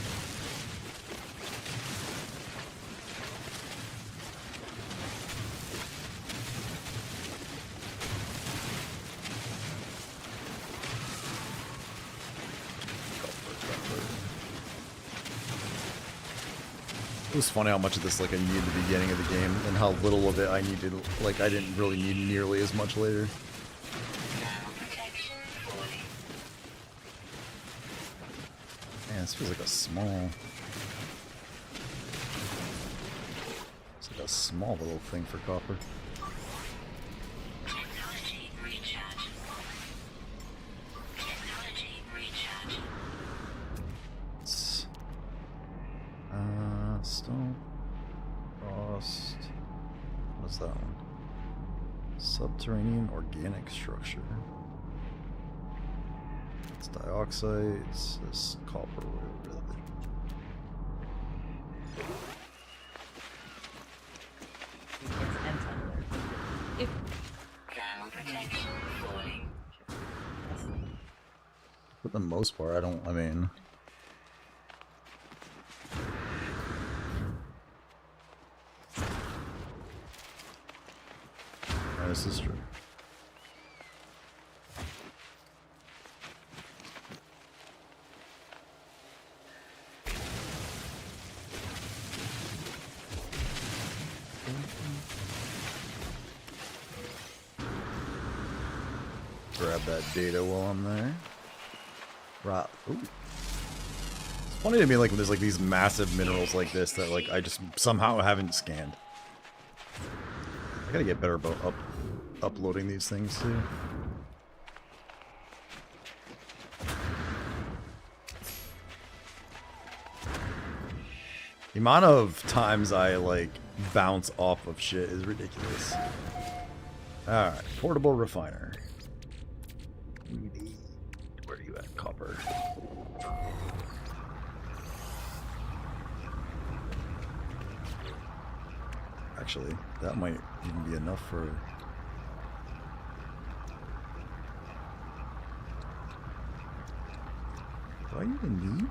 It was funny how much of this like I needed at the beginning of the game and how little of it I needed, like I didn't really need nearly as much later. Protection fully. Man, this feels like a small... It's like a small little thing for copper. Technology recharge. Technology recharge. It's... Stone... Frost... What's that one? Subterranean organic structure. It's dioxide, it's this copper, whatever. Ground protection fully. For the most part, I mean... Yeah, this is true. Grab that data while I'm there. Right. Ooh. It's funny to me like when there's like these massive minerals like this that like I just somehow haven't scanned. I gotta get better about uploading these things too. The amount of times I like bounce off of shit is ridiculous. Alright, portable refiner. Where are you at, copper? Actually, that might even be enough for... Do I even need?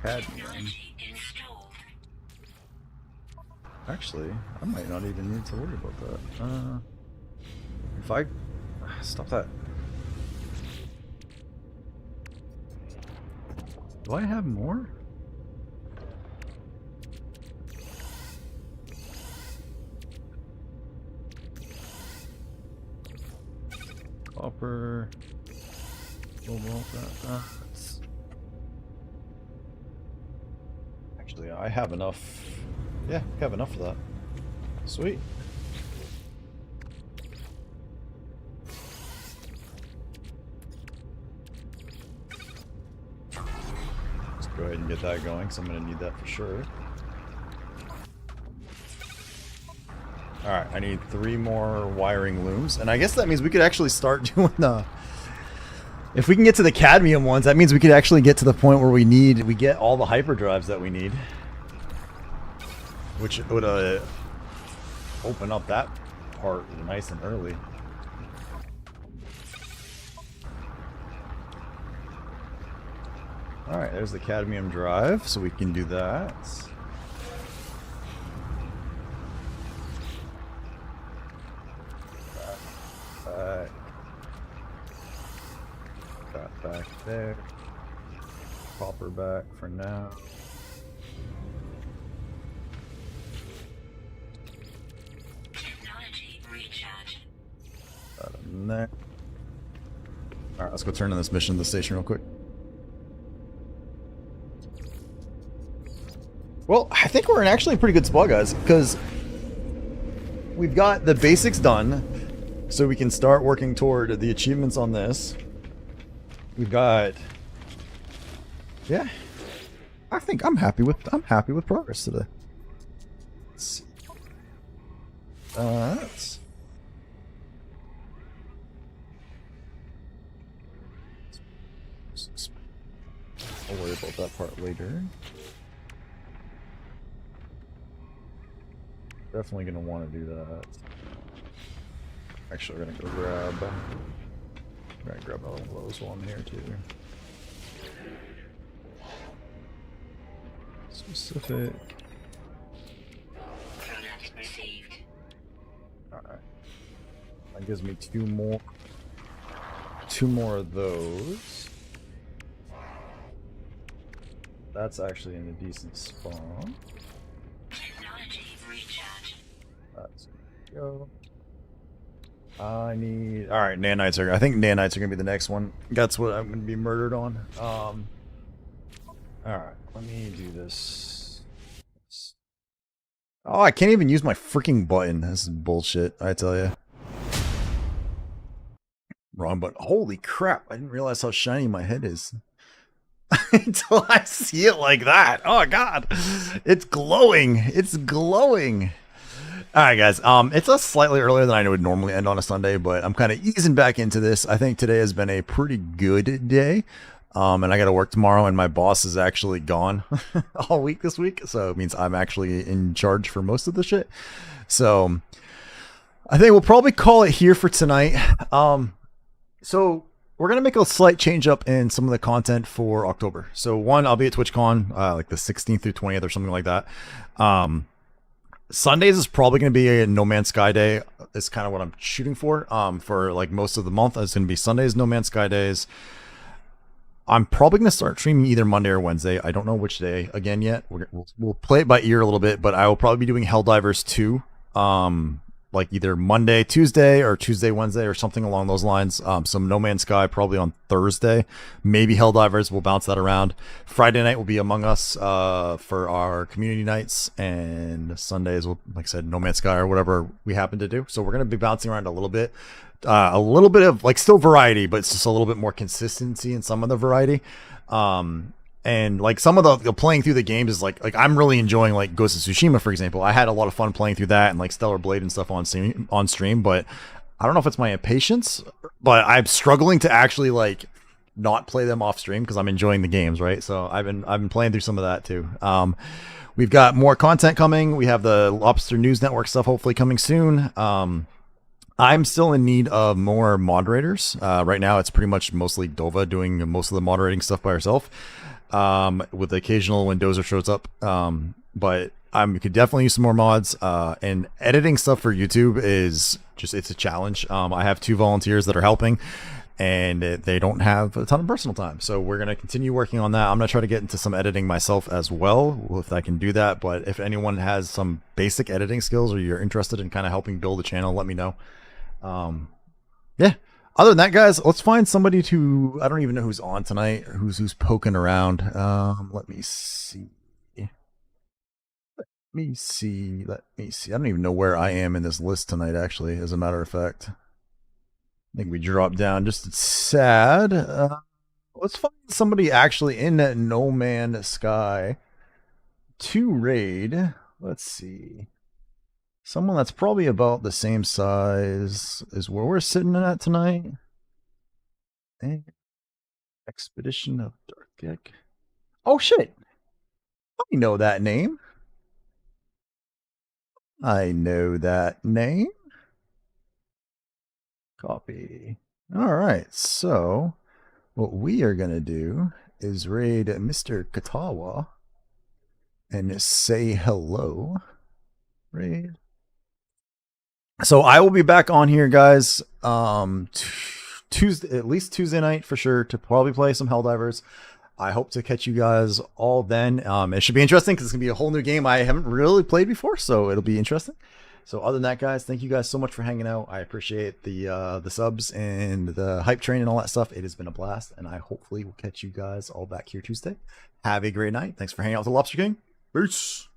Cadmium. Technology installed. Actually, I might not even need to worry about that. If I... Stop that. Do I have more? Copper... Cobalt, Actually, I have enough. Yeah, I have enough for that. Sweet. Let's go ahead and get that going, so I'm going to need that for sure. Alright, I need 3 more wiring looms, and I guess that means we could actually start doing the... If we can get to the cadmium ones, that means we could actually get to the point where we get all the hyperdrives that we need. Which would open up that part nice and early. Alright, there's the cadmium drive, so we can do that. Back there. Copper back for now. Technology recharge. That in there. Alright, let's go turn in this mission to the station real quick. Well, I think we're in actually a pretty good spot, guys, because we've got the basics done, so we can start working toward the achievements on this. We've got, yeah, I think I'm happy with progress today. Let's see. That's I'll worry about that part later. Definitely gonna want to do that. Actually, we're gonna go grab. I'm gonna grab all those while I'm here too. Specific. Product received. Alright. That gives me two more of those. That's actually in a decent spawn. Technology recharge. That's go. I need. All right, nanites are. I think nanites are gonna be the next one. That's what I'm gonna be murdered on. All right, let me do this. Oh, I can't even use my freaking button. This is bullshit. I tell you. Wrong button. Holy crap! I didn't realize how shiny my head is until I see it like that. Oh god, it's glowing. It's glowing. Alright guys, it's a slightly earlier than I would normally end on a Sunday, but I'm kind of easing back into this. I think today has been a pretty good day, and I gotta work tomorrow, and my boss is actually gone all week this week, so it means I'm actually in charge for most of the shit. So, I think we'll probably call it here for tonight. So, we're gonna make a slight change up in some of the content for October. So, one, I'll be at TwitchCon, like the 16th through 20th or something like that. Sundays is probably going to be a No Man's Sky day. Is kind of what I'm shooting for like most of the month. It's going to be Sundays, No Man's Sky days. I'm probably going to start streaming either Monday or Wednesday. I don't know which day again yet. We'll play it by ear a little bit, but I will probably be doing Helldivers 2. Like either Monday, Tuesday, or Tuesday, Wednesday, or something along those lines. Some No Man's Sky probably on Thursday. Maybe Helldivers, we'll bounce that around. Friday night will be Among Us for our community nights, and Sundays will, like I said, No Man's Sky or whatever we happen to do. So we're going to be bouncing around a little bit of like still variety, but it's just a little bit more consistency in some of the variety. And like some of the playing through the games is like I'm really enjoying like Ghost of Tsushima, for example. I had a lot of fun playing through that and like Stellar Blade and stuff on stream, but I don't know if it's my impatience, but I'm struggling to actually like not play them off stream because I'm enjoying the games, right? So I've been playing through some of that too. We've got more content coming. We have the Lobster News Network stuff hopefully coming soon. I'm still in need of more moderators. Right now it's pretty much mostly Dova doing most of the moderating stuff by herself. With the occasional when Dozer shows up. But We could definitely use some more mods. And editing stuff for YouTube is just, it's a challenge. I have 2 volunteers that are helping, and they don't have a ton of personal time. So we're going to continue working on that. I'm going to try to get into some editing myself as well, if I can do that. But if anyone has some basic editing skills, or you're interested in kind of helping build a channel, let me know. Yeah. Other than that, guys, let's find somebody to, I don't even know who's on tonight, who's poking around. Let me see. Let me see. I don't even know where I am in this list tonight, actually, as a matter of fact. I think we dropped down just sad. Let's find somebody actually in that No Man's Sky to raid. Let's see. Someone that's probably about the same size as where we're sitting at tonight. Expedition of Darkek. Oh shit! I know that name. I know that name. Copy. Alright, so what we are going to do is raid Mr. Katawa and say hello. Raid. So I will be back on here, guys, Tuesday, at least Tuesday night for sure, to probably play some Helldivers. I hope to catch you guys all then. It should be interesting because it's going to be a whole new game I haven't really played before, so it'll be interesting. So other than that, guys, thank you guys so much for hanging out. I appreciate the subs and the hype train and all that stuff. It has been a blast, and I hopefully will catch you guys all back here Tuesday. Have a great night. Thanks for hanging out with the Lobster King. Peace.